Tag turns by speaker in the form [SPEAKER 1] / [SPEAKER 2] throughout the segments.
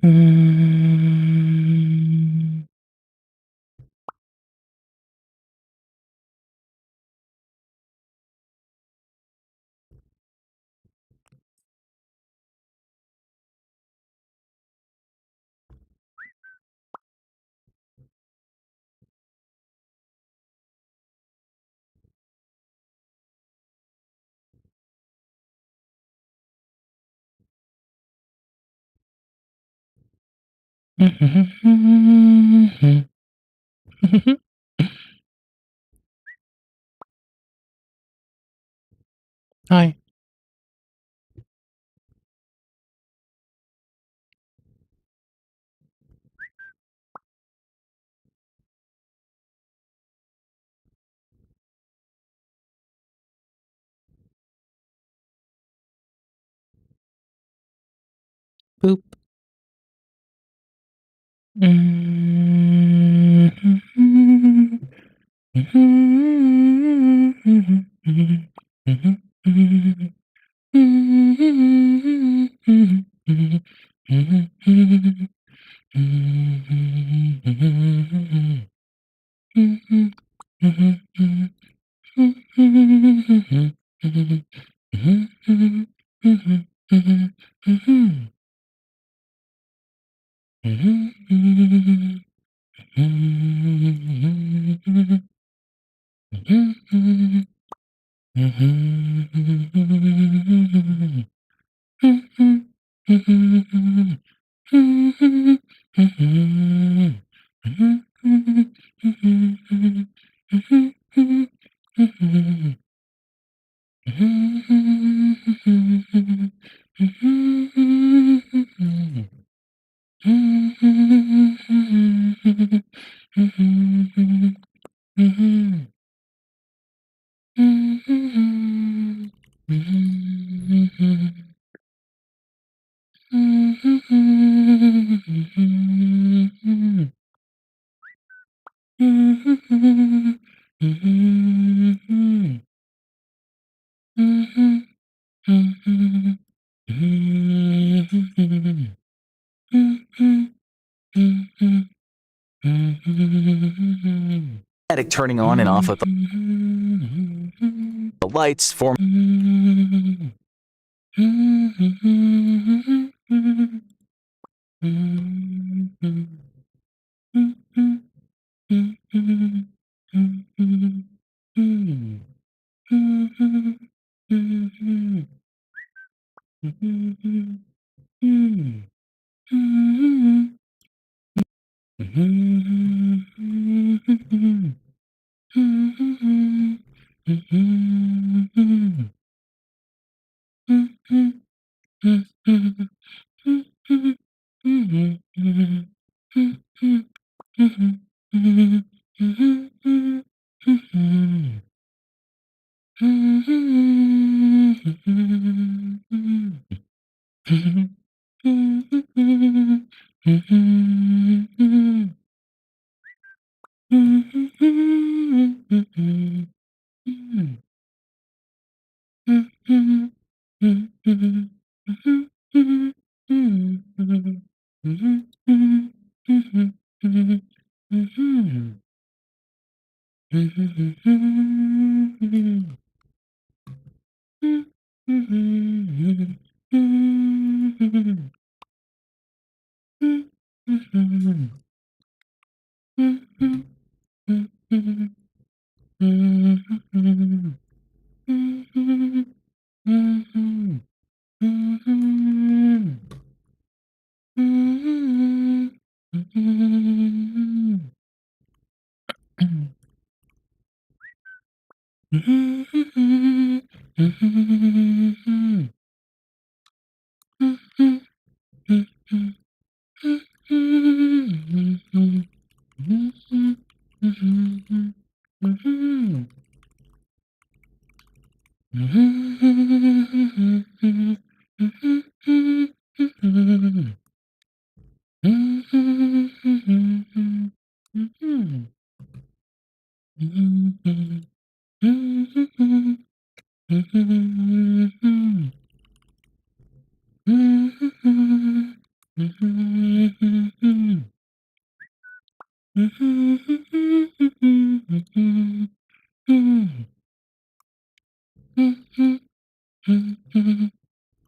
[SPEAKER 1] Mm. Hi. Boop.
[SPEAKER 2] Automatic turning on and off of the lights for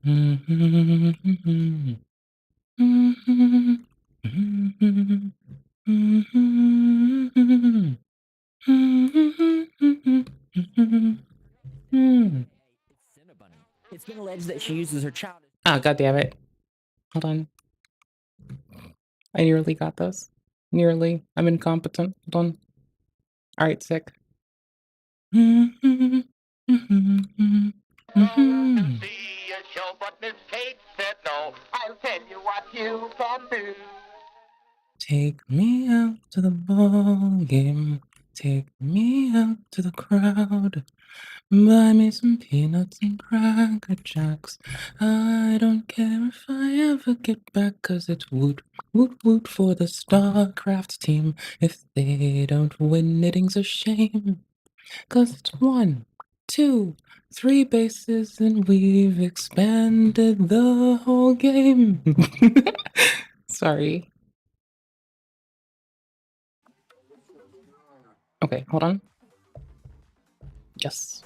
[SPEAKER 2] It's been alleged that she uses her child.
[SPEAKER 1] Ah, God damn it. Hold on. I nearly got this. Nearly. I'm incompetent. Hold on. Alright, sick.
[SPEAKER 3] See a show, but Miss Kate said no. I'll tell you what you can do.
[SPEAKER 1] Take me out to the ball game. Take me out to the crowd. Buy me some peanuts and cracker jacks. I don't care if I ever get back, 'cause it's woot, woot, woot for the StarCraft team. If they don't win, knitting's a shame. 'Cause it's 1, 2, 3 bases, and we've expanded the whole game. Sorry. Okay, hold on. Yes.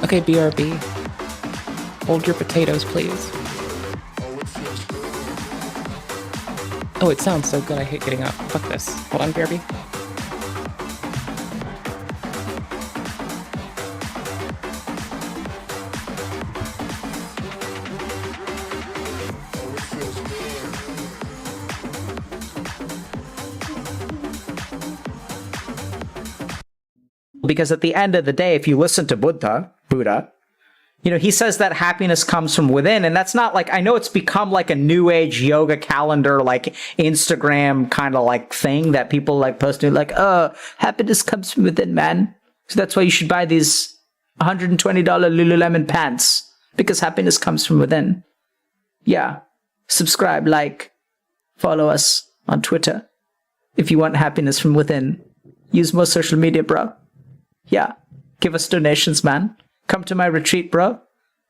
[SPEAKER 1] Okay, BRB. Hold your potatoes, please. Oh, it sounds so good. I hate getting up. Fuck this. Hold on, BRB.
[SPEAKER 4] Because at the end of the day, if you listen to Buddha, you know, he says that happiness comes from within. And that's not like, I know it's become like a new age yoga calendar, like Instagram kind of like thing that people like posting like, oh, happiness comes from within, man. So that's why you should buy these $120 Lululemon pants, because happiness comes from within. Yeah. Subscribe, like, follow us on Twitter. If you want happiness from within, use more social media, bro. Yeah. Give us donations, man. Come to my retreat, bro.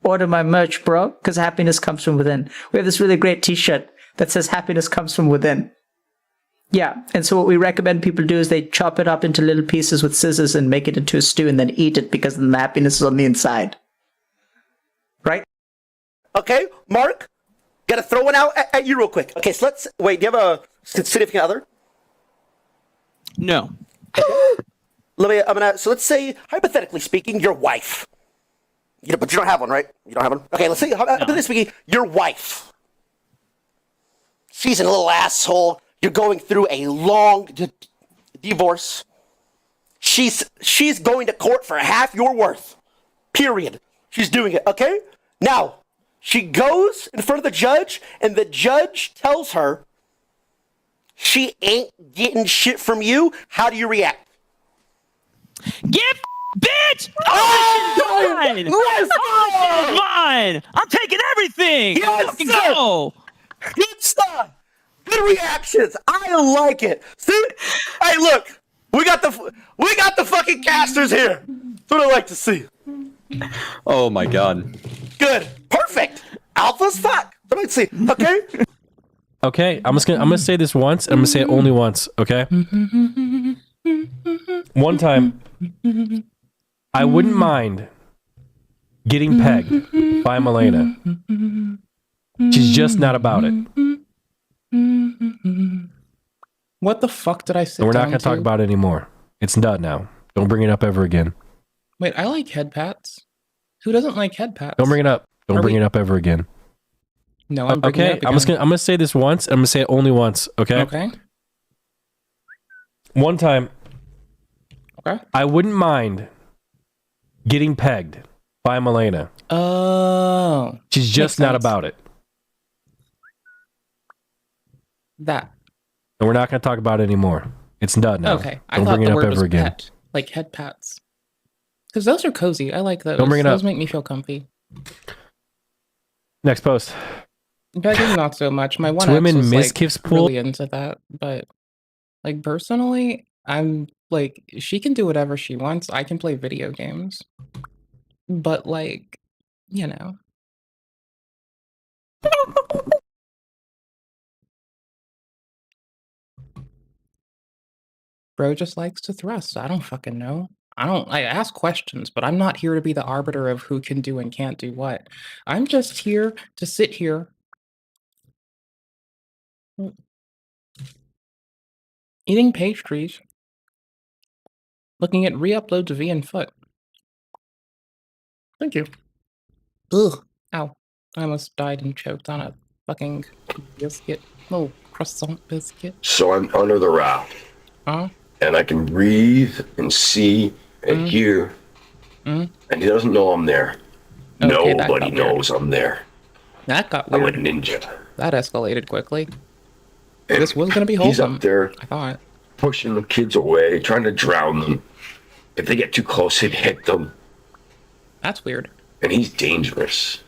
[SPEAKER 4] Order my merch, bro, because happiness comes from within. We have this really great t-shirt that says happiness comes from within. Yeah, and so what we recommend people do is they chop it up into little pieces with scissors and make it into a stew and then eat it, because then the happiness is on the inside. Right?
[SPEAKER 5] Okay, Mark, gotta throw one out at you real quick. Okay, so let's, wait, do you have a significant other?
[SPEAKER 2] No.
[SPEAKER 5] So let's say, hypothetically speaking, your wife. You know, but you don't have one, right? You don't have one? Okay, let's say, hypothetically speaking, your wife. She's a little asshole. You're going through a long divorce. She's going to court for half your worth. Period. She's doing it, okay? Now, she goes in front of the judge, and the judge tells her she ain't getting shit from you. How do you react?
[SPEAKER 2] Get bitch! Oh, mine!
[SPEAKER 5] Let's
[SPEAKER 2] Oh, mine! I'm taking everything!
[SPEAKER 5] Yes,
[SPEAKER 2] Fucking
[SPEAKER 5] sir!
[SPEAKER 2] go!
[SPEAKER 5] Good stuff. Good reactions. I like it. See? Hey, look. We got the fucking casters here. That's what I like to see.
[SPEAKER 6] Oh my god.
[SPEAKER 5] Good. Perfect. Alpha's fuck. Let me see. Okay?
[SPEAKER 6] Okay, I'm gonna say this once, and I'm gonna say it only once, okay? One time, I wouldn't mind getting pegged by Milena. She's just not about it. And
[SPEAKER 1] What the fuck did I sit
[SPEAKER 6] we're not
[SPEAKER 1] down
[SPEAKER 6] gonna talk
[SPEAKER 1] to?
[SPEAKER 6] about it anymore. It's done now. Don't bring it up ever again.
[SPEAKER 1] Wait, I like head pats. Who doesn't like head pats?
[SPEAKER 6] Don't bring it up. Don't
[SPEAKER 1] Are
[SPEAKER 6] bring
[SPEAKER 1] we-
[SPEAKER 6] it up ever again.
[SPEAKER 1] No, I'm bringing
[SPEAKER 6] Okay,
[SPEAKER 1] it up
[SPEAKER 6] I'm
[SPEAKER 1] again.
[SPEAKER 6] gonna say this once, and I'm gonna say it only once, okay?
[SPEAKER 1] Okay.
[SPEAKER 6] One time,
[SPEAKER 1] Okay.
[SPEAKER 6] I wouldn't mind getting pegged by Milena.
[SPEAKER 1] Oh.
[SPEAKER 6] She's just
[SPEAKER 1] Makes
[SPEAKER 6] not
[SPEAKER 1] sense.
[SPEAKER 6] about it.
[SPEAKER 1] That.
[SPEAKER 6] And we're not going to talk about it anymore. It's done now.
[SPEAKER 1] Okay. I
[SPEAKER 6] Don't
[SPEAKER 1] thought
[SPEAKER 6] bring
[SPEAKER 1] the
[SPEAKER 6] it up
[SPEAKER 1] word
[SPEAKER 6] ever
[SPEAKER 1] was
[SPEAKER 6] again.
[SPEAKER 1] pet. Like head pats. Because those are cozy. I like those.
[SPEAKER 6] Don't bring it
[SPEAKER 1] those
[SPEAKER 6] up.
[SPEAKER 1] make me feel comfy.
[SPEAKER 6] Next post.
[SPEAKER 1] Pegging, not so much. My one
[SPEAKER 6] Swim
[SPEAKER 1] ex
[SPEAKER 6] in
[SPEAKER 1] was
[SPEAKER 6] Miss
[SPEAKER 1] like
[SPEAKER 6] Kiff's pool.
[SPEAKER 1] really into that, but like personally, I'm like she can do whatever she wants. I can play video games, but like, you know. Bro just likes to thrust. I don't fucking know. I ask questions, but I'm not here to be the arbiter of who can do and can't do what. I'm just here to sit here eating pastries, looking at re-uploads of V and Foot. Thank you. Ugh. Ow. I almost died and choked on a fucking biscuit. Little croissant biscuit.
[SPEAKER 7] So I'm under the raft,
[SPEAKER 1] Huh?
[SPEAKER 7] and I can breathe and see and hear, and he doesn't know I'm there.
[SPEAKER 1] Okay, that
[SPEAKER 7] Nobody
[SPEAKER 1] got weird.
[SPEAKER 7] knows I'm there.
[SPEAKER 1] That got
[SPEAKER 7] I'm a
[SPEAKER 1] weird.
[SPEAKER 7] ninja.
[SPEAKER 1] That escalated quickly.
[SPEAKER 7] And
[SPEAKER 1] This was gonna be
[SPEAKER 7] he's
[SPEAKER 1] wholesome.
[SPEAKER 7] up there
[SPEAKER 1] I thought.
[SPEAKER 7] pushing the kids away, trying to drown them. If they get too close, he'd hit them.
[SPEAKER 1] That's weird.
[SPEAKER 7] And he's dangerous.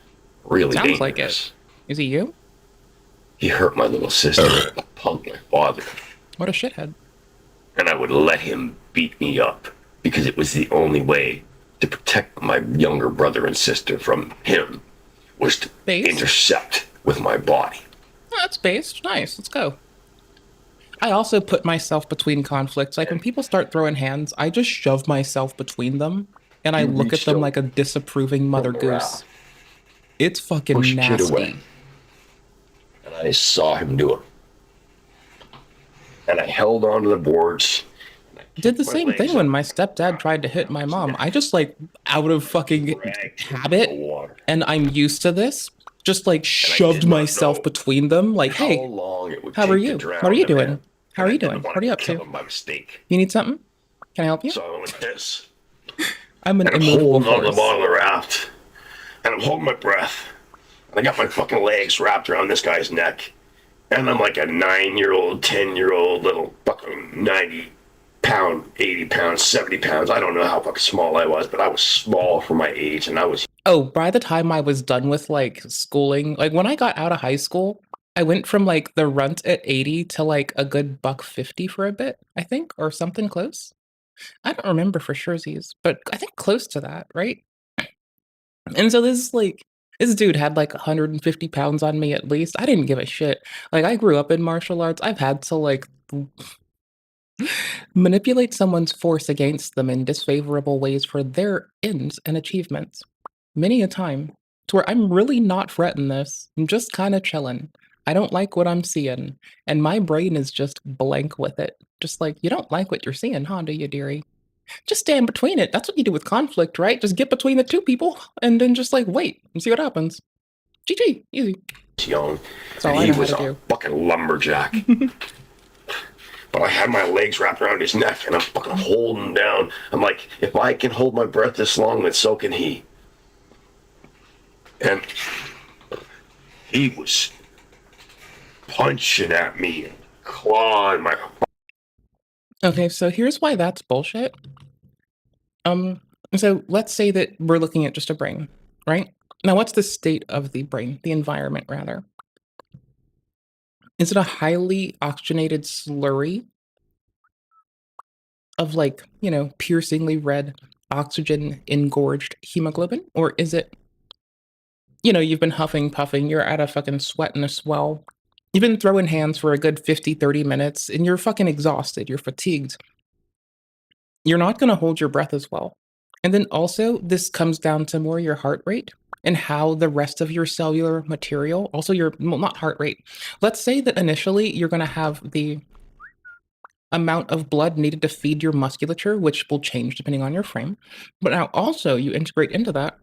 [SPEAKER 7] Really
[SPEAKER 1] Sounds
[SPEAKER 7] dangerous.
[SPEAKER 1] like it. Is he you?
[SPEAKER 7] He hurt my little sister, a punk my father.
[SPEAKER 1] What a shithead.
[SPEAKER 7] And I would let him beat me up because it was the only way to protect my younger brother and sister from him was to
[SPEAKER 1] Based?
[SPEAKER 7] intercept with my body.
[SPEAKER 1] Oh, that's based. Nice. Let's go. I also put myself between conflicts. Like when people start throwing hands, I just shove myself between them and I
[SPEAKER 7] You
[SPEAKER 1] look at
[SPEAKER 7] reached
[SPEAKER 1] them
[SPEAKER 7] out
[SPEAKER 1] like a disapproving mother
[SPEAKER 7] from
[SPEAKER 1] goose.
[SPEAKER 7] around.
[SPEAKER 1] It's fucking
[SPEAKER 7] Push kid
[SPEAKER 1] nasty.
[SPEAKER 7] away. And I saw him do it. And I held onto the boards.
[SPEAKER 1] Did the
[SPEAKER 7] my
[SPEAKER 1] same
[SPEAKER 7] legs
[SPEAKER 1] thing
[SPEAKER 7] up.
[SPEAKER 1] when my stepdad tried to hit my mom. I just like out of fucking
[SPEAKER 7] Dragged him
[SPEAKER 1] habit,
[SPEAKER 7] in the water.
[SPEAKER 1] and I'm used to this. Just like shoved
[SPEAKER 7] did not
[SPEAKER 1] myself
[SPEAKER 7] know
[SPEAKER 1] between them. Like,
[SPEAKER 7] How
[SPEAKER 1] hey,
[SPEAKER 7] long it would
[SPEAKER 1] how
[SPEAKER 7] take
[SPEAKER 1] are
[SPEAKER 7] to
[SPEAKER 1] you?
[SPEAKER 7] drown
[SPEAKER 1] What are you
[SPEAKER 7] the man.
[SPEAKER 1] doing? How are
[SPEAKER 7] And
[SPEAKER 1] you
[SPEAKER 7] I didn't
[SPEAKER 1] doing?
[SPEAKER 7] want
[SPEAKER 1] What are you
[SPEAKER 7] to
[SPEAKER 1] up
[SPEAKER 7] kill
[SPEAKER 1] to?
[SPEAKER 7] him by mistake.
[SPEAKER 1] You need something? Can I help you?
[SPEAKER 7] So I went like this.
[SPEAKER 1] I'm an
[SPEAKER 7] And I'm
[SPEAKER 1] immovable
[SPEAKER 7] holding on the
[SPEAKER 1] force.
[SPEAKER 7] bottom of the raft. And I'm holding my breath. And I got my fucking legs wrapped around this guy's neck. And I'm like a 9-year-old, 10-year-old little fucking 90 pound, 80 pounds, 70 pounds. I don't know how fucking small I was, but I was small for my age and I was
[SPEAKER 1] Oh, by the time I was done with like schooling, like when I got out of high school, I went from like the runt at 80 to like a good $150 for a bit, I think, or something close. I don't remember for surezies, but I think close to that, right? And so this dude had like 150 pounds on me at least. I didn't give a shit. Like I grew up in martial arts. I've had to like manipulate someone's force against them in disfavorable ways for their ends and achievements. Many a time. To where I'm really not fretting this. I'm just kind of chilling. I don't like what I'm seeing. And my brain is just blank with it. Just like, you don't like what you're seeing, huh, do you, dearie? Just stand between it. That's what you do with conflict, right? Just get between the two people and then just like wait and see what happens. GG, easy.
[SPEAKER 7] young.
[SPEAKER 1] That's all
[SPEAKER 7] And
[SPEAKER 1] I
[SPEAKER 7] he
[SPEAKER 1] know how
[SPEAKER 7] was
[SPEAKER 1] to
[SPEAKER 7] a
[SPEAKER 1] do.
[SPEAKER 7] fucking lumberjack. But I had my legs wrapped around his neck and I'm fucking holding him down. I'm like, if I can hold my breath this long, then so can he. And he was punching at me and clawing my.
[SPEAKER 1] Okay, so here's why that's bullshit. So let's say that we're looking at just a brain, right? Now, what's the state of the brain, the environment rather? Is it a highly oxygenated slurry of like, piercingly red oxygen engorged hemoglobin? Or is it, you've been huffing, puffing, you're at a fucking sweat and a swell. You've been throwing hands for a good 50, 30 minutes and you're fucking exhausted, you're fatigued. You're not going to hold your breath as well. And then also, this comes down to more your heart rate and how the rest of your cellular material, also not heart rate. Let's say that initially you're going to have the amount of blood needed to feed your musculature, which will change depending on your frame. But now also you integrate into that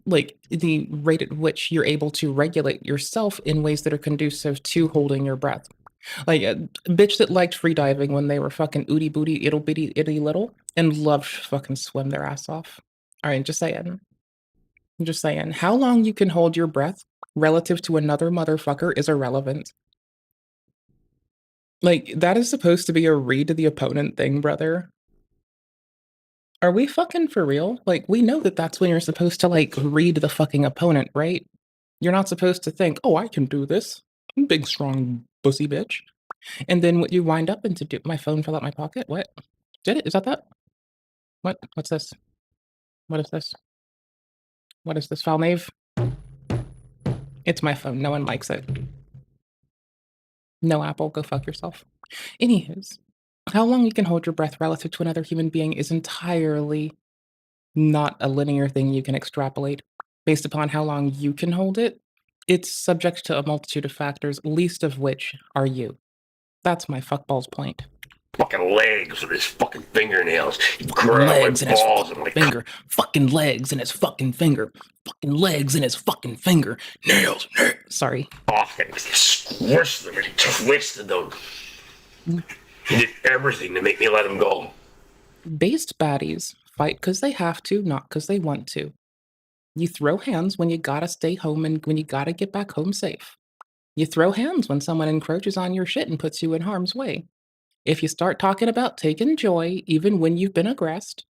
[SPEAKER 1] like the rate at which you're able to regulate yourself in ways that are conducive to holding your breath. Like a bitch that liked free diving when they were fucking ooty booty, ittle bitty, itty little, and loved to fucking swim their ass off. All right, just saying. Just saying. How long you can hold your breath relative to another motherfucker is irrelevant. Like, that is supposed to be a read to the opponent thing, brother. Are we fucking for real? Like, we know that that's when you're supposed to, like, read the fucking opponent, right? You're not supposed to think, oh, I can do this. I'm a big, strong, pussy bitch. And then what you wind up into do my phone fell out my pocket? What? Did it? Is that? What? What's this? What is this? What is this, foul knave? It's my phone. No one likes it. No, Apple, go fuck yourself. Anywho's, How long you can hold your breath relative to another human being is entirely not a linear thing you can extrapolate. Based upon how long you can hold it, it's subject to a multitude of factors, least of which are you. That's my fuckballs point.
[SPEAKER 7] Fucking legs with his fucking fingernails. He grabbed
[SPEAKER 1] Legs
[SPEAKER 7] my
[SPEAKER 1] in his
[SPEAKER 7] balls and
[SPEAKER 1] fucking
[SPEAKER 7] like
[SPEAKER 1] finger. Fucking legs in his fucking finger. Fucking legs in his fucking finger. Nails. Sorry.
[SPEAKER 7] off and he squished them and he twisted them. He did everything to make me let him go.
[SPEAKER 1] Based baddies fight because they have to, not because they want to. You throw hands when you gotta stay home and when you gotta get back home safe. You throw hands when someone encroaches on your shit and puts you in harm's way. If you start talking about taking joy, even when you've been aggressed,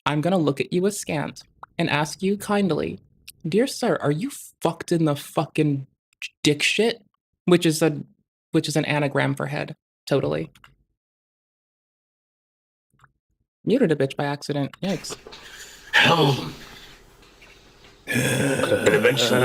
[SPEAKER 1] I'm gonna look at you askant and ask you kindly, dear sir, are you fucked in the fucking dick shit? Which is an anagram for head. Totally. Muted a bitch by accident. Yikes.
[SPEAKER 7] Hell. And eventually,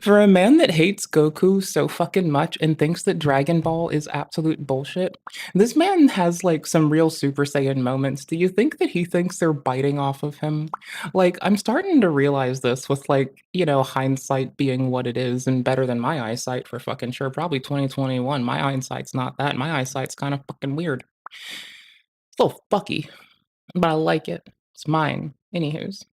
[SPEAKER 1] For a man that hates Goku so fucking much and thinks that Dragon Ball is absolute bullshit, this man has like some real Super Saiyan moments. Do you think that he thinks they're biting off of him? Like, I'm starting to realize this with like, you know, hindsight being what it is and better than my eyesight for fucking sure. Probably 2021. My eyesight's not that. My eyesight's kind of fucking weird. It's a little fucky, but I like it. It's mine. Anywho's.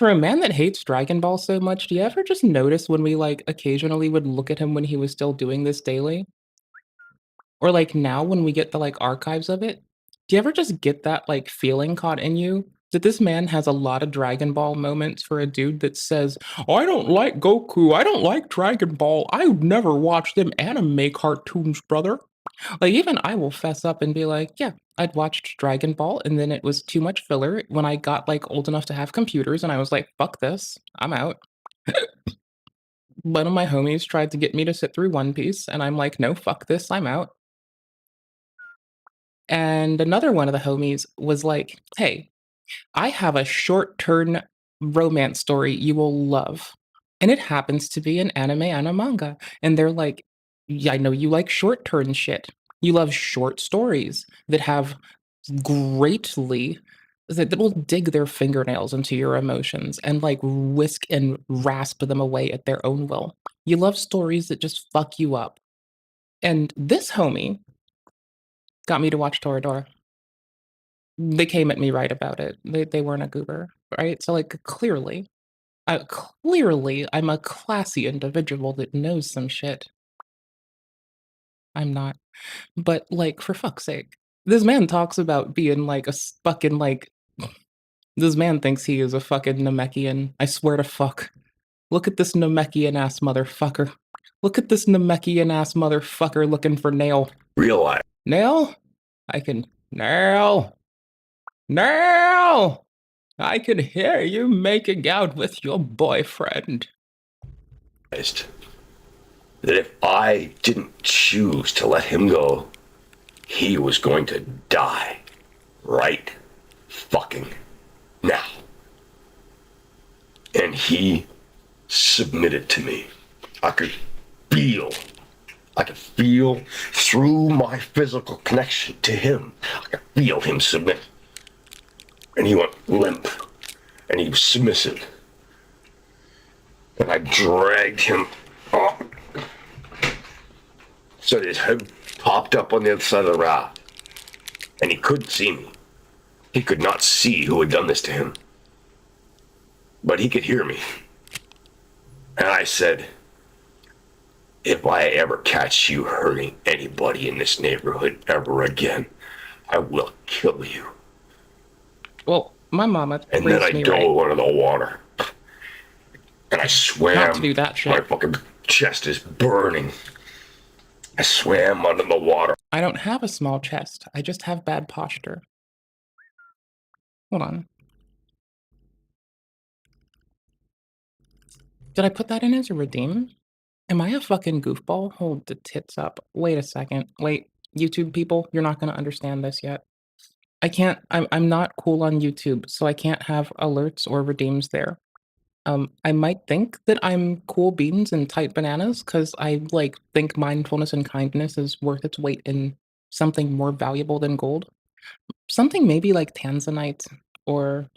[SPEAKER 1] For a man that hates Dragon Ball so much, do you ever just notice when we, like, occasionally would look at him when he was still doing this daily? Or, like, now when we get the, like, archives of it? Do you ever just get that, like, feeling caught in you? That this man has a lot of Dragon Ball moments for a dude that says, I don't like Goku, I don't like Dragon Ball, I never watched them anime cartoons, brother. Like, even I will fess up and be like, yeah, I'd watched Dragon Ball, and then it was too much filler when I got, like, old enough to have computers, and I was like, fuck this, I'm out. One of my homies tried to get me to sit through One Piece, and I'm like, no, fuck this, I'm out. And another one of the homies was like, hey, I have a short turn romance story you will love. And it happens to be an anime and a manga. And they're like, yeah, I know you like short turn shit. You love short stories that have greatly that will dig their fingernails into your emotions and like whisk and rasp them away at their own will. You love stories that just fuck you up. And this homie got me to watch Toradora. They came at me right about it. They weren't a goober, right? So like clearly I'm a classy individual that knows some shit. I'm not. But like for fuck's sake, this man talks about being like a fucking like this man thinks he is a fucking Namekian. I swear to fuck. Look at this Namekian ass motherfucker. Look at this Namekian ass motherfucker looking for Nail.
[SPEAKER 7] realize
[SPEAKER 1] Nail? I can Nail. Nail! I can hear you making out with your boyfriend.
[SPEAKER 7] that if I didn't choose to let him go, he was going to die right fucking now. And he submitted to me. I could feel through my physical connection to him. I could feel him submit. And he went limp. And he was submissive. And I dragged him up. So his head popped up on the other side of the raft. And he couldn't see me. He could not see who had done this to him. But he could hear me. And I said, if I ever catch you hurting anybody in this neighborhood ever again, I will kill you.
[SPEAKER 1] Well, my mama
[SPEAKER 7] And then I
[SPEAKER 1] raised me
[SPEAKER 7] dove
[SPEAKER 1] right.
[SPEAKER 7] under the water. And I swam.
[SPEAKER 1] Not to do that shit.
[SPEAKER 7] My fucking chest is burning. I swam under the water.
[SPEAKER 1] I don't have a small chest. I just have bad posture. Hold on. Did I put that in as a redeem? Am I a fucking goofball? Hold the tits up. Wait a second. Wait, YouTube people, you're not gonna understand this yet. I can't, I'm not cool on YouTube, so I can't have alerts or redeems there. I might think that I'm cool beans and tight bananas because I like think mindfulness and kindness is worth its weight in something more valuable than gold. Something maybe like tanzanite or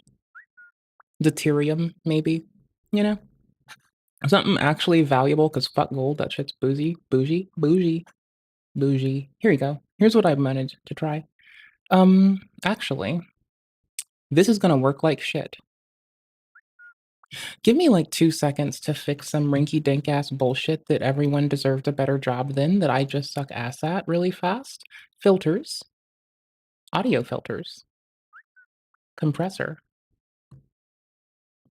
[SPEAKER 1] deuterium, maybe. You know, something actually valuable because fuck gold. That shit's bougie, bougie, bougie, bougie. Here you go. Here's what I've managed to try. Actually, this is gonna work like shit. Give me like 2 seconds to fix some rinky dink ass bullshit that everyone deserved a better job than that I just suck ass at really fast. Filters, audio filters, compressor,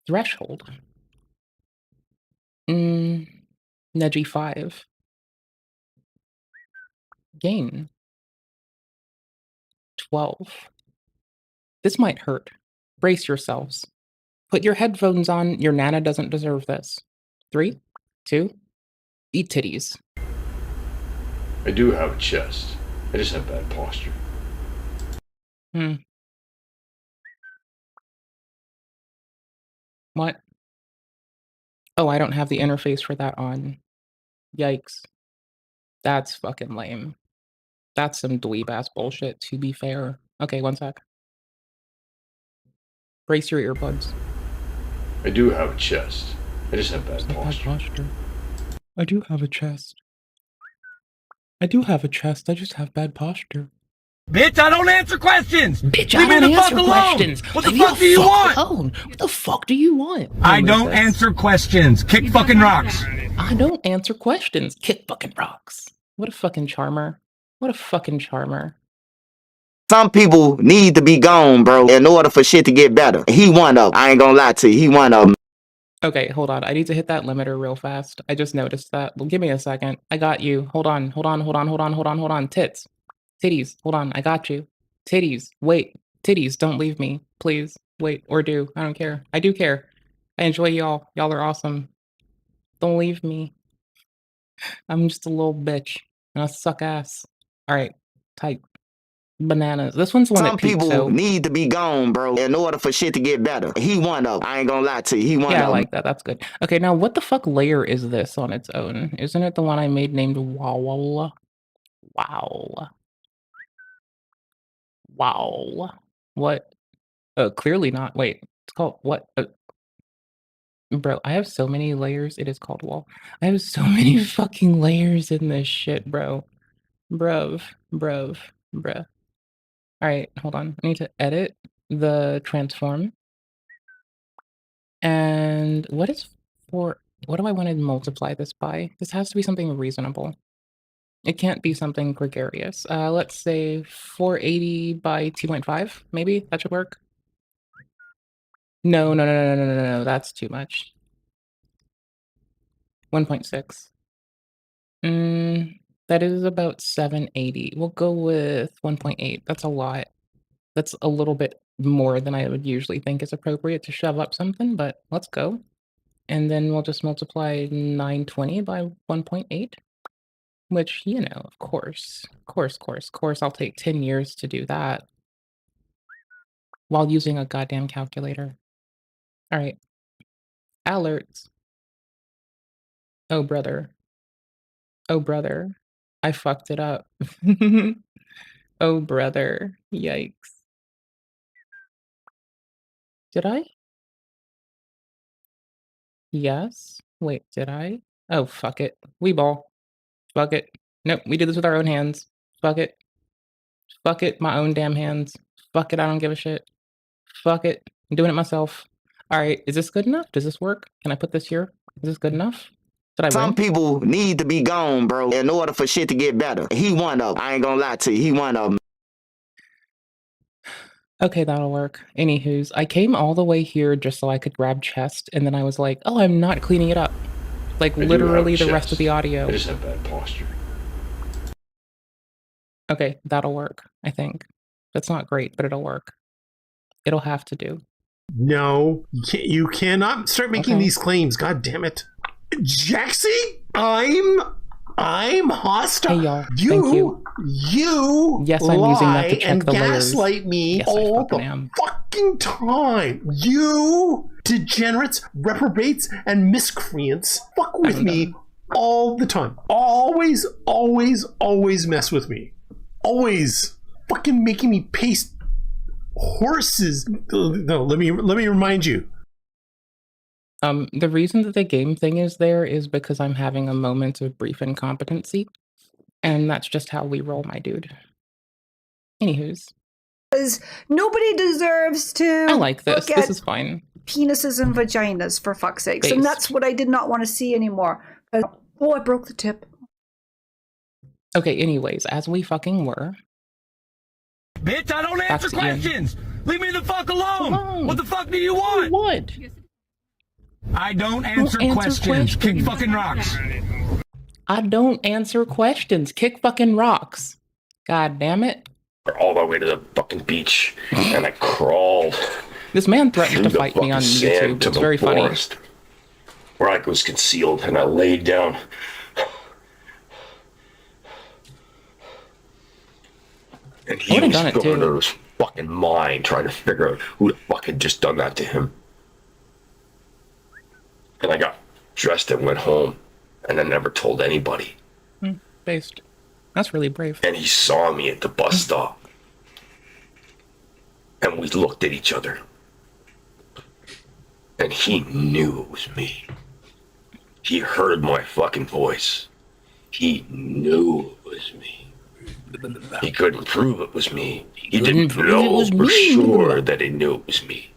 [SPEAKER 1] threshold, Neji 5, gain, 12. This might hurt. Brace yourselves. Put your headphones on. Your Nana doesn't deserve this. 3, 2, eat titties.
[SPEAKER 7] I do have a chest. I just have bad posture.
[SPEAKER 1] What? Oh, I don't have the interface for that on. Yikes. That's fucking lame. That's some dweeb ass bullshit, to be fair. Okay, one sec. Brace your earbuds.
[SPEAKER 7] I do have a chest. I just have bad posture.
[SPEAKER 1] I do have a chest. I do have a chest. I just have bad posture.
[SPEAKER 8] Bitch, I don't answer questions.
[SPEAKER 1] Bitch,
[SPEAKER 8] Leave
[SPEAKER 1] I
[SPEAKER 8] me
[SPEAKER 1] don't
[SPEAKER 8] the fuck
[SPEAKER 1] answer
[SPEAKER 8] alone.
[SPEAKER 1] questions.
[SPEAKER 8] What the
[SPEAKER 1] Leave me
[SPEAKER 8] fuck do you want?
[SPEAKER 1] Alone. What the fuck do you want?
[SPEAKER 8] I don't answer questions. Kick fucking rocks.
[SPEAKER 1] I don't answer questions. Kick fucking rocks. What a fucking charmer. What a fucking charmer.
[SPEAKER 9] Some people need to be gone, bro, in order for shit to get better. He one of them. I ain't gonna lie to you. He one of them.
[SPEAKER 1] Okay, hold on. I need to hit that limiter real fast. I just noticed that. Well, give me a second. I got you. Hold on. Tits. Titties. Hold on. I got you. Titties. Wait. Titties. Don't leave me. Please. Wait. Or do. I don't care. I do care. I enjoy y'all. Y'all are awesome. Don't leave me. I'm just a little bitch. And I suck ass. Alright. Tight. Bananas. This one's the one
[SPEAKER 9] Some
[SPEAKER 1] that peaked,
[SPEAKER 9] people
[SPEAKER 1] so...
[SPEAKER 9] need to be gone, bro, in order for shit to get better. He one of them. I ain't gonna lie to you. He one
[SPEAKER 1] Yeah, I
[SPEAKER 9] of them.
[SPEAKER 1] like that. That's good. Okay, now what the fuck layer is this on its own? Isn't it the one I made named Wow? Wow. Wow. What? Clearly not. Wait, it's called what? Bro, I have so many layers. It is called wall. I have so many fucking layers in this shit, bro. Bruv. Alright, hold on. I need to edit the transform. And what do I want to multiply this by? This has to be something reasonable. It can't be something gregarious. Let's say 480 by 2.5, maybe? That should work. No, that's too much. 1.6. That is about 780. We'll go with 1.8. That's a lot. That's a little bit more than I would usually think is appropriate to shove up something, but let's go. And then we'll just multiply 920 by 1.8. Which, you know, of course, I'll take 10 years to do that. While using a goddamn calculator. Alright. Alerts. Oh, brother. Oh, brother. I fucked it up. Oh, brother. Yikes. Did I? Yes? Wait, did I? Oh, fuck it. We ball. Fuck it. Nope, we did this with our own hands. Fuck it. Fuck it, my own damn hands. Fuck it, I don't give a shit. Fuck it. I'm doing it myself. Alright, is this good enough? Does this work? Can I put this here? Is this good enough? Did I
[SPEAKER 9] Some
[SPEAKER 1] win?
[SPEAKER 9] people need to be gone, bro, in order for shit to get better. He one of them. I ain't gonna lie to you. He one of them.
[SPEAKER 1] Okay, that'll work. Anywho's, I came all the way here just so I could grab chest, and then I was like, oh, I'm not cleaning it up. Like,
[SPEAKER 7] I do
[SPEAKER 1] literally
[SPEAKER 7] have a
[SPEAKER 1] the rest of
[SPEAKER 7] chest.
[SPEAKER 1] the audio.
[SPEAKER 7] I just have bad posture.
[SPEAKER 1] Okay, that'll work, I think. That's not great, but it'll work. It'll have to do.
[SPEAKER 10] No, you cannot start making
[SPEAKER 1] Okay.
[SPEAKER 10] these claims. God damn it, Jaxie! I'm hostile.
[SPEAKER 1] Hey, y'all. Thank you.
[SPEAKER 10] You
[SPEAKER 1] Yes, I'm using that to
[SPEAKER 10] lie
[SPEAKER 1] check
[SPEAKER 10] and
[SPEAKER 1] the layers.
[SPEAKER 10] gaslight me
[SPEAKER 1] Yes, I
[SPEAKER 10] all
[SPEAKER 1] fucking
[SPEAKER 10] the
[SPEAKER 1] am.
[SPEAKER 10] fucking fucking time. You degenerates, reprobates, and miscreants fuck with me all the time. Always, always, always mess with me. Always fucking making me paste horses. No, let me remind you.
[SPEAKER 1] The reason that the game thing is there is because I'm having a moment of brief incompetency, and that's just how we roll, my dude. Anywho's.
[SPEAKER 11] Because nobody deserves to.
[SPEAKER 1] I like this.
[SPEAKER 11] Look
[SPEAKER 1] This
[SPEAKER 11] at
[SPEAKER 1] is fine.
[SPEAKER 11] penises and vaginas, for fuck's sakes.
[SPEAKER 1] Based.
[SPEAKER 11] And that's what I did not want to see anymore. Oh, I broke the tip.
[SPEAKER 1] Okay, anyways, as we fucking were.
[SPEAKER 8] Bitch, I don't answer questions. Leave me the fuck alone. What the fuck do you want?
[SPEAKER 1] What?
[SPEAKER 8] I don't answer questions. Kick fucking rocks.
[SPEAKER 1] I don't answer questions. Kick fucking rocks. God damn it.
[SPEAKER 7] All the way to the fucking beach, and I crawled.
[SPEAKER 1] This man threatened to
[SPEAKER 7] through the
[SPEAKER 1] fight me on
[SPEAKER 7] fucking sand
[SPEAKER 1] YouTube.
[SPEAKER 7] to
[SPEAKER 1] It's
[SPEAKER 7] the
[SPEAKER 1] very funny.
[SPEAKER 7] forest, where I was concealed, and I laid down. And he was
[SPEAKER 1] done it
[SPEAKER 7] going
[SPEAKER 1] too.
[SPEAKER 7] out of his fucking mind trying to figure out who the fuck had just done that to him. And I got dressed and went home, and I never told anybody.
[SPEAKER 1] Based. That's really brave.
[SPEAKER 7] And he saw me at the bus stop. And we looked at each other. And he knew it was me. He heard my fucking voice. He knew it was me. He couldn't prove it was me. He didn't know for sure that he knew it was me.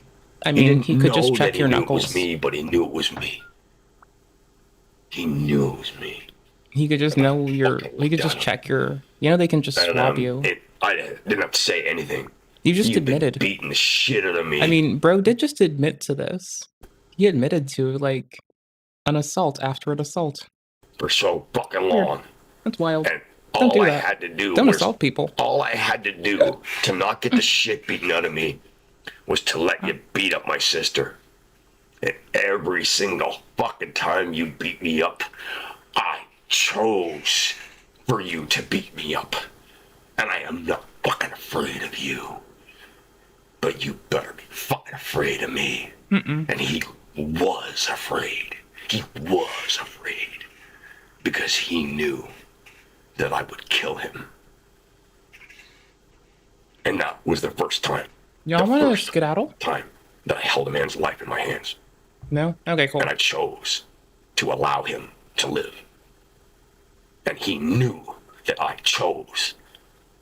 [SPEAKER 1] I mean, he could
[SPEAKER 7] know
[SPEAKER 1] just
[SPEAKER 7] that
[SPEAKER 1] check
[SPEAKER 7] he
[SPEAKER 1] your
[SPEAKER 7] knew
[SPEAKER 1] knuckles.
[SPEAKER 7] It was me, but he knew it was me. He knew it was me.
[SPEAKER 1] He could just know your. He could just check your. You know, they can just
[SPEAKER 7] And,
[SPEAKER 1] swab you.
[SPEAKER 7] I didn't have to say anything.
[SPEAKER 1] You just
[SPEAKER 7] You've been
[SPEAKER 1] admitted.
[SPEAKER 7] beating the shit out of me.
[SPEAKER 1] I mean, bro did just admit to this. He admitted to, like, an assault after an assault.
[SPEAKER 7] For so fucking long.
[SPEAKER 1] That's wild.
[SPEAKER 7] And
[SPEAKER 1] Don't
[SPEAKER 7] all
[SPEAKER 1] do
[SPEAKER 7] I
[SPEAKER 1] that.
[SPEAKER 7] had to do
[SPEAKER 1] Don't
[SPEAKER 7] was,
[SPEAKER 1] assault people.
[SPEAKER 7] all I had to do to not get the shit beaten out of me was to let you beat up my sister. And every single fucking time you beat me up, I chose for you to beat me up. And I am not fucking afraid of you. But you better be fucking afraid of me. And he was afraid. He was afraid. Because he knew that I would kill him. And that was the first time.
[SPEAKER 1] Y'all want to skedaddle?
[SPEAKER 7] Time that I held a man's life in my hands.
[SPEAKER 1] No? Okay, cool.
[SPEAKER 7] And I chose to allow him to live. And he knew that I chose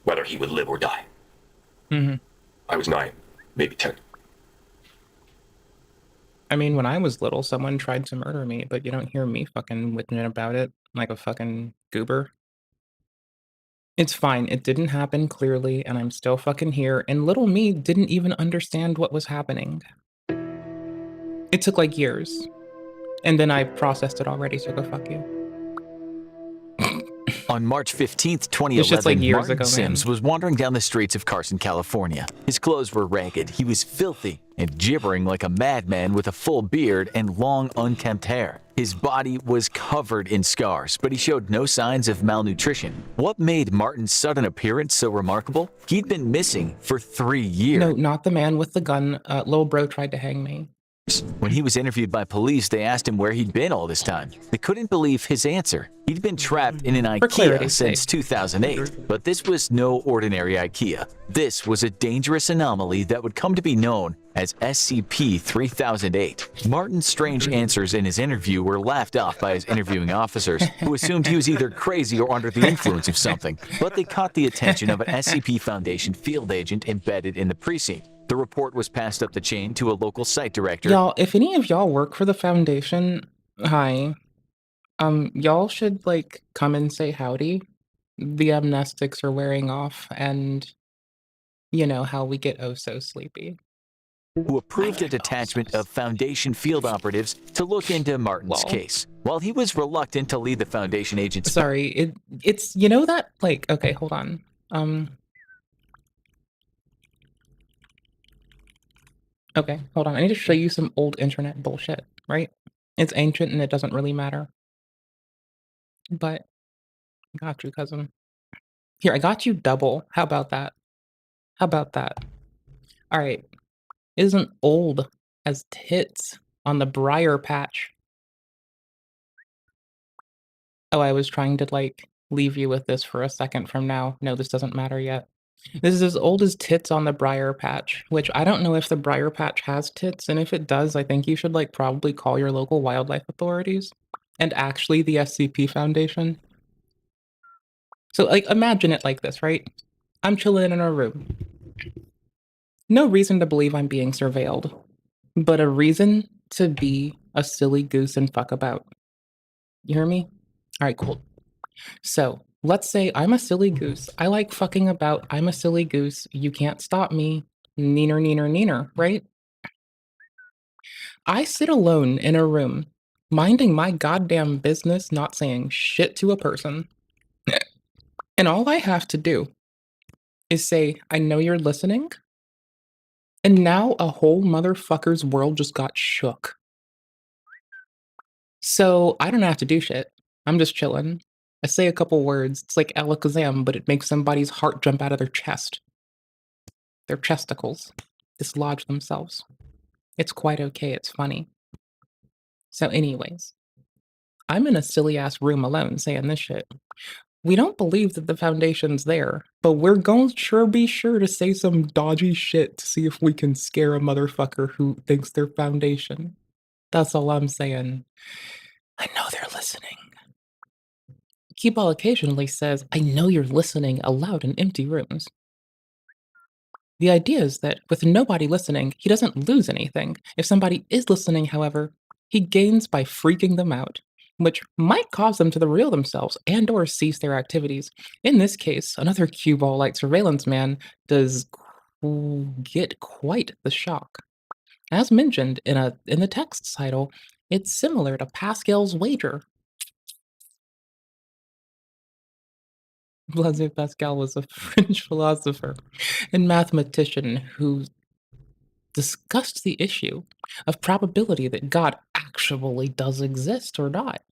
[SPEAKER 7] whether he would live or die. I was 9, maybe 10.
[SPEAKER 1] I mean, when I was little, someone tried to murder me, but you don't hear me fucking whipping about it like a fucking goober. It's fine. It didn't happen clearly, and I'm still fucking here, and little me didn't even understand what was happening. It took like years. And then I processed it already, so go fuck you.
[SPEAKER 12] On March 15th,
[SPEAKER 1] It's
[SPEAKER 12] 2011,
[SPEAKER 1] just like years
[SPEAKER 12] Martin
[SPEAKER 1] ago, man.
[SPEAKER 12] Sims was wandering down the streets of Carson, California. His clothes were ragged, he was filthy, and gibbering like a madman with a full beard and long, unkempt hair. His body was covered in scars, but he showed no signs of malnutrition. What made Martin's sudden appearance so remarkable? He'd been missing for 3 years.
[SPEAKER 1] No, not the man with the gun. Lil bro tried to hang me.
[SPEAKER 12] When he was interviewed by police, they asked him where he'd been all this time. They couldn't believe his answer. He'd been trapped in an IKEA
[SPEAKER 1] clarity's
[SPEAKER 12] since
[SPEAKER 1] sake.
[SPEAKER 12] 2008. But this was no ordinary IKEA. This was a dangerous anomaly that would come to be known as SCP-3008. Martin's strange answers in his interview were laughed off by his interviewing officers, who assumed he was either crazy or under the influence of something. But they caught the attention of an SCP Foundation field agent embedded in the precinct. The report was passed up the chain to a local site director.
[SPEAKER 1] Y'all, if any of y'all work for the Foundation, hi. Y'all should, like, come and say howdy. The amnestics are wearing off, and you know how we get oh so sleepy.
[SPEAKER 12] Who approved a detachment of Foundation field operatives to look into Martin's case. While he was reluctant to lead the Foundation agents.
[SPEAKER 1] Sorry, it's, you know that, like, okay, hold on. Okay, hold on. I need to show you some old internet bullshit, right? It's ancient and it doesn't really matter. But, got you, cousin. Here, I got you double. How about that? How about that? All right. isn't old as tits on the briar patch. Oh, I was trying to, like, leave you with this for a second from now. No, this doesn't matter yet. This is as old as tits on the briar patch, which I don't know if the briar patch has tits, and if it does, I think you should, like, probably call your local wildlife authorities and actually the SCP Foundation. So, like, imagine it like this, right? I'm chilling in a room. No reason to believe I'm being surveilled, but a reason to be a silly goose and fuck about. You hear me? All right, cool. So, let's say I'm a silly goose. I like fucking about. I'm a silly goose. You can't stop me. Neener, neener, neener, right? I sit alone in a room, minding my goddamn business, not saying shit to a person. And all I have to do is say, I know you're listening. And now a whole motherfucker's world just got shook. So I don't have to do shit. I'm just chilling. I say a couple words. It's like alakazam, but it makes somebody's heart jump out of their chest. Their chesticles dislodge themselves. It's quite okay. It's funny. So anyways, I'm in a silly-ass room alone saying this shit. We don't believe that the Foundation's there, but we're going to be sure to say some dodgy shit to see if we can scare a motherfucker who thinks they're Foundation. That's all I'm saying. I know they're listening. Keyball occasionally says, I know you're listening aloud in empty rooms. The idea is that with nobody listening, he doesn't lose anything. If somebody is listening, however, he gains by freaking them out, which might cause them to reveal themselves and or cease their activities. In this case, another cue ball-like surveillance man does get quite the shock. As mentioned in the text title, it's similar to Pascal's wager. Blaise Pascal was a French philosopher and mathematician who discussed the issue of probability that God actually does exist or not.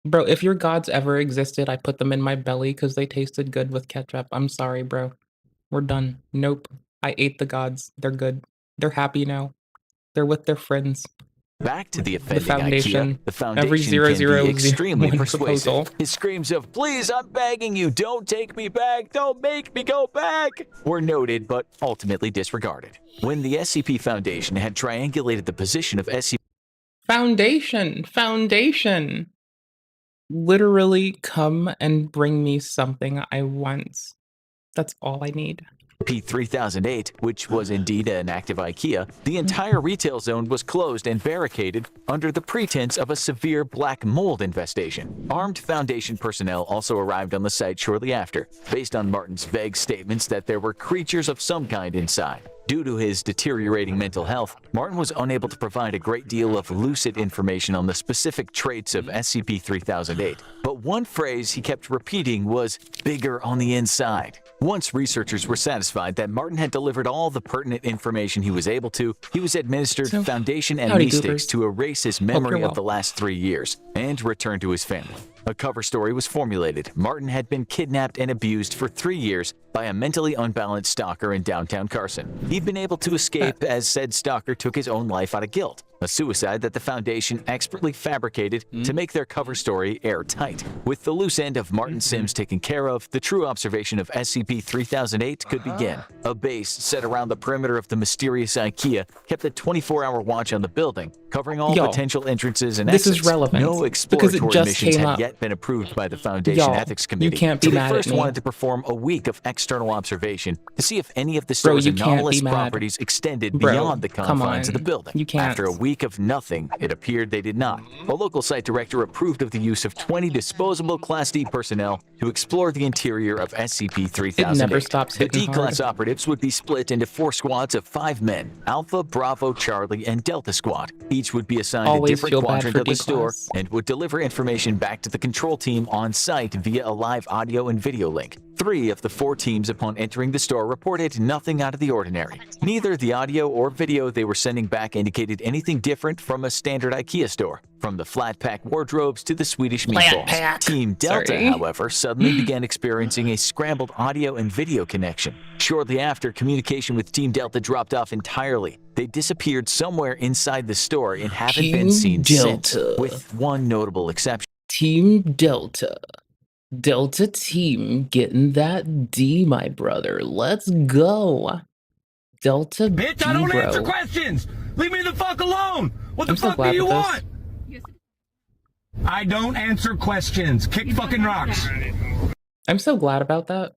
[SPEAKER 1] Bro, if your gods ever existed, I put them in my belly because they tasted good with ketchup. I'm sorry, bro. We're done. Nope. I ate the gods. They're good. They're happy now. They're with their friends.
[SPEAKER 12] Back to the
[SPEAKER 1] The
[SPEAKER 12] offending
[SPEAKER 1] Foundation.
[SPEAKER 12] IKEA, the
[SPEAKER 1] Every
[SPEAKER 12] Foundation can be extremely
[SPEAKER 1] 001
[SPEAKER 12] persuasive.
[SPEAKER 1] proposal.
[SPEAKER 12] His screams of, please, I'm begging you, don't take me back, don't make me go back, were noted but ultimately disregarded. When the SCP Foundation had triangulated the position of SCP
[SPEAKER 1] Foundation. Literally come and bring me something I want. That's all I need.
[SPEAKER 12] P-3008, which was indeed an active IKEA, the entire retail zone was closed and barricaded under the pretense of a severe black mold infestation. Armed Foundation personnel also arrived on the site shortly after, based on Martin's vague statements that there were creatures of some kind inside. Due to his deteriorating mental health, Martin was unable to provide a great deal of lucid information on the specific traits of SCP-3008, but one phrase he kept repeating was, bigger on the inside. Once researchers were satisfied that Martin had delivered all the pertinent information he was able to, he was administered Foundation amnestics to erase his memory of the last 3 years and return to his family. A cover story was formulated. Martin had been kidnapped and abused for 3 years by a mentally unbalanced stalker in downtown Carson. He'd been able to escape as said stalker took his own life out of guilt, a suicide that the Foundation expertly fabricated to make their cover story airtight. With the loose end of Martin Sims taken care of, the true observation of SCP-3008 could begin. A base set around the perimeter of the mysterious IKEA kept a 24-hour watch on the building, covering all potential entrances and exits.
[SPEAKER 1] This is relevant
[SPEAKER 12] No
[SPEAKER 1] because it
[SPEAKER 12] exploratory
[SPEAKER 1] just
[SPEAKER 12] missions
[SPEAKER 1] came
[SPEAKER 12] had
[SPEAKER 1] up.
[SPEAKER 12] yet been approved by the Foundation Ethics Committee.
[SPEAKER 1] You can't be
[SPEAKER 12] so they
[SPEAKER 1] mad at
[SPEAKER 12] first
[SPEAKER 1] me.
[SPEAKER 12] wanted to perform a week of external observation to see if any of the
[SPEAKER 1] Bro,
[SPEAKER 12] store's
[SPEAKER 1] you can't
[SPEAKER 12] anomalous
[SPEAKER 1] be mad.
[SPEAKER 12] properties extended
[SPEAKER 1] Bro,
[SPEAKER 12] beyond the
[SPEAKER 1] come
[SPEAKER 12] confines of the
[SPEAKER 1] on.
[SPEAKER 12] building.
[SPEAKER 1] You can't.
[SPEAKER 12] After a week of nothing, it appeared they did not. A local site director approved of the use of 20 disposable Class D personnel to explore the interior of SCP-3008.
[SPEAKER 1] It never stops
[SPEAKER 12] The
[SPEAKER 1] hitting
[SPEAKER 12] D-Class
[SPEAKER 1] hard.
[SPEAKER 12] operatives would be split into 4 squads of 5 men, Alpha, Bravo, Charlie, and Delta Squad. Each would be assigned
[SPEAKER 1] Always
[SPEAKER 12] a different
[SPEAKER 1] feel bad
[SPEAKER 12] quadrant
[SPEAKER 1] for
[SPEAKER 12] of the store
[SPEAKER 1] D-Class.
[SPEAKER 12] and would deliver information back to the control team on site via a live audio and video link. 3 of the 4 teams upon entering the store reported nothing out of the ordinary. Neither the audio or video they were sending back indicated anything different from a standard IKEA store, from the flat pack wardrobes to the Swedish meatballs. Team Delta,
[SPEAKER 1] Sorry.
[SPEAKER 12] however, suddenly began experiencing a scrambled audio and video connection. Shortly after, communication with Team Delta dropped off entirely. They disappeared somewhere inside the store and haven't been seen since, with one notable exception.
[SPEAKER 1] Team Delta. Delta team getting that D, my brother. Let's go. Delta
[SPEAKER 8] Bitch,
[SPEAKER 1] D,
[SPEAKER 8] I don't
[SPEAKER 1] bro.
[SPEAKER 8] answer questions. Leave me the fuck alone. What the
[SPEAKER 1] I'm so
[SPEAKER 8] fuck do
[SPEAKER 1] glad
[SPEAKER 8] you
[SPEAKER 1] with this.
[SPEAKER 8] want? I don't answer questions. Kick fucking rocks.
[SPEAKER 1] I'm so glad about that.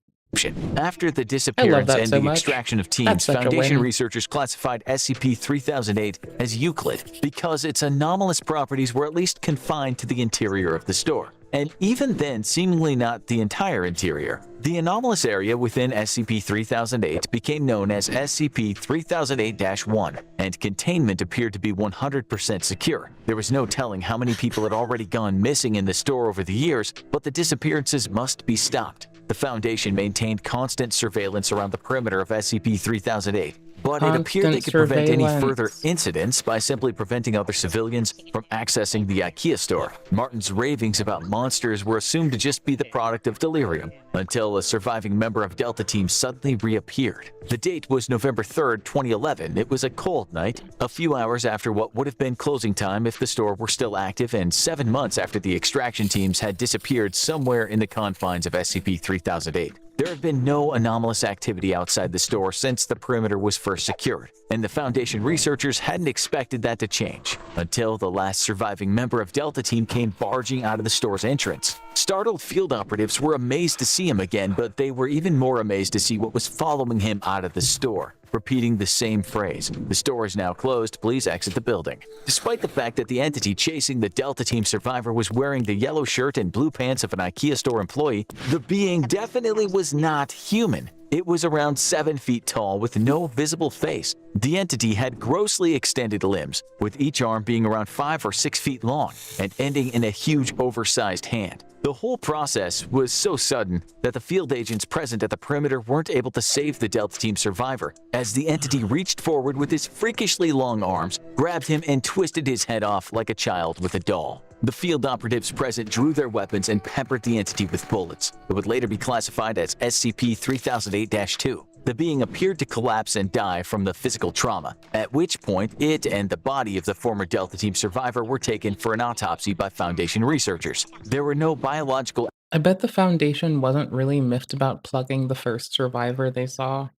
[SPEAKER 12] After the disappearance
[SPEAKER 1] that
[SPEAKER 12] and
[SPEAKER 1] so
[SPEAKER 12] the
[SPEAKER 1] much.
[SPEAKER 12] extraction of
[SPEAKER 1] That's
[SPEAKER 12] teams,
[SPEAKER 1] such a
[SPEAKER 12] Foundation
[SPEAKER 1] win.
[SPEAKER 12] researchers classified SCP-3008 as Euclid because its anomalous properties were at least confined to the interior of the store. And even then, seemingly not the entire interior. The anomalous area within SCP-3008 became known as SCP-3008-1, and containment appeared to be 100% secure. There was no telling how many people had already gone missing in the store over the years, but the disappearances must be stopped. The Foundation maintained constant surveillance around the perimeter of SCP-3008, but it appeared they could prevent any further incidents by simply preventing other civilians from accessing the IKEA store. Martin's ravings about monsters were assumed to just be the product of delirium, until a surviving member of Delta Team suddenly reappeared. The date was November 3rd, 2011. It was a cold night, a few hours after what would have been closing time if the store were still active, and 7 months after the extraction teams had disappeared somewhere in the confines of SCP-3008. There had been no anomalous activity outside the store since the perimeter was first secured, and the Foundation researchers hadn't expected that to change, until the last surviving member of Delta Team came barging out of the store's entrance. Startled field operatives were amazed to see him again, but they were even more amazed to see what was following him out of the store, repeating the same phrase: "The store is now closed, please exit the building." Despite the fact that the entity chasing the Delta Team survivor was wearing the yellow shirt and blue pants of an IKEA store employee, the being definitely was not human. It was around 7 feet tall with no visible face. The entity had grossly extended limbs, with each arm being around 5 or 6 feet long and ending in a huge oversized hand. The whole process was so sudden that the field agents present at the perimeter weren't able to save the Delta Team survivor, as the entity reached forward with his freakishly long arms, grabbed him, and twisted his head off like a child with a doll. The field operatives present drew their weapons and peppered the entity with bullets. It would later be classified as SCP-3008-2. The being appeared to collapse and die from the physical trauma, at which point it and the body of the former Delta Team survivor were taken for an autopsy by Foundation researchers. There were no biological...
[SPEAKER 1] I bet the Foundation wasn't really miffed about plugging the first survivor they saw.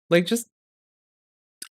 [SPEAKER 1] Like, just...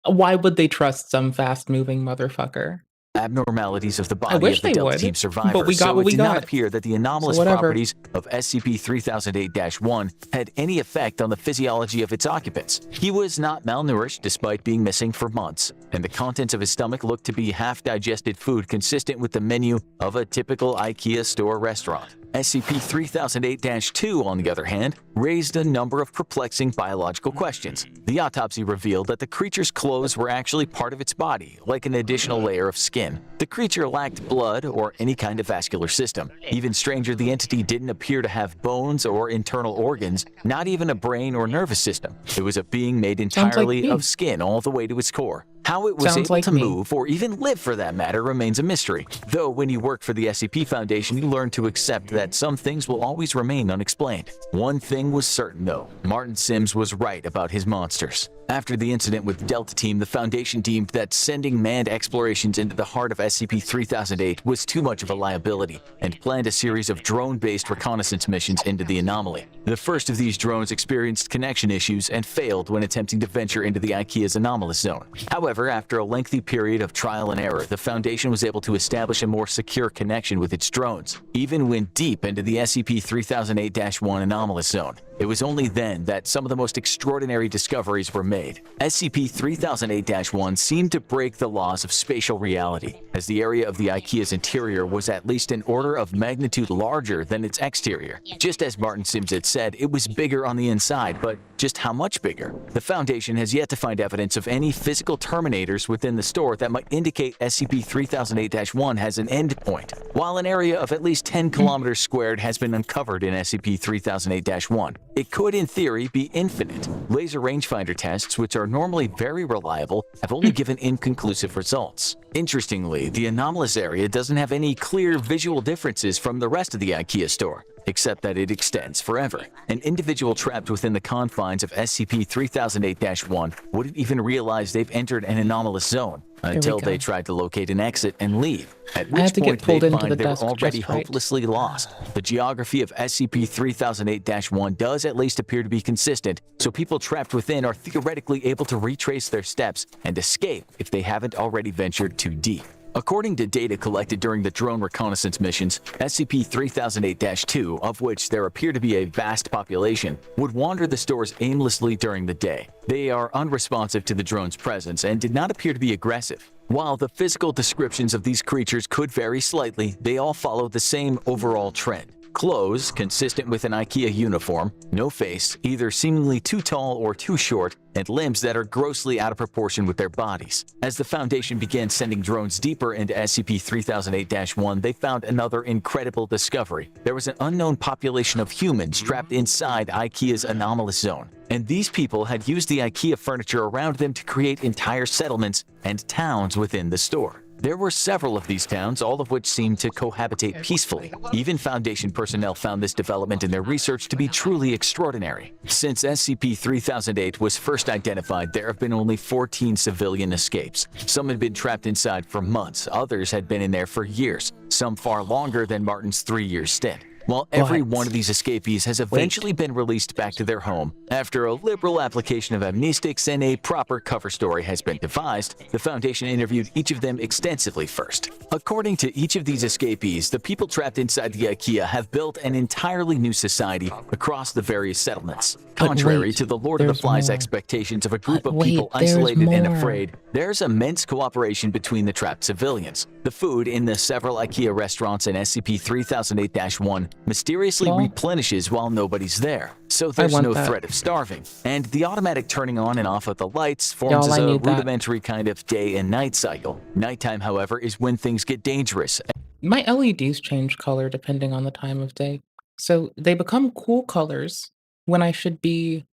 [SPEAKER 1] why would they trust some fast-moving motherfucker?
[SPEAKER 12] abnormalities of the
[SPEAKER 1] I
[SPEAKER 12] body
[SPEAKER 1] wish
[SPEAKER 12] of the
[SPEAKER 1] they
[SPEAKER 12] Delta
[SPEAKER 1] would,
[SPEAKER 12] Team survivor,
[SPEAKER 1] but we got
[SPEAKER 12] so
[SPEAKER 1] what
[SPEAKER 12] it
[SPEAKER 1] we
[SPEAKER 12] did
[SPEAKER 1] got.
[SPEAKER 12] not appear that the anomalous
[SPEAKER 1] So whatever.
[SPEAKER 12] properties of SCP-3008-1 had any effect on the physiology of its occupants. He was not malnourished despite being missing for months, and the contents of his stomach looked to be half-digested food consistent with the menu of a typical IKEA store restaurant. SCP-3008-2, on the other hand, raised a number of perplexing biological questions. The autopsy revealed that the creature's clothes were actually part of its body, like an additional layer of skin. The creature lacked blood or any kind of vascular system. Even stranger, the entity didn't appear to have bones or internal organs, not even a brain or nervous system. It was a being made entirely of skin all the way to its core. How it was able to move, or even live for that matter, remains a mystery. Though when you work for the SCP Foundation, you learn to accept that some things will always remain unexplained. One thing was certain though, Martin Sims was right about his monsters. After the incident with Delta Team, the Foundation deemed that sending manned explorations into the heart of SCP-3008 was too much of a liability, and planned a series of drone-based reconnaissance missions into the anomaly. The first of these drones experienced connection issues and failed when attempting to venture into the IKEA's anomalous zone. However, after a lengthy period of trial and error, the Foundation was able to establish a more secure connection with its drones, even when deep into the SCP-3008-1 anomalous zone. It was only then that some of the most extraordinary discoveries were made. SCP-3008-1 seemed to break the laws of spatial reality, as the area of the IKEA's interior was at least an order of magnitude larger than its exterior. Just as Martin Sims had said, it was bigger on the inside, but just how much bigger? The Foundation has yet to find evidence of any physical terminators within the store that might indicate SCP-3008-1 has an endpoint, while an area of at least 10 kilometers squared has been uncovered in SCP-3008-1. It could, in theory, be infinite. Laser rangefinder tests, which are normally very reliable, have only given inconclusive results. Interestingly, the anomalous area doesn't have any clear visual differences from the rest of the IKEA store. except that it extends forever. An individual trapped within the confines of SCP-3008-1 wouldn't even realize they've entered an anomalous zone until they tried to locate an exit and leave, at which point they'd find they were already hopelessly lost. The geography of SCP-3008-1 does at least appear to be consistent, so people trapped within are theoretically able to retrace their steps and escape if they haven't already ventured too deep. According to data collected during the drone reconnaissance missions, SCP-3008-2, of which there appear to be a vast population, would wander the stores aimlessly during the day. They are unresponsive to the drone's presence and did not appear to be aggressive. While the physical descriptions of these creatures could vary slightly, they all follow the same overall trend. Clothes consistent with an IKEA uniform, no face, either seemingly too tall or too short, and limbs that are grossly out of proportion with their bodies. As the Foundation began sending drones deeper into SCP-3008-1, they found another incredible discovery. There was an unknown population of humans trapped inside IKEA's anomalous zone, and these people had used the IKEA furniture around them to create entire settlements and towns within the store. There were several of these towns, all of which seemed to cohabitate peacefully. Even Foundation personnel found this development in their research to be truly extraordinary. Since SCP-3008 was first identified, there have been only 14 civilian escapes. Some had been trapped inside for months, others had been in there for years, some far longer than Martin's 3-year stint. While every one of these escapees has eventually been released back to their home, after a liberal application of amnestics and a proper cover story has been devised, the Foundation interviewed each of them extensively first. According to each of these escapees, the people trapped inside the IKEA have built an entirely new society across the various settlements. Contrary to the Lord of the Flies expectations of a group of people isolated and afraid, there's immense cooperation between the trapped civilians. The food in the several IKEA restaurants in SCP-3008-1 mysteriously replenishes while nobody's there, so there's no threat of starving. And the automatic turning on and off of the lights forms as a rudimentary kind of day and night cycle. Nighttime, however, is when things get dangerous.
[SPEAKER 1] My LEDs change color depending on the time of day. So they become cool colors when I should be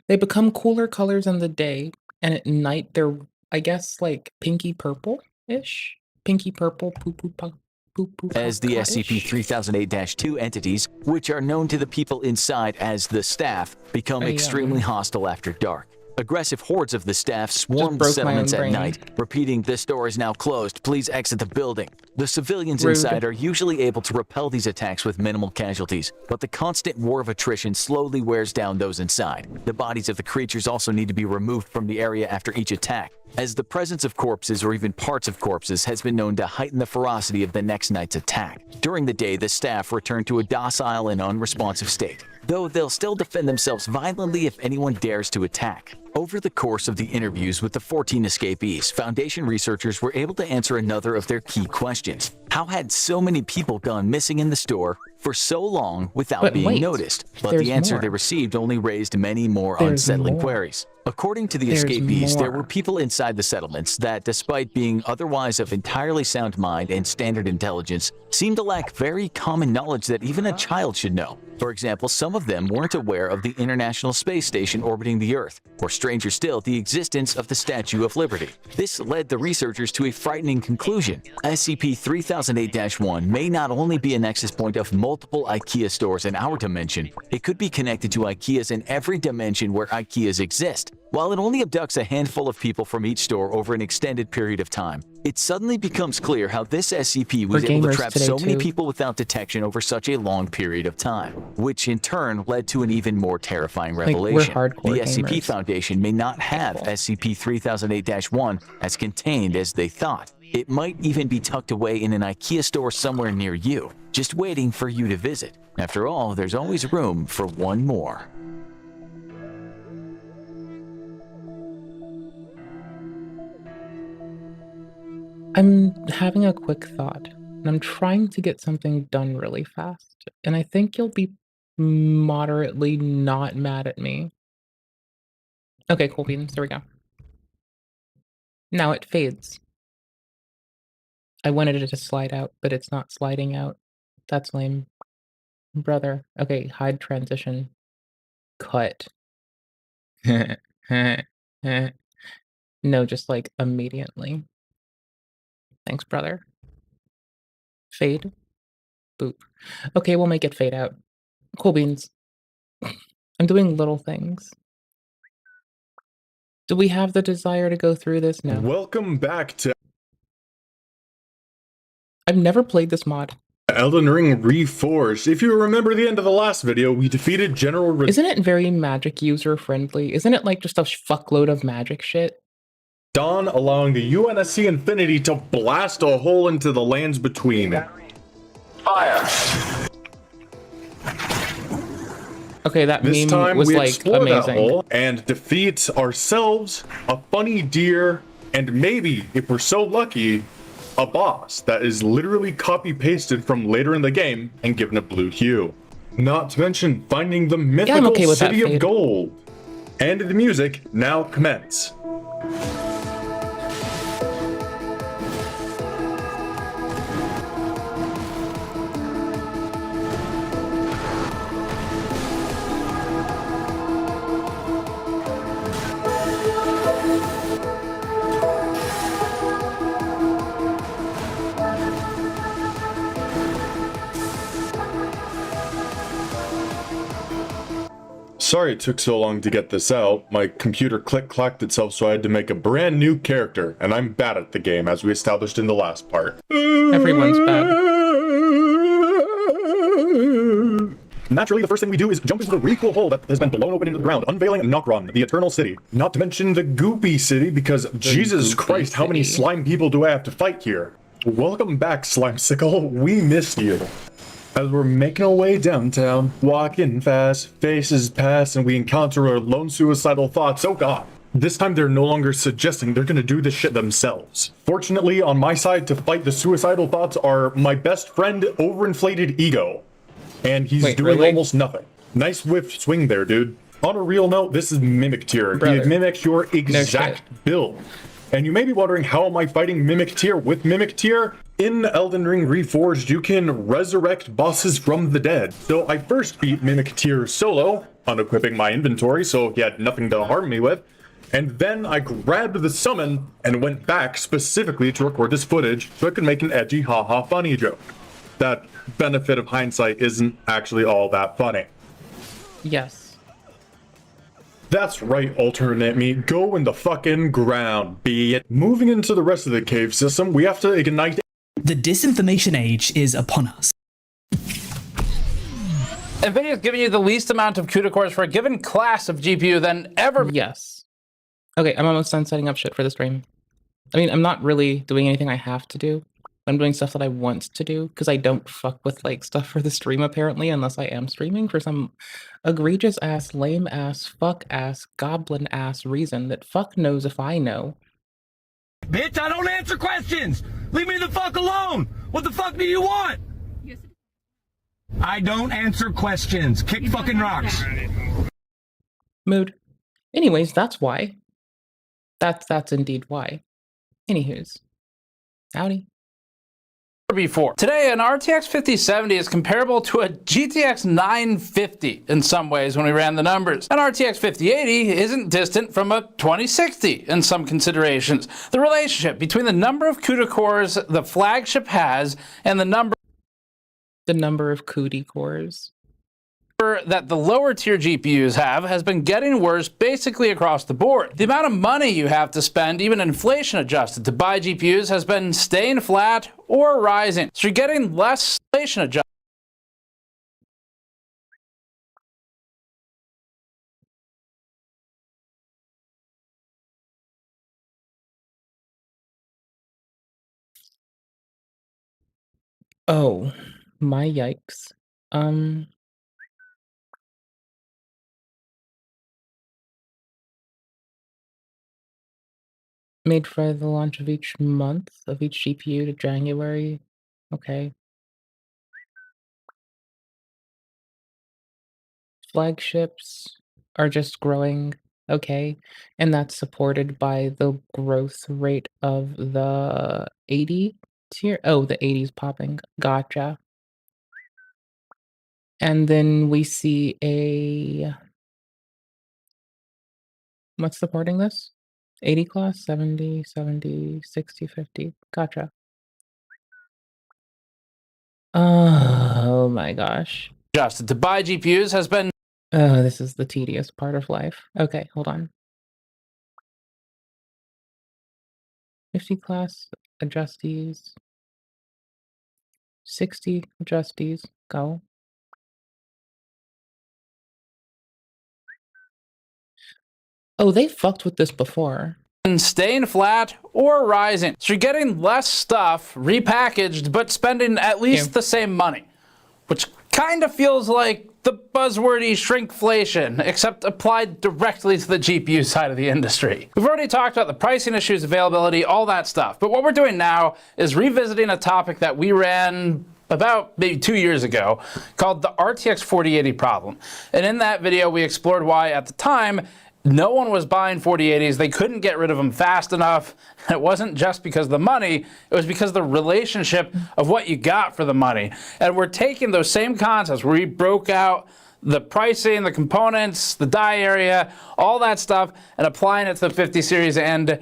[SPEAKER 1] they become cooler colors in the day, and at night they're, I guess, like pinky purple-ish? Pinky purple,
[SPEAKER 12] As the SCP-3008-2 entities, which are known to the people inside as the staff, become extremely hostile after dark. Aggressive hordes of the staff swarm the settlements at night, repeating, "This door is now closed, please exit the building." The civilians inside are usually able to repel these attacks with minimal casualties, but the constant war of attrition slowly wears down those inside. The bodies of the creatures also need to be removed from the area after each attack, as the presence of corpses or even parts of corpses has been known to heighten the ferocity of the next night's attack. During the day, the staff return to a docile and unresponsive state, though they'll still defend themselves violently if anyone dares to attack. Over the course of the interviews with the 14 escapees, Foundation researchers were able to answer another of their key questions. How had so many people gone missing in the store for so long without being noticed? But the answer they received only raised many more unsettling queries. According to the escapees, there were people inside the settlements that, despite being otherwise of entirely sound mind and standard intelligence, seemed to lack very common knowledge that even a child should know. For example, some of them weren't aware of the International Space Station orbiting the Earth, or stranger still, the existence of the Statue of Liberty. This led the researchers to a frightening conclusion. SCP-3008-1 may not only be a nexus point of multiple IKEA stores in our dimension, it could be connected to IKEAs in every dimension where IKEAs exist. While it only abducts a handful of people from each store over an extended period of time, it suddenly becomes clear how this SCP was able to trap so many people without detection over such a long period of time, which in turn led to an even more terrifying revelation. The SCP Foundation may not have SCP-3008-1 as contained as they thought. It might even be tucked away in an IKEA store somewhere near you, just waiting for you to visit. After all, there's always room for one more.
[SPEAKER 1] I'm having a quick thought, and I'm trying to get something done really fast, and I think you'll be moderately not mad at me. Okay, cool beans, there we go. Now it fades. I wanted it to slide out, but it's not sliding out. That's lame. Brother. Okay, hide transition. Cut. No, just like immediately. Thanks, brother. Fade. Boop. Okay, we'll make it fade out. Cool beans. I'm doing little things. Do we have the desire to go through this now?
[SPEAKER 13] Welcome back to
[SPEAKER 1] I've never played this mod.
[SPEAKER 13] Elden Ring Reforged. If you remember the end of the last video, we defeated General
[SPEAKER 1] Isn't it very magic user friendly? Isn't it like just a fuckload of magic shit?
[SPEAKER 13] Dawn, allowing the UNSC Infinity to blast a hole into the lands between.
[SPEAKER 3] Fire.
[SPEAKER 1] Okay, that
[SPEAKER 13] This
[SPEAKER 1] meme
[SPEAKER 13] time
[SPEAKER 1] was
[SPEAKER 13] we
[SPEAKER 1] like
[SPEAKER 13] explore that
[SPEAKER 1] amazing.
[SPEAKER 13] hole and defeat ourselves, a funny deer, and maybe, if we're so lucky, a boss that is literally copy-pasted from later in the game and given a blue hue. Not to mention finding the mythical
[SPEAKER 1] okay with that,
[SPEAKER 13] City of
[SPEAKER 1] Fade.
[SPEAKER 13] Gold. And the music now commence. Sorry it took so long to get this out. My computer click-clacked itself, so I had to make a brand new character, and I'm bad at the game, as we established in the last part.
[SPEAKER 1] Everyone's bad.
[SPEAKER 13] Naturally, the first thing we do is jump into the really cool hole that has been blown open into the ground, unveiling Nokron, the Eternal City. Not to mention the Goopy City, because Jesus Christ, how many slime people do I have to fight here? Welcome back, Slimesicle. We missed you. As we're making our way downtown, walking fast, faces pass, and we encounter our lone suicidal thoughts. Oh god. This time they're no longer suggesting, they're gonna do this shit themselves. Fortunately, on my side to fight the suicidal thoughts are my best friend, Overinflated Ego. And he's doing
[SPEAKER 1] really?
[SPEAKER 13] almost nothing. Nice whiff swing there, dude. On a real note, this is Mimic Tier. He mimics your exact build. And you may be wondering, how am I fighting Mimic Tier with Mimic Tier? In Elden Ring Reforged, you can resurrect bosses from the dead. So I first beat Mimic Tier solo, unequipping my inventory so he had nothing to harm me with. And then I grabbed the summon and went back specifically to record this footage so I could make an edgy haha funny joke. That benefit of hindsight isn't actually all that funny.
[SPEAKER 1] Yes.
[SPEAKER 13] That's right, alternate me. Go in the fucking ground, be it. Moving into the rest of the cave system, we have to ignite.
[SPEAKER 14] The disinformation age is upon us.
[SPEAKER 15] NVIDIA is giving you the least amount of CUDA cores for a given class of GPU than ever.
[SPEAKER 1] Yes. Okay, I'm almost done setting up shit for the stream. I mean, I'm not really doing anything I have to do. I'm doing stuff that I want to do because I don't fuck with like stuff for the stream apparently unless I am streaming for some egregious ass, lame ass, fuck ass, goblin ass reason that fuck knows if I know.
[SPEAKER 8] Bitch, I don't answer questions! Leave me the fuck alone! What the fuck do you want? I don't answer questions. Kick fucking rocks.
[SPEAKER 1] Mood. Anyways, that's why. That's indeed why. Anywho's. Howdy.
[SPEAKER 15] Before. Today, an RTX 5070 is comparable to a GTX 950 in some ways when we ran the numbers. An RTX 5080 isn't distant from a 2060 in some considerations. The relationship between the number of CUDA cores the flagship has and the number
[SPEAKER 1] of CUDA cores
[SPEAKER 15] that the lower tier GPUs have has been getting worse basically across the board. The amount of money you have to spend, even inflation adjusted, to buy GPUs has been staying flat or rising. So you're getting less inflation adjusted.
[SPEAKER 1] Oh, my yikes. Made for the launch of each month of each GPU to January. Okay. Flagships are just growing. Okay. And that's supported by the growth rate of the 80 tier. Oh, the 80's popping. Gotcha. And then we see a... What's supporting this? 80 class, 70, 70, 60, 50. Gotcha. Oh my gosh.
[SPEAKER 15] Adjusted to buy GPUs has been
[SPEAKER 1] Oh, this is the tedious part of life. Okay, hold on. 50 class adjustees. 60 adjustees. Go. Oh, they fucked with this before.
[SPEAKER 15] Staying flat or rising. So you're getting less stuff repackaged, but spending at least the same money, which kind of feels like the buzzwordy shrinkflation, except applied directly to the GPU side of the industry. We've already talked about the pricing issues, availability, all that stuff, but what we're doing now is revisiting a topic that we ran about maybe 2 years ago called the RTX 4080 problem. And in that video, we explored why at the time no one was buying 4080s. They couldn't get rid of them fast enough. And it wasn't just because of the money, it was because of the relationship of what you got for the money. And we're taking those same concepts where we broke out the pricing, the components, the die area, all that stuff, and applying it to the 50 series, and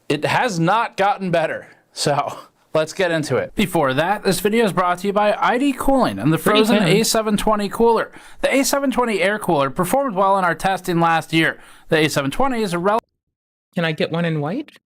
[SPEAKER 15] it has not gotten better. So let's get into it. Before that, this video is brought to you by ID Cooling and the Frozen A720 cooler. The A720 air cooler performed well in our testing last year. The A720 is a
[SPEAKER 1] Can I get one in white?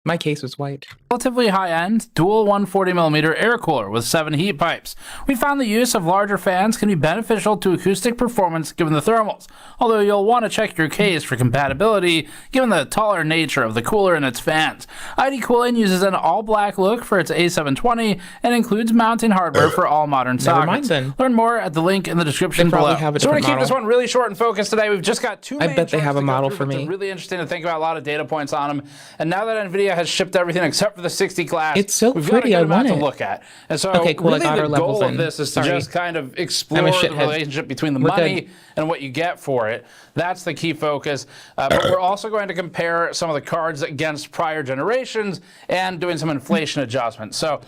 [SPEAKER 1] My case was white.
[SPEAKER 15] relatively high-end, dual 140mm air cooler with 7 heat pipes. We found the use of larger fans can be beneficial to acoustic performance given the thermals, although you'll want to check your case for compatibility given the taller nature of the cooler and its fans. ID Cooling uses an all-black look for its A720 and includes mounting hardware for all modern
[SPEAKER 1] Never mind
[SPEAKER 15] sockets.
[SPEAKER 1] then.
[SPEAKER 15] Learn more at the link in the description
[SPEAKER 1] They probably
[SPEAKER 15] below.
[SPEAKER 1] have a
[SPEAKER 15] So we're going
[SPEAKER 1] different
[SPEAKER 15] to keep this
[SPEAKER 1] model.
[SPEAKER 15] one really short and focused today. We've just got two
[SPEAKER 1] I
[SPEAKER 15] main
[SPEAKER 1] bet they
[SPEAKER 15] charts
[SPEAKER 1] have a
[SPEAKER 15] to go
[SPEAKER 1] model
[SPEAKER 15] through,
[SPEAKER 1] for
[SPEAKER 15] but they're
[SPEAKER 1] me.
[SPEAKER 15] really interesting to think about, a lot of data points on them. And now that NVIDIA has shipped everything except for the 60 class,
[SPEAKER 1] It's so
[SPEAKER 15] we've
[SPEAKER 1] pretty,
[SPEAKER 15] got a
[SPEAKER 1] I
[SPEAKER 15] good amount
[SPEAKER 1] want
[SPEAKER 15] to
[SPEAKER 1] it.
[SPEAKER 15] look at. And so
[SPEAKER 1] Okay, cool, I
[SPEAKER 15] really
[SPEAKER 1] got
[SPEAKER 15] the
[SPEAKER 1] our levels
[SPEAKER 15] goal of
[SPEAKER 1] in.
[SPEAKER 15] this is
[SPEAKER 1] Sorry.
[SPEAKER 15] to just kind of
[SPEAKER 1] I'm
[SPEAKER 15] explore
[SPEAKER 1] a
[SPEAKER 15] the
[SPEAKER 1] shithead.
[SPEAKER 15] relationship between the
[SPEAKER 1] We're
[SPEAKER 15] money
[SPEAKER 1] good.
[SPEAKER 15] and what you get for it. That's the key focus. But we're also going to compare some of the cards against prior generations and doing some inflation adjustments. So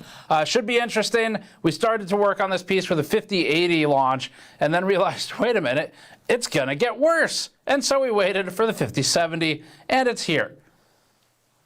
[SPEAKER 15] should be interesting. We started to work on this piece for the 5080 launch and then realized, wait a minute, it's gonna get worse. And so we waited for the 5070 and it's here.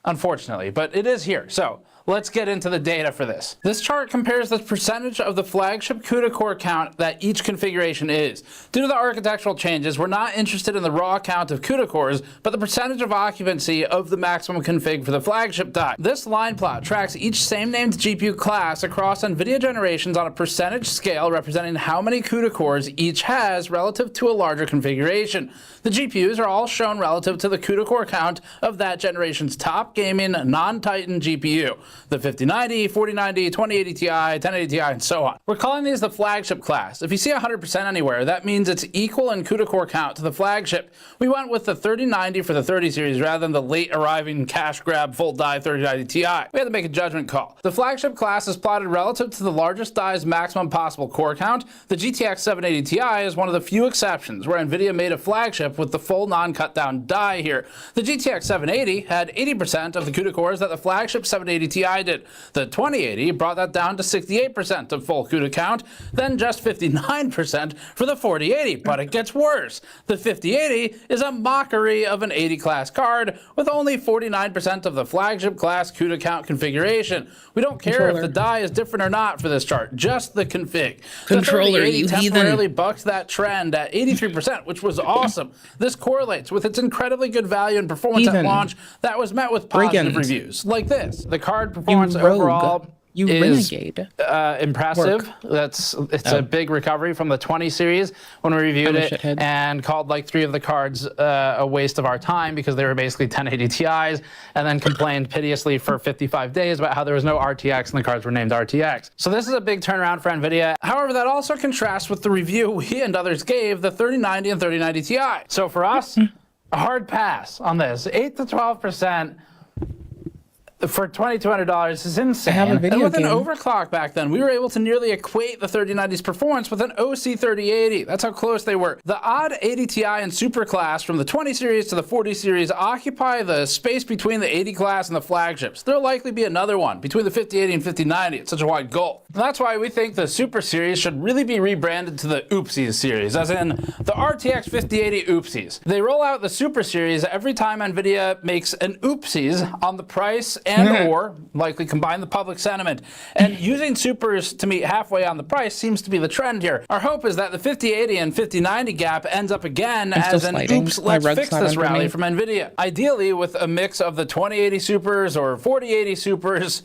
[SPEAKER 15] Unfortunately, but it is here. So let's get into the data for this. This chart compares the percentage of the flagship CUDA core count that each configuration is. Due to the architectural changes, we're not interested in the raw count of CUDA cores, but the percentage of occupancy of the maximum config for the flagship die. This line plot tracks each same-named GPU class across NVIDIA generations on a percentage scale representing how many CUDA cores each has relative to a larger configuration. The GPUs are all shown relative to the CUDA core count of that generation's top gaming non-Titan GPU. The 5090, 4090, 2080 Ti, 1080 Ti, and so on. We're calling these the flagship class. If you see 100% anywhere, that means it's equal in CUDA core count to the flagship. We went with the 3090 for the 30 series rather than the late arriving cash grab full die 3090 Ti. We had to make a judgment call. The flagship class is plotted relative to the largest die's maximum possible core count. The GTX 780 Ti is one of the few exceptions where NVIDIA made a flagship with the full non-cut down die here. The GTX 780 had 80% of the CUDA cores that the flagship 780 Ti did. The 2080 brought that down to 68% of full CUDA count, then just 59% for the 4080, but it gets worse. The 5080 is a mockery of an 80 class card with only 49% of the flagship class CUDA count configuration. We don't care if the die is different or not for this chart, just the config.
[SPEAKER 1] Controller,
[SPEAKER 15] the 3080
[SPEAKER 1] you
[SPEAKER 15] temporarily
[SPEAKER 1] heathen.
[SPEAKER 15] bucked that trend at 83%, which was awesome. This correlates with its incredibly good value and performance at
[SPEAKER 1] Heathen.
[SPEAKER 15] launch that was met with positive
[SPEAKER 1] Brigand.
[SPEAKER 15] reviews, like this. The card performance
[SPEAKER 1] rogue.
[SPEAKER 15] overall
[SPEAKER 1] You
[SPEAKER 15] is
[SPEAKER 1] renegade.
[SPEAKER 15] impressive.
[SPEAKER 1] Work.
[SPEAKER 15] It's a big recovery from the 20 series when we reviewed
[SPEAKER 1] I'm a
[SPEAKER 15] it
[SPEAKER 1] shithead.
[SPEAKER 15] and called like 3 of the cards a waste of our time because they were basically 1080 Ti's, and then complained piteously for 55 days about how there was no RTX and the cards were named RTX. So this is a big turnaround for NVIDIA. However, that also contrasts with the review we and others gave the 3090 and 3090 Ti. So for us, a hard pass on this. 8 to 12% for $2,200 is insane.
[SPEAKER 1] I have a video
[SPEAKER 15] and with
[SPEAKER 1] game.
[SPEAKER 15] an overclock back then, we were able to nearly equate the 3090's performance with an OC 3080. That's how close they were. The odd 80 Ti and Super class from the 20 series to the 40 series occupy the space between the 80 class and the flagships. There'll likely be another one between the 5080 and 5090. It's such a wide gulf. And that's why we think the Super series should really be rebranded to the Oopsies series, as in the RTX 5080 Oopsies. They roll out the Super series every time NVIDIA makes an Oopsies on the price and or likely combine the public sentiment. And using supers to meet halfway on the price seems to be the trend here. Our hope is that the 5080 and 5090 gap ends up again as an oops, let's fix this rally from NVIDIA. Ideally with a mix of the 2080 supers or 4080 supers,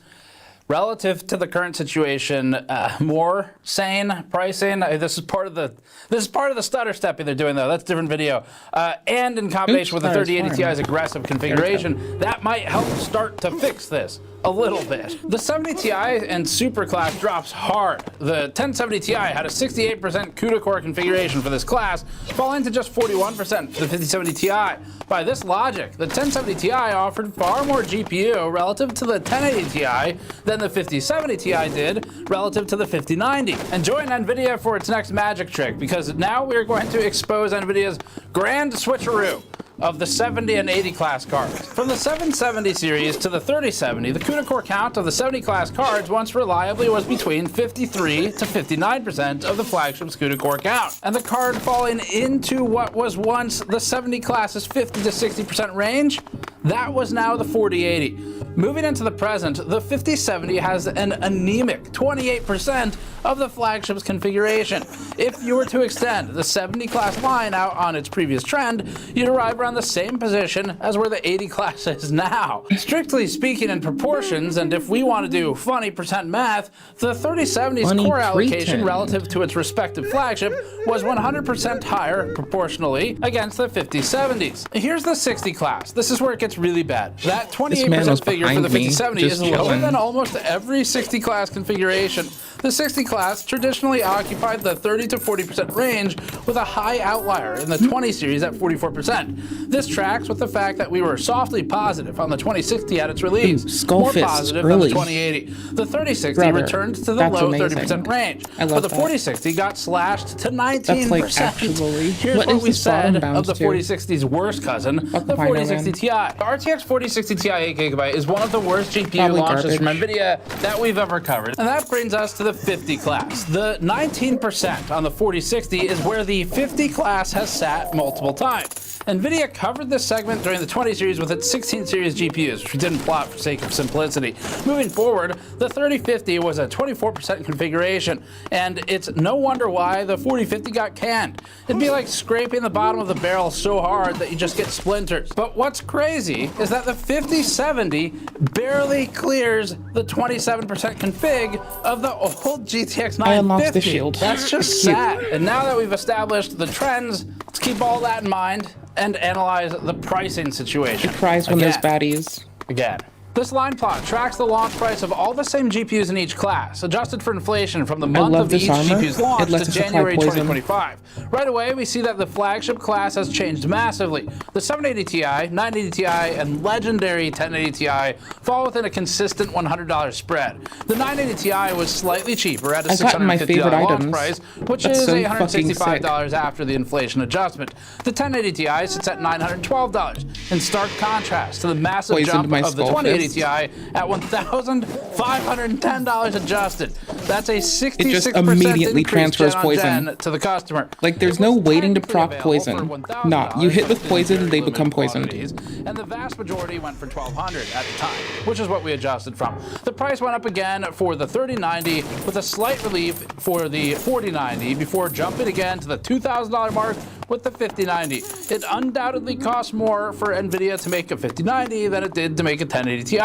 [SPEAKER 15] relative to the current situation, more sane pricing. This is part of the stutter stepping they're doing though. That's a different video. And in combination with the 3080 Ti's aggressive configuration, that might help start to fix this a little bit. The 70 Ti and super class drops hard. The 1070 Ti had a 68% CUDA core configuration for this class, falling to just 41% for the 5070 Ti. By this logic, the 1070 Ti offered far more GPU relative to the 1080 Ti than the 5070 Ti did relative to the 5090. And join NVIDIA for its next magic trick, because now we are going to expose NVIDIA's grand switcheroo of the 70 and 80 class cards. From the 770 series to the 3070, the CUDA core count of the 70 class cards once reliably was between 53 to 59% of the flagship's CUDA core count. And the card falling into what was once the 70 class's 50 to 60% range, that was now the 4080. Moving into the present, the 5070 has an anemic 28% of the flagship's configuration. If you were to extend the 70 class line out on its previous trend, you'd arrive around the same position as where the 80 class is now. Strictly speaking in proportions, and if we want to do funny percent math, the 3070's core allocation relative to its respective flagship was 100% higher proportionally against the 5070s. Here's the 60 class. This is where it gets really bad. That 28% figure for the 5070 is lower than almost every 60 class configuration. The 60 class traditionally occupied the 30 to 40% range, with a high outlier in the 20 series at 44%. This tracks with the fact that we were softly positive on the 2060 at its release, more positive than the 2080. The 3060 returned to the low 30% range, but the 4060 got slashed to 19%. Here's what we said of the 4060's worst cousin, the 4060 Ti. The RTX 4060 Ti 8GB is one of the worst GPU launches from NVIDIA that we've ever covered. And that brings us to the 50 class. The 19% on the 4060 is where the 50 class has sat multiple times. NVIDIA covered this segment during the 20 series with its 16 series GPUs, which we didn't plot for sake of simplicity. Moving forward, the 3050 was a 24% configuration, and it's no wonder why the 4050 got canned. It'd be like scraping the bottom of the barrel so hard that you just get splinters. But what's crazy is that the 5070 barely clears the 27% config of the old GTX 950.
[SPEAKER 1] I unlocked the shield.
[SPEAKER 15] That's just sad. And now that we've established the trends, let's keep all that in mind and analyze the pricing situation.
[SPEAKER 1] It cries when there's baddies.
[SPEAKER 15] Again. This line plot tracks the launch price of all the same GPUs in each class, adjusted for inflation from the month of each GPU's launch to January 2025. Right away, we see that the flagship class has changed massively. The 780 Ti, 980 Ti, and legendary 1080 Ti fall within a consistent $100 spread. The 980 Ti was slightly cheaper at a $650 launch price, which is $865 after the inflation adjustment. The 1080 Ti sits at $912, in stark contrast to the massive jump of the 2080 Ti at $1,510 adjusted. That's a 66%
[SPEAKER 1] it just immediately transfers
[SPEAKER 15] poison to the customer.
[SPEAKER 1] Like, there's no waiting to proc poison. Nah, you hit with poison and they become poisoned.
[SPEAKER 15] And the vast majority went for $1,200 at the time, which is what we adjusted from. The price went up again for the 3090 with a slight relief for the 4090 before jumping again to the $2,000 mark with the 5090. It undoubtedly costs more for NVIDIA to make a 5090 than it did to make a 1080 Ti.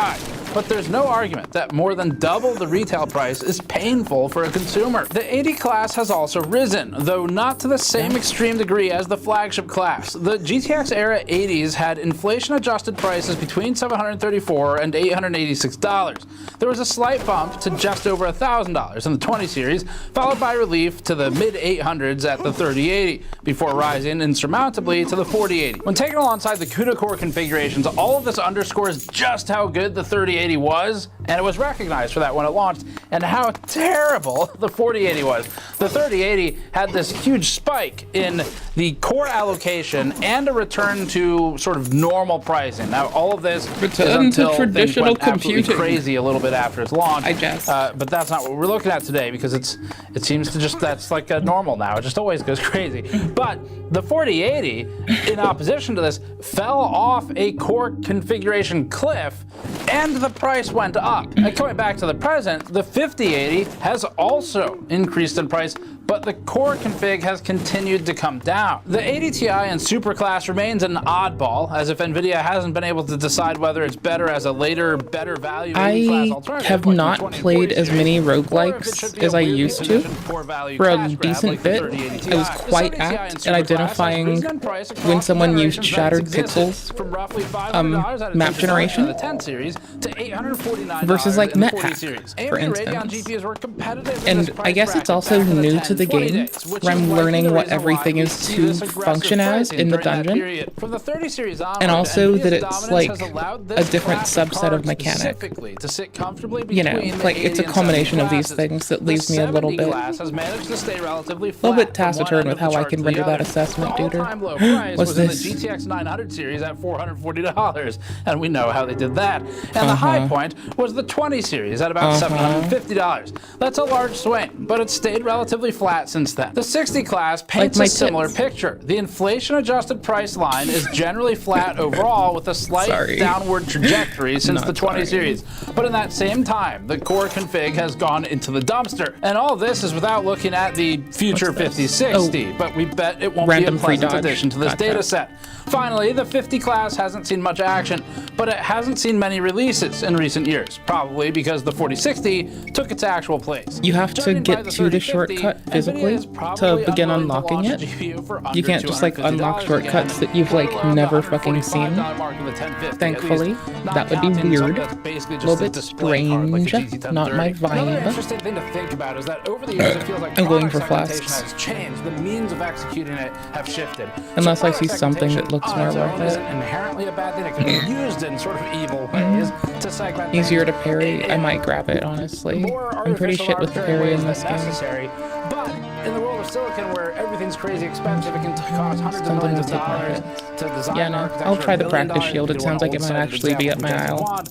[SPEAKER 15] But there's no argument that more than double the retail price is painful for a consumer. The 80 class has also risen, though not to the same extreme degree as the flagship class. The GTX era 80s had inflation-adjusted prices between $734 and $886. There was a slight bump to just over $1,000 in the 20 series, followed by relief to the mid-800s at the 3080, before rising insurmountably to the 4080. When taken alongside the CUDA core configurations, all of this underscores just how good the 3080 was, and it was recognized for that when it launched, and how terrible the 4080 was. The 3080 had this huge spike in the core allocation and a return to sort of normal pricing. Now, all of this is until
[SPEAKER 1] traditional
[SPEAKER 15] things went absolutely
[SPEAKER 1] computing.
[SPEAKER 15] crazy a little bit after its launch.
[SPEAKER 1] I guess.
[SPEAKER 15] But that's not what we're looking at today, because it seems to just, that's like a normal now. It just always goes crazy. But the 4080, in opposition to this, fell off a core configuration cliff, and the price went up. And coming back to the present, the 5080 has also increased in price, but the core config has continued to come down. The 80 Ti and Superclass remains an oddball, as if NVIDIA hasn't been able to decide whether it's better as a later, better value 80 class alternative.
[SPEAKER 1] I have not played as many roguelikes as I used to. For a decent bit, I was quite apt at identifying when someone used shattered pixels map generation versus like NetHack, for instance. And I guess it's also new to the game, where I'm learning what everything is to function as in the dungeon, and also that it's like a different subset of mechanic. You know, like it's a combination of these things that leaves me a little bit taciturn with how I can render that assessment, duder. What's this?
[SPEAKER 15] The GTX 900 series at $440, and we know how they did that. And the high point was the 20 series at about $750. That's a large swing, but it's stayed relatively flat since then. The 60 class paints a similar picture. The inflation-adjusted price line is generally flat overall, with a slight downward trajectory since the 20 series. But in that same time, the core config has gone into the dumpster. And all this is without looking at the future 5060, but we bet it won't be a pleasant addition to this data set. Finally, the 50 class hasn't seen much action, but it hasn't seen many releases in recent years, probably because the 4060 took its actual place.
[SPEAKER 1] You have to get to the shortcut physically to begin unlocking it. You can't just like unlock shortcuts that you've like never fucking seen. Thankfully, that would be weird. A little bit strange, not my vibe.
[SPEAKER 15] Interesting thing to think about is that over the years it feels like
[SPEAKER 1] I'm going for
[SPEAKER 15] product
[SPEAKER 1] flasks.
[SPEAKER 15] segmentation has changed. The means of executing it have shifted.
[SPEAKER 1] Unless I see something that looks more worth it.
[SPEAKER 15] Isn't inherently a bad thing. It can be used in sort of evil ways to segment.
[SPEAKER 1] Easier to parry. I might grab it, honestly. I'm pretty shit with the parry in this game.
[SPEAKER 15] But in the world of silicon, where everything's crazy expensive, it can cost hundreds of millions of dollars to design.
[SPEAKER 1] Yeah, no. I'll try the practice shield. It sounds like it might actually be up my aisle.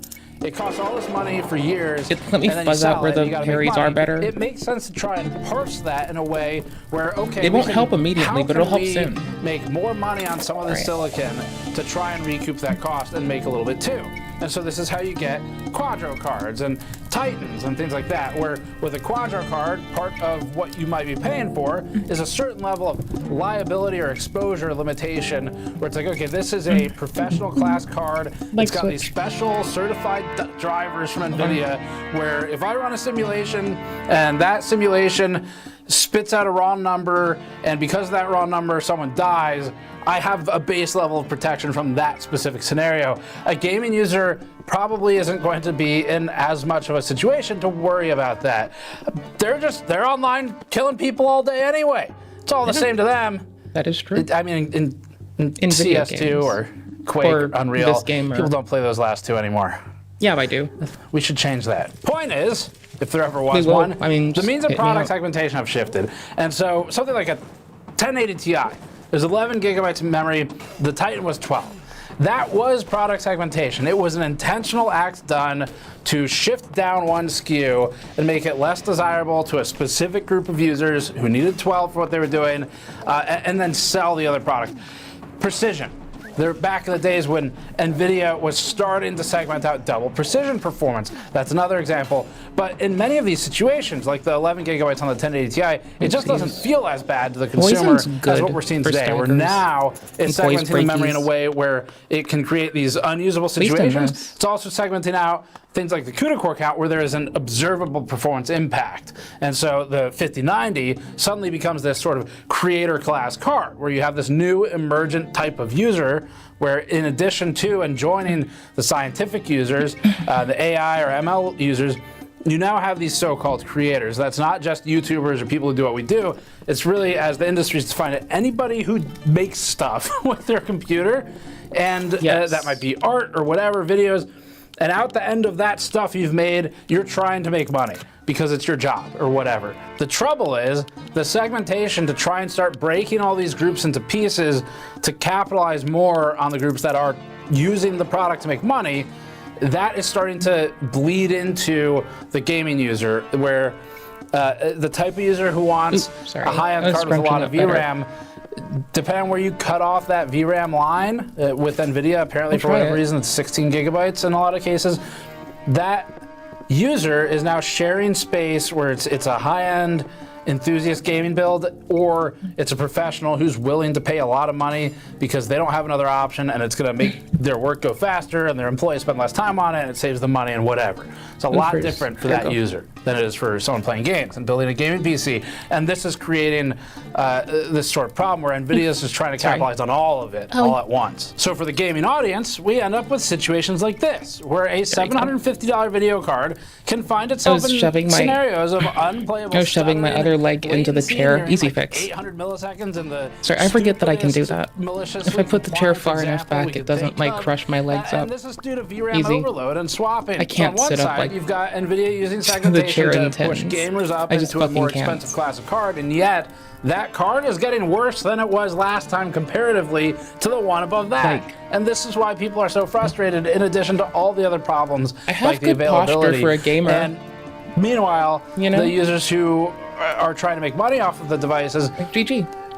[SPEAKER 15] It costs all this money for years.
[SPEAKER 1] Let me fuzz out where the parries are better.
[SPEAKER 15] It makes sense to try and parse that in a way where, okay,
[SPEAKER 1] it won't help immediately, but it'll help soon.
[SPEAKER 15] Make more money on some of the silicon to try and recoup that cost and make a little bit too. And so this is how you get Quadro cards and Titans and things like that, where with a Quadro card, part of what you might be paying for is a certain level of liability or exposure limitation, where it's like, okay, this is a professional class card. It's got these special certified drivers from NVIDIA, where if I run a simulation and that simulation spits out a raw number, and because of that raw number someone dies, I have a base level of protection from that specific scenario. A gaming user probably isn't going to be in as much of a situation to worry about that. They're online killing people all day anyway. It's all the same to them.
[SPEAKER 1] That is true.
[SPEAKER 15] I mean, in CS2 or Quake or Unreal, people don't play those last two anymore.
[SPEAKER 1] Yeah, I do.
[SPEAKER 15] We should change that. Point is, if there ever was one,
[SPEAKER 1] I mean,
[SPEAKER 15] the means of product segmentation have shifted. And so something like a 1080 Ti, there's 11 gigabytes of memory, the Titan was 12. That was product segmentation. It was an intentional act done to shift down one SKU and make it less desirable to a specific group of users who needed 12 for what they were doing, and then sell the other product. Precision. They're back in the days when NVIDIA was starting to segment out double precision performance. That's another example. But in many of these situations, like the 11 gigabytes on the 1080 Ti, it just doesn't feel as bad to the consumer as what we're seeing today, where now it's segmenting the memory in a way where it can create these unusable situations. It's also segmenting out things like the CUDA core count, where there is an observable performance impact. And so the 5090 suddenly becomes this sort of creator class card, where you have this new emergent type of user, where in addition to and joining the scientific users, the AI or ML users, you now have these so-called creators. That's not just YouTubers or people who do what we do. It's really, as the industry is defined it, anybody who makes stuff with their computer, and that might be art or whatever, videos. And out the end of that stuff you've made, you're trying to make money because it's your job or whatever. The trouble is the segmentation to try and start breaking all these groups into pieces to capitalize more on the groups that are using the product to make money. That is starting to bleed into the gaming user, where the type of user who wants a high-end card with a lot of VRAM, depending on where you cut off that VRAM line with NVIDIA, apparently for whatever reason it's 16 gigabytes in a lot of cases, that user is now sharing space where it's a high-end enthusiast gaming build, or it's a professional who's willing to pay a lot of money because they don't have another option, and it's going to make their work go faster and their employees spend less time on it, and it saves them money and whatever. It's a lot different for that user than it is for someone playing games and building a gaming PC. And this is creating this sort of problem where NVIDIA is just trying to capitalize on all of it all at once. So for the gaming audience, we end up with situations like this, where a $750 video card can find itself in scenarios of unplayable.
[SPEAKER 1] I was shoving my other leg into the chair. Easy fix.
[SPEAKER 15] 800 milliseconds in the
[SPEAKER 1] Sorry, I forget that I can do that. If I put the chair far enough back, it doesn't like crush my legs up.
[SPEAKER 15] And this is due to VRAM
[SPEAKER 1] Easy.
[SPEAKER 15] overload and swapping.
[SPEAKER 1] I can't
[SPEAKER 15] so on one
[SPEAKER 1] sit up
[SPEAKER 15] side,
[SPEAKER 1] like
[SPEAKER 15] you've got NVIDIA using segmentation to push gamers up into a more expensive class of card, and yet that card is getting worse than it was last time comparatively to the one above that. And this is why people are so frustrated, in addition to all the other problems like the availability.
[SPEAKER 1] Posture for a gamer.
[SPEAKER 15] And meanwhile, the users who are trying to make money off of the devices,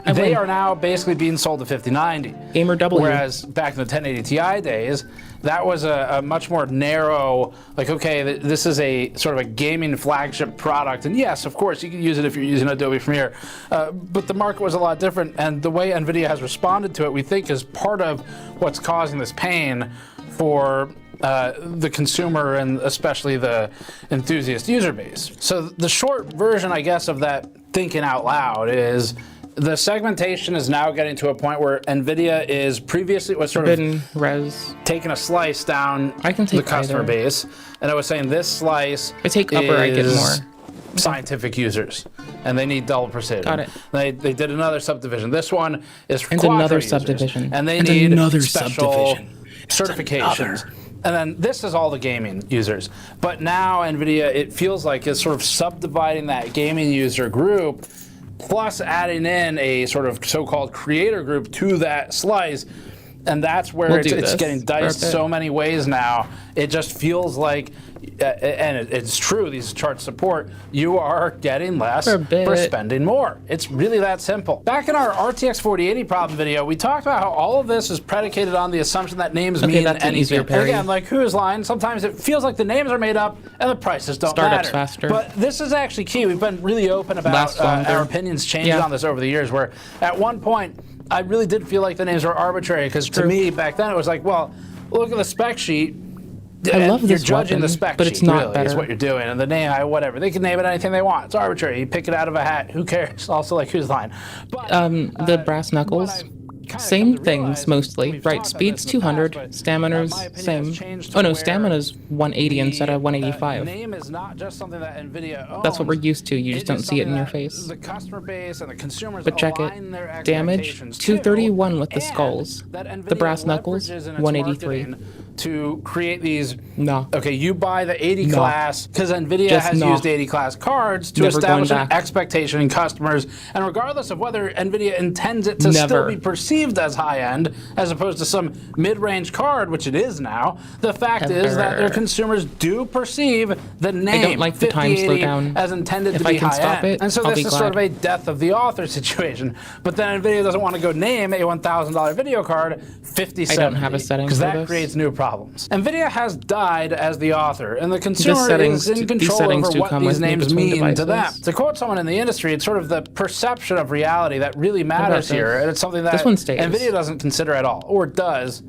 [SPEAKER 15] they are now basically being sold to 5090.
[SPEAKER 1] Gamer W.
[SPEAKER 15] Whereas back in the 1080 Ti days, that was a much more narrow, like, okay, this is a sort of a gaming flagship product. And yes, of course, you can use it if you're using Adobe Premiere. But the market was a lot different. And the way NVIDIA has responded to it, we think, is part of what's causing this pain for the consumer and especially the enthusiast user base. So the short version, I guess, of that thinking out loud is the segmentation is now getting to a point where NVIDIA is previously was sort of taking a slice down the customer base, and I was saying this slice
[SPEAKER 1] I take upper, I get more.
[SPEAKER 15] Scientific users, and they need double precision.
[SPEAKER 1] Got it.
[SPEAKER 15] They did another subdivision. This one is for
[SPEAKER 1] And
[SPEAKER 15] quadro
[SPEAKER 1] another
[SPEAKER 15] users,
[SPEAKER 1] subdivision.
[SPEAKER 15] and they
[SPEAKER 1] And
[SPEAKER 15] need
[SPEAKER 1] another
[SPEAKER 15] special
[SPEAKER 1] subdivision.
[SPEAKER 15] certifications. And then this is all the gaming users. But now NVIDIA, it feels like, is sort of subdividing that gaming user group, plus adding in a sort of so-called creator group to that slice. And that's where it's getting diced so many ways now. It just feels like, and it's true, these charts support, you are getting less for spending more. It's really that simple. Back in our RTX 4080 problem video, we talked about how all of this is predicated on the assumption that names mean anything. And again, like Who's Line, sometimes it feels like the names are made up and the prices don't matter.
[SPEAKER 1] Faster.
[SPEAKER 15] But this is actually key. We've been really open about our opinions changed on this over the years, where at one point, I really did feel like the names were arbitrary, because to me back then it was like, well, look at the spec sheet.
[SPEAKER 1] I love
[SPEAKER 15] you're
[SPEAKER 1] this
[SPEAKER 15] judging
[SPEAKER 1] weapon,
[SPEAKER 15] the spec
[SPEAKER 1] but
[SPEAKER 15] sheet,
[SPEAKER 1] it's not
[SPEAKER 15] really,
[SPEAKER 1] better.
[SPEAKER 15] is what you're doing. And the name, whatever. They can name it anything they want. It's arbitrary. You pick it out of a hat. Who cares? Also, like, Who's Line? But,
[SPEAKER 1] the brass knuckles, same things mostly, right? Speed's 200, stamina's same. Oh no, stamina's 180 instead of 185.
[SPEAKER 15] Name is not just something that NVIDIA owns.
[SPEAKER 1] That's what we're used to. You just don't see it in your face.
[SPEAKER 15] The customer base and the consumers
[SPEAKER 1] But check it. Damage 231 with the skulls. The brass knuckles 183.
[SPEAKER 15] To create these,
[SPEAKER 1] no.
[SPEAKER 15] Okay, you buy the 80 class because NVIDIA has used 80 class cards to establish an expectation in customers, and regardless of whether NVIDIA intends it to still be perceived as high-end as opposed to some mid-range card, which it is now, the fact is that their consumers do perceive the name
[SPEAKER 1] I don't like the time
[SPEAKER 15] 5080
[SPEAKER 1] slowdown.
[SPEAKER 15] as intended
[SPEAKER 1] If
[SPEAKER 15] to
[SPEAKER 1] I
[SPEAKER 15] be
[SPEAKER 1] can stop
[SPEAKER 15] high-end.
[SPEAKER 1] it,
[SPEAKER 15] And so
[SPEAKER 1] I'll
[SPEAKER 15] this
[SPEAKER 1] be
[SPEAKER 15] is sort of
[SPEAKER 1] glad.
[SPEAKER 15] a death of the author situation. But then NVIDIA doesn't want to go name a $1,000 video card 5070.
[SPEAKER 1] I don't have a setting
[SPEAKER 15] because
[SPEAKER 1] for
[SPEAKER 15] that
[SPEAKER 1] this.
[SPEAKER 15] creates new problems. NVIDIA has died as the author, and the consumer
[SPEAKER 1] settings
[SPEAKER 15] is in
[SPEAKER 1] do- these
[SPEAKER 15] control
[SPEAKER 1] settings
[SPEAKER 15] over
[SPEAKER 1] do
[SPEAKER 15] what
[SPEAKER 1] come
[SPEAKER 15] these
[SPEAKER 1] with me
[SPEAKER 15] names
[SPEAKER 1] between
[SPEAKER 15] mean to them.
[SPEAKER 1] devices.
[SPEAKER 15] To quote someone in the industry, it's sort of the perception of reality that really matters
[SPEAKER 1] this?
[SPEAKER 15] here, and it's something that
[SPEAKER 1] This one stays.
[SPEAKER 15] NVIDIA doesn't consider at all, or does,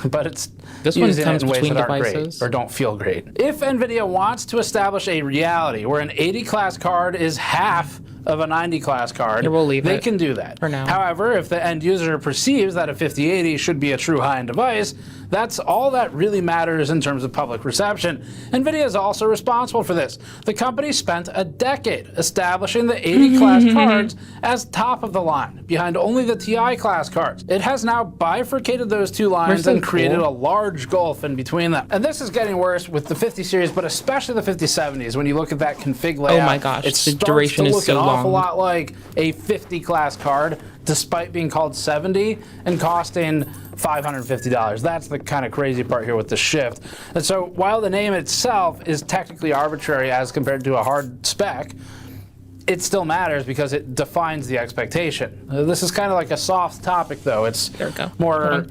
[SPEAKER 15] but it's
[SPEAKER 1] This one
[SPEAKER 15] using
[SPEAKER 1] comes
[SPEAKER 15] it in ways
[SPEAKER 1] between
[SPEAKER 15] that aren't
[SPEAKER 1] devices.
[SPEAKER 15] great or don't feel great. If NVIDIA wants to establish a reality where an 80 class card is half of a 90 class card,
[SPEAKER 1] Here, we'll leave
[SPEAKER 15] they
[SPEAKER 1] it
[SPEAKER 15] can do that.
[SPEAKER 1] for now.
[SPEAKER 15] However, if the end user perceives that a 5080 should be a true high-end device, That's all that really matters in terms of public reception. NVIDIA is also responsible for this. The company spent a decade establishing the 80 class cards as top of the line, behind only the TI class cards. It has now bifurcated those two lines and created a large gulf in between them. And this is getting worse with the 50 series, but especially the 5070s. When you look at that config layout,
[SPEAKER 1] Oh my gosh,
[SPEAKER 15] it
[SPEAKER 1] the
[SPEAKER 15] starts
[SPEAKER 1] duration
[SPEAKER 15] to
[SPEAKER 1] is
[SPEAKER 15] look
[SPEAKER 1] so
[SPEAKER 15] an awful
[SPEAKER 1] long.
[SPEAKER 15] lot like a 50 class card, despite being called 70 and costing $550. That's the kind of crazy part here with the shift. And so while the name itself is technically arbitrary as compared to a hard spec, it still matters because it defines the expectation. This is kind of like a soft topic, though. It's more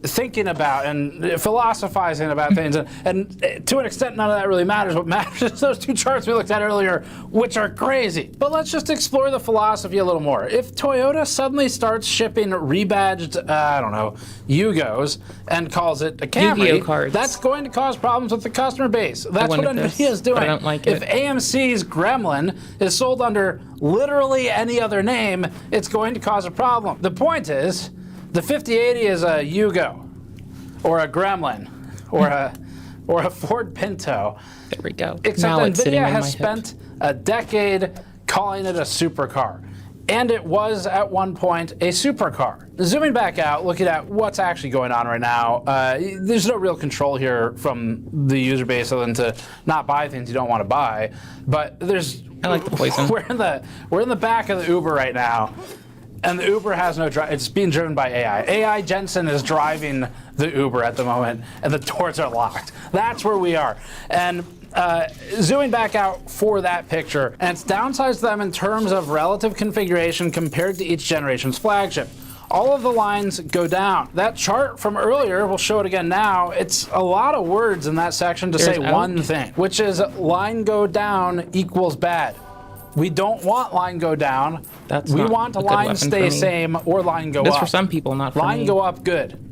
[SPEAKER 15] thinking about and philosophizing about things, and to an extent none of that really matters. What matters is those two charts we looked at earlier, which are crazy. But let's just explore the philosophy a little more. If Toyota suddenly starts shipping rebadged, I don't know, Yugos and calls it a Camry,
[SPEAKER 1] cards.
[SPEAKER 15] that's going to cause problems with the customer base. That's what
[SPEAKER 1] wanted this,
[SPEAKER 15] NVIDIA is doing.
[SPEAKER 1] but I don't like
[SPEAKER 15] If
[SPEAKER 1] it.
[SPEAKER 15] AMC's Gremlin is sold under literally any other name, it's going to cause a problem. The point is, the 5080 is a Yugo, or a Gremlin, or a Ford Pinto.
[SPEAKER 1] There we go.
[SPEAKER 15] Except
[SPEAKER 1] Now it's sitting
[SPEAKER 15] NVIDIA
[SPEAKER 1] on my
[SPEAKER 15] has
[SPEAKER 1] hip.
[SPEAKER 15] spent a decade calling it a supercar. And it was, at one point, a supercar. Zooming back out, looking at what's actually going on right now, there's no real control here from the user base other than to not buy things you don't want to buy. But there's...
[SPEAKER 1] I like the poison.
[SPEAKER 15] We're in the back of the Uber right now. And the Uber has no drive. It's being driven by AI. AI Jensen is driving the Uber at the moment, and the doors are locked. That's where we are. And zooming back out for that picture, and it's downsized them in terms of relative configuration compared to each generation's flagship. All of the lines go down. That chart from earlier, we'll show it again now, it's a lot of words in that section to say one thing, which is line go down equals bad. We don't want line go down. We want a line stay same or line go up.
[SPEAKER 1] That's for some people, not for me.
[SPEAKER 15] Line go up, good.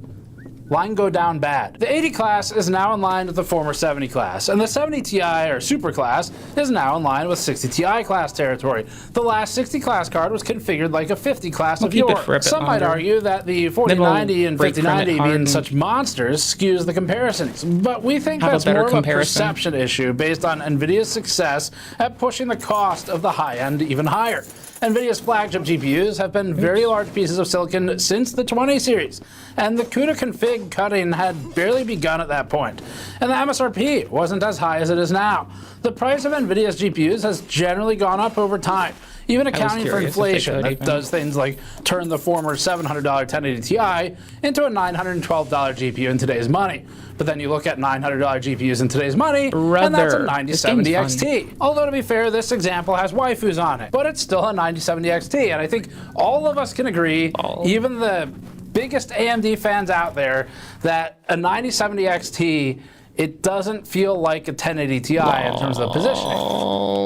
[SPEAKER 15] Line go down, bad. The 80 class is now in line with the former 70 class, and the 70 Ti, or Super class, is now in line with 60 Ti class territory. The last 60 class card was configured like a 50 class of yore. Some might argue that the 4090 and 5090 being such monsters skews the comparisons, but we think that's more of a perception issue based on NVIDIA's success at pushing the cost of the high end even higher. NVIDIA's flagship GPUs have been very large pieces of silicon since the 20 series, and the CUDA config cutting had barely begun at that point, and the MSRP wasn't as high as it is now. The price of NVIDIA's GPUs has generally gone up over time, even accounting for inflation that does things like turn the former $700 1080 Ti into a $912 GPU in today's money. But then you look at $900 GPUs in today's money, and that's a 9070 XT. Although, to be fair, this example has waifus on it, but it's still a 9070 XT, and I think all of us can agree, even the biggest AMD fans out there, that a 9070 XT, it doesn't feel like a 1080 Ti in terms of the positioning,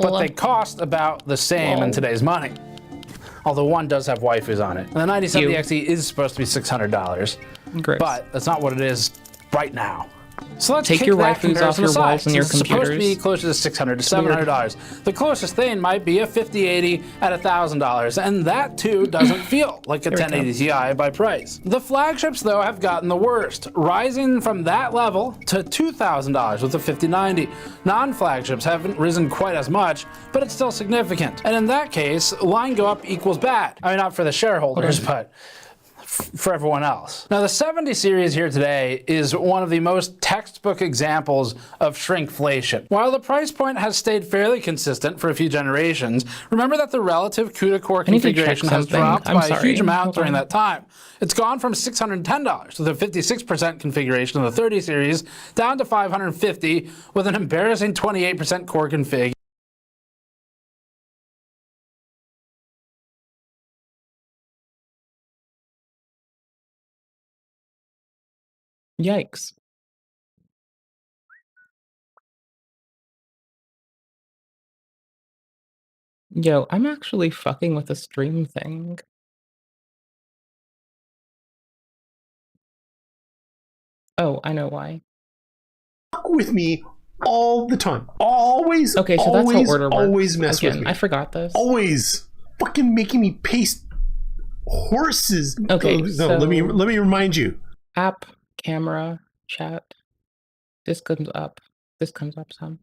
[SPEAKER 15] but they cost about the same in today's money. Although one does have waifus on it. And the 9070 XT is supposed to be $600, but that's not what it is right now. So let's
[SPEAKER 1] take your waifus off your walls and your
[SPEAKER 15] computers. It's supposed to be closer to $600 to $700. The closest thing might be a 5080 at $1,000, and that too doesn't feel like a 1080 Ti by price. The flagships, though, have gotten the worst, rising from that level to $2,000 with the 5090. Non-flagships haven't risen quite as much, but it's still significant. And in that case, line go up equals bad. I mean, not for the shareholders, but for everyone else. Now, the 70 series here today is one of the most textbook examples of shrinkflation. While the price point has stayed fairly consistent for a few generations, remember that the relative CUDA core configuration has dropped by a huge amount during that time. It's gone from $610 with a 56% configuration of the 30 series down to $550 with an embarrassing 28% core config.
[SPEAKER 1] Yikes. Yo, I'm actually fucking with the stream thing. Oh, I know why.
[SPEAKER 10] Fuck with me all the time. Always,
[SPEAKER 1] okay, so
[SPEAKER 10] always,
[SPEAKER 1] that's how order works.
[SPEAKER 10] always mess with me.
[SPEAKER 1] I forgot this.
[SPEAKER 10] Always. Fucking making me paste horses.
[SPEAKER 1] Okay,
[SPEAKER 10] no,
[SPEAKER 1] so
[SPEAKER 10] let me remind you.
[SPEAKER 1] App camera, chat. This comes up. This comes up some.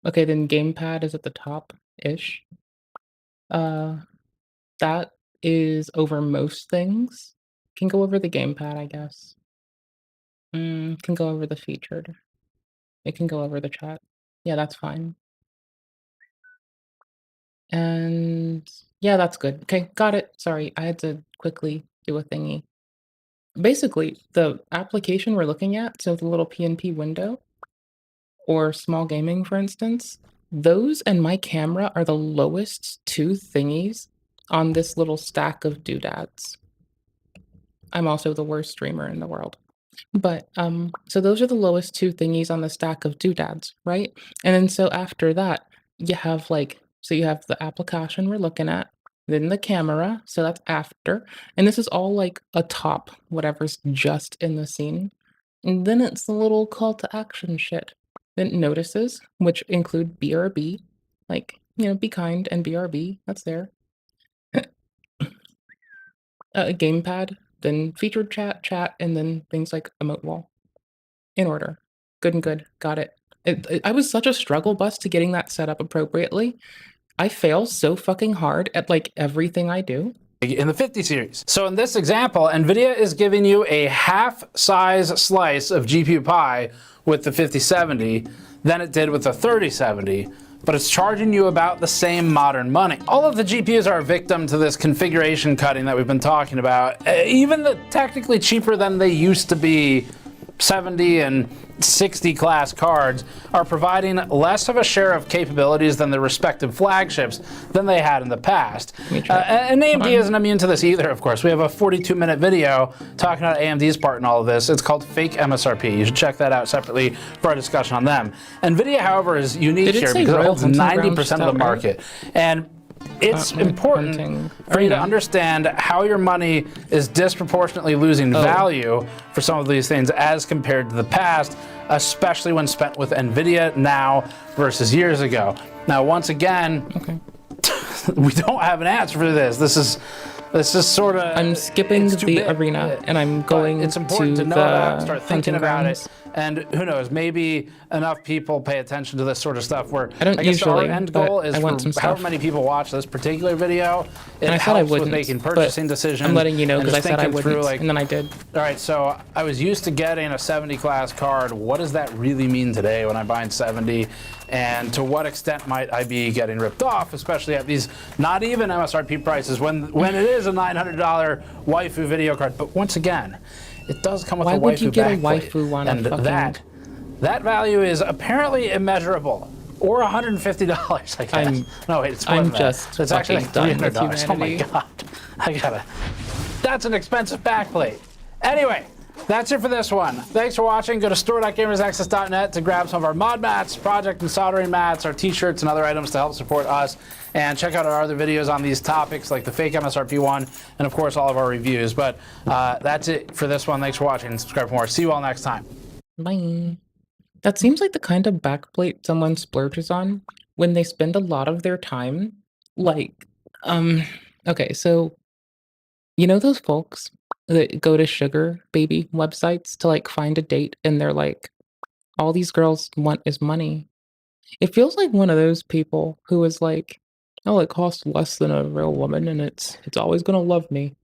[SPEAKER 1] Okay, then gamepad is at the top-ish. That is over most things. Can go over the gamepad, I guess. Can go over the featured. It can go over the chat. Yeah, that's fine. And yeah, that's good. Okay, got it. Sorry, I had to quickly do a thingy. Basically, the application we're looking at, so the little PNP window, or small gaming, for instance, those and my camera are the lowest two thingies on this little stack of doodads. I'm also the worst streamer in the world. But, so those are the lowest two thingies on the stack of doodads, right? And then so after that, you have like, so you have the application we're looking at, then the camera, so that's after, and this is all like atop whatever's just in the scene. And then it's the little call to action shit. Then notices, which include BRB, like, you know, be kind and BRB, that's there. Gamepad, then featured chat, and then things like emote wall. In order. Good and good. Got it. I was such a struggle bus to getting that set up appropriately. I fail so fucking hard at like everything I do.
[SPEAKER 15] In the 50 series. So in this example, NVIDIA is giving you a half-size slice of GPU pie with the 5070 than it did with the 3070, but it's charging you about the same modern money. All of the GPUs are a victim to this configuration cutting that we've been talking about. Even the technically cheaper than they used to be 70 and 60 class cards are providing less of a share of capabilities than the respective flagships than they had in the past. And AMD isn't immune to this either, of course. We have a 42-minute video talking about AMD's part in all of this. It's called Fake MSRP. You should check that out separately for our discussion on them. NVIDIA, however, is unique here because it holds 90% of the market. And it's important for you to understand how your money is disproportionately losing value for some of these things as compared to the past, especially when spent with NVIDIA now versus years ago. Now, once again, we don't have an answer for this. This is sort of.
[SPEAKER 1] I'm skipping the arena and I'm going
[SPEAKER 15] it's important to know
[SPEAKER 1] the
[SPEAKER 15] that, start thinking about
[SPEAKER 1] grounds.
[SPEAKER 15] it. And who knows, maybe enough people pay attention to this sort of stuff where
[SPEAKER 1] I don't
[SPEAKER 15] guess
[SPEAKER 1] usually,
[SPEAKER 15] our end
[SPEAKER 1] but
[SPEAKER 15] goal is
[SPEAKER 1] I want some
[SPEAKER 15] for however
[SPEAKER 1] stuff.
[SPEAKER 15] many people watch this particular video. It
[SPEAKER 1] And I said I
[SPEAKER 15] helps with
[SPEAKER 1] wouldn't,
[SPEAKER 15] making
[SPEAKER 1] but
[SPEAKER 15] purchasing decisions.
[SPEAKER 1] I'm letting you know
[SPEAKER 15] and
[SPEAKER 1] because I
[SPEAKER 15] just
[SPEAKER 1] said I
[SPEAKER 15] thinking through,
[SPEAKER 1] wouldn't, and then I did.
[SPEAKER 15] All right, so I was used to getting a 70 class card. What does that really mean today when I'm buying 70? And to what extent might I be getting ripped off, especially at these not even MSRP prices when it is a $900 waifu video card? But once again, it does come with
[SPEAKER 1] Why
[SPEAKER 15] a
[SPEAKER 1] would you
[SPEAKER 15] waifu
[SPEAKER 1] get a
[SPEAKER 15] backplate,
[SPEAKER 1] waifu on a
[SPEAKER 15] and
[SPEAKER 1] fucking...
[SPEAKER 15] that value is apparently immeasurable. Or $150, I guess. No, wait, it's more
[SPEAKER 1] I'm
[SPEAKER 15] than that.
[SPEAKER 1] just
[SPEAKER 15] It's actually like
[SPEAKER 1] fucking done with
[SPEAKER 15] $300. Oh my
[SPEAKER 1] humanity.
[SPEAKER 15] god. That's an expensive backplate. Anyway, that's it for this one. Thanks for watching. Go to store.gamersaccess.net to grab some of our mod mats, project and soldering mats, our t-shirts, and other items to help support us. And check out our other videos on these topics, like the fake MSRP one, and of course all of our reviews. But that's it for this one. Thanks for watching. Subscribe for more. See you all next time.
[SPEAKER 1] Bye. That seems like the kind of backplate someone splurges on when they spend a lot of their time, like, okay, so, you know those folks that go to sugar baby websites to, like, find a date, and they're like, all these girls want is money. It feels like one of those people who is like, oh, it costs less than a real woman, and it's always gonna love me,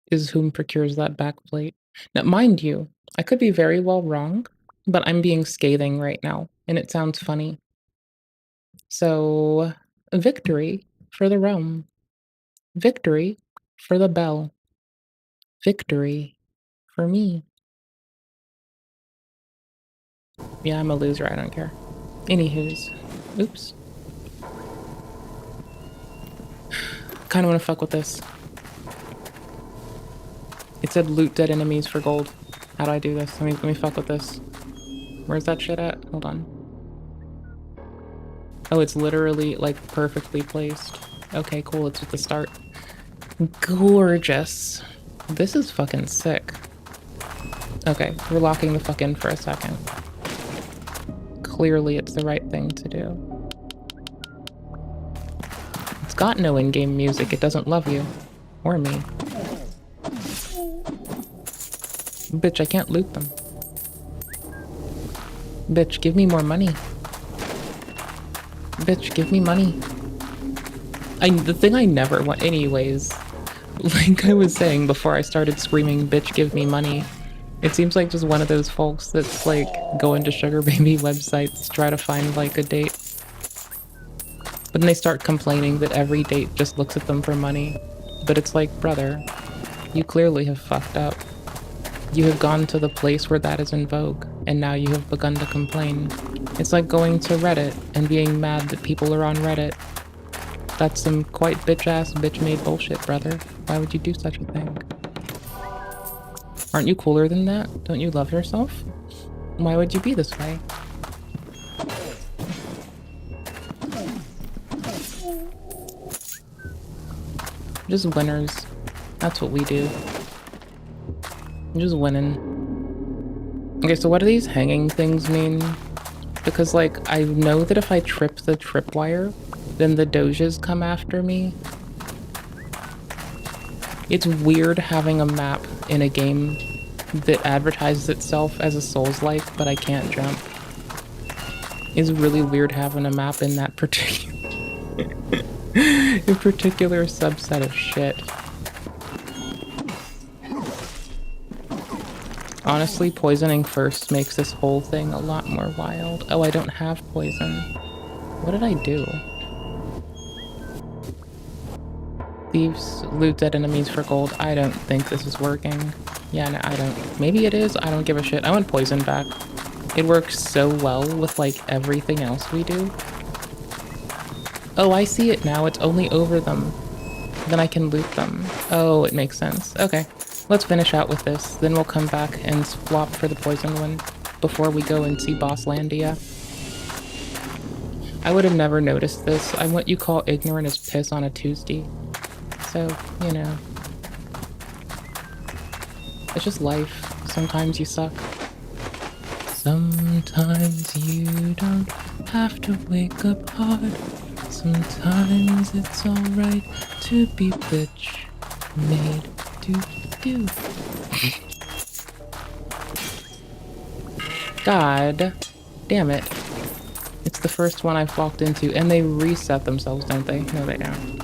[SPEAKER 1] is whom procures that backplate. Now, mind you, I could be very well wrong, but I'm being scathing right now, and it sounds funny. So, victory for the realm. Victory for the bell. Victory for me. Yeah, I'm a loser, I don't care. Anywho's. Oops. Kinda wanna fuck with this. It said loot dead enemies for gold. How do I do this? Let me fuck with this. Where's that shit at? Hold on. Oh, it's literally, like, perfectly placed. Okay, cool, it's at the start. Gorgeous. This is fucking sick. Okay, we're locking the fuck in for a second. Clearly it's the right thing to do. It's got no in-game music, it doesn't love you. Or me. Bitch, I can't loot them. Bitch, give me more money. Bitch, give me money. The thing I never want, anyways, like I was saying before I started screaming, bitch, give me money. It seems like just one of those folks that's like going to sugar baby websites to try to find like a date. But then they start complaining that every date just looks at them for money. But it's like, brother, you clearly have fucked up. You have gone to the place where that is in vogue, and now you have begun to complain. It's like going to Reddit and being mad that people are on Reddit. That's some quite bitch-ass, bitch-made bullshit, brother. Why would you do such a thing? Aren't you cooler than that? Don't you love yourself? Why would you be this way? Just winners. That's what we do. Just winning. Okay, so what do these hanging things mean? Because, like, I know that if I trip the tripwire, then the doges come after me. It's weird having a map in a game that advertises itself as a Souls-like, but I can't jump. It's really weird having a map in that particular subset of shit. Honestly, poisoning first makes this whole thing a lot more wild. Oh, I don't have poison. What did I do? Thieves loot dead enemies for gold. I don't think this is working. Yeah, no, I don't. Maybe it is. I don't give a shit. I want poison back. It works so well with, like, everything else we do. Oh, I see it now. It's only over them. Then I can loot them. Oh, it makes sense. Okay. Let's finish out with this. Then we'll come back and swap for the poison one before we go and see Bosslandia. I would have never noticed this. I'm what you call ignorant as piss on a Tuesday. So, you know. It's just life. Sometimes you suck. Sometimes you don't have to wake up hard. Sometimes it's alright to be bitch made to do. God damn it. It's the first one I've walked into, and they reset themselves, don't they? No, they don't.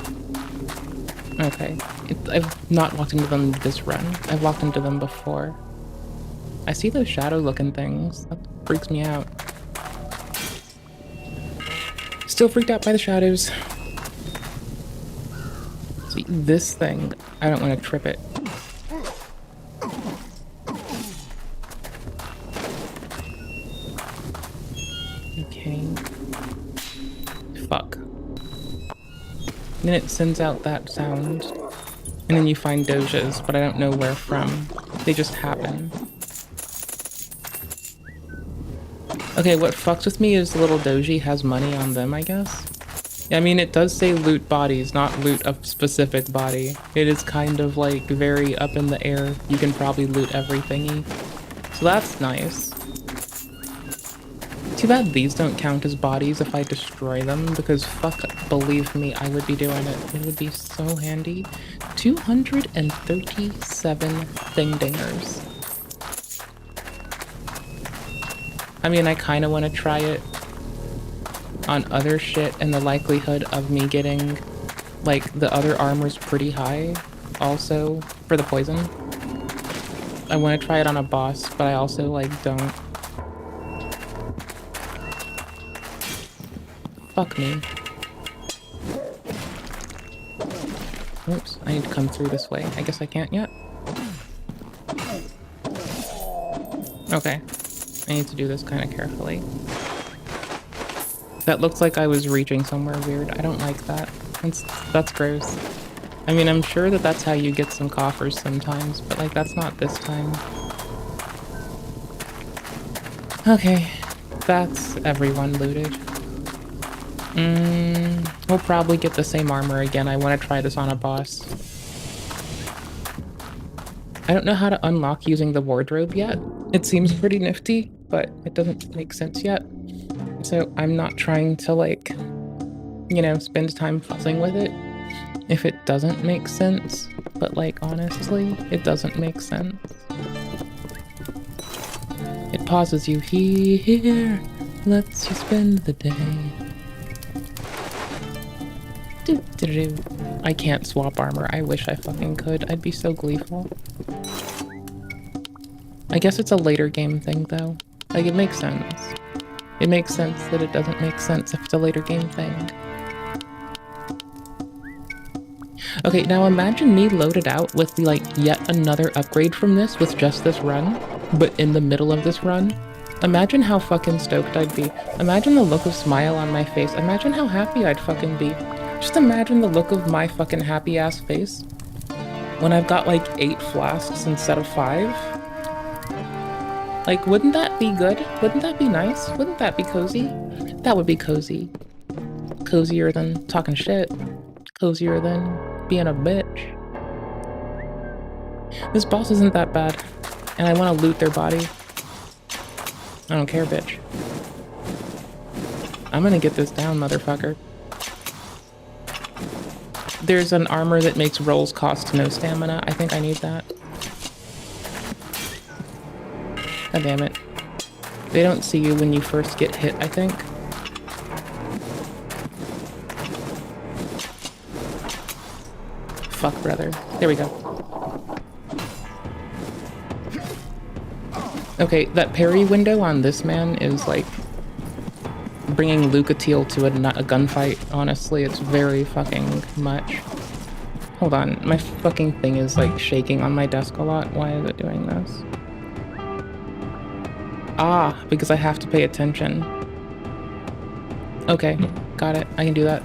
[SPEAKER 1] Okay. I've not walked into them this run. I've walked into them before. I see those shadow-looking things. That freaks me out. Still freaked out by the shadows. See, this thing, I don't want to trip it. Okay. Fuck. Then it sends out that sound. And then you find dojas, but I don't know where from. They just happen. Okay, what fucks with me is the little doji has money on them, I guess. I mean, it does say loot bodies, not loot a specific body. It is kind of like very up in the air. You can probably loot everythingy. So that's nice. Too bad these don't count as bodies if I destroy them, because fuck, believe me, I would be doing it. It would be so handy. 237 thing-dingers. I mean, I kind of want to try it on other shit, and the likelihood of me getting, like, the other armor's pretty high, also, for the poison. I want to try it on a boss, but I also, like, don't. Fuck me. Oops, I need to come through this way. I guess I can't yet. Okay. I need to do this kind of carefully. That looks like I was reaching somewhere weird. I don't like that. That's gross. I mean, I'm sure that that's how you get some coffers sometimes, but like, that's not this time. Okay. That's everyone looted. We'll probably get the same armor again. I want to try this on a boss. I don't know how to unlock using the wardrobe yet. It seems pretty nifty, but it doesn't make sense yet. So I'm not trying to, like, you know, spend time fussing with it if it doesn't make sense. But, like, honestly, it doesn't make sense. pauses you here, lets you spend the day. I can't swap armor. I wish I fucking could. I'd be so gleeful. I guess it's a later game thing, though. Like, it makes sense. It makes sense that it doesn't make sense if it's a later game thing. Okay, now imagine me loaded out with, like, yet another upgrade from this with just this run, but in the middle of this run. Imagine how fucking stoked I'd be. Imagine the look of smile on my face. Imagine how happy I'd fucking be. Just imagine the look of my fucking happy-ass face when I've got, like, 8 flasks instead of 5. Like, wouldn't that be good? Wouldn't that be nice? Wouldn't that be cozy? That would be cozy. Cozier than talking shit. Cozier than being a bitch. This boss isn't that bad, and I want to loot their body. I don't care, bitch. I'm gonna get this down, motherfucker. There's an armor that makes rolls cost no stamina. I think I need that. God damn it. They don't see you when you first get hit, I think. Fuck, brother. There we go. Okay, that parry window on this man is like bringing Lucatiel to a gunfight. Honestly, it's very fucking much. Hold on, my fucking thing is like shaking on my desk a lot. Why is it doing this? Ah, because I have to pay attention. Okay, got it. I can do that.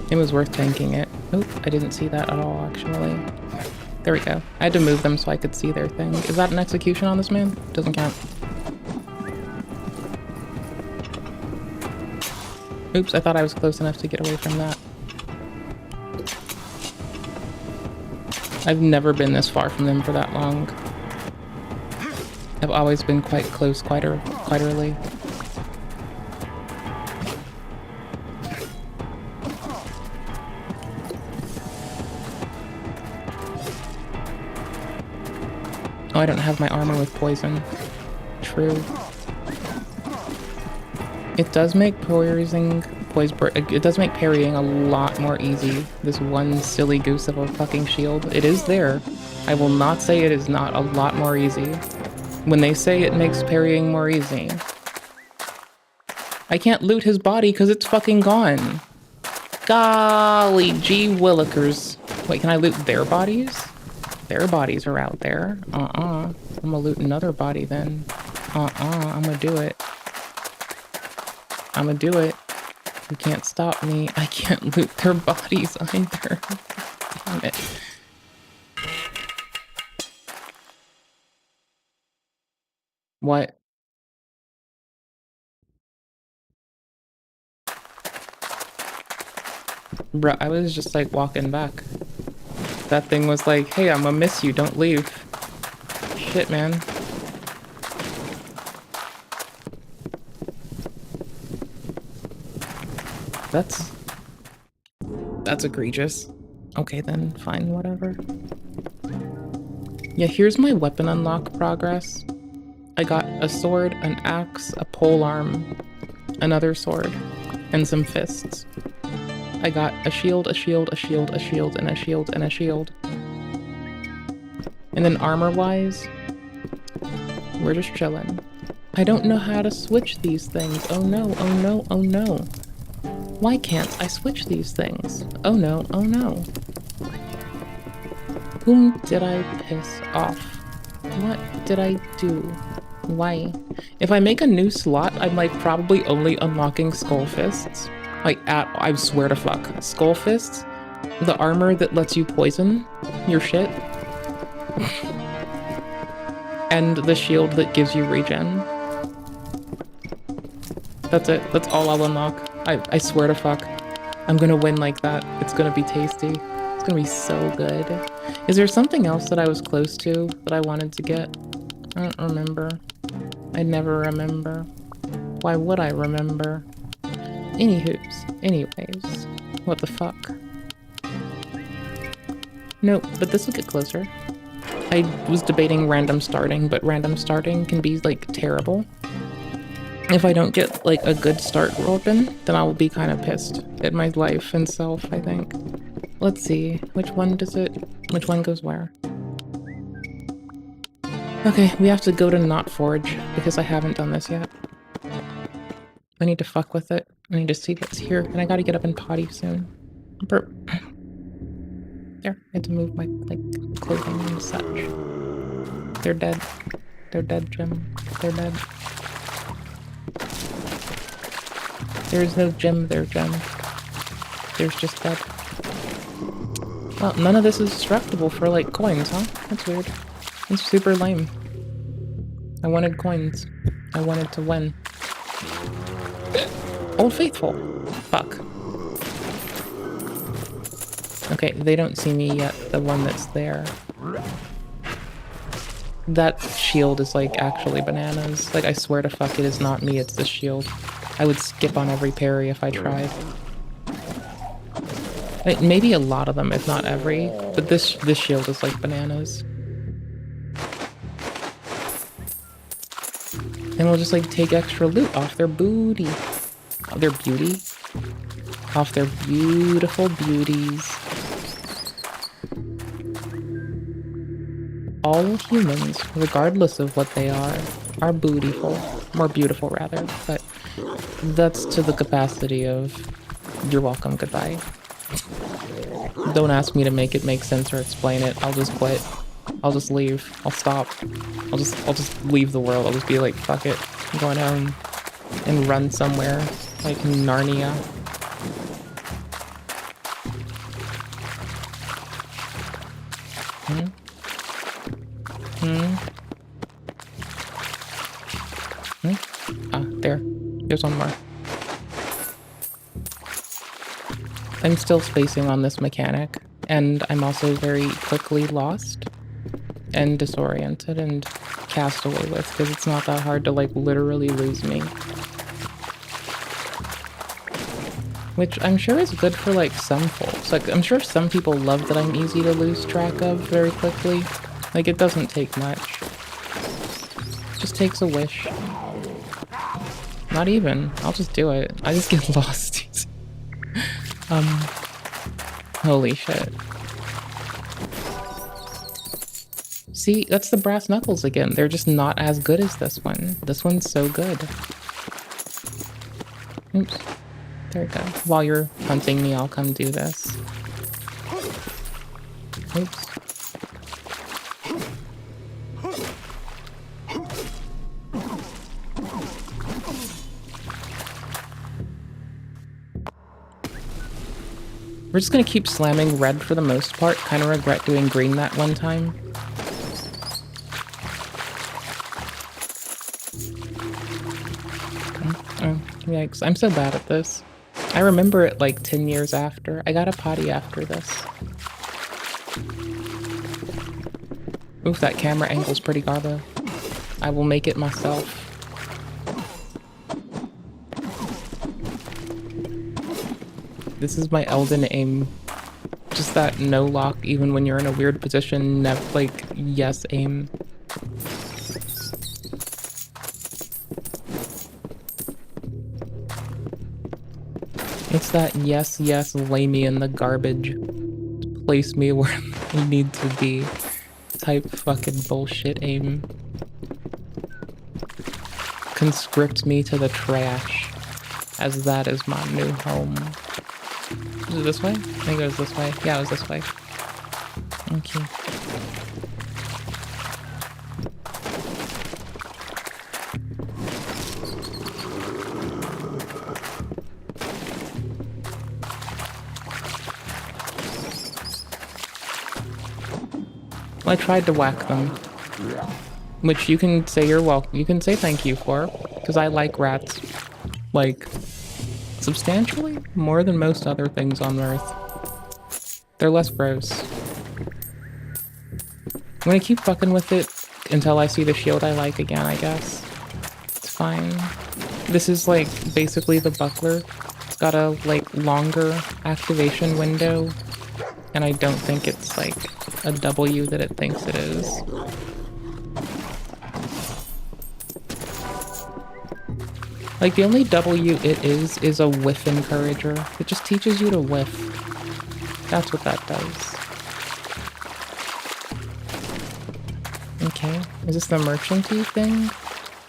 [SPEAKER 1] It was worth tanking it. Oh, I didn't see that at all, actually. There we go. I had to move them so I could see their thing. Is that an execution on this man? Doesn't count. Oops, I thought I was close enough to get away from that. I've never been this far from them for that long. I've always been quite close, quite early. Oh, I don't have my armor with poison. True. It does make it does make parrying a lot more easy. This one silly goose of a fucking shield. It is there. I will not say it is not a lot more easy. When they say it makes parrying more easy. I can't loot his body because it's fucking gone. Golly gee willikers. Wait, can I loot their bodies? Their bodies are out there. I'm gonna loot another body then. I'm gonna do it. I'm gonna do it. You can't stop me. I can't loot their bodies either. Damn it. What? Bruh, I was just like walking back. That thing was like, hey, I'm gonna miss you, don't leave. Shit, man. That's egregious. Okay then, fine, whatever. Yeah, here's my weapon unlock progress. I got a sword, an axe, a polearm, another sword, and some fists. I got a shield, a shield, a shield, a shield, and a shield, and a shield. And then armor-wise, we're just chilling. I don't know how to switch these things. Oh no, oh no, oh no. Why can't I switch these things? Oh no, oh no. Whom did I piss off? What did I do? Why? If I make a new slot, I'm like probably only unlocking Skull Fists. Like I swear to fuck. Skull Fists, the armor that lets you poison your shit, and the shield that gives you regen. That's it. That's all I'll unlock. I swear to fuck. I'm gonna win like that. It's gonna be tasty. It's gonna be so good. Is there something else that I was close to that I wanted to get? I don't remember. I never remember. Why would I remember? Anywho's. Anyways. What the fuck? Nope, but this will get closer. I was debating random starting, but random starting can be, like, terrible. If I don't get, like, a good start open, then I will be kind of pissed at my life and self, I think. Let's see. Which one goes where? Okay, we have to go to not forge, because I haven't done this yet. I need to fuck with it. I need to see what's here, and I gotta get up and potty soon. Burp. There, I had to move my, like, clothing and such. They're dead. They're dead, Jim. They're dead. There's no Jim there, Jim. There's just dead. Well, none of this is destructible for, like, coins, huh? That's weird. It's super lame. I wanted coins. I wanted to win. Old Faithful. Fuck. Okay, they don't see me yet, the one that's there. That shield is, like, actually bananas. Like, I swear to fuck, it is not me, it's the shield. I would skip on every parry if I tried. Like, maybe a lot of them, if not every, but this shield is, like, bananas. And we'll just, like, take extra loot off their booty. Their beauty? Off their beautiful beauties. All humans, regardless of what they are beautiful. More beautiful, rather, but that's to the capacity of you're welcome, goodbye. Don't ask me to make it make sense or explain it. I'll just quit. I'll just leave. I'll stop. I'll just leave the world. I'll just be like, fuck it. I'm going home and run somewhere like Narnia. Ah, there. There's one more. I'm still spacing on this mechanic, and I'm also very quickly lost and disoriented and cast away with, because it's not that hard to, like, literally lose me. Which I'm sure is good for, like, some folks. Like, I'm sure some people love that I'm easy to lose track of very quickly. Like, it doesn't take much. It just takes a wish. Not even. I'll just do it. I just get lost. Holy shit. See, that's the brass knuckles again. They're just not as good as this one. This one's so good. Oops. There we go. While you're hunting me, I'll come do this. Oops. We're just gonna keep slamming red for the most part. Kind of regret doing green that one time. Oh, yikes. I'm so bad at this. I remember it like 10 years after. I got a potty after this. Oof, that camera angle's pretty garbo. I will make it myself. This is my Elden aim. Just that no lock, even when you're in a weird position, like, yes aim. It's that yes, yes, lay me in the garbage. Place me where I need to be. Type fucking bullshit aim. Conscript me to the trash. As that is my new home. Is it this way? I think it was this way. Yeah, it was this way. Okay. Well, I tried to whack them. Which you can say you're welcome. You can say thank you for. Because I like rats. Like, substantially more than most other things on Earth. They're less gross. I'm gonna keep fucking with it until I see the shield I like again, I guess. It's fine. This is like basically the buckler got a, like, longer activation window, and I don't think it's, like, a W that it thinks it is. Like, the only W it is a whiff encourager. It just teaches you to whiff. That's what that does. Okay, is this the merchant-y thing?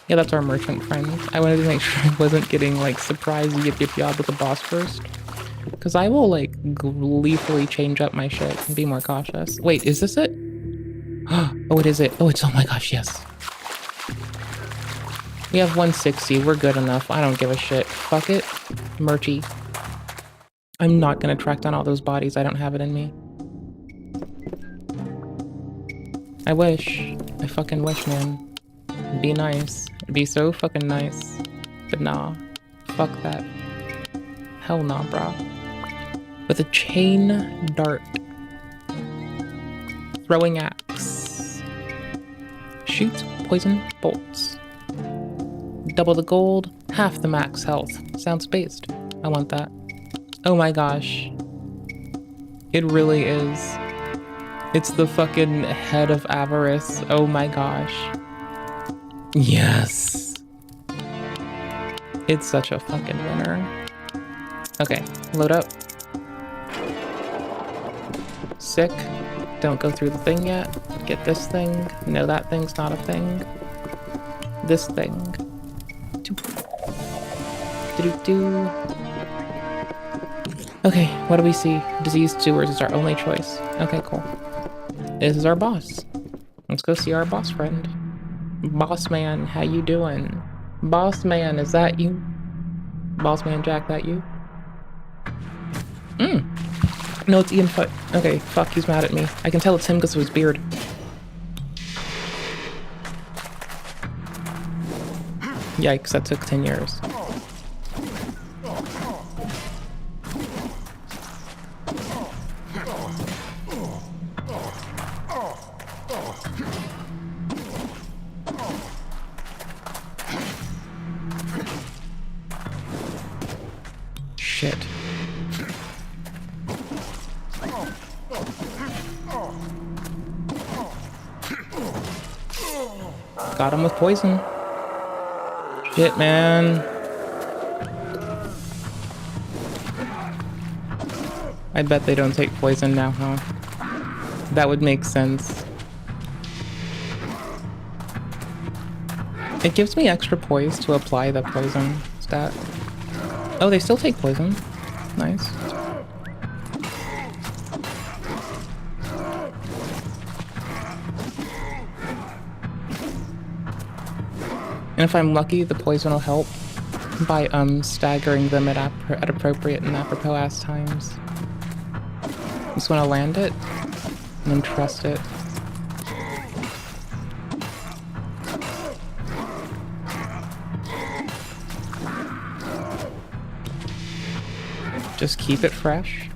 [SPEAKER 1] Yeah, that's our merchant friend. I wanted to make sure I wasn't getting, like, surprise yip yip yob with the boss first. Because I will, like, gleefully change up my shit and be more cautious. Wait, is this it? Oh, it is it. Oh, it's, oh my gosh, yes. We have 160. We're good enough. I don't give a shit. Fuck it. Merchy. I'm not gonna track down all those bodies. I don't have it in me. I wish. I fucking wish, man. Be nice. Be so fucking nice. But nah. Fuck that. Hell nah, brah. With a chain dart. Throwing axe. Shoots poison bolts. Double the gold, half the max health. Sounds based. I want that. Oh my gosh. It really is. It's the fucking head of avarice. Oh my gosh. Yes. It's such a fucking winner. Okay, load up. Sick. Don't go through the thing yet. Get this thing. No, that thing's not a thing. This thing. Do-do-do. Okay, what do we see? Diseased sewers is our only choice. Okay, cool. This is our boss. Let's go see our boss friend. Boss man, how you doing? Boss man, is that you? Boss man Jack, that you? No, it's Ian Foot. Okay, fuck, he's mad at me. I can tell it's him because of his beard. Yikes, that took 10 years. Shit. Got him with poison. Shit, man. I bet they don't take poison now, huh? That would make sense. It gives me extra poise to apply the poison stat. Oh, they still take poison. Nice. And if I'm lucky, the poison will help by staggering them at appropriate and apropos ass times. Just want to land it and then trust it. Just keep it fresh.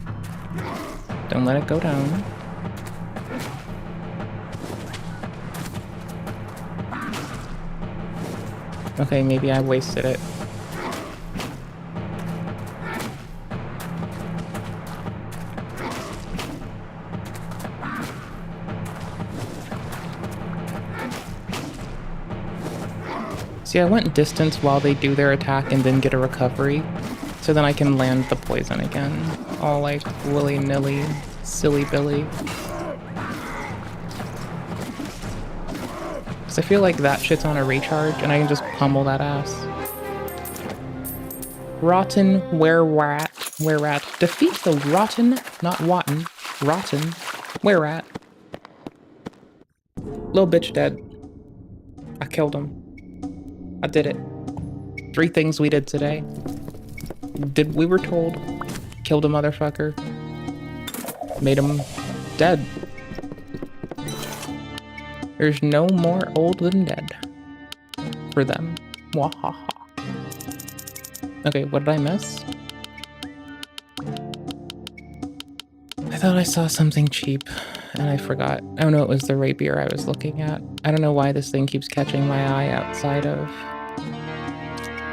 [SPEAKER 1] Don't let it go down. Okay, maybe I wasted it. See, I went distance while they do their attack and then get a recovery, so then I can land the poison again. All like willy-nilly, silly Billy. Because I feel like that shit's on a recharge and I can just pummel that ass. Rotten were-rat. Were-rat. Defeat the rotten, not Wotten, rotten were-rat. Little bitch dead. I killed him. I did it. 3 things we did today. We were told. Killed a motherfucker. Made him dead. There's no more old than dead. For them. Wahaha. Okay, what did I miss? I thought I saw something cheap, and I forgot. Oh no, it was the rapier I was looking at. I don't know why this thing keeps catching my eye outside of,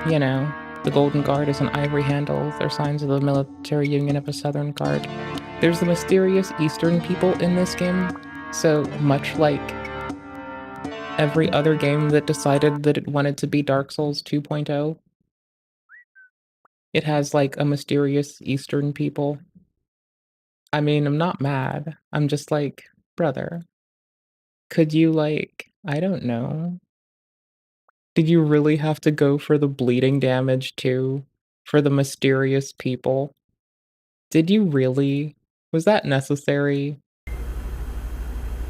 [SPEAKER 1] you know, The Golden Guard is an ivory handle. They're signs of the military union of a Southern Guard. There's the mysterious Eastern people in this game, so much like every other game that decided that it wanted to be Dark Souls 2.0, it has like a mysterious Eastern people. I mean, I'm not mad. I'm just like, brother, could you like, I don't know. Did you really have to go for the bleeding damage too? For the mysterious people? Did you really? Was that necessary?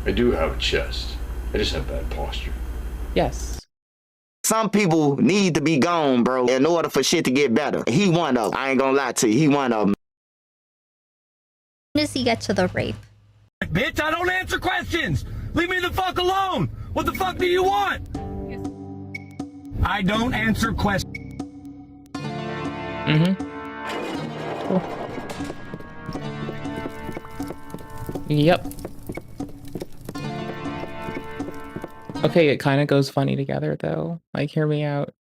[SPEAKER 7] I do have a chest. I just have bad posture.
[SPEAKER 1] Yes.
[SPEAKER 9] Some people need to be gone, bro, in order for shit to get better. He one of them. I ain't gonna lie to you. He one of them.
[SPEAKER 16] When does he get to the rape?
[SPEAKER 8] Bitch, I don't answer questions. Leave me the fuck alone. What the fuck do you want? I don't answer questions.
[SPEAKER 1] Cool. Yep. Okay, it kind of goes funny together, though. Like, hear me out.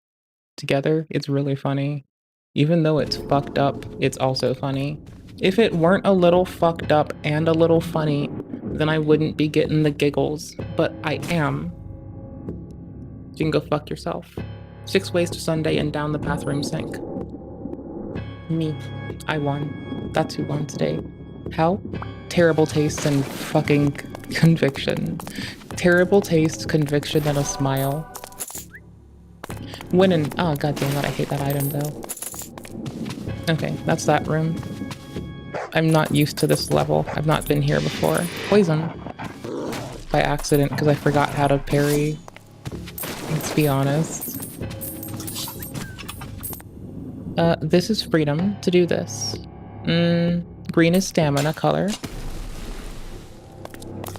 [SPEAKER 1] Together, it's really funny. Even though it's fucked up, it's also funny. If it weren't a little fucked up and a little funny, then I wouldn't be getting the giggles. But I am. You can go fuck yourself. 6 ways to Sunday and down the bathroom sink. Me. I won. That's who won today. How? Terrible taste and fucking conviction. Terrible taste, conviction, and a smile. Winning. Oh, god damn it, I hate that item though. Okay, that's that room. I'm not used to this level. I've not been here before. Poison. By accident, because I forgot how to parry. Let's be honest. This is freedom to do this. Green is stamina color.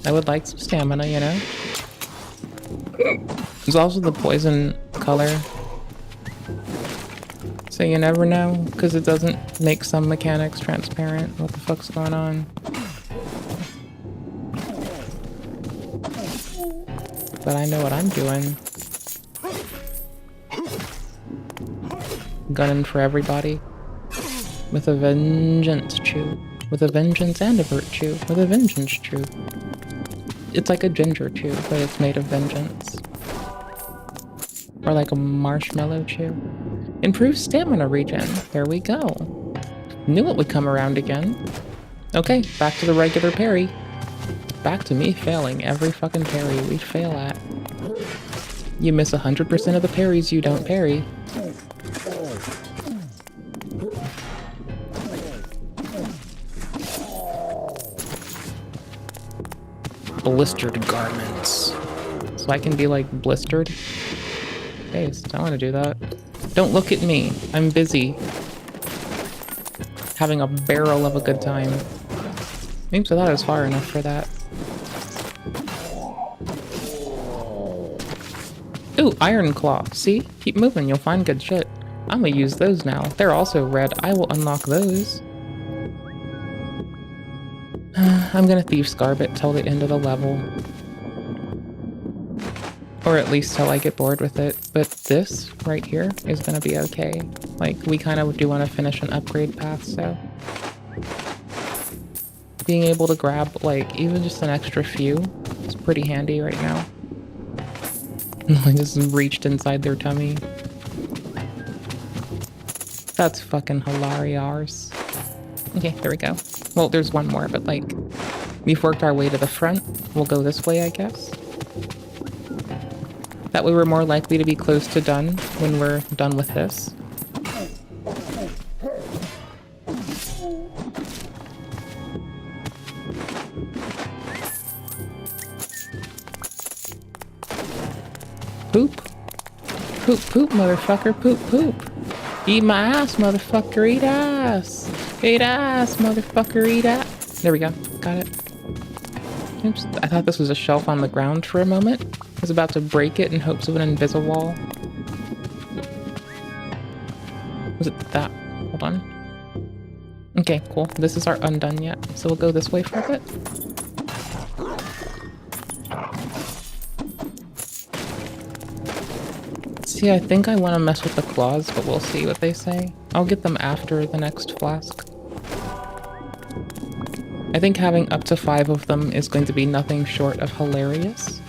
[SPEAKER 1] I would like some stamina, you know? There's also the poison color. So you never know, because it doesn't make some mechanics transparent. What the fuck's going on? But I know what I'm doing. Gunning for everybody. With a vengeance, chew. With a vengeance and a virtue. With a vengeance, chew. It's like a ginger chew, but it's made of vengeance. Or like a marshmallow chew. Improved stamina regen. There we go. Knew it would come around again. Okay, back to the regular parry. Back to me failing every fucking parry we fail at. You miss 100% of the parries you don't parry. Blistered garments. So I can be like blistered? Hey, I want to do that. Don't look at me. I'm busy. Having a barrel of a good time. Oops, I thought I was far enough for that. Ooh, Iron Claw. See? Keep moving, you'll find good shit. I'm gonna use those now. They're also red. I will unlock those. I'm gonna Thieves Garb it till the end of the level. Or at least till I get bored with it. But this right here is gonna be okay. Like, we kind of do want to finish an upgrade path, so... being able to grab, like, even just an extra few is pretty handy right now. I just reached inside their tummy. That's fucking hilarious. Okay, there we go. Well, there's one more, but like, we've worked our way to the front. We'll go this way, I guess. That way we're more likely to be close to done when we're done with this. Poop. Poop, poop, motherfucker, poop, poop. Eat my ass, motherfucker, eat ass. Eat ass, motherfucker, eat ass. There we go, got it. Oops, I thought this was a shelf on the ground for a moment. I was about to break it in hopes of an invisible wall. Was it that? Hold on. Okay, cool. This is our undone yet, so we'll go this way for a bit. See, I think I want to mess with the claws, but we'll see what they say. I'll get them after the next flask. I think having up to 5 of them is going to be nothing short of hilarious.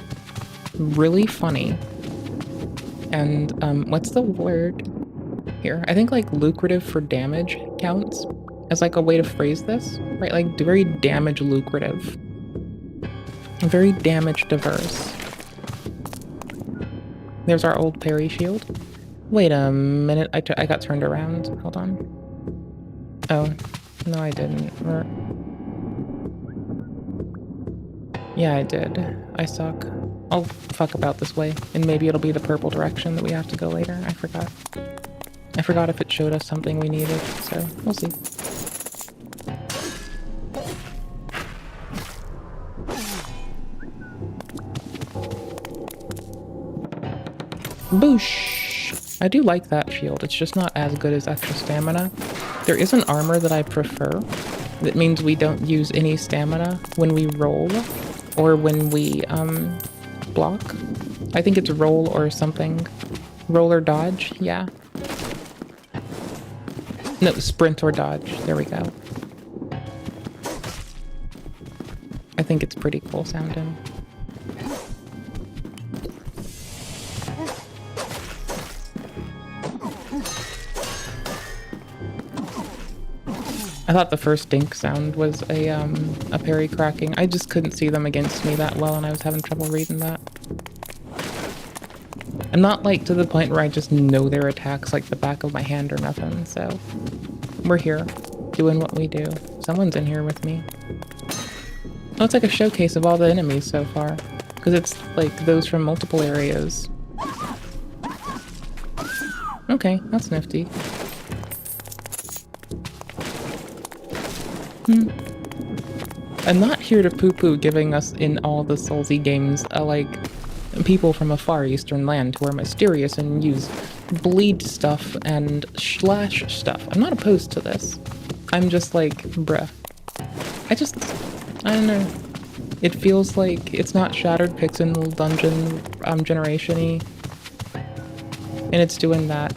[SPEAKER 1] Really funny. And, what's the word here? I think, like, lucrative for damage counts as, like, a way to phrase this, right? Like, very damage lucrative. Very damage diverse. There's our old parry shield. Wait a minute, I got turned around. Hold on. Oh, no I didn't. Yeah, I did. I suck. I'll fuck about this way, and maybe it'll be the purple direction that we have to go later. I forgot. I forgot if it showed us something we needed, so we'll see. Boosh! I do like that shield, it's just not as good as extra stamina. There is an armor that I prefer. That means we don't use any stamina when we roll, or when we, block. I think it's roll or something. Roll or dodge, yeah. No, sprint or dodge, there we go. I think it's pretty cool sounding. I thought the first dink sound was a parry cracking. I just couldn't see them against me that well, and I was having trouble reading that. I'm not, like, to the point where I just know their attacks like the back of my hand or nothing, so... We're here, doing what we do. Someone's in here with me. Oh, it's like a showcase of all the enemies so far. Because it's, like, those from multiple areas. Okay, that's nifty. I'm not here to poo-poo giving us in all the Soulsy games, like, people from a far eastern land who are mysterious and use bleed stuff and slash stuff. I'm not opposed to this. I'm just like, bruh. I don't know. It feels like it's not Shattered Pixel Dungeon generation-y. And it's doing that.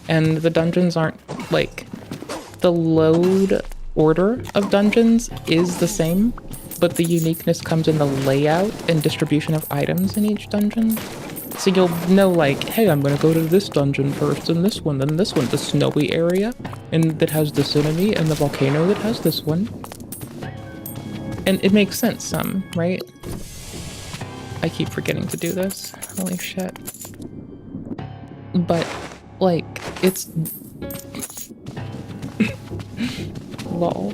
[SPEAKER 1] And the dungeons aren't, like, the load order of dungeons is the same, but the uniqueness comes in the layout and distribution of items in each dungeon. So you'll know, like, hey, I'm gonna go to this dungeon first, and this one, then this one, the snowy area, and that has this enemy, and the volcano that has this one. And it makes sense some, right? I keep forgetting to do this. Holy shit. But, like, it's... lol.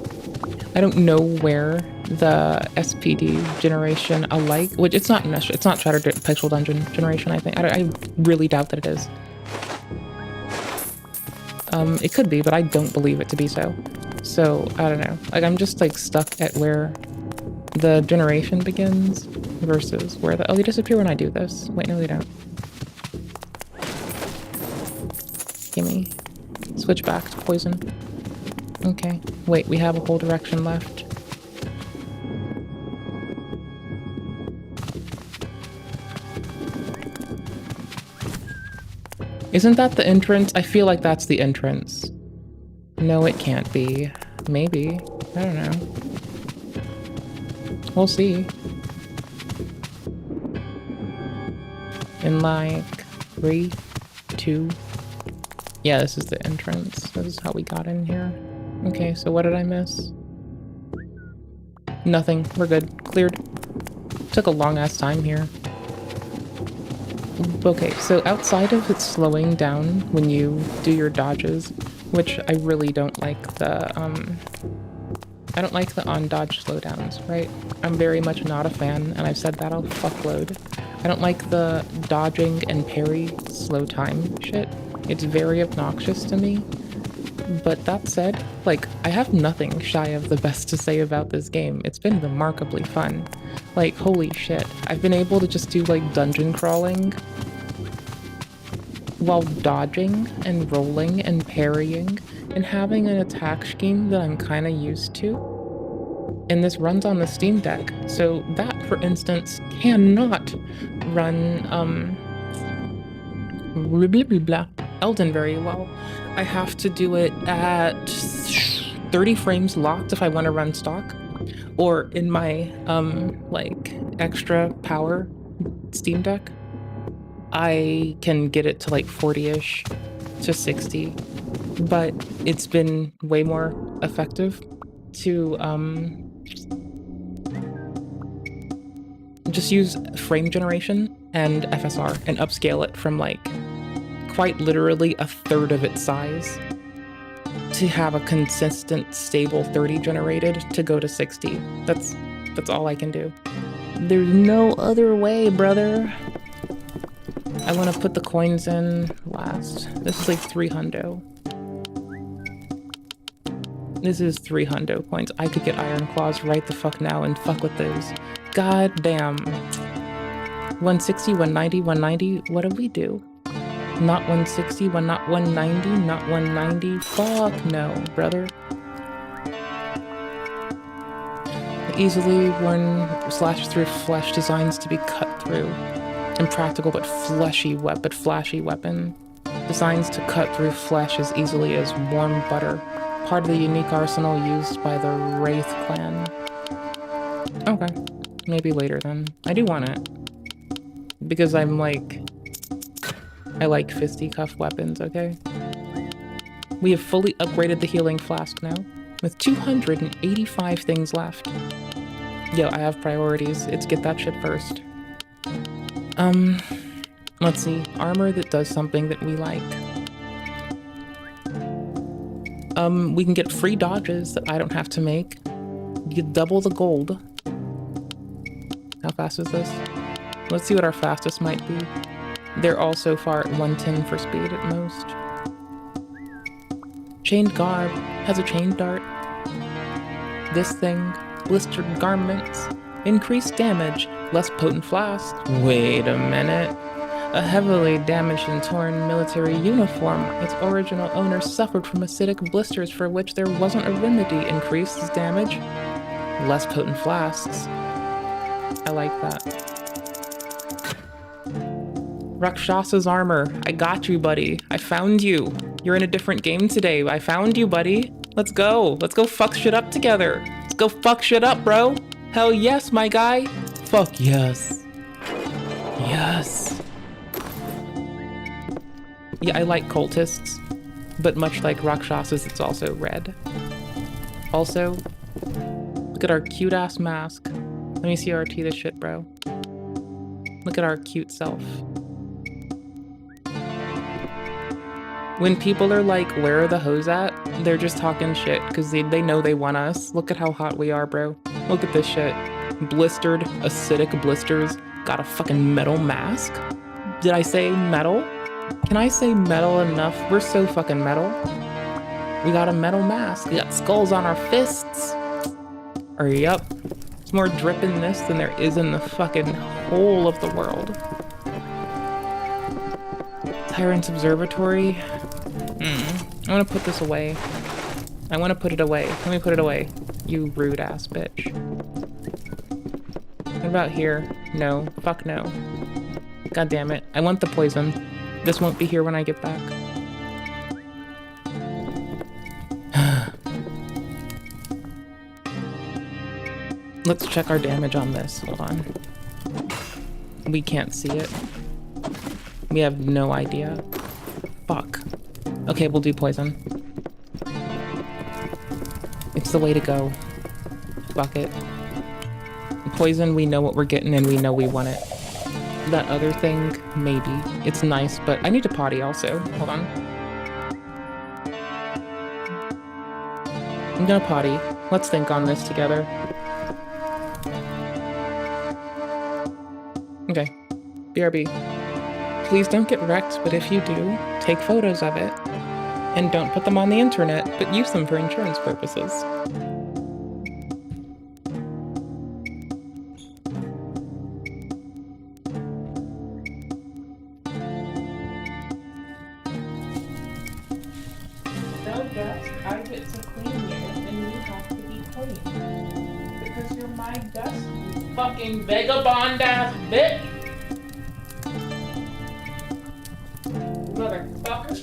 [SPEAKER 1] I don't know where the SPD generation alike, which it's not Shattered Pixel Dungeon generation, I think. I really doubt that it is. It could be, but I don't believe it to be so. So, I don't know. Like, I'm just, like, stuck at where the generation begins versus where the... Oh, they disappear when I do this. Wait, no, they don't. Gimme. Switch back to poison. Okay. Wait, we have a whole direction left. Isn't that the entrance? I feel like that's the entrance. No, it can't be. Maybe. I don't know. We'll see. In like 3, 2... Yeah, this is the entrance. This is how we got in here. Okay, so what did I miss? Nothing. We're good. Cleared. Took a long-ass time here. Okay, so outside of it slowing down when you do your dodges, which I really don't like the, I don't like the on-dodge slowdowns, right? I'm very much not a fan, and I've said that a fuckload. I don't like the dodging and parry slow time shit. It's very obnoxious to me. But that said, like, I have nothing shy of the best to say about this game. It's been remarkably fun. Like, holy shit. I've been able to just do, like, dungeon crawling while dodging and rolling and parrying and having an attack scheme that I'm kind of used to. And this runs on the Steam Deck. So that, for instance, cannot run, blah, blah, blah, blah. Elden very well. I have to do it at 30 frames locked if I want to run stock, or in my like extra power Steam Deck, I can get it to like 40-ish to 60, but it's been way more effective to just use frame generation and FSR and upscale it from like quite literally a third of its size to have a consistent, stable 30 generated to go to 60. That's all I can do. There's no other way, brother. I want to put the coins in last. This is like 3 hundo. This is 3 hundo coins. I could get Iron Claws right the fuck now and fuck with those. God damn. 160, 190, 190. What do we do? Not 160, not 190, not 190. Fuck no, brother. Easily worn slash through flesh designs to be cut through. Impractical but flashy weapon. Designs to cut through flesh as easily as warm butter. Part of the unique arsenal used by the Wraith clan. Okay. Maybe later then. I do want it. Because I'm like... I like fisticuff weapons, okay? We have fully upgraded the healing flask now, with 285 things left. Yo, I have priorities. It's get that shit first. Let's see. Armor that does something that we like. We can get free dodges that I don't have to make. You get double the gold. How fast is this? Let's see what our fastest might be. They're all so far at 110 for speed at most. Chained Garb has a chain dart. This thing, blistered garments, increased damage, less potent flask. Wait a minute. A heavily damaged and torn military uniform. Its original owner suffered from acidic blisters for which there wasn't a remedy. Increases damage, less potent flasks. I like that. Rakshasa's armor. I got you, buddy. I found you. You're in a different game today. I found you, buddy. Let's go. Let's go fuck shit up together. Let's go fuck shit up, bro. Hell yes, my guy. Fuck yes. Yes. Yeah, I like cultists, but much like Rakshasas, it's also red. Also, look at our cute-ass mask. Let me see RT this shit, bro. Look at our cute self. When people are like, where are the hoes at? They're just talking shit because they know they want us. Look at how hot we are, bro. Look at this shit. Blistered, acidic blisters. Got a fucking metal mask? Did I say metal? Can I say metal enough? We're so fucking metal. We got a metal mask. We got skulls on our fists. Or yup. There's more drip in this than there is in the fucking whole of the world. Tyrant's Observatory. I want to put this away. I want to put it away. Let me put it away. You rude ass bitch. What about here? No. Fuck no. God damn it. I want the poison. This won't be here when I get back. Let's check our damage on this. Hold on. We can't see it. We have no idea. Fuck. Okay, we'll do poison. It's the way to go. Fuck it. Poison, we know what we're getting and we know we want it. That other thing, maybe. It's nice, but I need to potty also. Hold on. I'm gonna potty. Let's think on this together. Okay. BRB. Please don't get wrecked, but if you do, take photos of it. And don't put them on the internet, but use them for insurance purposes. No, Gus, I get to clean you, and you have to be clean. Because you're my Gus, you fucking vagabond ass bitch! motherfucker.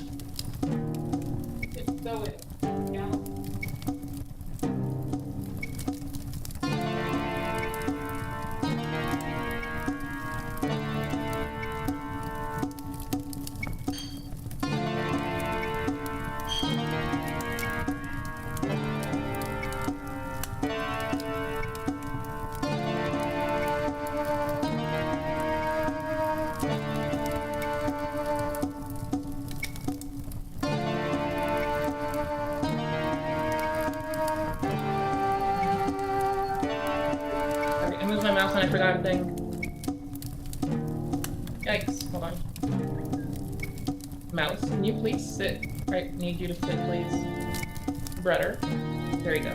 [SPEAKER 1] It's so it. Yeah. Sorry, I moved my mouse and I forgot a thing. Yikes, hold on. Mouse, can you please sit? Right, need you to sit, please. Brother. There you go.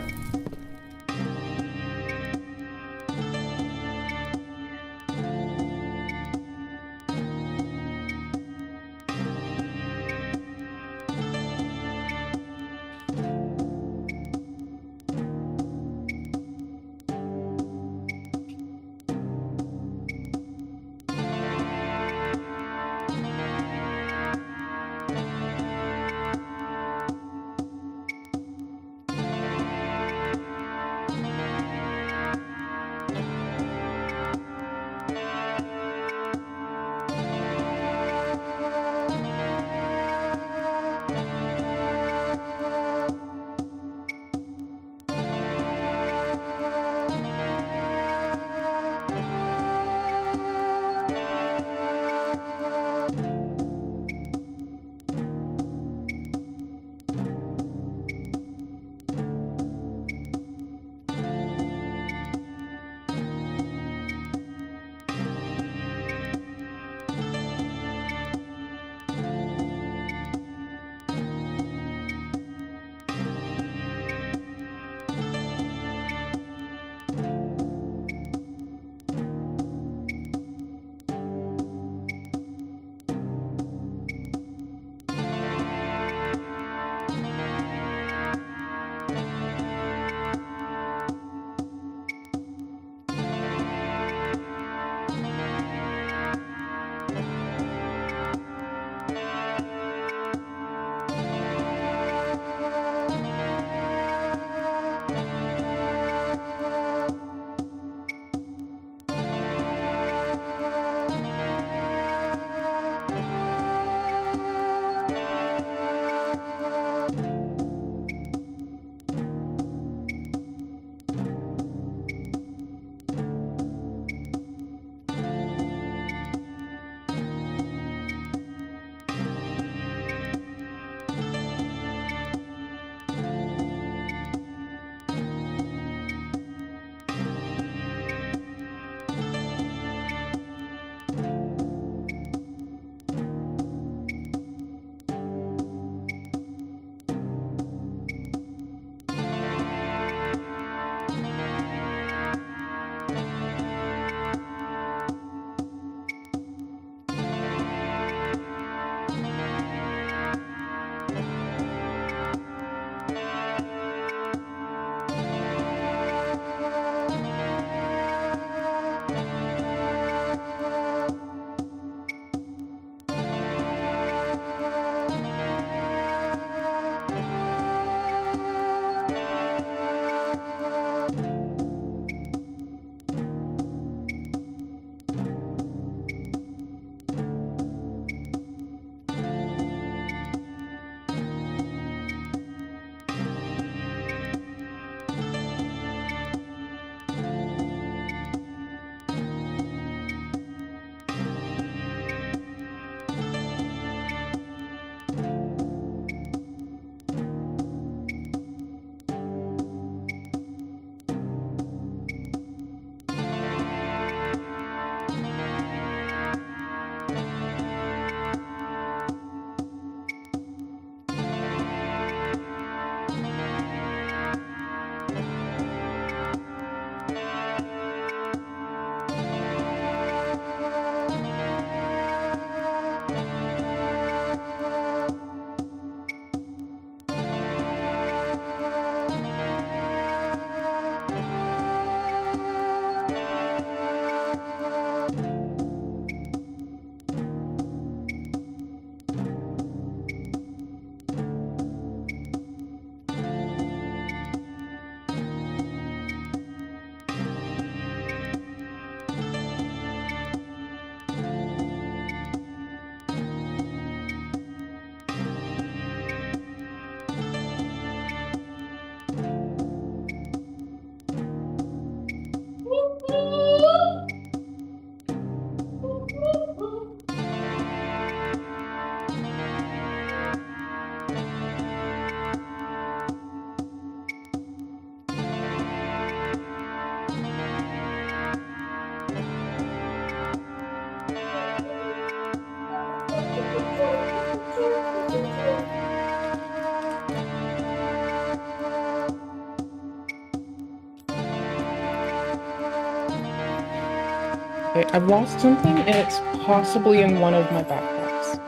[SPEAKER 1] Okay, I've lost something, and it's possibly in one of my backpacks.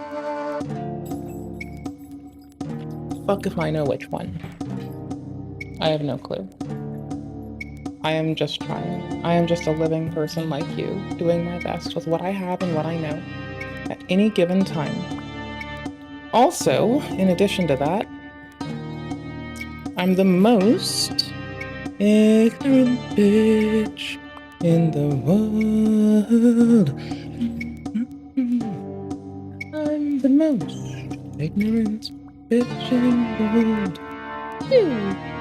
[SPEAKER 1] Fuck if I know which one. I have no clue. I am just trying. I am just a living person like you, doing my best with what I have and what I know at any given time. Also, in addition to that, I'm the most ignorant bitch in the world. I'm the most ignorant bitch in the world. Do,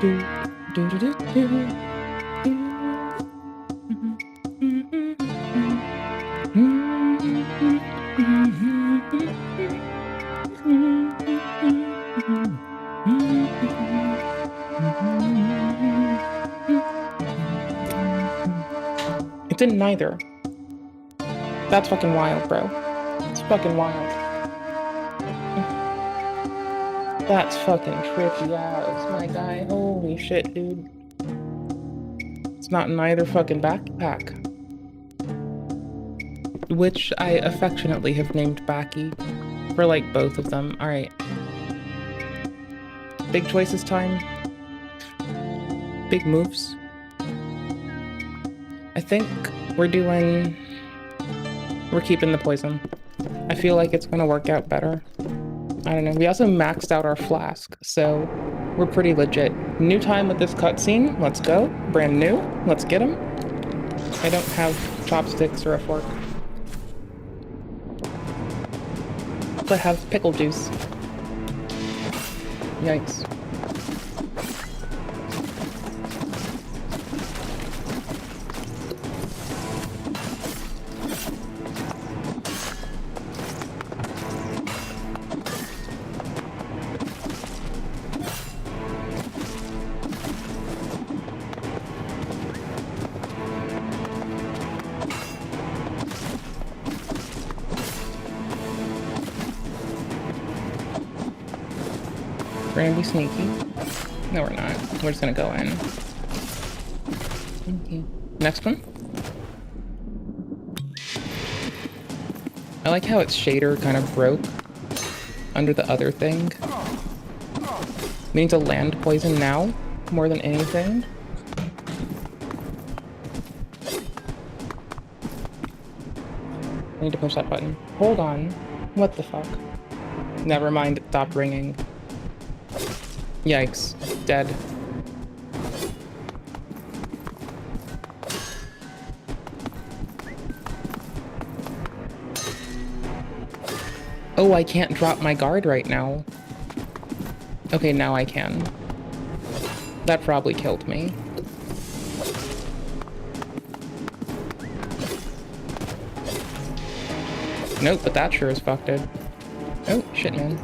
[SPEAKER 1] do, do, do, do, do. It didn't neither. That's fucking wild, bro. It's fucking wild. That's fucking trippy ass, my guy. Holy shit, dude. It's not in either fucking backpack. Which I affectionately have named Backy for like both of them. Alright. Big choices time. Big moves. I think we're keeping the poison. I feel like it's gonna work out better. I don't know. We also maxed out our flask, so we're pretty legit. New time with this cutscene. Let's go. Brand new. Let's get him. I don't have chopsticks or a fork. But I have pickle juice. Yikes. We're gonna be sneaky. No, we're not. We're just gonna go in. Okay. Next one. I like how its shader kind of broke under the other thing. We need to land poison now, more than anything. I need to push that button. Hold on. What the fuck? Never mind, it stopped ringing. Yikes. Dead. Oh, I can't drop my guard right now. Okay, now I can. That probably killed me. Nope, but that sure is fucked it. Oh, shit, man.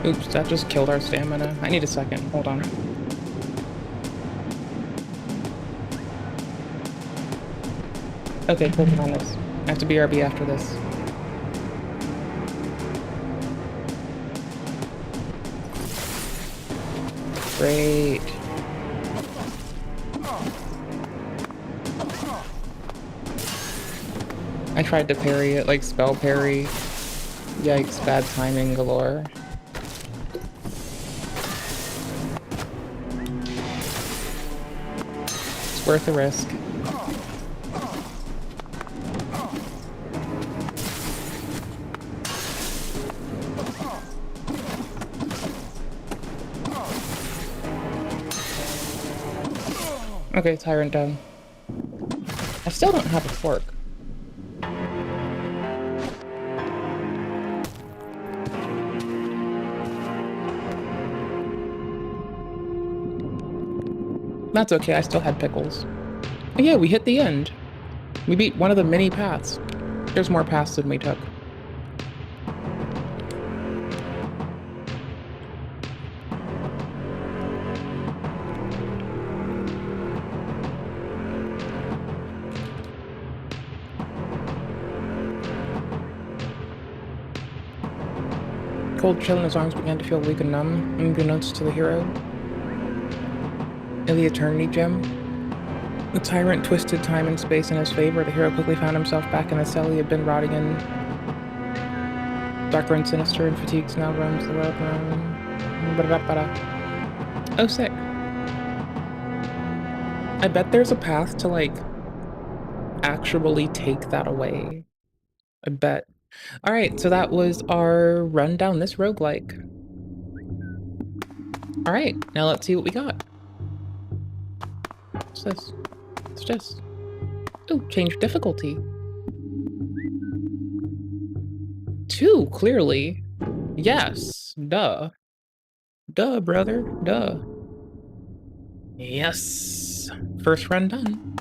[SPEAKER 1] Oops, that just killed our stamina. I need a second. Hold on. Okay, focus on this. I have to BRB after this. Great. I tried to parry it, like spell parry. Yikes, bad timing galore. It's worth the risk. Okay, Tyrant done. I still don't have a fork. That's okay, I still had pickles. Oh yeah, we hit the end. We beat one of the many paths. There's more paths than we took. Cold chill in his arms began to feel weak and numb, unbeknownst to the hero. In the Eternity Gem, the tyrant twisted time and space in his favor. The hero quickly found himself back in the cell he had been rotting in. Darker and sinister and fatigued now roams the world. Oh, sick. I bet there's a path to, like, actually take that away. I bet. Alright, so that was our run down this roguelike. Alright, now let's see what we got. What's this? What's this? Oh, change difficulty. 2, clearly. Yes, duh. Duh, brother, duh. Yes. First run done.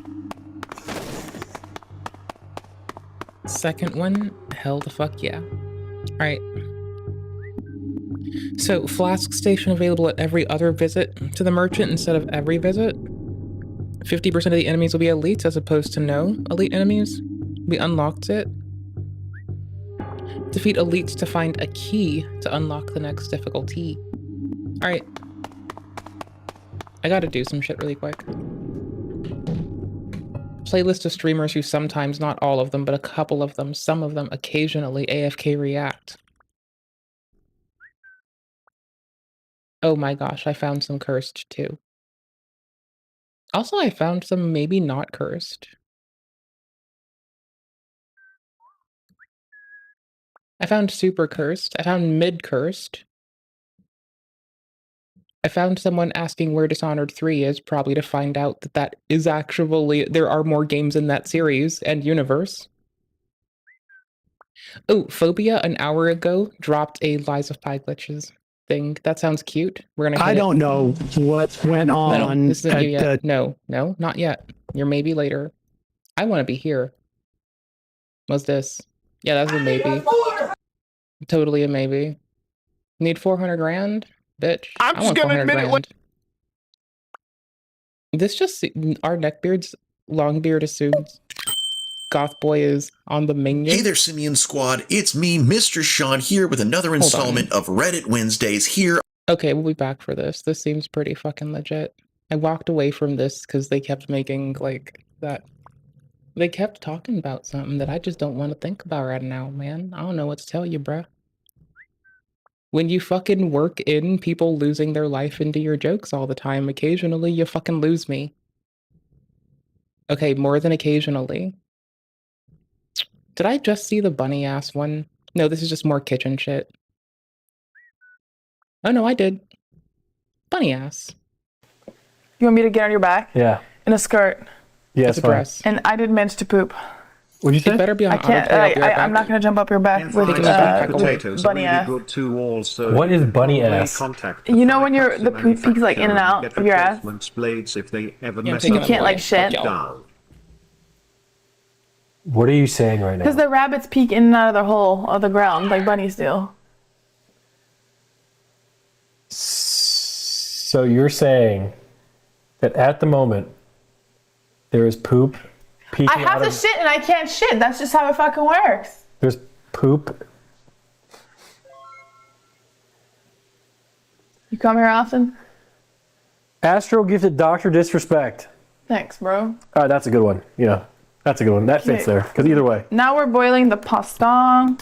[SPEAKER 1] Second one, hell the fuck yeah. Alright. So, flask station available at every other visit to the merchant instead of every visit. 50% of the enemies will be elites as opposed to no elite enemies. We unlocked it. Defeat elites to find a key to unlock the next difficulty. Alright. I gotta do some shit really quick. Playlist of streamers who sometimes, not all of them, but a couple of them, some of them occasionally AFK react. Oh my gosh, I found some cursed too. Also, I found some maybe not cursed. I found super cursed. I found mid cursed. I found someone asking where Dishonored 3 is, probably to find out that that is actually, there are more games in that series and universe. Oh, Phobia an hour ago dropped a Lies of Pi glitches thing. That sounds cute. We're gonna hit
[SPEAKER 16] I don't know what went on.
[SPEAKER 1] No, this isn't you yet. No, not yet. You're maybe later. I want to be here. What's this? Yeah, that's a maybe. Totally a maybe. Need 400 grand? Bitch.
[SPEAKER 5] I'm just gonna admit it.
[SPEAKER 1] This just, our neckbeards, Longbeard assumes Goth Boy is on the menu.
[SPEAKER 17] Hey there, Simeon Squad. It's me, Mr. Sean, here with another installment of Reddit Wednesdays here.
[SPEAKER 1] Okay, we'll be back for this. This seems pretty fucking legit. I walked away from this because they kept making, like, that. They kept talking about something that I just don't want to think about right now, man. I don't know what to tell you, bruh. When you fucking work in people losing their life into your jokes all the time, occasionally you fucking lose me. Okay, more than occasionally. Did I just see the bunny ass one? No, this is just more kitchen shit. Oh no, I did. Bunny ass.
[SPEAKER 18] You want me to get on your back?
[SPEAKER 6] Yeah.
[SPEAKER 18] In a skirt.
[SPEAKER 6] Yeah, it's fine.
[SPEAKER 18] And I did manage to poop.
[SPEAKER 6] What'd you say?
[SPEAKER 1] It better be on
[SPEAKER 18] I can't. I'm not going to jump up your back with bunny ass.
[SPEAKER 6] What is bunny ass?
[SPEAKER 18] You know when the poop peeks like in and out of your ass? You can't like shit.
[SPEAKER 6] What are you saying right now?
[SPEAKER 18] Because the rabbits peek in and out of the hole of the ground like bunnies do.
[SPEAKER 6] So you're saying that at the moment there is poop peeking
[SPEAKER 18] I have
[SPEAKER 6] out
[SPEAKER 18] to
[SPEAKER 6] of...
[SPEAKER 18] shit and I can't shit. That's just how it fucking works.
[SPEAKER 6] There's poop.
[SPEAKER 18] You come here often?
[SPEAKER 6] Astro gifted Dr. Disrespect.
[SPEAKER 18] Thanks, bro.
[SPEAKER 6] All right, that's a good one. Yeah, that's a good one. That fits there. Because either way.
[SPEAKER 18] Now we're boiling the pasta.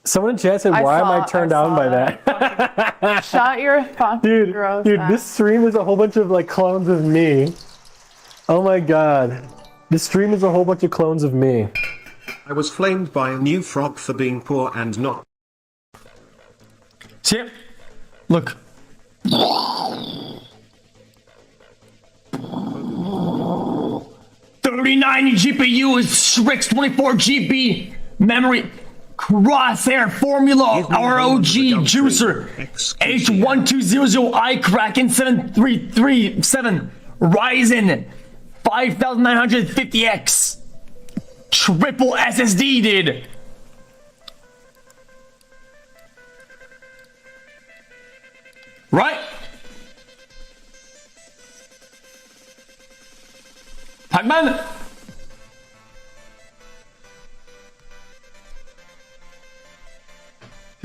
[SPEAKER 6] Someone in chat said, "Why am I turned on by that?"
[SPEAKER 18] Shut your fucking
[SPEAKER 6] dude,
[SPEAKER 18] gross
[SPEAKER 6] dude,
[SPEAKER 18] ass.
[SPEAKER 6] this stream is a whole bunch of like clones of me. Oh my god, this stream is a whole bunch of clones of me.
[SPEAKER 19] I was flamed by a new frog for being poor and not.
[SPEAKER 8] See? Look. 39 GPU is Rick's 24 GB memory. Crosshair Formula ROG Juicer H1200i Kraken 7337 Ryzen 5950X triple SSD, dude. Right? Pac-Man.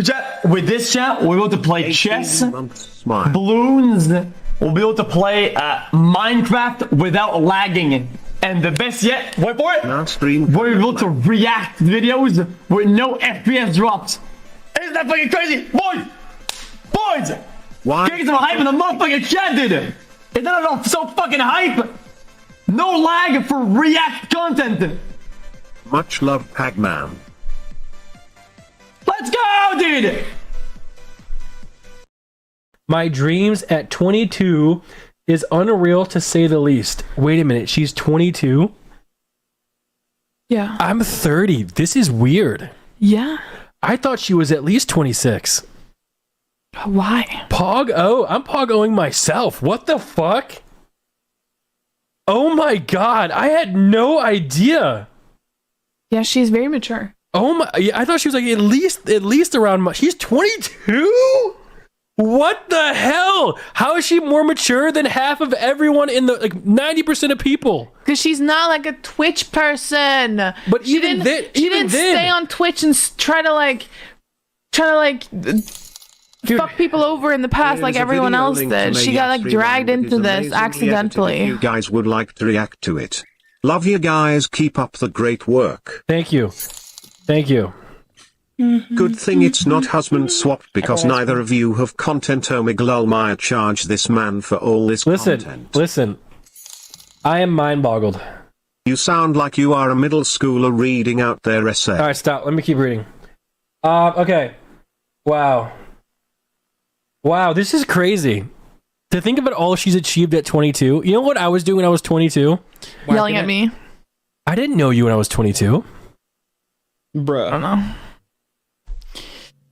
[SPEAKER 8] Chat, with this chat, we'll be able to play chess, balloons, we'll be able to play Minecraft without lagging. And the best yet, wait for it, we're able to react videos with no FPS drops. Isn't that fucking crazy? Boys! Boys!
[SPEAKER 19] Why?
[SPEAKER 8] Get some hype in the motherfucking chat, dude! Isn't that so fucking hype? No lag for react content.
[SPEAKER 19] Much love, Pac-Man.
[SPEAKER 8] Let's go, dude!
[SPEAKER 6] My dreams at 22 is unreal to say the least. Wait a minute, she's 22?
[SPEAKER 18] Yeah.
[SPEAKER 6] I'm 30. This is weird.
[SPEAKER 18] Yeah.
[SPEAKER 6] I thought she was at least 26.
[SPEAKER 18] Why?
[SPEAKER 6] Pog O? I'm Pog O'ing myself. What the fuck? Oh my god, I had no idea.
[SPEAKER 18] Yeah, she's very mature.
[SPEAKER 6] Oh my, I thought she was like at least around my, she's 22? What the hell? How is she more mature than half of everyone in the, like 90% of people?
[SPEAKER 18] Because she's not like a Twitch person.
[SPEAKER 6] But
[SPEAKER 18] she
[SPEAKER 6] even
[SPEAKER 18] didn't,
[SPEAKER 6] then,
[SPEAKER 18] she didn't stay on Twitch and try to fuck people over in the past like everyone else did. She got like dragged into this accidentally.
[SPEAKER 19] You guys would like to react to it. Love you guys. Keep up the great work.
[SPEAKER 6] Thank you. Thank you.
[SPEAKER 19] Good thing it's not husband swapped because neither of you have content. Omega charge this man for all this content.
[SPEAKER 6] Listen. I am mind boggled.
[SPEAKER 19] You sound like you are a middle schooler reading out their essay.
[SPEAKER 6] All right, stop. Let me keep reading. Okay. Wow. Wow, this is crazy. To think about all she's achieved at 22. You know what I was doing when I was 22?
[SPEAKER 18] Yelling at me.
[SPEAKER 6] I didn't know you when I was 22.
[SPEAKER 1] Bruh.
[SPEAKER 18] I don't know.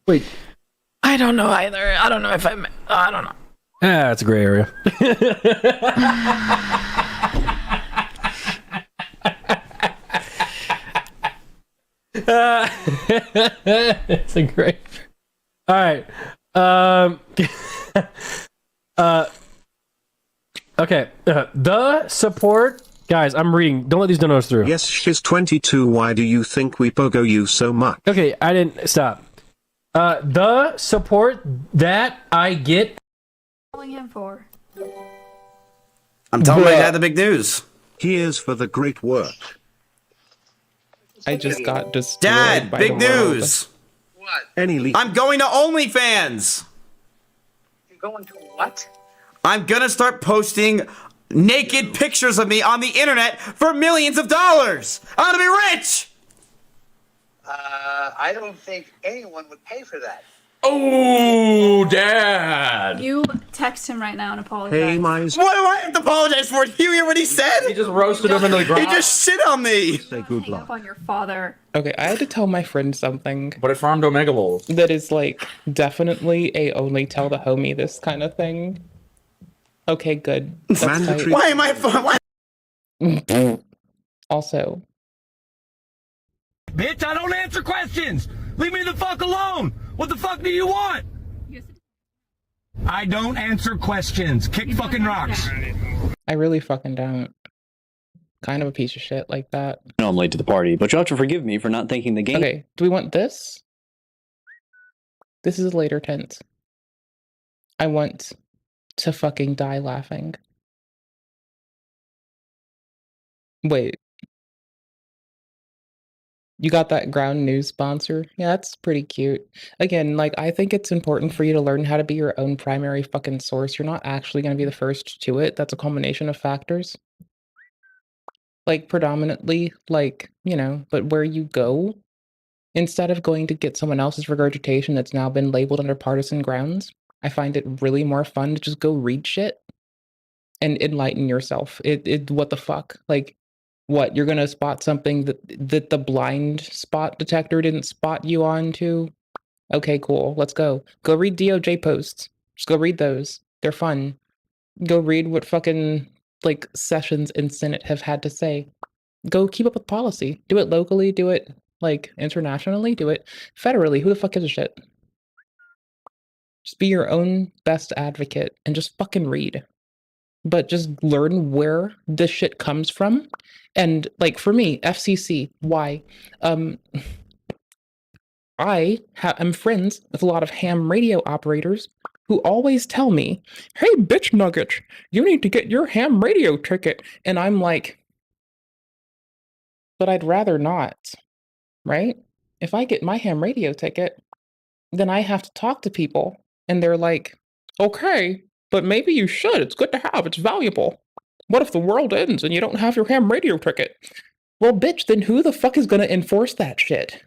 [SPEAKER 6] Wait.
[SPEAKER 18] I don't know either. I don't know if I don't know.
[SPEAKER 6] Ah, it's a gray area. It's a great. All right. Okay. The support, guys. I'm reading. Don't let these donuts through.
[SPEAKER 19] Yes, she's 22. Why do you think we pogo you so much?
[SPEAKER 6] Okay, I didn't stop. The support that I get.
[SPEAKER 11] Calling him for.
[SPEAKER 20] I'm telling my dad the big news.
[SPEAKER 19] Here's for the great work.
[SPEAKER 1] I just got destroyed.
[SPEAKER 20] Dad,
[SPEAKER 1] by
[SPEAKER 20] big
[SPEAKER 1] the world.
[SPEAKER 20] news.
[SPEAKER 3] What?
[SPEAKER 19] Any leak?
[SPEAKER 20] I'm going to OnlyFans.
[SPEAKER 3] You're going to what?
[SPEAKER 20] I'm gonna start posting naked pictures of me on the internet for millions of dollars. I'm gonna be rich.
[SPEAKER 3] I don't think anyone would pay for that.
[SPEAKER 1] Oh, Dad!
[SPEAKER 11] You text him right now and apologize.
[SPEAKER 19] Hey, my.
[SPEAKER 20] What do I have to apologize for? You hear what he said?
[SPEAKER 1] He just roasted him into the ground.
[SPEAKER 20] He just shit on me.
[SPEAKER 19] Say good
[SPEAKER 11] Hang
[SPEAKER 19] luck.
[SPEAKER 11] up on your father.
[SPEAKER 1] Okay, I had to tell my friend something
[SPEAKER 2] But it farmed Omega Bowls.
[SPEAKER 1] that is like definitely a only tell the homie this kind of thing. Okay, good. That's
[SPEAKER 19] Mandatory.
[SPEAKER 20] Why am I? Why?
[SPEAKER 1] Also,
[SPEAKER 8] Bitch, I don't answer questions. Leave me the fuck alone. What the fuck do you want? I don't answer questions. Kick fucking rocks.
[SPEAKER 1] I really fucking don't. Kind of a piece of shit like that.
[SPEAKER 2] I know I'm late to the party, but you'll have to forgive me for not thinking the game.
[SPEAKER 1] Okay, do we want this? This is later tense. I want to fucking die laughing. Wait. You got that ground news sponsor? Yeah, that's pretty cute. Again, like, I think it's important for you to learn how to be your own primary fucking source. You're not actually going to be the first to it. That's a combination of factors. Like, predominantly, like, you know, but where you go, instead of going to get someone else's regurgitation that's now been labeled under partisan grounds, I find it really more fun to just go read shit and enlighten yourself. What the fuck? Like, what, you're gonna spot something that the blind spot detector didn't spot you on to? Okay, cool. Let's go. Go read DOJ posts. Just go read those. They're fun. Go read what fucking like Sessions and Senate have had to say. Go keep up with policy. Do it locally, do it like internationally, do it federally. Who the fuck gives a shit? Just be your own best advocate and just fucking read. But just learn where this shit comes from. And like for me, FCC, why? I am friends with a lot of ham radio operators who always tell me, hey, bitch nugget, you need to get your ham radio ticket. And I'm like, but I'd rather not, right? If I get my ham radio ticket, then I have to talk to people. And they're like, okay, but maybe you should. It's good to have. It's valuable. What if the world ends and you don't have your ham radio ticket? Well, bitch, then who the fuck is going to enforce that shit?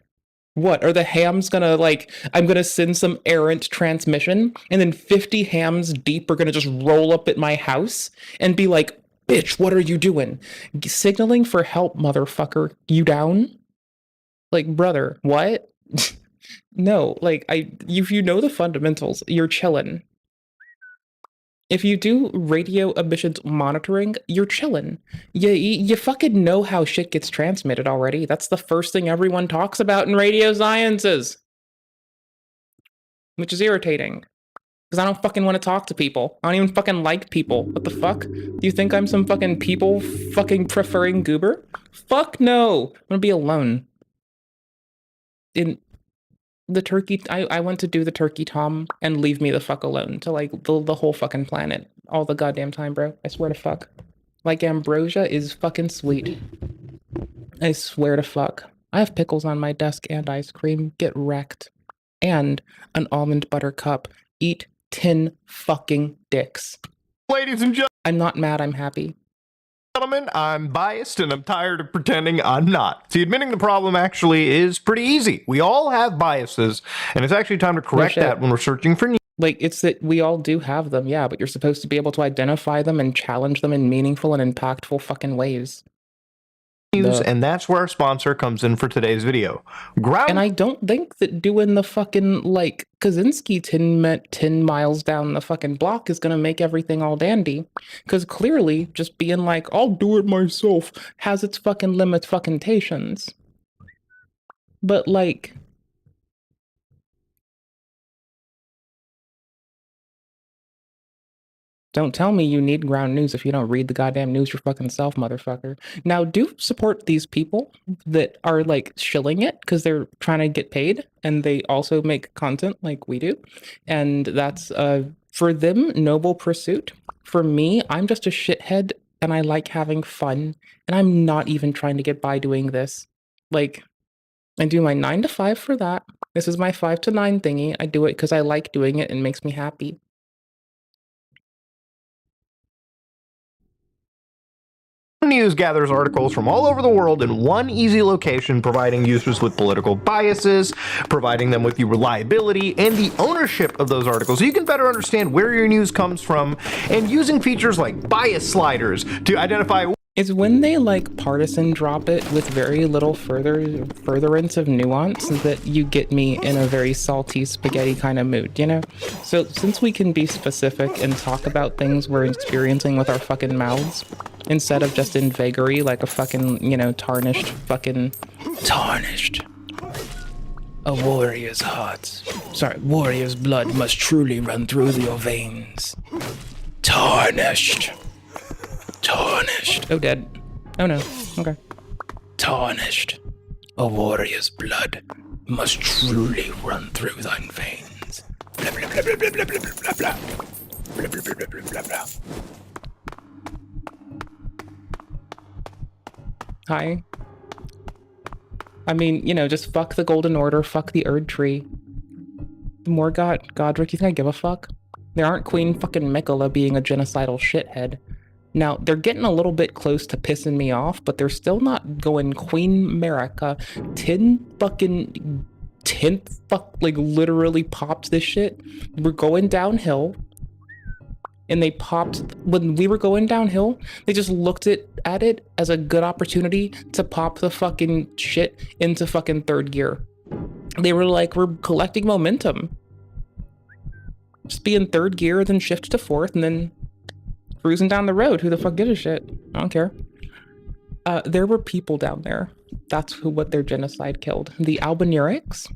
[SPEAKER 1] What, are the hams gonna, like, I'm gonna send some errant transmission, and then 50 hams deep are gonna just roll up at my house and be like, bitch, what are you doing? Signaling for help, motherfucker. You down? Like, brother, what? No, like, if you know the fundamentals, you're chillin'. If you do radio emissions monitoring, you're chillin'. You fucking know how shit gets transmitted already. That's the first thing everyone talks about in radio sciences. Which is irritating. Because I don't fucking want to talk to people. I don't even fucking like people. What the fuck? Do you think I'm some fucking people fucking preferring goober? Fuck no! I'm gonna be alone. In the turkey, I went to do the turkey tom and leave me the fuck alone to like the whole fucking planet all the goddamn time, bro. I swear to fuck. Like ambrosia is fucking sweet. I swear to fuck. I have pickles on my desk and ice cream. Get wrecked. And an almond butter cup. Eat 10 fucking dicks.
[SPEAKER 21] Ladies and
[SPEAKER 1] I'm not mad, I'm happy.
[SPEAKER 21] gentlemen, I'm biased and I'm tired of pretending I'm not. See, admitting the problem actually is pretty easy. We all have biases, and it's actually time to correct that when we're searching for news.
[SPEAKER 1] Like, it's that we all do have them, yeah, but you're supposed to be able to identify them and challenge them in meaningful and impactful fucking ways.
[SPEAKER 21] And that's where our sponsor comes in for today's video.
[SPEAKER 1] And I don't think that doing the fucking, like, Kaczynski 10 miles down the fucking block is gonna make everything all dandy. Because clearly, just being like, I'll do it myself, has its fucking limitations. But, like... Don't tell me you need ground news if you don't read the goddamn news your fucking self, motherfucker. Now, do support these people that are, like, shilling it because they're trying to get paid, and they also make content like we do. And that's, for them, noble pursuit. For me, I'm just a shithead, and I like having fun, and I'm not even trying to get by doing this. Like, I do my 9 to 5 for that. This is my 5 to 9 thingy. I do it because I like doing it and it makes me happy.
[SPEAKER 21] News gathers articles from all over the world in one easy location, providing users with political biases, providing them with the reliability and the ownership of those articles so you can better understand where your news comes from, and using features like bias sliders to identify.
[SPEAKER 1] It's when they like partisan drop it with very little furtherance of nuance that you get me in a very salty spaghetti kind of mood, you know? So since we can be specific and talk about things we're experiencing with our fucking mouths, instead of just in vagary like a fucking, you know, tarnished. A warrior's warrior's blood must truly run through your veins. Tarnished. Oh, dead. Oh, no. Okay. Tarnished. A warrior's blood must truly run through thine veins. Blah, blah, blah, blah, blah, blah, blah, blah, blah. Blah, blah, blah, blah, blah, blah, blah. Hi. I mean, you know, just fuck the Golden Order, fuck the Erd Tree. Godric, you think I give a fuck? There aren't Queen fucking Mikola being a genocidal shithead. Now, they're getting a little bit close to pissing me off, but they're still not going Queen America 10th like literally popped this shit. We're going downhill. And they popped, when we were going downhill, they just looked at it as a good opportunity to pop the fucking shit into fucking third gear. They were like, we're collecting momentum. Just be in third gear, then shift to fourth, and then cruising down the road. Who the fuck gives a shit? I don't care. There were people down there. That's what their genocide killed. The Albanierics.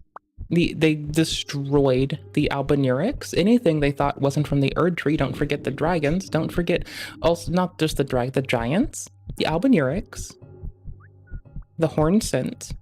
[SPEAKER 1] They destroyed the Albanierics. Anything they thought wasn't from the Erd Tree. Don't forget the dragons. Don't forget also not just the giants. The Albanierics. The Hornsent.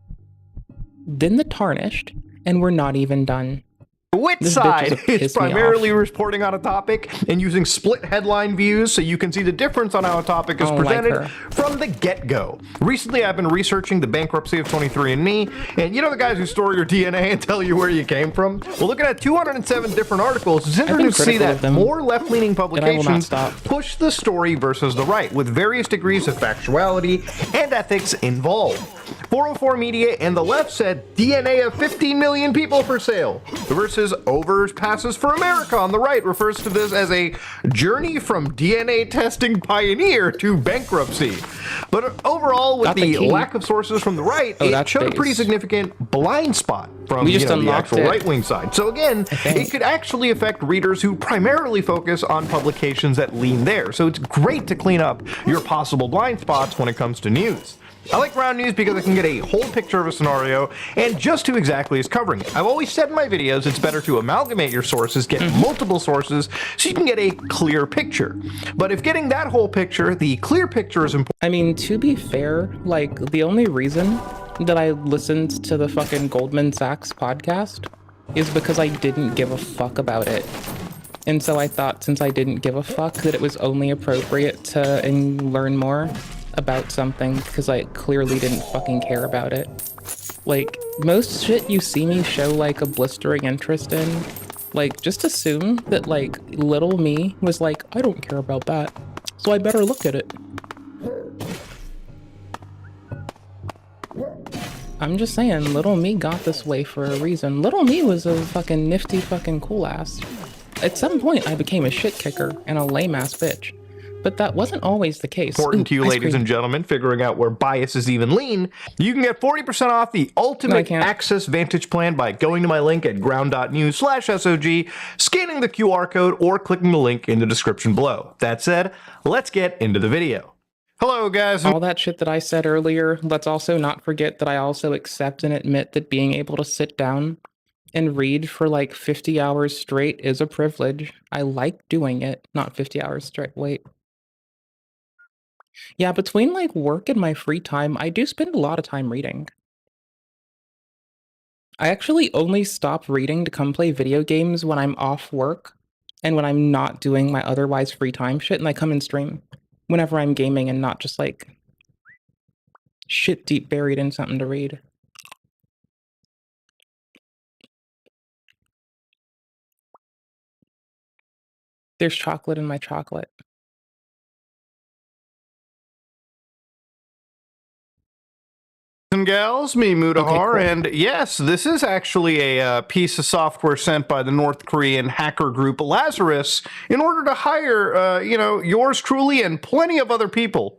[SPEAKER 1] Then the Tarnished. And we're not even done.
[SPEAKER 21] Which side is primarily reporting on a topic and using split headline views so you can see the difference on how a topic is presented from the get-go. Recently, I've been researching the bankruptcy of 23andMe, and you know the guys who store your DNA and tell you where you came from? Well, looking at 207 different articles, it's interesting to see that more left-leaning publications push the story versus the right, with various degrees of factuality and ethics involved. 404 Media and the left said DNA of 15 million people for sale, versus Overpasses for America on the right refers to this as a journey from DNA testing pioneer to bankruptcy. But overall, with the lack of sources from the right, it showed a pretty significant blind spot from the actual right-wing side. So again, it could actually affect readers who primarily focus on publications that lean there. So it's great to clean up your possible blind spots when it comes to news. I like Round News because I can get a whole picture of a scenario and just who exactly is covering it. I've always said in my videos it's better to amalgamate your sources, get multiple sources, so you can get a clear picture. But if getting that whole picture, the clear picture is important.
[SPEAKER 1] I mean, to be fair, like, the only reason that I listened to the fucking Goldman Sachs podcast is because I didn't give a fuck about it. And so I thought, since I didn't give a fuck, that it was only appropriate to learn more about something, because I clearly didn't fucking care about it. Like, most shit you see me show, like, a blistering interest in, like, just assume that, like, little me was like, I don't care about that, so I better look at it. I'm just saying, little me got this way for a reason. Little me was a fucking nifty fucking cool ass. At some point, I became a shit kicker and a lame ass bitch. But that wasn't always the case.
[SPEAKER 21] Important to you, ladies and gentlemen, figuring out where biases even lean. You can get 40% off the Ultimate Access Vantage Plan by going to my link at ground.news/SOG, scanning the QR code, or clicking the link in the description below. That said, let's get into the video. Hello, guys.
[SPEAKER 1] All that shit that I said earlier, let's also not forget that I also accept and admit that being able to sit down and read for like 50 hours straight is a privilege. I like doing it. Not 50 hours straight. Wait. Yeah, between like work and my free time, I do spend a lot of time reading. I actually only stop reading to come play video games when I'm off work and when I'm not doing my otherwise free time shit, and I come and stream whenever I'm gaming and not just like shit deep buried in something to read. There's chocolate in my chocolate.
[SPEAKER 21] And gals, me Mudahar, and yes, this is actually a piece of software sent by the North Korean hacker group Lazarus in order to hire, yours truly and plenty of other people.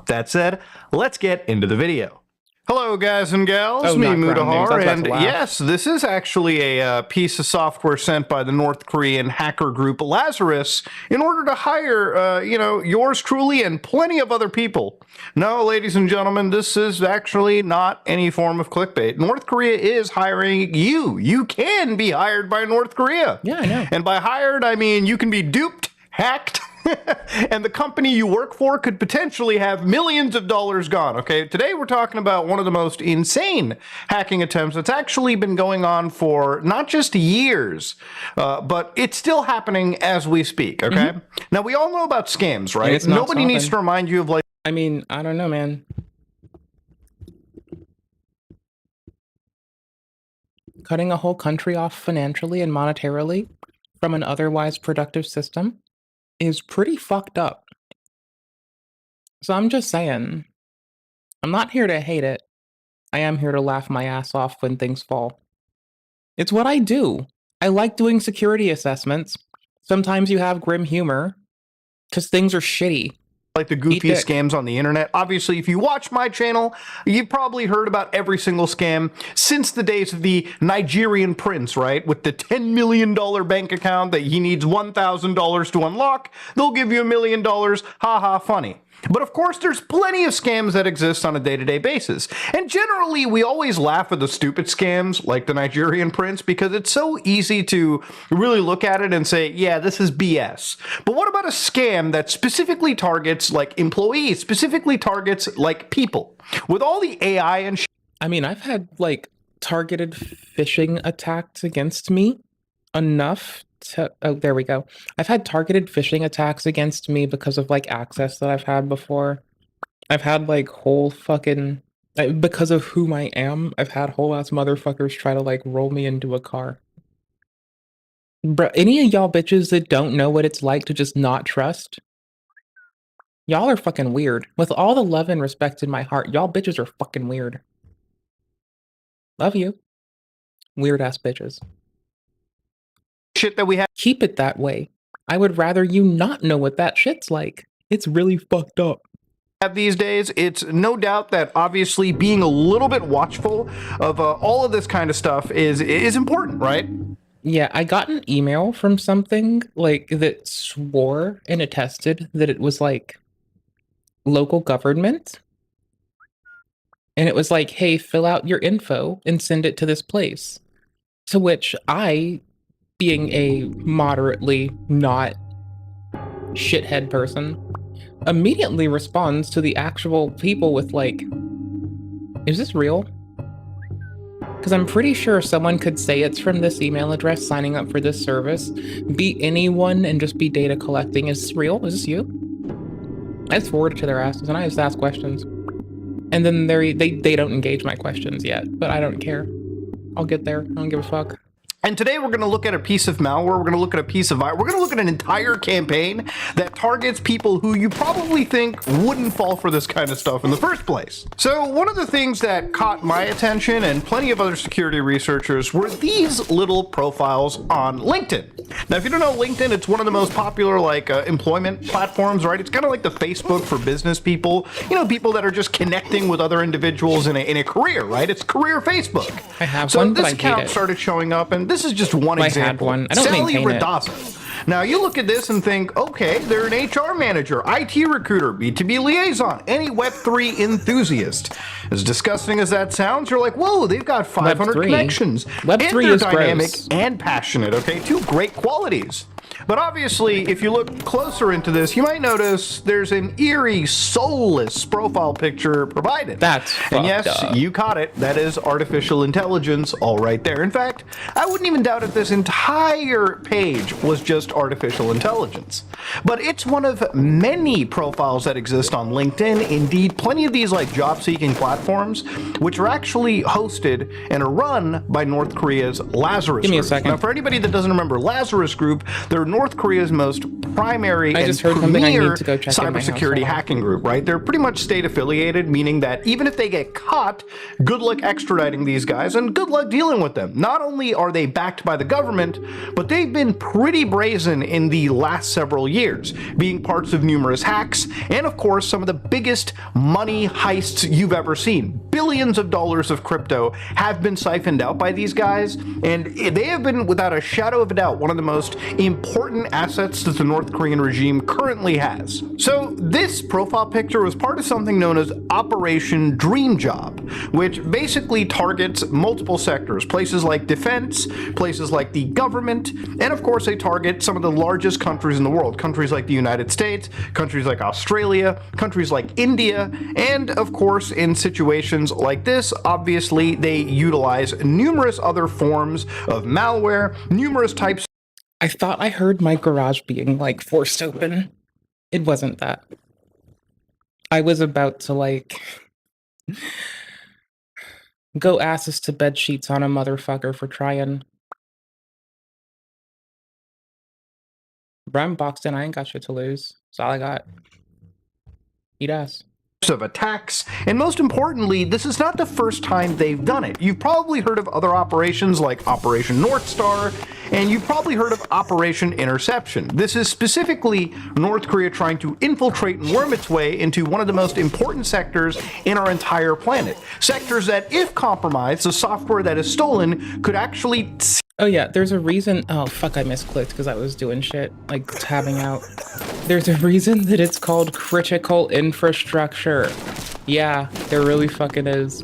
[SPEAKER 21] That said, let's get into the video. Hello, guys and gals, me Mudahar, and yes, this is actually a piece of software sent by the North Korean hacker group Lazarus in order to hire, yours truly and plenty of other people. No, ladies and gentlemen, this is actually not any form of clickbait. North Korea is hiring you. You can be hired by North Korea.
[SPEAKER 1] Yeah, I know.
[SPEAKER 21] And by hired, I mean you can be duped, hacked, and the company you work for could potentially have millions of dollars gone, okay? Today we're talking about one of the most insane hacking attempts that's actually been going on for not just years, but it's still happening as we speak, okay? Now, we all know about scams, right? Nobody needs to remind you of, like...
[SPEAKER 1] I mean, I don't know, man. cutting a whole country off financially and monetarily from an otherwise productive system is pretty fucked up. So I'm just saying, I'm not here to hate it. I am here to laugh my ass off when things fall. It's what I do. I like doing security assessments. Sometimes you have grim humor, because things are shitty.
[SPEAKER 21] Like the goofiest scams on the internet. Obviously, if you watch my channel, you've probably heard about every single scam since the days of the Nigerian prince, right? With the $10 million bank account that he needs $1,000 to unlock, they'll give you $1 million. Ha ha, funny. But of course, there's plenty of scams that exist on a day-to-day basis. And generally, we always laugh at the stupid scams like the Nigerian prince because it's so easy to really look at it and say, yeah, this is BS. But what about a scam that specifically targets like employees, specifically targets like people? With all the AI and
[SPEAKER 1] I mean, I've had like targeted phishing attacks against me enough to, oh, there we go. I've had targeted phishing attacks against me because of like access that I've had before. I've had like whole fucking, because of whom I am, I've had whole ass motherfuckers try to like roll me into a car. Bro, any of y'all bitches that don't know what it's like to just not trust, y'all are fucking weird. With all the love and respect in my heart, y'all bitches are fucking weird. Love you. Weird ass bitches.
[SPEAKER 21] Shit that we have.
[SPEAKER 1] Keep it that way. I would rather you not know what that shit's like. It's really fucked up.
[SPEAKER 21] These days, it's no doubt that obviously being a little bit watchful of all of this kind of stuff is important, right?
[SPEAKER 1] Yeah, I got an email from something like that swore and attested that it was like local government. And it was like, hey, fill out your info and send it to this place. To which I, being a moderately not shithead person, immediately responds to the actual people with like, is this real? Because I'm pretty sure someone could say it's from this email address signing up for this service, be anyone and just be data collecting. Is this real? Is this you? I just forward it to their asses and I just ask questions. And then they don't engage my questions yet, but I don't care. I'll get there. I don't give a fuck.
[SPEAKER 21] And today we're going to look at a piece of malware, we're going to look at a piece of virus, we're going to look at an entire campaign that targets people who you probably think wouldn't fall for this kind of stuff in the first place. So one of the things that caught my attention and plenty of other security researchers were these little profiles on LinkedIn. Now, if you don't know LinkedIn, it's one of the most popular like employment platforms, right? It's kind of like the Facebook for business people, you know, people that are just connecting with other individuals in a career, right? It's career Facebook.
[SPEAKER 1] I have
[SPEAKER 21] so
[SPEAKER 1] one,
[SPEAKER 21] this
[SPEAKER 1] but I hate
[SPEAKER 21] account
[SPEAKER 1] it.
[SPEAKER 21] started showing up, and this is just one
[SPEAKER 1] I
[SPEAKER 21] example.
[SPEAKER 1] had one. I don't
[SPEAKER 21] Sally
[SPEAKER 1] maintain it.
[SPEAKER 21] Radasa. Now you look at this and think, okay, they're an HR manager, IT recruiter, B2B liaison, any Web3 enthusiast. As disgusting as that sounds, you're like, whoa, they've got 500
[SPEAKER 1] Web3.
[SPEAKER 21] connections.
[SPEAKER 1] Web3
[SPEAKER 21] and they're
[SPEAKER 1] is
[SPEAKER 21] dynamic
[SPEAKER 1] gross.
[SPEAKER 21] and passionate, okay? Two great qualities. But obviously, if you look closer into this, you might notice there's an eerie, soulless profile picture provided.
[SPEAKER 1] That's
[SPEAKER 21] and yes,
[SPEAKER 1] fucked up.
[SPEAKER 21] you caught it. That is artificial intelligence all right there. In fact, I wouldn't even doubt if this entire page was just artificial intelligence. But it's one of many profiles that exist on LinkedIn. Indeed, plenty of these like job-seeking platforms, which are actually hosted and are run by North Korea's Lazarus
[SPEAKER 1] Give me a
[SPEAKER 21] Group.
[SPEAKER 1] second.
[SPEAKER 21] Now, for anybody that doesn't remember Lazarus Group, they're North Korea's most primary
[SPEAKER 1] I
[SPEAKER 21] and
[SPEAKER 1] just heard something I need
[SPEAKER 21] premier
[SPEAKER 1] to go check in my house.
[SPEAKER 21] cybersecurity
[SPEAKER 1] Hold on.
[SPEAKER 21] hacking group, right? They're pretty much state affiliated, meaning that even if they get caught, good luck extraditing these guys and good luck dealing with them. Not only are they backed by the government, but they've been pretty brazen in the last several years, being parts of numerous hacks and, of course, some of the biggest money heists you've ever seen. Billions of dollars of crypto have been siphoned out by these guys, and they have been, without a shadow of a doubt, one of the most important assets that the North Korean regime currently has. So this profile picture was part of something known as Operation Dream Job, which basically targets multiple sectors, places like defense, places like the government, and of course they target some of the largest countries in the world, countries like the United States, countries like Australia, countries like India, and of course in situations like this, obviously they utilize numerous other forms of malware, numerous types.
[SPEAKER 1] I thought I heard my garage being like forced open. It wasn't that. I was about to like Go asses to bed sheets on a motherfucker for trying. Bro, I'm boxed in. I ain't got shit to lose. That's all I got. Eat ass.
[SPEAKER 21] Of attacks, and most importantly, this is not the first time they've done it. You've probably heard of other operations like Operation North Star, and you've probably heard of Operation Interception. This is specifically North Korea trying to infiltrate and worm its way into one of the most important sectors in our entire planet. Sectors that, if compromised, the software that is stolen could actually...
[SPEAKER 1] Oh yeah, there's a reason. Oh fuck, I misclicked because I was doing shit, like tabbing out. There's a reason that it's called critical infrastructure. Yeah, there really fucking is.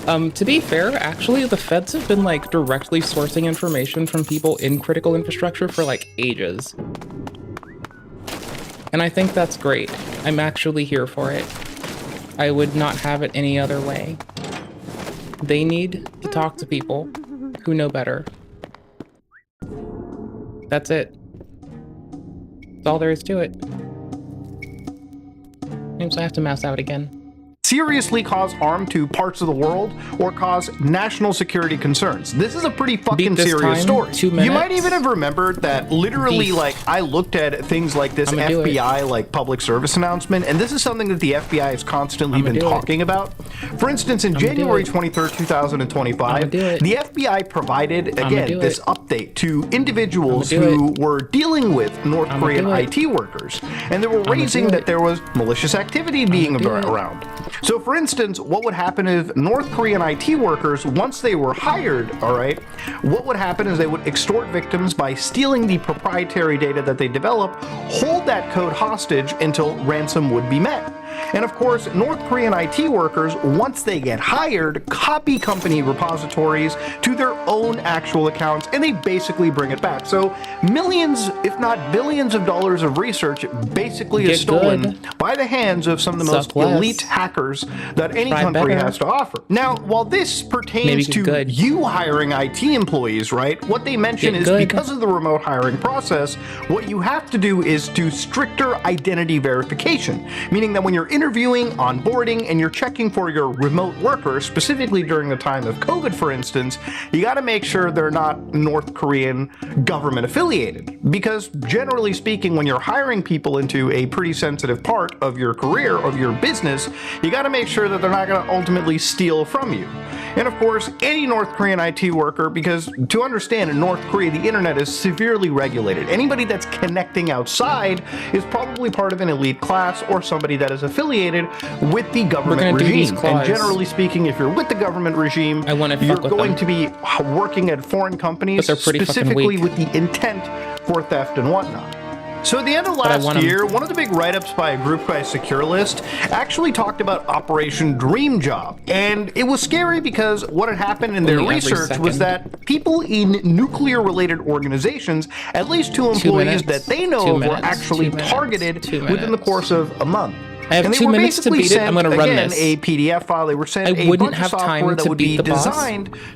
[SPEAKER 1] To be fair, actually, the feds have been like directly sourcing information from people in critical infrastructure for like ages. And I think that's great. I'm actually here for it. I would not have it any other way. They need to talk to people who know better. That's it. That's all there is to it. Oops, I have to mouse out again.
[SPEAKER 21] Seriously cause harm to parts of the world or cause national security concerns. This is a pretty fucking serious story. You might even have remembered that literally, like, I looked at things like this FBI, like, public service announcement, and this is something that the FBI has constantly been talking about. For instance, in January 23rd, 2025, the FBI provided, again, this update to individuals who were dealing with North Korean IT workers, and they were raising that there was malicious activity being around. So, for instance, what would happen if North Korean IT workers, once they were hired, all right, what would happen is they would extort victims by stealing the proprietary data that they develop, hold that code hostage until ransom would be met. And of course, North Korean IT workers, once they get hired, copy company repositories to their own actual accounts, and they basically bring it back. So millions, if not billions of dollars of research basically is stolen by the hands of some of the most elite hackers that any country has to offer. Now, while this pertains to you hiring IT employees, right, what they mention is because of the remote hiring process, what you have to do is do stricter identity verification, meaning that when you're interviewing, onboarding, and you're checking for your remote workers, specifically during the time of COVID, for instance, you got to make sure they're not North Korean government affiliated. Because generally speaking, when you're hiring people into a pretty sensitive part of your career, of your business, you got to make sure that they're not going to ultimately steal from you. And of course, any North Korean IT worker, because to understand in North Korea, the internet is severely regulated. Anybody that's connecting outside is probably part of an elite class or somebody that is affiliated with the government regime. And generally speaking, if you're with the government regime, you're going to be working at foreign companies specifically with the intent for theft and whatnot. So at the end of last year, one of the big write-ups by a group by SecureList actually talked about Operation Dream Job. And it was scary because what had happened in their research was that people in nuclear-related organizations, at least 2 employees that they know of, were actually targeted within the course of a month.
[SPEAKER 1] I have 2 minutes to beat it. I'm going to run this.
[SPEAKER 21] A PDF file. They were sent
[SPEAKER 1] I wouldn't have time to beat the boss,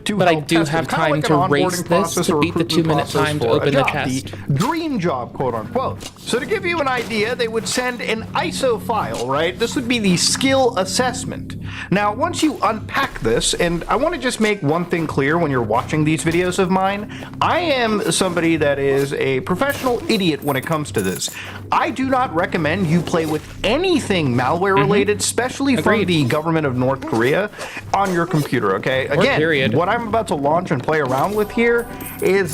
[SPEAKER 1] but I do have time to race this to beat the 2-minute time to open the chest.
[SPEAKER 21] The dream job, quote unquote. So to give you an idea, they would send an ISO file, right? This would be the skill assessment. Now, once you unpack this, and I want to just make one thing clear when you're watching these videos of mine, I am somebody that is a professional idiot when it comes to this. I do not recommend you play with anything malware related, especially from the government of North Korea, on your computer, okay? Again, what I'm about to launch and play around with here is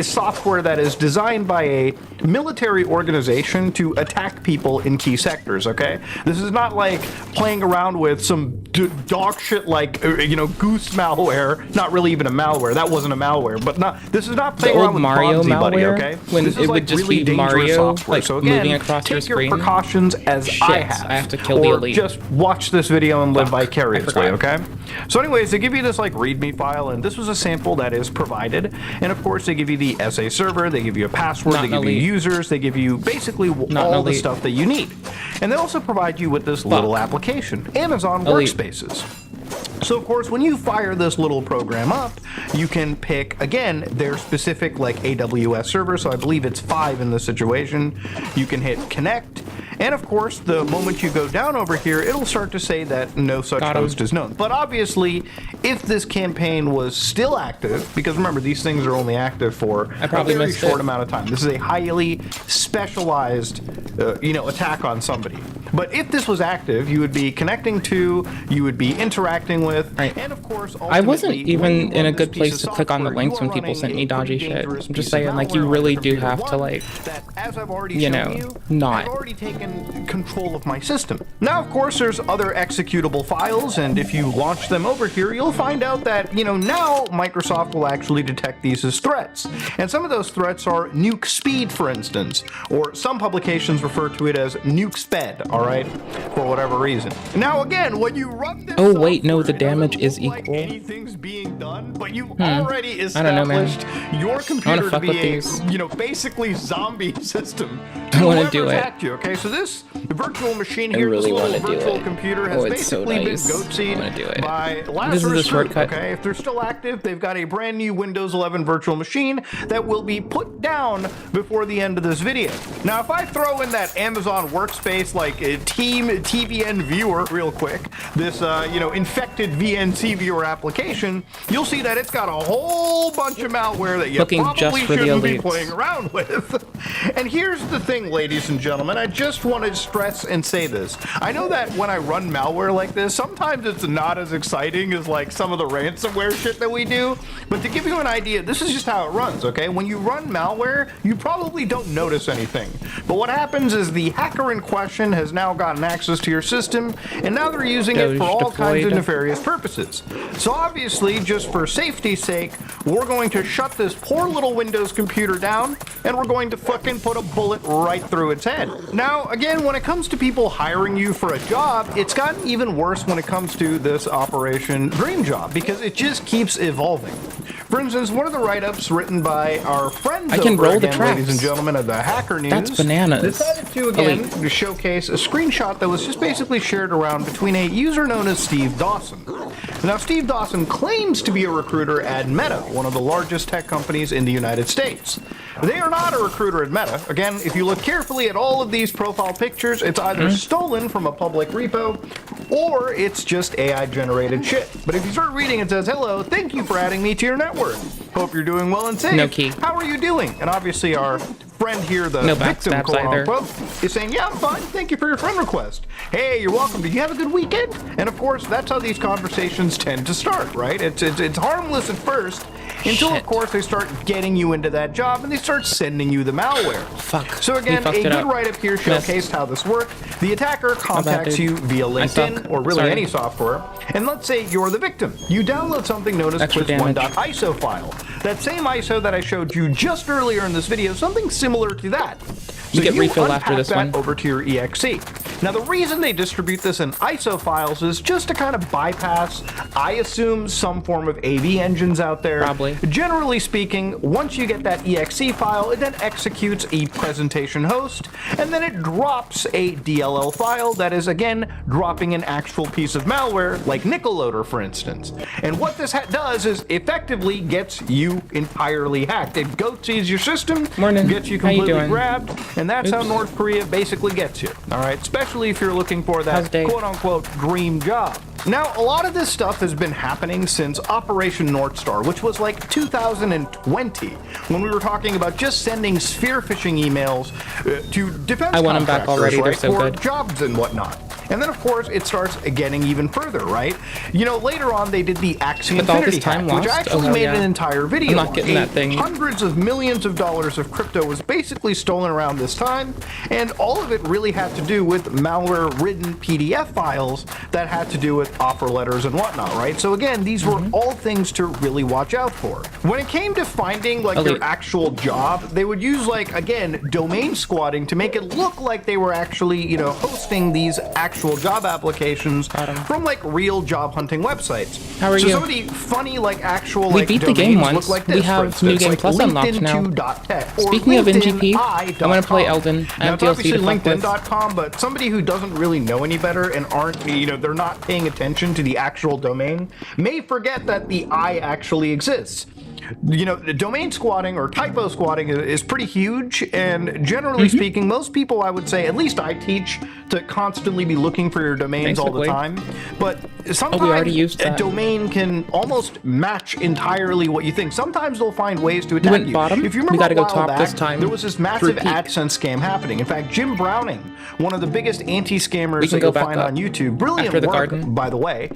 [SPEAKER 21] software that is designed by a military organization to attack people in key sectors, okay? This is not like playing around with some dog shit like, Goose malware, not really even a malware, that wasn't a malware, but this is not playing around with
[SPEAKER 1] Mario malware,
[SPEAKER 21] okay?
[SPEAKER 1] When
[SPEAKER 21] this is
[SPEAKER 1] it would just
[SPEAKER 21] really
[SPEAKER 1] be Mario, like,
[SPEAKER 21] so again,
[SPEAKER 1] moving across your screen.
[SPEAKER 21] Take your precautions as I have to kill the elite. Just watch this video and live vicariously, okay? So anyways, they give you this like README file, and this was a sample that is provided. And of course, they give you the SA server, they give you a password, they give you users, they give you basically all the stuff that you need. And they also provide you with this little application, Amazon Workspaces. So of course, when you fire this little program up, you can pick, again, their specific like AWS server. So I believe it's 5 in this situation. You can hit connect. And of course, the moment you go down over here, it'll start to say that no such host is known. But obviously, if this campaign was still active, because remember, these things are only active for a very short amount of time. This is a highly specialized, attack on somebody. But if this was active, you would be connecting to, you would be interacting with, and of course,
[SPEAKER 1] I wasn't even in a good place to click on the links when people sent me dodgy shit. I'm just saying, like, you really do have to, like, not.
[SPEAKER 21] I've already taken control of my system. Now, of course, there's other executable files, and if you launch them over here, you'll find out that, now Microsoft will actually detect these as threats. And some of those threats are nuke speed, for instance, or some publications refer to it as nuke sped, alright, for whatever reason. Now, again, when you run this
[SPEAKER 1] oh, wait, no, the damage is equal.
[SPEAKER 21] Anything's being done, but you already established
[SPEAKER 1] I don't know, man.
[SPEAKER 21] your computer to be a, basically zombie system. I want to do it. You, okay, so this virtual machine here, this little virtual computer has basically been goat-seed by Lazarus.
[SPEAKER 1] This is the shortcut.
[SPEAKER 21] Okay, if they're still active, they've got a brand new Windows 11 virtual machine that will be put down before the end of this video. Now, if I throw in that Amazon workspace like a Team TVN viewer real quick, this infected VNC viewer application, you'll see that it's got a whole bunch of malware that you probably shouldn't be playing around with. And here's the thing, ladies and gentlemen, I just want to stress and say this. I know that when I run malware like this, sometimes it's not as exciting as like some of the ransomware shit that we do, but to give you an idea, this is just how it runs, okay? When you run malware, you probably don't notice anything. But what happens is the hacker in question has now gotten access to your system, and now they're using it for all kinds of nefarious purposes. So obviously, just for safety's sake, we're going to shut this poor little Windows computer down, and we're going to fucking put a bullet right through its head. Now, again, when it comes to people hiring you for a job, it's gotten even worse when it comes to this Operation Dream Job, because it just keeps evolving. For instance, one of the write-ups written by our friends ladies and gentlemen of the Hacker News,
[SPEAKER 1] that's bananas.
[SPEAKER 21] Decided to again to showcase a screenshot that was just basically shared around between a user known as Steve Dawson. Now, Steve Dawson claims to be a recruiter at Meta, one of the largest tech companies in the United States. They are not a recruiter at Meta. Again, if you look carefully at all of these profile pictures, it's either stolen from a public repo or it's just AI-generated shit. But if you start reading, it says, "Hello, thank you for adding me to your network. Hope you're doing well and safe.
[SPEAKER 1] No key.
[SPEAKER 21] How are you doing?" And obviously our friend here, the victim, quote unquote, is saying, "Yeah, I'm fine. Thank you for your friend request. Hey, you're welcome. Did you have a good weekend?" And of course, that's how these conversations tend to start, right? It's harmless at first, until of course they start getting you into that job and they start sending you the malware. So again, a good write-up here showcased how this worked. The attacker contacts you via LinkedIn or really any software, and let's say you're the victim. You download something known as quiz1.iso file. That same ISO that I showed you just earlier in this video, something similar to that.
[SPEAKER 1] You get refill after this one.
[SPEAKER 21] Over to your exe. Now, the reason they distribute this in ISO files is just to kind of bypass, I assume, some form of AV engines out there.
[SPEAKER 1] Probably.
[SPEAKER 21] Generally speaking, once you get that exe file, it then executes a presentation host, and then it drops a DLL file that is, again, dropping an actual piece of malware, like Nickeloader, for instance. And what this does is effectively gets you entirely hacked. It goat-seeds your system, gets you completely grabbed, and that's how North Korea basically gets you. All right, especially if you're looking for that quote-unquote dream job. Now, a lot of this stuff has been happening since Operation North Star, which was like 2020, when we were talking about just sending spear phishing emails to defense
[SPEAKER 1] I want them back already. They're so
[SPEAKER 21] for
[SPEAKER 1] good.
[SPEAKER 21] jobs and whatnot. And then, of course, it starts getting even further, right? You know, later on, they did the Axie Infinity hack, which I actually made an entire video.
[SPEAKER 1] I'm not getting that thing.
[SPEAKER 21] Hundreds of millions of dollars of crypto was basically stolen around this time, and all of it really had to do with malware-ridden PDF files that had to do with offer letters and whatnot, right? So again, these were all things to really watch out for. When it came to finding, like, their actual job, they would use, like, again, domain squatting to make it look like they were actually, you know, hosting these actual job applications from like real job hunting websites.
[SPEAKER 1] How are
[SPEAKER 21] so
[SPEAKER 1] you?
[SPEAKER 21] some of the funny like actual
[SPEAKER 1] we
[SPEAKER 21] like
[SPEAKER 1] beat the game once.
[SPEAKER 21] look like this,
[SPEAKER 1] we have New Game Plus unlocked now. Speaking of NGP, I'm gonna play Elden. I have DLC to fuck with.
[SPEAKER 21] LinkedIn.com, but somebody who doesn't really know any better and aren't, you know, they're not paying attention to the actual domain may forget that the I actually exists. you know, domain squatting or typo squatting is pretty huge, and generally speaking, most people, I would say, at least I teach, to constantly be looking for your domains all the time. But sometimes a domain can almost match entirely what you think. Sometimes they'll find ways to attack you.
[SPEAKER 1] Bottom.
[SPEAKER 21] If you remember
[SPEAKER 1] We gotta
[SPEAKER 21] a
[SPEAKER 1] go
[SPEAKER 21] while
[SPEAKER 1] top
[SPEAKER 21] back,
[SPEAKER 1] this time.
[SPEAKER 21] there was this massive AdSense scam happening. In fact, Jim Browning, one of the biggest anti-scammers that you'll find on YouTube, brilliant
[SPEAKER 1] after the
[SPEAKER 21] work,
[SPEAKER 1] garden.
[SPEAKER 21] by the way,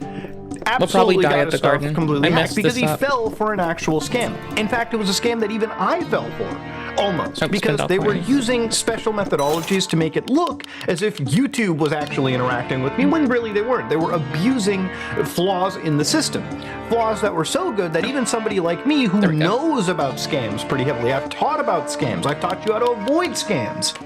[SPEAKER 1] We'll probably
[SPEAKER 21] absolutely
[SPEAKER 1] die
[SPEAKER 21] got
[SPEAKER 1] at
[SPEAKER 21] his
[SPEAKER 1] the
[SPEAKER 21] stuff
[SPEAKER 1] garden.
[SPEAKER 21] completely
[SPEAKER 1] I
[SPEAKER 21] hacked
[SPEAKER 1] messed
[SPEAKER 21] because
[SPEAKER 1] this
[SPEAKER 21] he
[SPEAKER 1] up.
[SPEAKER 21] fell for an actual scam. In fact, it was a scam that even I fell for. Almost.
[SPEAKER 1] Spend
[SPEAKER 21] Because
[SPEAKER 1] all
[SPEAKER 21] they were
[SPEAKER 1] coins.
[SPEAKER 21] using special methodologies to make it look as if YouTube was actually interacting with me, when really they weren't. They were abusing flaws in the system. Flaws that were so good that even somebody like me who knows about scams pretty heavily, I've taught about scams, I've taught you how to avoid scams,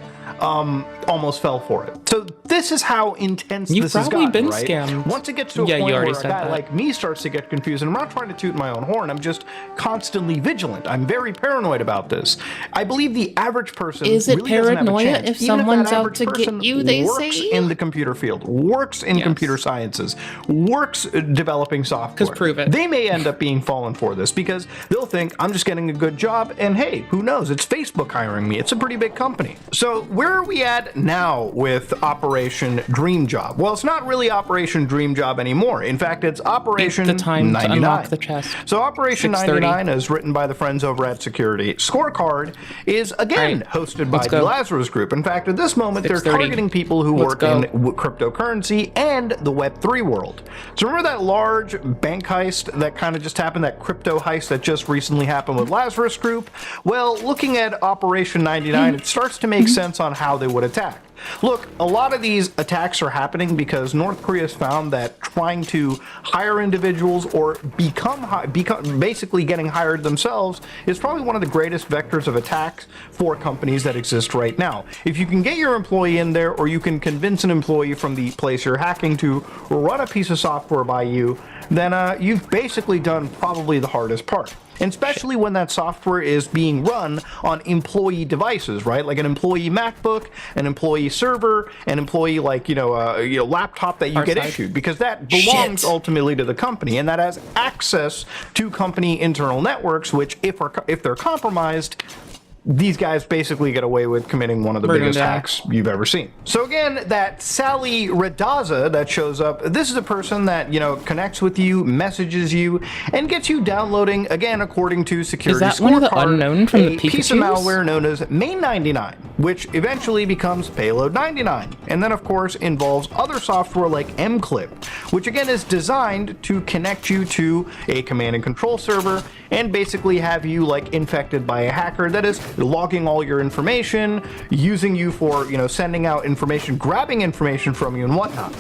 [SPEAKER 21] almost fell for it. So this is how intense
[SPEAKER 1] You've
[SPEAKER 21] this has
[SPEAKER 1] probably
[SPEAKER 21] gotten,
[SPEAKER 1] been
[SPEAKER 21] right?
[SPEAKER 1] scammed.
[SPEAKER 21] Once it gets to a
[SPEAKER 1] Yeah, you
[SPEAKER 21] point
[SPEAKER 1] already
[SPEAKER 21] where a
[SPEAKER 1] said
[SPEAKER 21] guy
[SPEAKER 1] that.
[SPEAKER 21] like me starts to get confused, and I'm not trying to toot my own horn, I'm just constantly vigilant. I'm very paranoid about this. I believe the average person
[SPEAKER 4] Is it
[SPEAKER 21] really doesn't have a
[SPEAKER 4] paranoia
[SPEAKER 21] chance,
[SPEAKER 4] if
[SPEAKER 21] even
[SPEAKER 4] someone's
[SPEAKER 21] that
[SPEAKER 4] out
[SPEAKER 21] average
[SPEAKER 4] to get
[SPEAKER 21] person
[SPEAKER 4] you, they
[SPEAKER 21] works
[SPEAKER 4] say?
[SPEAKER 21] in the computer field, works in computer sciences, works developing software.
[SPEAKER 1] prove it.
[SPEAKER 21] They may end up being fallen for this because they'll think I'm just getting a good job, and hey, who knows? It's Facebook hiring me. It's a pretty big company. So where are we at now with Operation Dream Job? Well, it's not really Operation Dream Job anymore. In fact, it's Operation
[SPEAKER 1] The time
[SPEAKER 21] 99.
[SPEAKER 1] to unlock the chest.
[SPEAKER 21] So Operation
[SPEAKER 1] 6:30.
[SPEAKER 21] 99, as written by the friends over at Security Scorecard, is again hosted by
[SPEAKER 1] let's
[SPEAKER 21] the
[SPEAKER 1] go.
[SPEAKER 21] Lazarus Group. In fact, at this moment, they're
[SPEAKER 1] 6:30.
[SPEAKER 21] targeting people who
[SPEAKER 1] Let's
[SPEAKER 21] work
[SPEAKER 1] go.
[SPEAKER 21] in cryptocurrency and the Web3 world. So remember that large bank heist that kind of just happened, that crypto heist that just recently happened with Lazarus Group? Well, looking at Operation 99, it starts to make sense on how they would attack. Look, a lot of these attacks are happening because North Korea has found that trying to hire individuals or become basically getting hired themselves is probably one of the greatest vectors of attacks for companies that exist right now. If you can get your employee in there, or you can convince an employee from the place you're hacking to run a piece of software by you, then you've basically done probably the hardest part. And especially when that software is being run on employee devices, right? Like an employee MacBook, an employee server, an employee laptop that you get issued, because that belongs ultimately to the company, and that has access to company internal networks, which if they're compromised, these guys basically get away with committing one of the biggest hacks you've ever seen. So again, that Sally Radaza that shows up, this is a person that, connects with you, messages you, and gets you downloading, again, according to Security
[SPEAKER 1] Is that one of the
[SPEAKER 21] Scorecard,
[SPEAKER 1] unknown from the
[SPEAKER 21] a piece of
[SPEAKER 1] Pikachus?
[SPEAKER 21] malware known as Main 99, which eventually becomes Payload 99, and then of course involves other software like mClip, which again is designed to connect you to a command and control server and basically have you infected by a hacker that is logging all your information, using you for, sending out information, grabbing information from you and whatnot.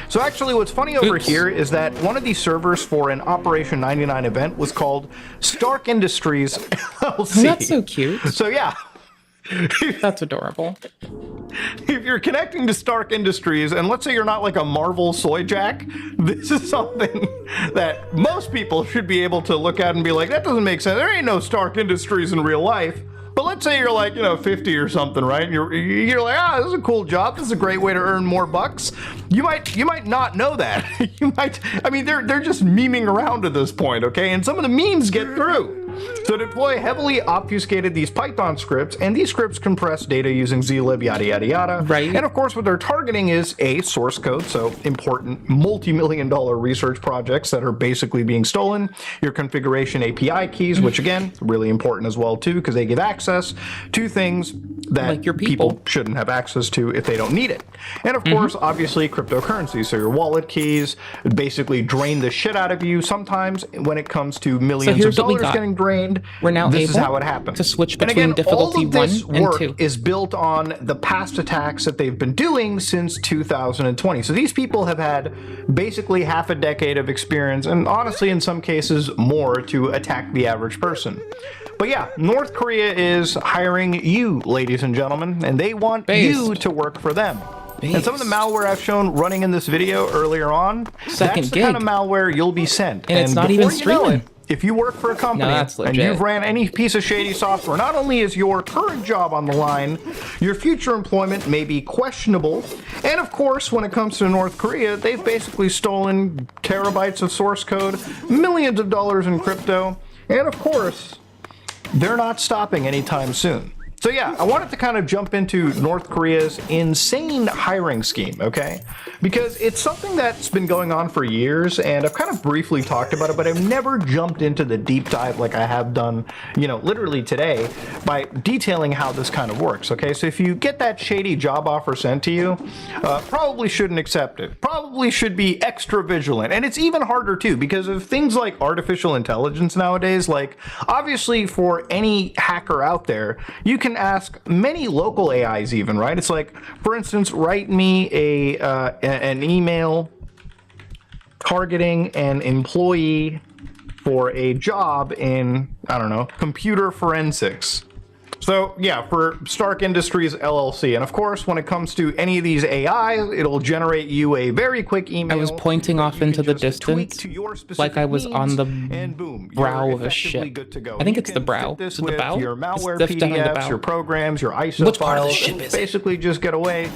[SPEAKER 21] So actually what's funny over here is that one of these servers for an Operation 99 event was called Stark Industries LLC.
[SPEAKER 1] That's so cute.
[SPEAKER 21] So yeah.
[SPEAKER 1] That's adorable.
[SPEAKER 21] If you're connecting to Stark Industries, and let's say you're not like a Marvel soy jack, this is something that most people should be able to look at and be like, that doesn't make sense. There ain't no Stark Industries in real life. But let's say you're 50 or something, right? And you're like, this is a cool job. This is a great way to earn more bucks. You might not know that. They're just memeing around at this point, okay? And some of the memes get through. So deploy heavily obfuscated these Python scripts, and these scripts compress data using zlib, yada, yada, yada.
[SPEAKER 1] Right.
[SPEAKER 21] And of course, what they're targeting is a source code, so important multi-million-dollar research projects that are basically being stolen, your configuration API keys, which again, really important as well too, because they give access to things that your people shouldn't have access to if they don't need it. And of course, obviously, cryptocurrency, so your wallet keys basically drain the shit out of you. Sometimes when it comes to millions of dollars getting drained,
[SPEAKER 1] we're now
[SPEAKER 21] this is
[SPEAKER 1] able
[SPEAKER 21] how it happens
[SPEAKER 1] to switch
[SPEAKER 21] and
[SPEAKER 1] between
[SPEAKER 21] again,
[SPEAKER 1] difficulty
[SPEAKER 21] all of this
[SPEAKER 1] 1 and
[SPEAKER 21] work
[SPEAKER 1] 2.
[SPEAKER 21] is built on the past attacks that they've been doing since 2020. So these people have had basically half a decade of experience, and honestly, in some cases, more to attack the average person. But yeah, North Korea is hiring you, ladies and gentlemen, and they want you to work for them. And some of the malware I've shown running in this video earlier on, that's the kind of malware you'll be sent.
[SPEAKER 1] And it's not even streaming.
[SPEAKER 21] If you work for a company and you've ran any piece of shady software, not only is your current job on the line, your future employment may be questionable. And of course, when it comes to North Korea, they've basically stolen terabytes of source code, millions of dollars in crypto, And of course, they're not stopping anytime soon. So yeah, I wanted to kind of jump into North Korea's insane hiring scheme, okay? Because it's something that's been going on for years, and I've kind of briefly talked about it, but I've never jumped into the deep dive like I have done, you know, literally today by detailing how this kind of works, okay? So if you get that shady job offer sent to you, probably shouldn't accept it. Probably should be extra vigilant. And it's even harder too, because of things like artificial intelligence nowadays. Like, obviously for any hacker out there, you can ask many local AIs even, right? It's like, for instance, write me an email targeting an employee for a job in, I don't know, computer forensics. So yeah, for Stark Industries LLC. And of course, when it comes to any of these AIs, it'll generate you a very quick email.
[SPEAKER 1] I was pointing off into the distance like I was on the brow of a ship. I think it's the brow. Is it the bow?
[SPEAKER 21] Your malware
[SPEAKER 1] It's definitely the
[SPEAKER 21] PDFs,
[SPEAKER 1] bow.
[SPEAKER 21] your programs, your ISO
[SPEAKER 1] Which part of the
[SPEAKER 21] files,
[SPEAKER 1] ship
[SPEAKER 21] and
[SPEAKER 1] is it?
[SPEAKER 21] basically just get away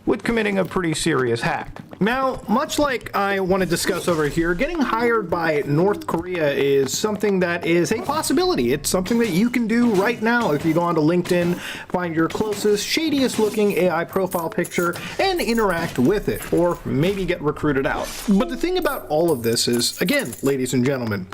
[SPEAKER 21] with committing a pretty serious hack. Now, much like I want to discuss over here, getting hired by North Korea is something that is a possibility. It's something that you can do right now if you go onto LinkedIn, find your closest, shadiest looking AI profile picture, and interact with it, or maybe get recruited out. But the thing about all of this is, again, ladies and gentlemen,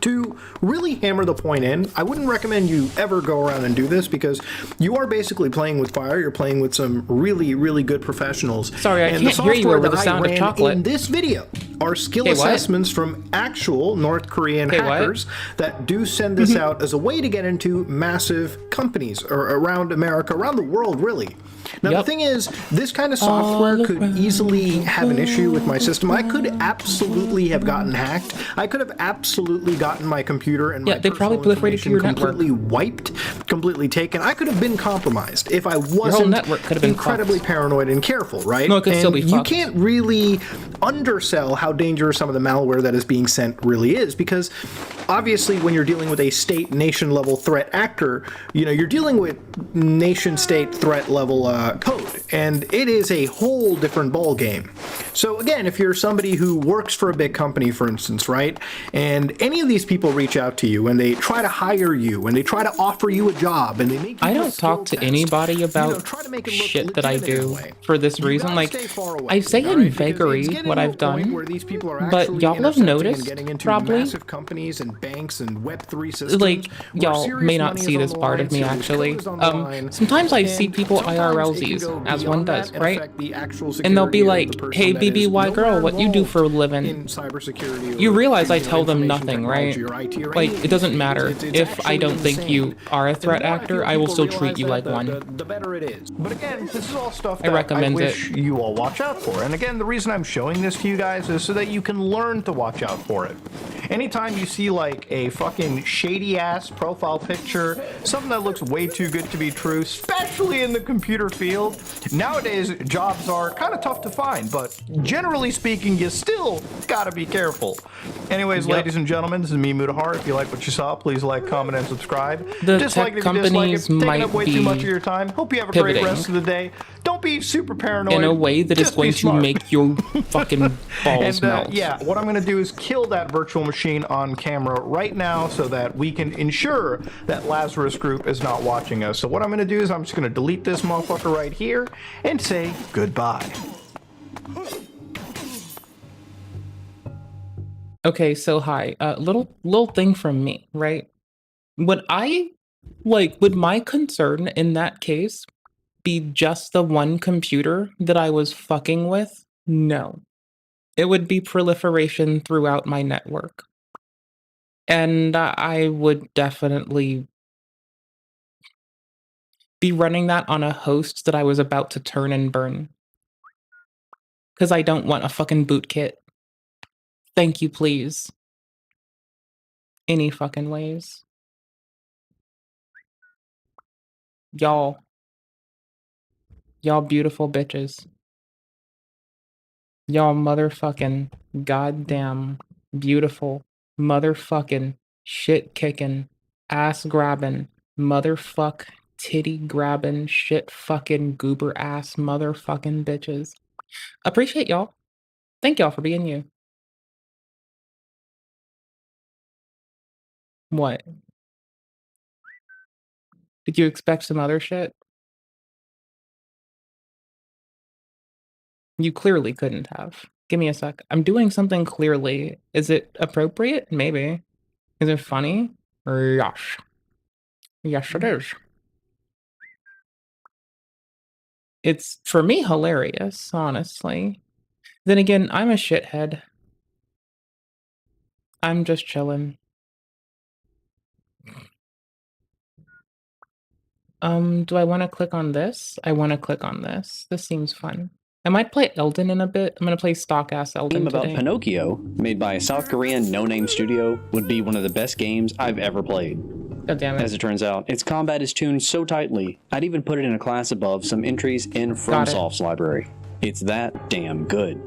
[SPEAKER 21] to really hammer the point in, I wouldn't recommend you ever go around and do this, because you are basically playing with fire. You're playing with some really, really good professionals.
[SPEAKER 1] Sorry, I
[SPEAKER 21] And
[SPEAKER 1] can't
[SPEAKER 21] the
[SPEAKER 1] hear you
[SPEAKER 21] software
[SPEAKER 1] over the
[SPEAKER 21] that I
[SPEAKER 1] sound of
[SPEAKER 21] ran
[SPEAKER 1] chocolate.
[SPEAKER 21] in this video are skill
[SPEAKER 1] Okay, what?
[SPEAKER 21] assessments from actual North Korean
[SPEAKER 1] Okay, what?
[SPEAKER 21] hackers that do send this out as a way to get into massive companies or around America, around the world, really. Now, the thing is, this kind of software could easily have an issue with my system. I could absolutely have gotten hacked. I could have absolutely gotten my computer and my
[SPEAKER 1] they probably proliferated to your
[SPEAKER 21] completely wiped, completely taken. I could have been compromised if I
[SPEAKER 1] whole
[SPEAKER 21] wasn't
[SPEAKER 1] network could have been
[SPEAKER 21] incredibly paranoid and careful, right?
[SPEAKER 1] No, it could
[SPEAKER 21] and
[SPEAKER 1] still be
[SPEAKER 21] you
[SPEAKER 1] fucked.
[SPEAKER 21] can't really undersell how dangerous some of the malware that is being sent really is, because obviously when you're dealing with a state nation level threat actor, you know, you're dealing with nation state threat level code, and it is a whole different ball game. So again, if you're somebody who works for a big company, for instance, right, and any of these people reach out to you and they try to hire you and they try to offer you a job and they make you
[SPEAKER 1] I
[SPEAKER 21] do a
[SPEAKER 1] don't
[SPEAKER 21] skill
[SPEAKER 1] talk to
[SPEAKER 21] test,
[SPEAKER 1] anybody about shit that I do for this reason. Like, I say in vagary what I've done, but y'all have noticed, probably,
[SPEAKER 21] massive companies and banks and Web3 systems.
[SPEAKER 1] like, y'all may not see this part of me, actually. Sometimes I see people IRLZs, as one does, right? And they'll be like, hey, BBY girl, what you do for a living? You realize I tell them nothing, right? Like, it doesn't matter. If I don't think you are a threat actor, I will still treat you like one.
[SPEAKER 21] The better it is. But again, this is all stuff
[SPEAKER 1] I
[SPEAKER 21] that
[SPEAKER 1] recommend
[SPEAKER 21] wish you all watch out for. And again, the reason I'm showing this to you guys is so that you can learn to watch out for it. Anytime you see like a fucking shady ass profile picture, something that looks way too good to be true, especially in the computer field, nowadays jobs are kind of tough to find, but generally speaking, you still gotta be careful. Anyways, ladies and gentlemen, this is me, Mutahar. If you like what you saw, please like, comment, and subscribe.
[SPEAKER 1] The
[SPEAKER 21] Dislike
[SPEAKER 1] tech
[SPEAKER 21] it if you dislike it.
[SPEAKER 1] companies
[SPEAKER 21] Taking
[SPEAKER 1] might
[SPEAKER 21] up way too
[SPEAKER 1] be
[SPEAKER 21] much of your time. Hope you have a great
[SPEAKER 1] pivoting
[SPEAKER 21] rest of the day. Don't be super paranoid.
[SPEAKER 1] in a way that is
[SPEAKER 21] Just be
[SPEAKER 1] going to
[SPEAKER 21] smart.
[SPEAKER 1] make your fucking balls
[SPEAKER 21] And
[SPEAKER 1] melt.
[SPEAKER 21] yeah, what I'm going to do is kill that virtual machine on camera right now so that we can ensure that Lazarus Group is not watching us. So what I'm going to do is I'm just going to delete this motherfucker right here and say goodbye.
[SPEAKER 1] Okay, so hi. Little thing from me, right? Would my concern in that case be just the one computer that I was fucking with? No. It would be proliferation throughout my network. And I would definitely be running that on a host that I was about to turn and burn. Because I don't want a fucking bootkit. Thank you, please. Any fucking ways. Y'all beautiful bitches. Y'all motherfucking goddamn beautiful motherfucking shit kicking ass grabbing motherfuck titty grabbing shit fucking goober ass motherfucking bitches. Appreciate y'all. Thank y'all for being you. What? Did you expect some other shit? You clearly couldn't have. Give me a sec. I'm doing something clearly. Is it appropriate? Maybe. Is it funny? Yes. Yes, it is. It's, for me, hilarious, honestly. Then again, I'm a shithead. I'm just chilling. Do I want to click on this? I want to click on this. This seems fun. I might play Elden in a bit. I'm gonna play stock-ass Elden
[SPEAKER 2] Game about
[SPEAKER 1] today.
[SPEAKER 2] Pinocchio, made by a South Korean no-name studio, would be one of the best games I've ever played.
[SPEAKER 1] God damn it.
[SPEAKER 2] As it turns out, its combat is tuned so tightly, I'd even put it in a class above some entries in FromSoft's library. It's that damn good.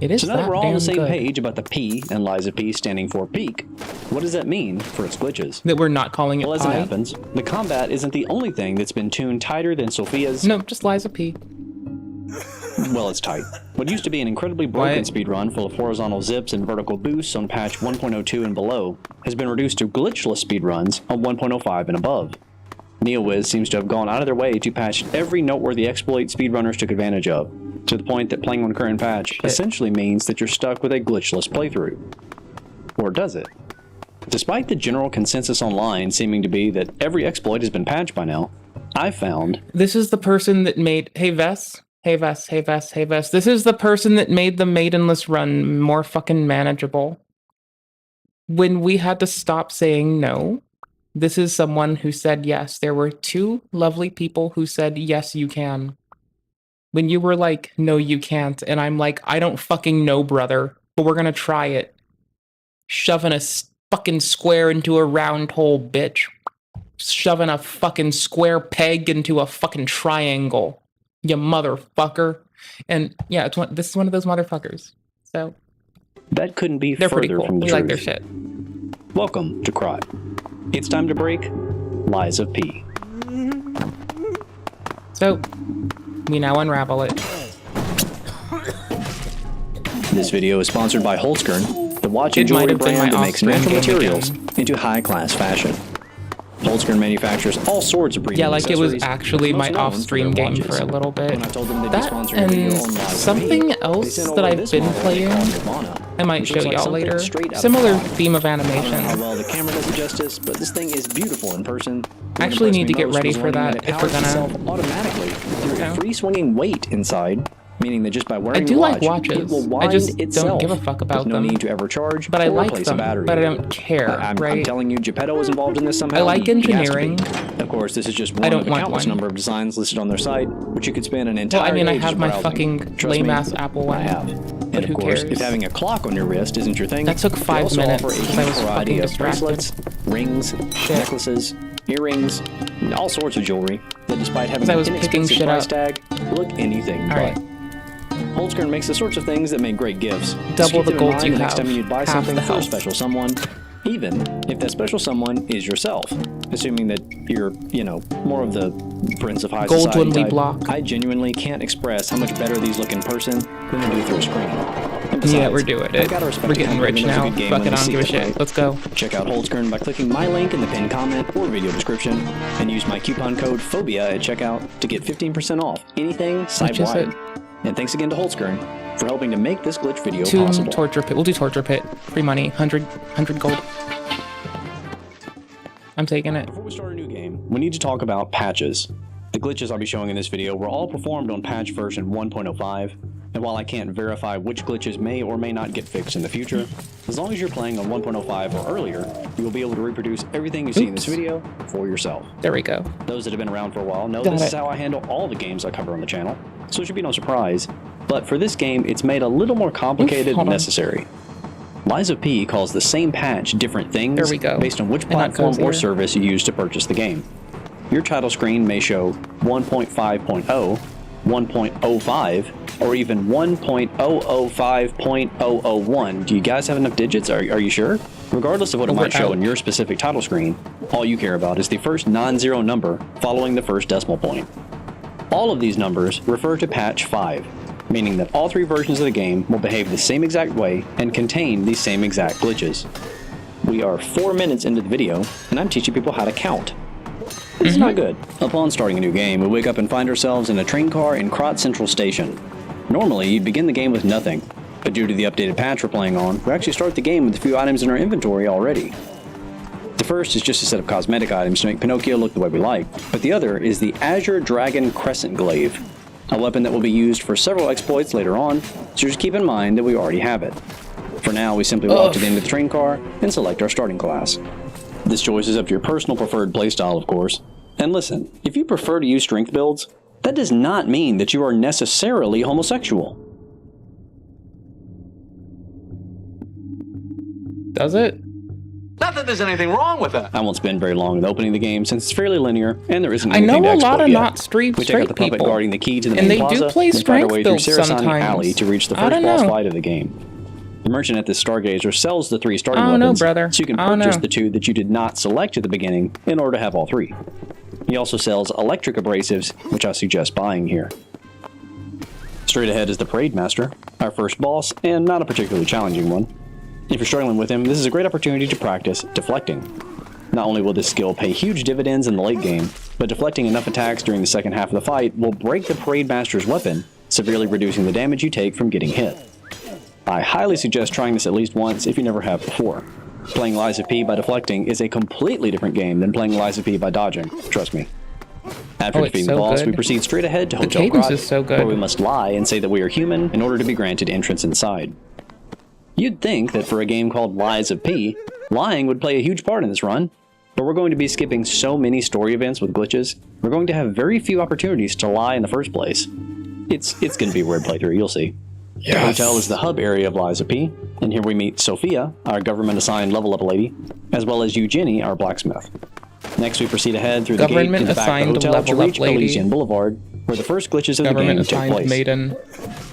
[SPEAKER 1] It is
[SPEAKER 2] so now that
[SPEAKER 1] that
[SPEAKER 2] we're all on the
[SPEAKER 1] damn
[SPEAKER 2] same
[SPEAKER 1] good.
[SPEAKER 2] page about the P and Lies of P standing for peak, what does that mean for its glitches?
[SPEAKER 1] That we're not calling it
[SPEAKER 2] Well, as
[SPEAKER 1] pi?
[SPEAKER 2] it happens, the combat isn't the only thing that's been tuned tighter than Sophia's...
[SPEAKER 1] No, just Lies of P.
[SPEAKER 2] Well, it's tight. What used to be an incredibly broken speedrun full of horizontal zips and vertical boosts on patch 1.02 and below has been reduced to glitchless speedruns on 1.05 and above. NeoWiz seems to have gone out of their way to patch every noteworthy exploit speedrunners took advantage of, to the point that playing on a current patch essentially means that you're stuck with a glitchless playthrough. Or does it? Despite the general consensus online seeming to be that every exploit has been patched by now, I found...
[SPEAKER 1] This is the person that made... Hey, Vess? Hey, Vess, hey, Vess, hey, Vess. This is the person that made the Maidenless run more fucking manageable. When we had to stop saying no, this is someone who said yes. There were two lovely people who said, yes, you can. When you were like, no, you can't, and I'm like, I don't fucking know, brother, but we're gonna try it. Shoving a fucking square into a round hole, bitch. Shoving a fucking square peg into a fucking triangle. You motherfucker. And yeah, this is one of those motherfuckers. So
[SPEAKER 2] that couldn't be
[SPEAKER 1] they're pretty
[SPEAKER 2] further
[SPEAKER 1] cool.
[SPEAKER 2] from the
[SPEAKER 1] We
[SPEAKER 2] truth.
[SPEAKER 1] like their shit.
[SPEAKER 2] Welcome to Cry. It's time to break Lies of P.
[SPEAKER 1] So we now unravel it.
[SPEAKER 2] This video is sponsored by Holzkern, the watch and
[SPEAKER 1] It might
[SPEAKER 2] jewelry
[SPEAKER 1] have been
[SPEAKER 2] brand
[SPEAKER 1] my
[SPEAKER 2] that makes
[SPEAKER 1] off-screen
[SPEAKER 2] natural
[SPEAKER 1] game
[SPEAKER 2] materials into high-class fashion. Holzkern manufactures all sorts of premium
[SPEAKER 1] Yeah, like it was
[SPEAKER 2] accessories,
[SPEAKER 1] actually my
[SPEAKER 2] most known
[SPEAKER 1] off-stream
[SPEAKER 2] their
[SPEAKER 1] game
[SPEAKER 2] watches.
[SPEAKER 1] for a little bit.
[SPEAKER 2] When I told them they'd be
[SPEAKER 1] That
[SPEAKER 2] sponsoring a video
[SPEAKER 1] and
[SPEAKER 2] on Lies of P,
[SPEAKER 1] something
[SPEAKER 2] they
[SPEAKER 1] else
[SPEAKER 2] sent
[SPEAKER 1] that
[SPEAKER 2] over
[SPEAKER 1] I've
[SPEAKER 2] this
[SPEAKER 1] been
[SPEAKER 2] model
[SPEAKER 1] playing.
[SPEAKER 2] called Nirvana,
[SPEAKER 1] I might
[SPEAKER 2] which
[SPEAKER 1] show
[SPEAKER 2] looks like
[SPEAKER 1] y'all
[SPEAKER 2] something
[SPEAKER 1] later.
[SPEAKER 2] straight out of
[SPEAKER 1] Similar
[SPEAKER 2] Pie.
[SPEAKER 1] theme of
[SPEAKER 2] I don't know
[SPEAKER 1] animation.
[SPEAKER 2] how well the camera does it justice, but this thing is beautiful in person.
[SPEAKER 1] I actually need to get ready for
[SPEAKER 2] It
[SPEAKER 1] that if we're
[SPEAKER 2] powers
[SPEAKER 1] gonna.
[SPEAKER 2] itself automatically through a free-swinging weight inside, meaning that just by wearing
[SPEAKER 1] I do
[SPEAKER 2] the
[SPEAKER 1] like
[SPEAKER 2] watch, it
[SPEAKER 1] watches.
[SPEAKER 2] will
[SPEAKER 1] I
[SPEAKER 2] wind
[SPEAKER 1] just
[SPEAKER 2] itself.
[SPEAKER 1] don't give a fuck about
[SPEAKER 2] There's no
[SPEAKER 1] them.
[SPEAKER 2] need to ever charge
[SPEAKER 1] But I
[SPEAKER 2] or
[SPEAKER 1] like
[SPEAKER 2] replace
[SPEAKER 1] them,
[SPEAKER 2] a battery.
[SPEAKER 1] but I don't care,
[SPEAKER 2] I'm
[SPEAKER 1] right?
[SPEAKER 2] telling you, Geppetto was involved in this somehow.
[SPEAKER 1] I like
[SPEAKER 2] He has to be.
[SPEAKER 1] engineering.
[SPEAKER 2] Of course, this is just
[SPEAKER 1] I
[SPEAKER 2] one
[SPEAKER 1] don't
[SPEAKER 2] of the
[SPEAKER 1] want
[SPEAKER 2] countless
[SPEAKER 1] one.
[SPEAKER 2] number of designs listed on their site, which you could spend an
[SPEAKER 1] Well,
[SPEAKER 2] entire
[SPEAKER 1] I mean, I
[SPEAKER 2] day
[SPEAKER 1] have
[SPEAKER 2] just
[SPEAKER 1] my
[SPEAKER 2] browsing.
[SPEAKER 1] fucking
[SPEAKER 2] Trust me,
[SPEAKER 1] lame-ass Apple one.
[SPEAKER 2] I have.
[SPEAKER 1] But
[SPEAKER 2] And
[SPEAKER 1] who
[SPEAKER 2] of course,
[SPEAKER 1] cares?
[SPEAKER 2] if having a clock on your wrist isn't your thing,
[SPEAKER 1] That took
[SPEAKER 2] they
[SPEAKER 1] 5
[SPEAKER 2] also
[SPEAKER 1] minutes
[SPEAKER 2] offer a
[SPEAKER 1] because I
[SPEAKER 2] huge
[SPEAKER 1] was
[SPEAKER 2] variety
[SPEAKER 1] fucking
[SPEAKER 2] of
[SPEAKER 1] distracted.
[SPEAKER 2] bracelets, rings, necklaces, earrings, and all sorts of jewelry that, despite having
[SPEAKER 1] Because I
[SPEAKER 2] an
[SPEAKER 1] was picking
[SPEAKER 2] inexpensive
[SPEAKER 1] shit
[SPEAKER 2] price
[SPEAKER 1] up.
[SPEAKER 2] tag, look anything but.
[SPEAKER 1] Alright.
[SPEAKER 2] Holzkern makes the sorts of things that make great gifts.
[SPEAKER 1] Double
[SPEAKER 2] Just keep
[SPEAKER 1] the
[SPEAKER 2] them in
[SPEAKER 1] gold
[SPEAKER 2] mind
[SPEAKER 1] you
[SPEAKER 2] the next
[SPEAKER 1] have,
[SPEAKER 2] time you buy
[SPEAKER 1] half
[SPEAKER 2] something
[SPEAKER 1] the
[SPEAKER 2] for a
[SPEAKER 1] health.
[SPEAKER 2] special someone, even if that special someone is yourself, assuming that you're, you know, more of the prince of high
[SPEAKER 1] Gold
[SPEAKER 2] society
[SPEAKER 1] when we
[SPEAKER 2] type.
[SPEAKER 1] block.
[SPEAKER 2] I genuinely can't express how much better these look in person than they do through a screen. And
[SPEAKER 1] Yeah,
[SPEAKER 2] besides,
[SPEAKER 1] we're doing
[SPEAKER 2] I've
[SPEAKER 1] it.
[SPEAKER 2] gotta respect
[SPEAKER 1] We're
[SPEAKER 2] a
[SPEAKER 1] getting
[SPEAKER 2] company
[SPEAKER 1] rich
[SPEAKER 2] that knows a
[SPEAKER 1] now.
[SPEAKER 2] good game
[SPEAKER 1] Fuck
[SPEAKER 2] when
[SPEAKER 1] it,
[SPEAKER 2] they
[SPEAKER 1] I don't
[SPEAKER 2] see
[SPEAKER 1] give a
[SPEAKER 2] it,
[SPEAKER 1] shit.
[SPEAKER 2] right?
[SPEAKER 1] Let's go.
[SPEAKER 2] Check out Holzkern by clicking my link in the pinned comment or video description, and use my coupon code PHOBIA at checkout to get 15% off anything site-wide. And thanks again to Holzkern for helping to make this glitch video
[SPEAKER 1] Tomb
[SPEAKER 2] possible.
[SPEAKER 1] Torture Pit. We'll do Torture Pit. Free money. 100 gold. I'm taking it.
[SPEAKER 2] Before we start a new game, we need to talk about patches. The glitches I'll be showing in this video were all performed on patch version 1.05, and while I can't verify which glitches may or may not get fixed in the future, as long as you're playing on 1.05 or earlier, you will be able to reproduce everything you see in this video for yourself.
[SPEAKER 1] There we go.
[SPEAKER 2] Those that have been around for a while know
[SPEAKER 1] Got
[SPEAKER 2] this
[SPEAKER 1] it.
[SPEAKER 2] is how I handle all the games I cover on the channel, so it should be no surprise. But for this game, it's made a little more complicated
[SPEAKER 1] hold
[SPEAKER 2] than
[SPEAKER 1] on.
[SPEAKER 2] necessary. Lies of P calls the same patch different things
[SPEAKER 1] There we go.
[SPEAKER 2] based on which
[SPEAKER 1] And that
[SPEAKER 2] platform
[SPEAKER 1] goes
[SPEAKER 2] or
[SPEAKER 1] here.
[SPEAKER 2] service you use to purchase the game. Your title screen may show 1.5.0, 1.05, or even 1.005.001. Do you guys have enough digits? Are you sure? Regardless of what it
[SPEAKER 1] We're
[SPEAKER 2] might show
[SPEAKER 1] out.
[SPEAKER 2] in your specific title screen, all you care about is the first non-zero number following the first decimal point. All of these numbers refer to patch 5, meaning that all 3 versions of the game will behave the same exact way and contain the same exact glitches. We are 4 minutes into the video, and I'm teaching people how to count. This is not good. Upon starting a new game, we wake up and find ourselves in a train car in Krot Central Station. Normally, you'd begin the game with nothing, but due to the updated patch we're playing on, we actually start the game with a few items in our inventory already. The first is just a set of cosmetic items to make Pinocchio look the way we like, but the other is the Azure Dragon Crescent Glaive, a weapon that will be used for several exploits later on, so just keep in mind that we already have it. For now, we simply walk to the end of the train car and select our starting class. This choice is up to your personal preferred playstyle, of course. And listen, if you prefer to use strength builds, that does not mean that you are necessarily homosexual.
[SPEAKER 1] Does it?
[SPEAKER 2] Not that there's anything wrong with that. I won't spend very long in opening the game since it's fairly linear and there isn't
[SPEAKER 1] I
[SPEAKER 2] anything
[SPEAKER 1] know
[SPEAKER 2] to
[SPEAKER 1] a lot
[SPEAKER 2] exploit
[SPEAKER 1] of
[SPEAKER 2] yet.
[SPEAKER 1] not straight
[SPEAKER 2] We take out the puppet
[SPEAKER 1] people,
[SPEAKER 2] guarding the key to the
[SPEAKER 1] and
[SPEAKER 2] main
[SPEAKER 1] they do
[SPEAKER 2] plaza,
[SPEAKER 1] play
[SPEAKER 2] then find our
[SPEAKER 1] strength
[SPEAKER 2] way through
[SPEAKER 1] builds
[SPEAKER 2] Sarasani
[SPEAKER 1] sometimes.
[SPEAKER 2] Alley to reach the
[SPEAKER 1] I
[SPEAKER 2] first
[SPEAKER 1] don't
[SPEAKER 2] boss
[SPEAKER 1] know.
[SPEAKER 2] fight of the game. The merchant at this Stargazer sells the 3 starting
[SPEAKER 1] I don't know,
[SPEAKER 2] weapons,
[SPEAKER 1] brother.
[SPEAKER 2] so you can
[SPEAKER 1] I don't
[SPEAKER 2] purchase
[SPEAKER 1] know.
[SPEAKER 2] the 2 that you did not select at the beginning in order to have all 3. He also sells electric abrasives, which I suggest buying here. Straight ahead is the Parade Master, our first boss, and not a particularly challenging one. If you're struggling with him, this is a great opportunity to practice deflecting. Not only will this skill pay huge dividends in the late game, but deflecting enough attacks during the second half of the fight will break the Parade Master's weapon, severely reducing the damage you take from getting hit. I highly suggest trying this at least once if you never have before. Playing Lies of P by deflecting is a completely different game than playing Lies of P by dodging, trust me. After
[SPEAKER 1] Oh, it's
[SPEAKER 2] defeating
[SPEAKER 1] so
[SPEAKER 2] the boss,
[SPEAKER 1] good.
[SPEAKER 2] we proceed straight ahead to
[SPEAKER 1] The
[SPEAKER 2] Hotel
[SPEAKER 1] cadence
[SPEAKER 2] Grot,
[SPEAKER 1] is so good.
[SPEAKER 2] where we must lie and say that we are human in order to be granted entrance inside. You'd think that for a game called Lies of P, lying would play a huge part in this run, but we're going to be skipping so many story events with glitches, we're going to have very few opportunities to lie in the first place. It's going to be a weird playthrough, you'll see. The hotel is the hub area of Lies of P, and here we meet Sophia, our government-assigned level-up lady, as well as Eugenie, our blacksmith. Next, we proceed ahead through the gate to the back of the hotel to reach Elysian Boulevard, where the first glitches of the game take
[SPEAKER 1] Government-assigned
[SPEAKER 2] place.
[SPEAKER 1] maiden.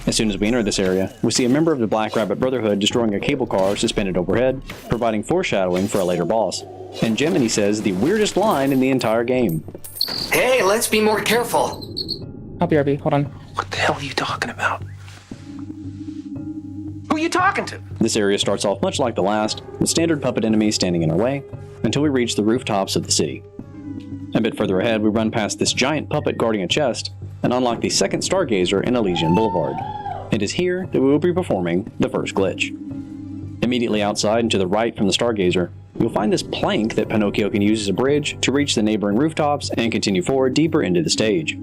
[SPEAKER 2] As soon as we enter this area, we see a member of the Black Rabbit Brotherhood destroying a cable car suspended overhead, providing foreshadowing for a later boss. And Gemini says the weirdest line in the entire game.
[SPEAKER 4] Hey, let's be more careful.
[SPEAKER 1] I'll be RB, hold on.
[SPEAKER 4] What the hell are you talking about? Who are you talking to?
[SPEAKER 2] This area starts off much like the last, with standard puppet enemies standing in our way, until we reach the rooftops of the city. A bit further ahead, we run past this giant puppet guarding a chest, and unlock the second Stargazer in Elysian Boulevard. It is here that we will be performing the first glitch. Immediately outside and to the right from the Stargazer, you'll find this plank that Pinocchio can use as a bridge to reach the neighboring rooftops and continue forward deeper into the stage.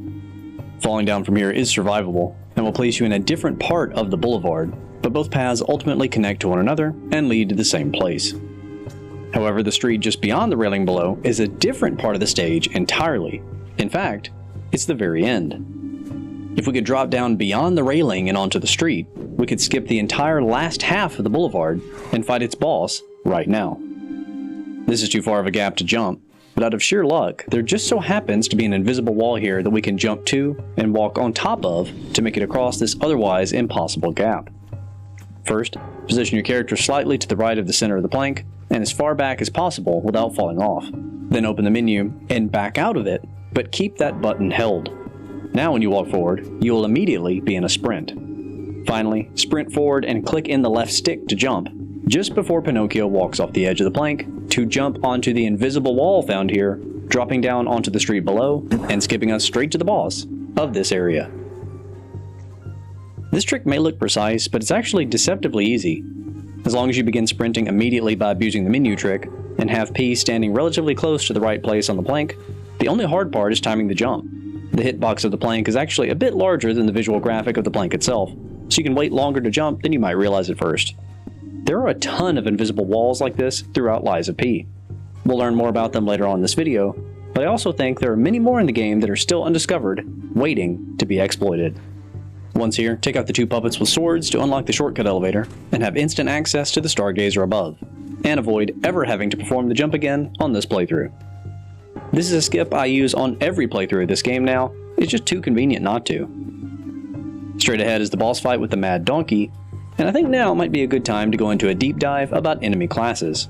[SPEAKER 2] Falling down from here is survivable, and will place you in a different part of the boulevard, but both paths ultimately connect to one another and lead to the same place. However, the street just beyond the railing below is a different part of the stage entirely. In fact, it's the very end. If we could drop down beyond the railing and onto the street, we could skip the entire last half of the boulevard and fight its boss right now. This is too far of a gap to jump, but out of sheer luck, there just so happens to be an invisible wall here that we can jump to and walk on top of to make it across this otherwise impossible gap. First, position your character slightly to the right of the center of the plank, and as far back as possible without falling off. Then open the menu and back out of it, but keep that button held. Now when you walk forward, you will immediately be in a sprint. Finally, sprint forward and click in the left stick to jump, just before Pinocchio walks off the edge of the plank to jump onto the invisible wall found here, dropping down onto the street below, and skipping us straight to the boss of this area. This trick may look precise, but it's actually deceptively easy. As long as you begin sprinting immediately by abusing the menu trick, and have P standing relatively close to the right place on the plank, the only hard part is timing the jump. The hitbox of the plank is actually a bit larger than the visual graphic of the plank itself, so you can wait longer to jump than you might realize at first. There are a ton of invisible walls like this throughout Lies of P. We'll learn more about them later on in this video, but I also think there are many more in the game that are still undiscovered, waiting to be exploited. Once here, take out the 2 puppets with swords to unlock the shortcut elevator, and have instant access to the Stargazer above, and avoid ever having to perform the jump again on this playthrough. This is a skip I use on every playthrough of this game now, it's just too convenient not to. Straight ahead is the boss fight with the Mad Donkey, and I think now might be a good time to go into a deep dive about enemy classes.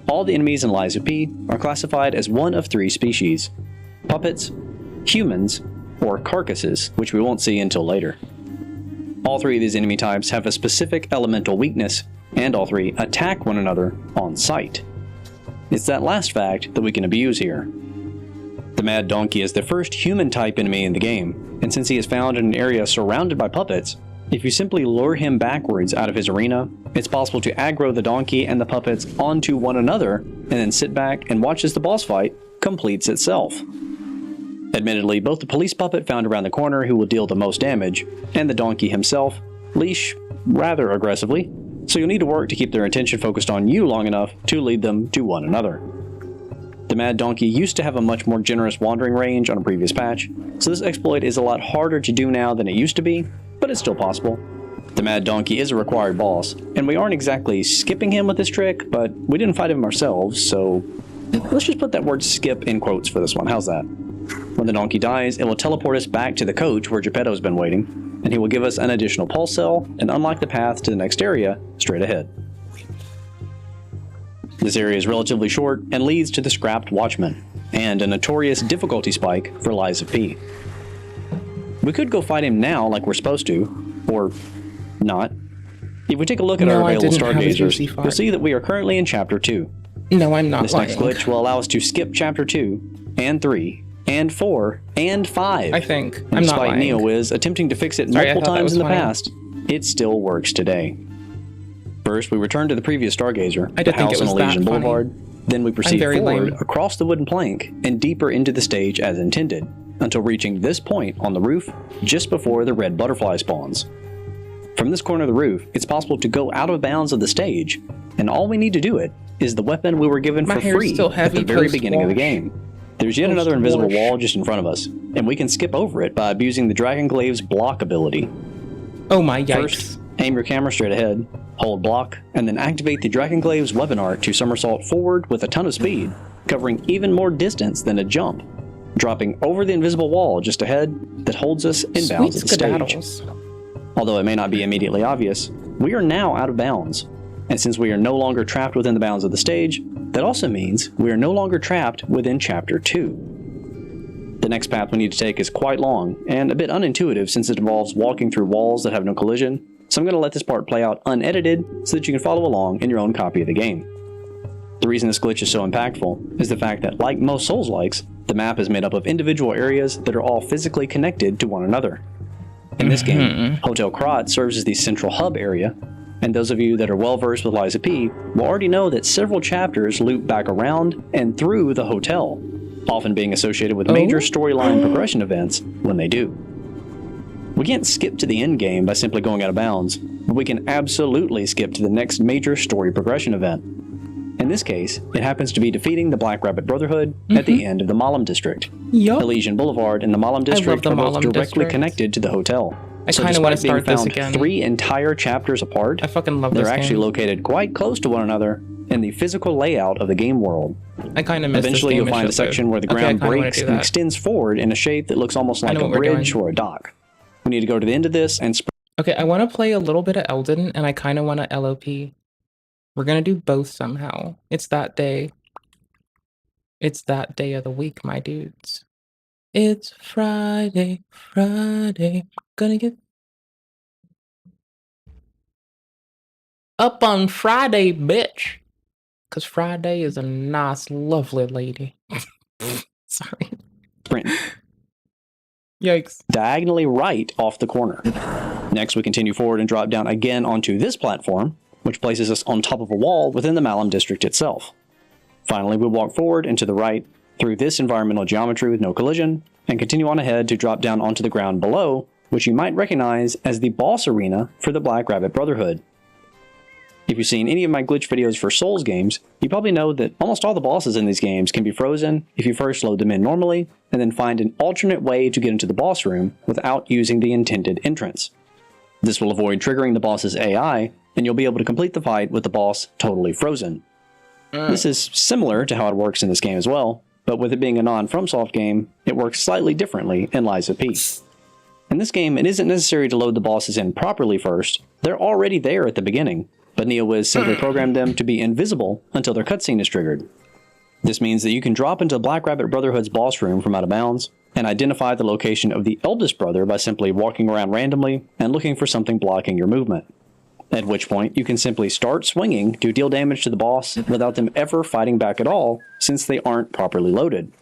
[SPEAKER 2] All the enemies in Lies of P are classified as one of 3 species: puppets, humans, or carcasses, which we won't see until later. All 3 of these enemy types have a specific elemental weakness, and all three attack one another on sight. It's that last fact that we can abuse here. The Mad Donkey is the first human-type enemy in the game, and since he is found in an area surrounded by puppets, if you simply lure him backwards out of his arena, it's possible to aggro the donkey and the puppets onto one another, and then sit back and watch as the boss fight completes itself. Admittedly, both the police puppet found around the corner who will deal the most damage, and the donkey himself leash rather aggressively, so you'll need to work to keep their attention focused on you long enough to lead them to one another. The Mad Donkey used to have a much more generous wandering range on a previous patch, so this exploit is a lot harder to do now than it used to be, but it's still possible. The Mad Donkey is a required boss, and we aren't exactly skipping him with this trick, but we didn't fight him ourselves, so let's just put that word skip in quotes for this one. How's that? When the donkey dies, it will teleport us back to the coach where Geppetto's been waiting, and he will give us an additional pulse cell and unlock the path to the next area straight ahead. This area is relatively short and leads to the Scrapped Watchman, and a notorious difficulty spike for Lies of P. We could go fight him now like we're supposed to, or not. If we take a look at our available stargazers, you'll see that we are currently in Chapter 2.
[SPEAKER 1] No, I'm not
[SPEAKER 2] This
[SPEAKER 1] lying.
[SPEAKER 2] next glitch will allow us to skip Chapter 2, and 3, and 4, and 5.
[SPEAKER 1] I think.
[SPEAKER 2] And
[SPEAKER 1] I'm not
[SPEAKER 2] despite
[SPEAKER 1] lying.
[SPEAKER 2] NeoWiz attempting to fix it
[SPEAKER 1] Sorry, I
[SPEAKER 2] multiple
[SPEAKER 1] thought that
[SPEAKER 2] times
[SPEAKER 1] was
[SPEAKER 2] in the
[SPEAKER 1] funny.
[SPEAKER 2] past, it still works today. First, we return to the previous Stargazer,
[SPEAKER 1] I
[SPEAKER 2] the
[SPEAKER 1] did think
[SPEAKER 2] house
[SPEAKER 1] it
[SPEAKER 2] on
[SPEAKER 1] was
[SPEAKER 2] Elysian
[SPEAKER 1] that funny.
[SPEAKER 2] Boulevard. Then we proceed
[SPEAKER 1] very
[SPEAKER 2] forward
[SPEAKER 1] lame.
[SPEAKER 2] across the wooden plank and deeper into the stage as intended, until reaching this point on the roof just before the red butterfly spawns. From this corner of the roof, it's possible to go out of bounds of the stage, and all we need to do it is the weapon we were given
[SPEAKER 1] My
[SPEAKER 2] for
[SPEAKER 1] hair's
[SPEAKER 2] free
[SPEAKER 1] still
[SPEAKER 2] at
[SPEAKER 1] heavy
[SPEAKER 2] the very beginning of the
[SPEAKER 1] post-wash.
[SPEAKER 2] game. There's yet another invisible
[SPEAKER 1] Post-wash.
[SPEAKER 2] wall just in front of us, and we can skip over it by abusing the Dragonglave's block ability.
[SPEAKER 1] Oh my yikes.
[SPEAKER 2] First, aim your camera straight ahead, hold block, and then activate the Dragonglave's weapon art to somersault forward with a ton of speed, covering even more distance than a jump, dropping over the invisible wall just ahead that holds us in bounds of the stage.
[SPEAKER 1] skedaddles.
[SPEAKER 2] Although it may not be immediately obvious, we are now out of bounds, and since we are no longer trapped within the bounds of the stage, that also means we are no longer trapped within Chapter 2. The next path we need to take is quite long, and a bit unintuitive since it involves walking through walls that have no collision, so I'm going to let this part play out unedited so that you can follow along in your own copy of the game. The reason this glitch is so impactful is the fact that, like most Souls-likes, the map is made up of individual areas that are all physically connected to one another. In this game, Hotel Krat serves as the central hub area, and those of you that are well versed with Lies of P will already know that several chapters loop back around and through the hotel, often being associated with major storyline progression events when they do. We can't skip to the end game by simply going out of bounds, but we can absolutely skip to the next major story progression event. In this case, it happens to be defeating the Black Rabbit Brotherhood at the end of the Malum District. Elysian Boulevard and the Malum District
[SPEAKER 1] the
[SPEAKER 2] are both
[SPEAKER 1] Malum
[SPEAKER 2] directly
[SPEAKER 1] District.
[SPEAKER 2] connected to the hotel.
[SPEAKER 1] I
[SPEAKER 2] So
[SPEAKER 1] kinda wanna
[SPEAKER 2] despite being
[SPEAKER 1] start this
[SPEAKER 2] found
[SPEAKER 1] again.
[SPEAKER 2] 3 entire chapters apart,
[SPEAKER 1] I fucking love
[SPEAKER 2] they're
[SPEAKER 1] this
[SPEAKER 2] actually
[SPEAKER 1] game.
[SPEAKER 2] located quite close to one another in the physical layout of the game world.
[SPEAKER 1] I kind of miss
[SPEAKER 2] Eventually,
[SPEAKER 1] this game.
[SPEAKER 2] you'll find a section where the ground breaks and extends forward in a shape that looks almost
[SPEAKER 1] I
[SPEAKER 2] like
[SPEAKER 1] know
[SPEAKER 2] a
[SPEAKER 1] what we're
[SPEAKER 2] bridge
[SPEAKER 1] doing.
[SPEAKER 2] or a dock. We need to go to the end of this and
[SPEAKER 1] Okay, I want to play a little bit of Elden, and I kind of want to LOP. We're gonna do both somehow. It's that day. It's that day of the week, my dudes. It's Friday, Friday. Gonna get up on Friday, bitch. Cause Friday is a nice, lovely lady. Sorry.
[SPEAKER 2] sprint
[SPEAKER 1] Yikes.
[SPEAKER 2] diagonally right off the corner. Next, we continue forward and drop down again onto this platform, which places us on top of a wall within the Malum District itself. Finally, we walk forward and to the right through this environmental geometry with no collision, and continue on ahead to drop down onto the ground below, which you might recognize as the boss arena for the Black Rabbit Brotherhood. If you've seen any of my glitch videos for Souls games, you probably know that almost all the bosses in these games can be frozen if you first load them in normally, and then find an alternate way to get into the boss room without using the intended entrance. This will avoid triggering the boss's AI, and you'll be able to complete the fight with the boss totally frozen. This is similar to how it works in this game as well, but with it being a non-FromSoft game, it works slightly differently in Lies of P. In this game, it isn't necessary to load the bosses in properly first. They're already there at the beginning, but NeoWiz simply programmed them to be invisible until their cutscene is triggered. This means that you can drop into Black Rabbit Brotherhood's boss room from out of bounds, and identify the location of the eldest brother by simply walking around randomly and looking for something blocking your movement. At which point, you can simply start swinging to deal damage to the boss without them ever fighting back at all, since they aren't properly loaded.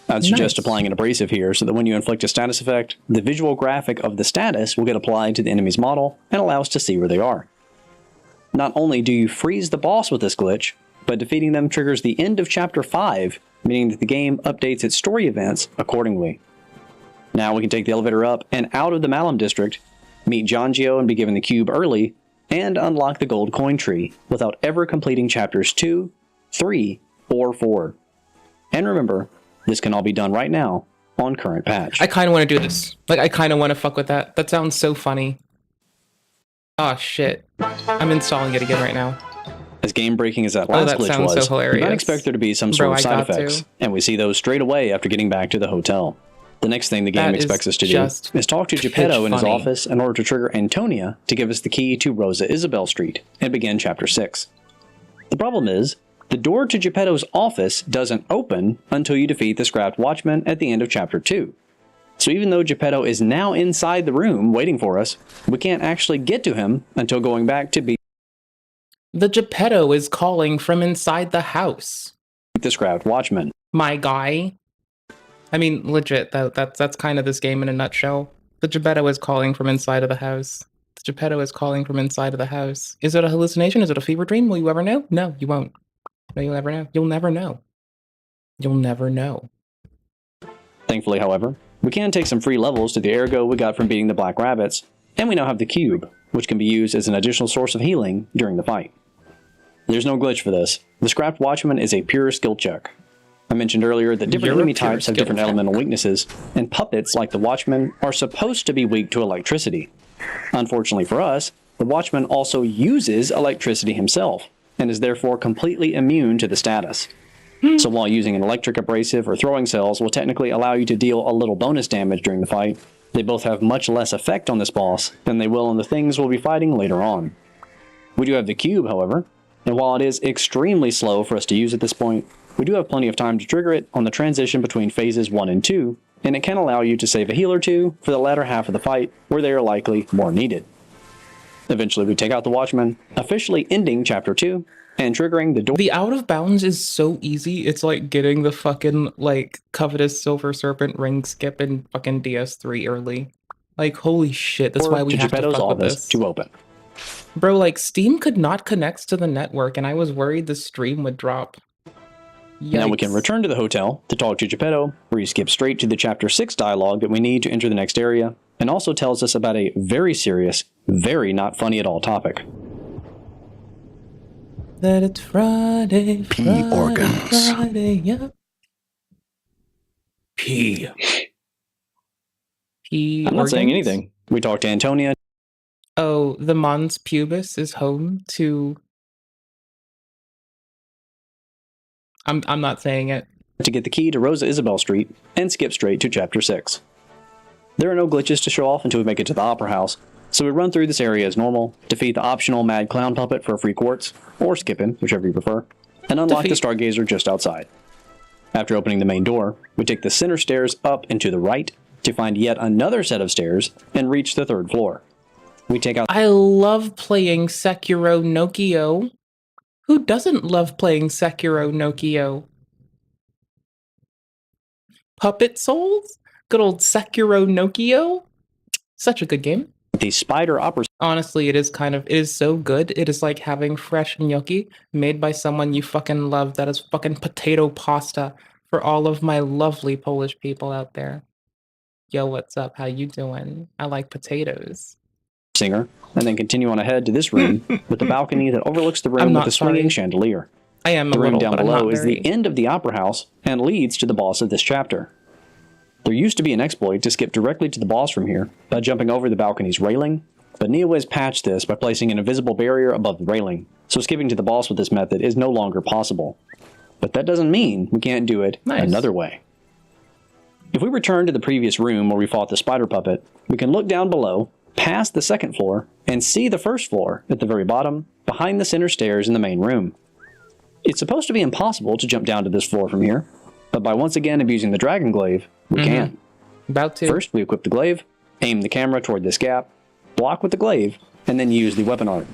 [SPEAKER 2] I'd suggest applying an abrasive here so that when you inflict a status effect, the visual graphic of the status will get applied to the enemy's model and allow us to see where they are. Not only do you freeze the boss with this glitch, but defeating them triggers the end of Chapter 5, meaning that the game updates its story events accordingly. Now we can take the elevator up and out of the Malum district, meet Giangio and be given the cube early, and unlock the gold coin tree without ever completing chapters 2, 3, or 4. And remember, this can all be done right now on current patch.
[SPEAKER 1] I kind of want to do this. Like, I kind of want to fuck with that. That sounds so funny. Oh shit. I'm installing it again right now.
[SPEAKER 2] As game-breaking as that last glitch was,
[SPEAKER 1] so hilarious.
[SPEAKER 2] you might expect there to be some sort of side effects, and we see those straight away after getting back to the hotel. The next thing the game expects us to do is talk to Geppetto in his office in order to trigger Antonia to give us the key to Rosa Isabel Street and begin Chapter 6. The problem is, the door to Geppetto's office doesn't open until you defeat the Scrapped Watchman at the end of Chapter 2. So even though Geppetto is now inside the room waiting for us, we can't actually get to him until going back to be
[SPEAKER 1] The Geppetto is calling from inside the house.
[SPEAKER 2] the Scrapped Watchman.
[SPEAKER 1] My guy. I mean, legit, that's kind of this game in a nutshell. The Geppetto is calling from inside of the house. The Geppetto is calling from inside of the house. Is it a hallucination? Is it a fever dream? Will you ever know? No, you won't. No, you'll never know. You'll never know. You'll never know.
[SPEAKER 2] Thankfully, however, we can take some free levels to the ergo we got from beating the Black Rabbits, and we now have the cube, which can be used as an additional source of healing during the fight. There's no glitch for this. The Scrapped Watchman is a pure skill check. I mentioned earlier that different enemy types have different elemental weaknesses, and puppets like the Watchman are supposed to be weak to electricity. Unfortunately for us, the Watchman also uses electricity himself, and is therefore completely immune to the status. So while using an electric abrasive or throwing cells will technically allow you to deal a little bonus damage during the fight, they both have much less effect on this boss than they will on the things we'll be fighting later on. We do have the cube, however, and while it is extremely slow for us to use at this point, we do have plenty of time to trigger it on the transition between phases 1 and 2, and it can allow you to save a heal or two for the latter half of the fight where they are likely more needed. Eventually we take out the Watchman, officially ending Chapter 2, and triggering the door.
[SPEAKER 1] The out of bounds is so easy. It's like getting the fucking, like, covetous Silver Serpent ring skip in fucking DS3 early. Like, holy shit, that's why we have to fuck with this.
[SPEAKER 2] To open.
[SPEAKER 1] Bro, like, Steam could not connect to the network, and I was worried the stream would drop. Yikes.
[SPEAKER 2] Now we can return to the hotel to talk to Geppetto, where you skip straight to the Chapter 6 dialogue that we need to enter the next area, and also tells us about a very serious, very not funny at all topic.
[SPEAKER 1] That it's Friday,
[SPEAKER 17] P organs.
[SPEAKER 1] Friday, yeah.
[SPEAKER 2] P.
[SPEAKER 1] P
[SPEAKER 2] I'm not saying
[SPEAKER 1] organs?
[SPEAKER 2] anything. We talked to Antonia.
[SPEAKER 1] Oh, the Mons Pubis is home to... I'm not saying it.
[SPEAKER 2] To get the key to Rosa Isabel Street, and skip straight to Chapter 6. There are no glitches to show off until we make it to the Opera House, so we run through this area as normal, defeat the optional Mad Clown Puppet for a free quartz, or skip him, whichever you prefer, and unlock the Stargazer just outside. After opening the main door, we take the center stairs up and to the right to find yet another set of stairs and reach the 3rd floor. We take out...
[SPEAKER 1] I love playing Sekiro Nokio. Who doesn't love playing Sekiro Nokio? Puppet Souls? Good old Sekiro Nokio? Such a good game.
[SPEAKER 2] The spider opera...
[SPEAKER 1] Honestly, it is so good. It is like having fresh gnocchi made by someone you fucking love. That is fucking potato pasta for all of my lovely Polish people out there. Yo, what's up? How you doing? I like potatoes.
[SPEAKER 2] Singer, and then continue on ahead to this room with the balcony that overlooks the room with the swinging chandelier.
[SPEAKER 1] I am
[SPEAKER 2] the
[SPEAKER 1] a
[SPEAKER 2] room
[SPEAKER 1] little,
[SPEAKER 2] down
[SPEAKER 1] but
[SPEAKER 2] below
[SPEAKER 1] I'm not
[SPEAKER 2] is
[SPEAKER 1] very...
[SPEAKER 2] the end of the Opera House and leads to the boss of this chapter. There used to be an exploit to skip directly to the boss from here by jumping over the balcony's railing, but Neo has patched this by placing an invisible barrier above the railing, so skipping to the boss with this method is no longer possible. But that doesn't mean we can't do it another way. If we return to the previous room where we fought the spider puppet, we can look down below, past the 2nd floor, and see the 1st floor at the very bottom, behind the center stairs in the main room. It's supposed to be impossible to jump down to this floor from here, but by once again abusing the dragon glaive, we can.
[SPEAKER 1] About to.
[SPEAKER 2] First, we equip the glaive, aim the camera toward this gap, block with the glaive, and then use the weapon art.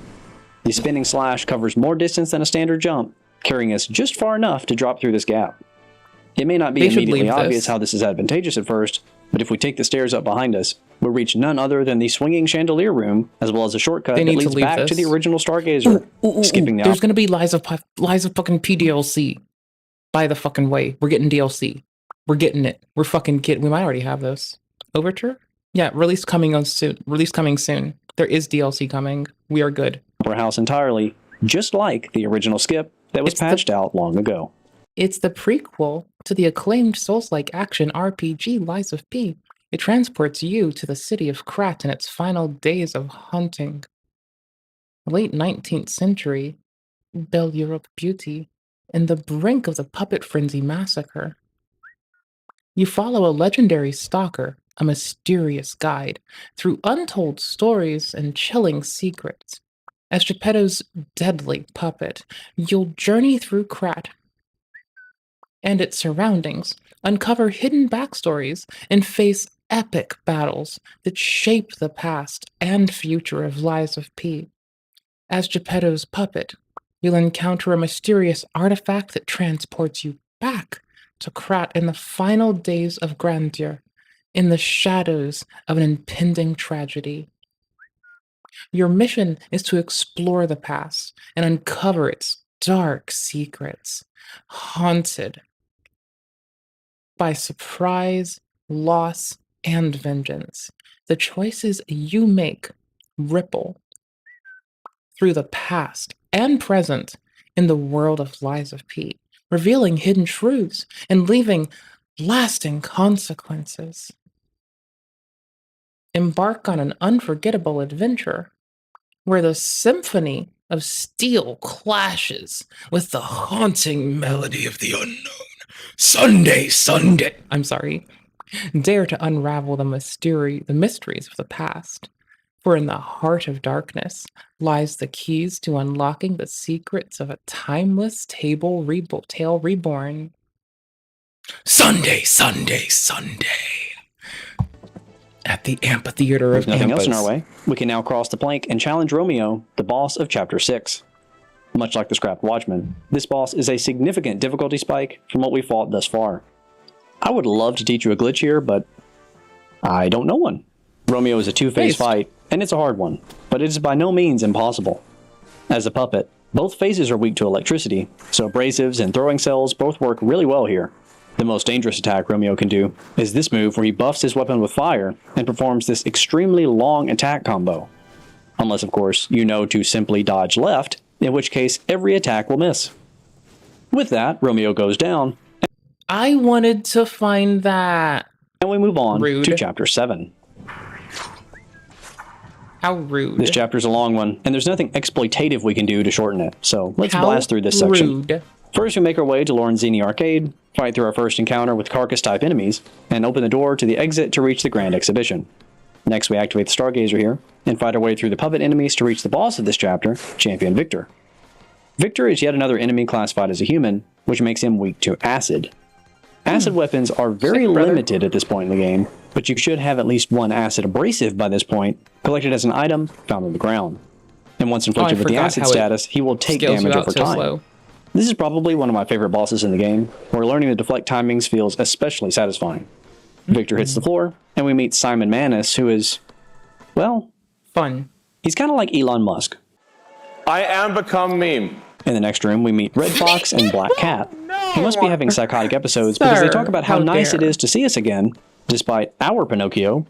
[SPEAKER 2] The spinning slash covers more distance than a standard jump, carrying us just far enough to drop through this gap. It may not be
[SPEAKER 1] They should
[SPEAKER 2] immediately
[SPEAKER 1] leave
[SPEAKER 2] obvious
[SPEAKER 1] this.
[SPEAKER 2] how this is advantageous at first, but if we take the stairs up behind us, we'll reach none other than the swinging chandelier room, as well as a shortcut
[SPEAKER 1] They
[SPEAKER 2] that
[SPEAKER 1] need to
[SPEAKER 2] leads
[SPEAKER 1] leave
[SPEAKER 2] back to
[SPEAKER 1] this.
[SPEAKER 2] the original Stargazer, skipping the
[SPEAKER 1] There's gonna be Lies of fucking PDLC. By the fucking way, we're getting DLC. We're getting it. We're fucking getting. We might already have this. Overture? Yeah, release coming on soon. Release coming soon. There is DLC coming. We are good.
[SPEAKER 2] upper house entirely, just like the original Skip that was patched out long ago.
[SPEAKER 1] It's the prequel to the acclaimed Souls-like action RPG Lies of P. It transports you to the city of Krat in its final days of hunting. Late 19th century, Belle Europe beauty, and the brink of the Puppet Frenzy massacre. You follow a legendary stalker, a mysterious guide, through untold stories and chilling secrets. As Geppetto's deadly puppet, you'll journey through Krat and its surroundings, uncover hidden backstories, and face epic battles that shape the past and future of Lies of P. As Geppetto's puppet, you'll encounter a mysterious artifact that transports you back to Krat in the final days of grandeur, in the shadows of an impending tragedy. Your mission is to explore the past and uncover its dark secrets, haunted by surprise, loss, and vengeance. The choices you make ripple through the past and present in the world of Lies of P, revealing hidden truths and leaving lasting consequences. Embark on an unforgettable adventure where the symphony of steel clashes with the haunting melody of the unknown. Sunday. I'm sorry. Dare to unravel the mysteries of the past. For in the heart of darkness lies the keys to unlocking the secrets of a timeless tale reborn. Sunday. At the amphitheater
[SPEAKER 2] With
[SPEAKER 1] of
[SPEAKER 2] nothing else in our
[SPEAKER 1] Ampas.
[SPEAKER 2] way, we can now cross the plank and challenge Romeo, the boss of Chapter 6. Much like the Scrapped Watchman, this boss is a significant difficulty spike from what we fought thus far. I would love to teach you a glitch here, but I don't know one. Romeo is a two-phase fight, and it's a hard one, but it is by no means impossible. As a puppet, both phases are weak to electricity, so abrasives and throwing cells both work really well here. The most dangerous attack Romeo can do is this move where he buffs his weapon with fire and performs this extremely long attack combo. Unless, of course, you know to simply dodge left, in which case every attack will miss. With that, Romeo goes down.
[SPEAKER 1] I wanted to find that.
[SPEAKER 2] And we move on
[SPEAKER 1] Rude.
[SPEAKER 2] to Chapter 7.
[SPEAKER 1] How rude.
[SPEAKER 2] This chapter is a long one, and there's nothing exploitative we can do to shorten it, so let's
[SPEAKER 1] How
[SPEAKER 2] blast through this section.
[SPEAKER 1] rude.
[SPEAKER 2] First, we make our way to Lorenzini Arcade, fight through our first encounter with carcass-type enemies, and open the door to the exit to reach the Grand Exhibition. Next, we activate the Stargazer here, and fight our way through the puppet enemies to reach the boss of this chapter, Champion Victor. Victor is yet another enemy classified as a human, which makes him weak to acid. Acid weapons are very limited at this point in the game, but you should have at least one acid abrasive by this point, collected as an item found on the ground. And once inflicted with the
[SPEAKER 1] forgot
[SPEAKER 2] acid
[SPEAKER 1] how it
[SPEAKER 2] status, he will take
[SPEAKER 1] scales you
[SPEAKER 2] damage
[SPEAKER 1] out
[SPEAKER 2] over
[SPEAKER 1] so
[SPEAKER 2] time.
[SPEAKER 1] slow.
[SPEAKER 2] This is probably one of my favorite bosses in the game, where learning to deflect timings feels especially satisfying. Victor hits the floor, and we meet Simon Manus, who is, well,
[SPEAKER 1] fun.
[SPEAKER 2] He's kind of like Elon Musk.
[SPEAKER 12] I am become meme.
[SPEAKER 2] In the next room, we meet Red Fox and Black Cat. He must be having psychotic episodes because they talk about how nice it is to see us again, despite our Pinocchio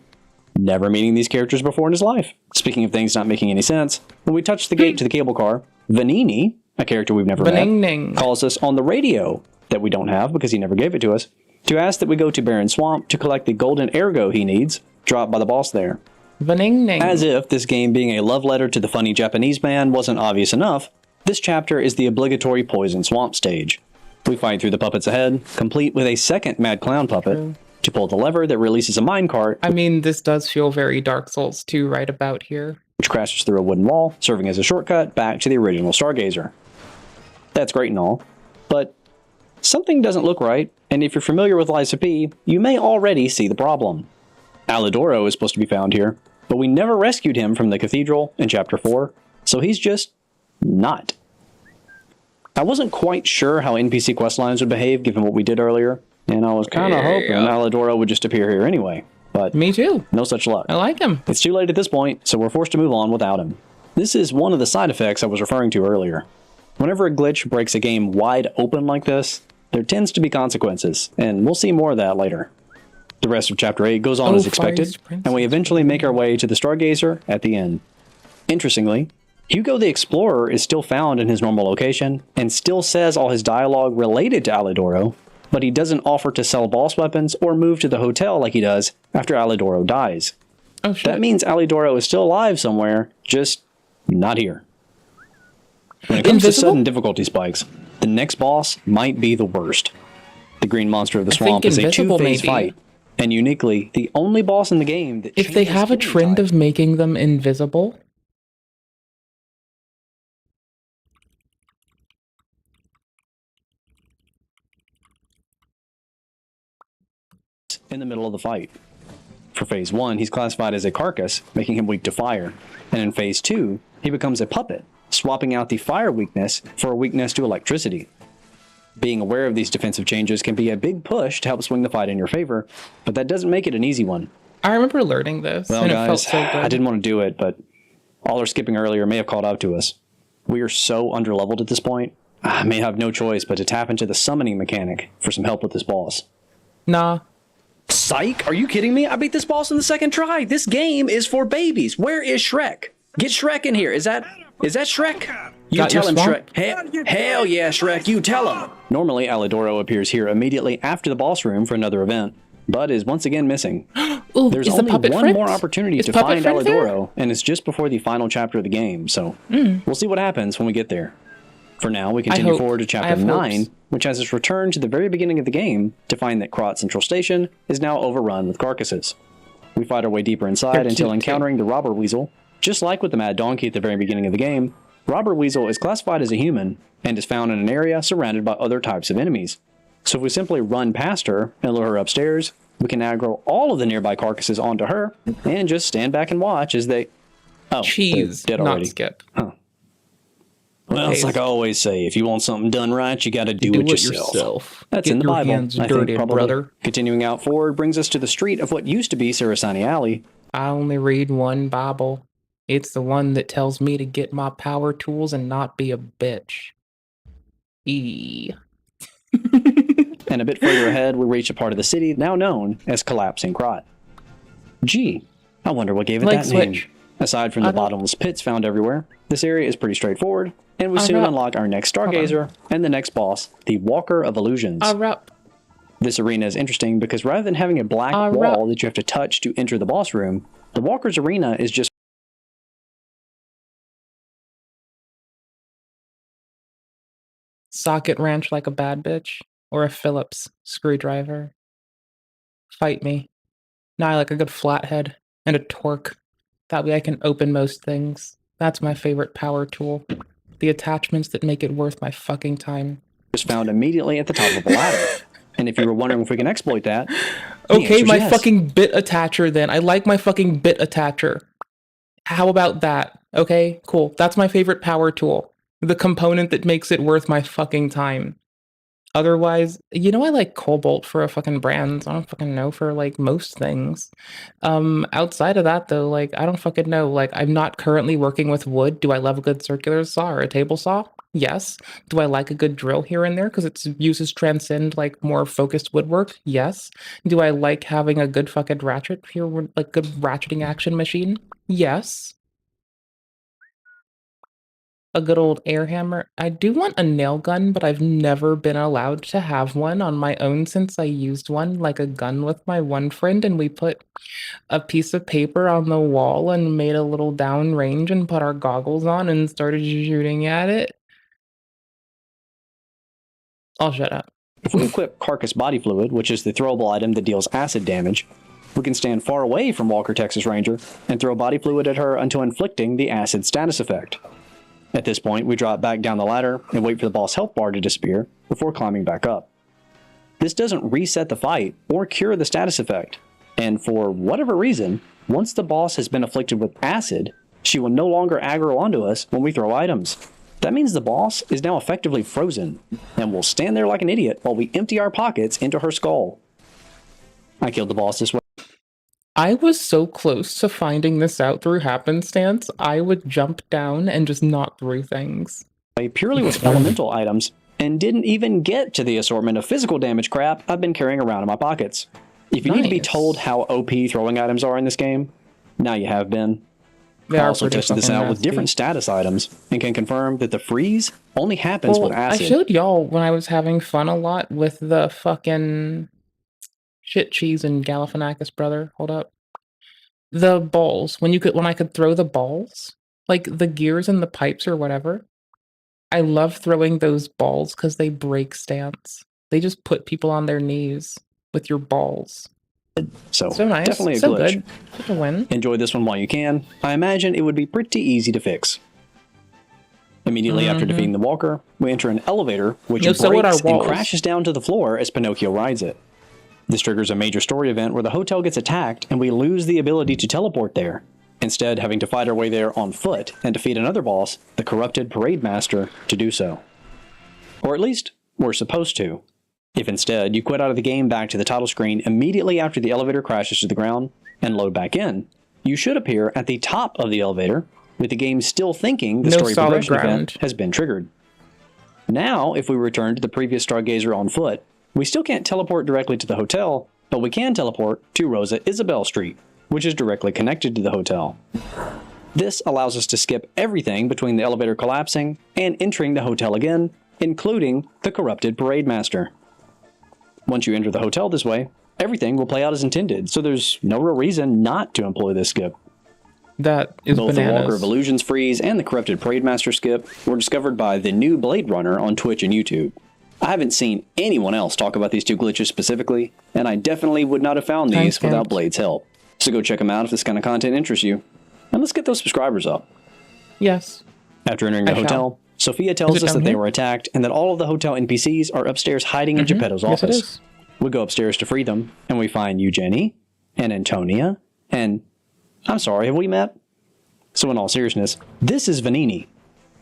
[SPEAKER 2] never meeting these characters before in his life. Speaking of things not making any sense, when we touch the gate to the cable car, Vanini, a character we've never met, calls us on the radio that we don't have because he never gave it to us, to ask that we go to Barren Swamp to collect the golden ergo he needs, dropped by the boss there. As if this game being a love letter to the funny Japanese man wasn't obvious enough, this chapter is the obligatory Poison Swamp stage. We fight through the puppets ahead, complete with a second Mad Clown puppet, to pull the lever that releases a minecart.
[SPEAKER 1] I mean, this does feel very Dark Souls 2 right about here.
[SPEAKER 2] Which crashes through a wooden wall, serving as a shortcut back to the original Stargazer. That's great and all, but something doesn't look right, and if you're familiar with Lies of P, you may already see the problem. Alidoro is supposed to be found here, but we never rescued him from the cathedral in Chapter 4, so he's just not. I wasn't quite sure how NPC quest lines would behave given what we did earlier, and I was kind of hoping Alidoro would just appear here anyway, but
[SPEAKER 1] me too.
[SPEAKER 2] No such luck.
[SPEAKER 1] I like him.
[SPEAKER 2] It's too late at this point, so we're forced to move on without him. This is one of the side effects I was referring to earlier. Whenever a glitch breaks a game wide open like this, there tends to be consequences, and we'll see more of that later. The rest of Chapter 8 goes on as expected, and we eventually make our way to the Stargazer at the end. Interestingly, Hugo the Explorer is still found in his normal location, and still says all his dialogue related to Alidoro, but he doesn't offer to sell boss weapons or move to the hotel like he does after Alidoro dies.
[SPEAKER 1] Oh shit.
[SPEAKER 2] That means Alidoro is still alive somewhere, just not here. When it comes to sudden difficulty spikes, the next boss might be the worst. The green monster of the swamp is a two-phase fight, and uniquely, the only boss in the game that
[SPEAKER 1] if they have a trend of making them invisible,
[SPEAKER 2] in the middle of the fight. For phase 1, he's classified as a carcass, making him weak to fire, and in phase 2, he becomes a puppet, swapping out the fire weakness for a weakness to electricity. Being aware of these defensive changes can be a big push to help swing the fight in your favor, but that doesn't make it an easy one.
[SPEAKER 1] I remember learning this,
[SPEAKER 2] Well,
[SPEAKER 1] and
[SPEAKER 2] guys,
[SPEAKER 1] it felt so good.
[SPEAKER 2] I didn't want to do it, but all our skipping earlier may have caught up to us. We are so underleveled at this point, I may have no choice but to tap into the summoning mechanic for some help with this boss.
[SPEAKER 1] Nah.
[SPEAKER 2] Psych? Are you kidding me? I beat this boss in the second try. This game is for babies. Where is Shrek? Get Shrek in here. Is that Shrek? You
[SPEAKER 1] Got
[SPEAKER 2] tell
[SPEAKER 1] your
[SPEAKER 2] him,
[SPEAKER 1] swamp?
[SPEAKER 2] Shrek. Hell yeah, Shrek. You tell him. Normally, Alidoro appears here immediately after the boss room for another event, but is once again missing.
[SPEAKER 1] Ooh,
[SPEAKER 2] There's
[SPEAKER 1] is the
[SPEAKER 2] only
[SPEAKER 1] puppet
[SPEAKER 2] one
[SPEAKER 1] friend?
[SPEAKER 2] more opportunity
[SPEAKER 1] Is
[SPEAKER 2] to
[SPEAKER 1] puppet
[SPEAKER 2] find
[SPEAKER 1] friend there?
[SPEAKER 2] Alidoro, and it's just before the final chapter of the game, so we'll see what happens when we get there. For now, we continue forward to chapter 9, which has us return to the very beginning of the game to find that Krat Central Station is now overrun with carcasses. We fight our way deeper inside until encountering the Robber Weasel. Just like with the Mad Donkey at the very beginning of the game, Robber Weasel is classified as a human and is found in an area surrounded by other types of enemies. So if we simply run past her and lure her upstairs, we can aggro all of the nearby carcasses onto her and just stand back and watch as they... Oh,
[SPEAKER 1] cheese,
[SPEAKER 2] dead already.
[SPEAKER 1] not skip.
[SPEAKER 2] Huh. Well, it's like I always say, if you want something done right, you got to do it yourself. That's
[SPEAKER 1] Get
[SPEAKER 2] in the
[SPEAKER 1] your
[SPEAKER 2] Bible,
[SPEAKER 1] hands
[SPEAKER 2] I
[SPEAKER 1] dirty,
[SPEAKER 2] think, probably.
[SPEAKER 1] brother.
[SPEAKER 2] Continuing out forward brings us to the street of what used to be Sarasani Alley.
[SPEAKER 1] I only read one Bible. It's the one that tells me to get my power tools and not be a bitch.
[SPEAKER 2] And a bit further ahead, we reach a part of the city now known as Collapsing Krat. Gee, I wonder what gave it that name. Aside from the bottomless pits found everywhere, this area is pretty straightforward, and we soon unlock our next Stargazer and the next boss, the Walker of Illusions. This arena is interesting because rather than having a black wall that you have to touch to enter the boss room, the Walker's arena is just
[SPEAKER 1] Socket wrench like a bad bitch, or a Phillips screwdriver. Fight me. Now I like a good flathead and a torque. That way I can open most things. That's my favorite power tool. The attachments that make it worth my fucking time.
[SPEAKER 2] just found immediately at the top of the ladder. And if you were wondering if we can exploit that,
[SPEAKER 1] okay, my
[SPEAKER 2] yes.
[SPEAKER 1] fucking bit attacher then. I like my fucking bit attacher. How about that? Okay, cool. That's my favorite power tool. The component that makes it worth my fucking time. Otherwise, you know, I like Cobalt for a fucking brand. I don't fucking know for like most things. Outside of that though, like I don't fucking know. Like I'm not currently working with wood. Do I love a good circular saw or a table saw? Yes. Do I like a good drill here and there because its uses transcend like more focused woodwork? Yes. Do I like having a good fucking ratchet here, like good ratcheting action machine? Yes. A good old air hammer. I do want a nail gun, but I've never been allowed to have one on my own since I used one like a gun with my one friend, and we put a piece of paper on the wall and made a little down range and put our goggles on and started shooting at it. I'll shut up.
[SPEAKER 2] If we equip Carcass Body Fluid, which is the throwable item that deals acid damage, we can stand far away from Walker Texas Ranger and throw body fluid at her until inflicting the acid status effect. At this point, we drop back down the ladder and wait for the boss health bar to disappear before climbing back up. This doesn't reset the fight or cure the status effect, and for whatever reason, once the boss has been afflicted with acid, she will no longer aggro onto us when we throw items. That means the boss is now effectively frozen, and will stand there like an idiot while we empty our pockets into her skull. I killed the boss this way.
[SPEAKER 1] I was so close to finding this out through happenstance, I would jump down and just knock through things.
[SPEAKER 2] Purely with elemental items, and didn't even get to the assortment of physical damage crap I've been carrying around in my pockets. If you need to be told how OP throwing items are in this game, now you have been. I also tested this out with different status items, and can confirm that the freeze only happens with acid.
[SPEAKER 1] I showed y'all when I was having fun a lot with the fucking shit cheese and Galifianakis, brother. Hold up. The balls. When I could throw the balls, like the gears and the pipes or whatever. I love throwing those balls because they break stance. They just put people on their knees with your balls.
[SPEAKER 2] So
[SPEAKER 1] nice.
[SPEAKER 2] Definitely a
[SPEAKER 1] so
[SPEAKER 2] glitch.
[SPEAKER 1] Good. Such a win.
[SPEAKER 2] Enjoy this one while you can. I imagine it would be pretty easy to fix. Immediately after defeating the walker, we enter an elevator, which breaks and crashes down to the floor as Pinocchio rides it. This triggers a major story event where the hotel gets attacked and we lose the ability to teleport there, instead having to fight our way there on foot and defeat another boss, the corrupted parade master, to do so. Or at least, we're supposed to. If instead you quit out of the game back to the title screen immediately after the elevator crashes to the ground and load back in, you should appear at the top of the elevator with the game still thinking the story progression event has been triggered. Now, if we return to the previous Stargazer on foot, we still can't teleport directly to the hotel, but we can teleport to Rosa Isabel Street, which is directly connected to the hotel. This allows us to skip everything between the elevator collapsing and entering the hotel again, including the corrupted parade master. Once you enter the hotel this way, everything will play out as intended, so there's no real reason not to employ this skip.
[SPEAKER 1] That is
[SPEAKER 2] Both
[SPEAKER 1] bananas.
[SPEAKER 2] the Walker of Illusions freeze and the corrupted parade master skip were discovered by the new Blade Runner on Twitch and YouTube. I haven't seen anyone else talk about these two glitches specifically, and I definitely would not have found these without Blade's help. So go check them out if this kind of content interests you. And let's get those subscribers up.
[SPEAKER 1] Yes.
[SPEAKER 2] After entering the hotel, Sophia tells us that they were attacked and that all of the hotel NPCs are upstairs hiding in Geppetto's office.
[SPEAKER 1] Yes, it is.
[SPEAKER 2] We go upstairs to free them, and we find Eugenie, and Antonia, and... I'm sorry, have we met? So in all seriousness, this is Vanini,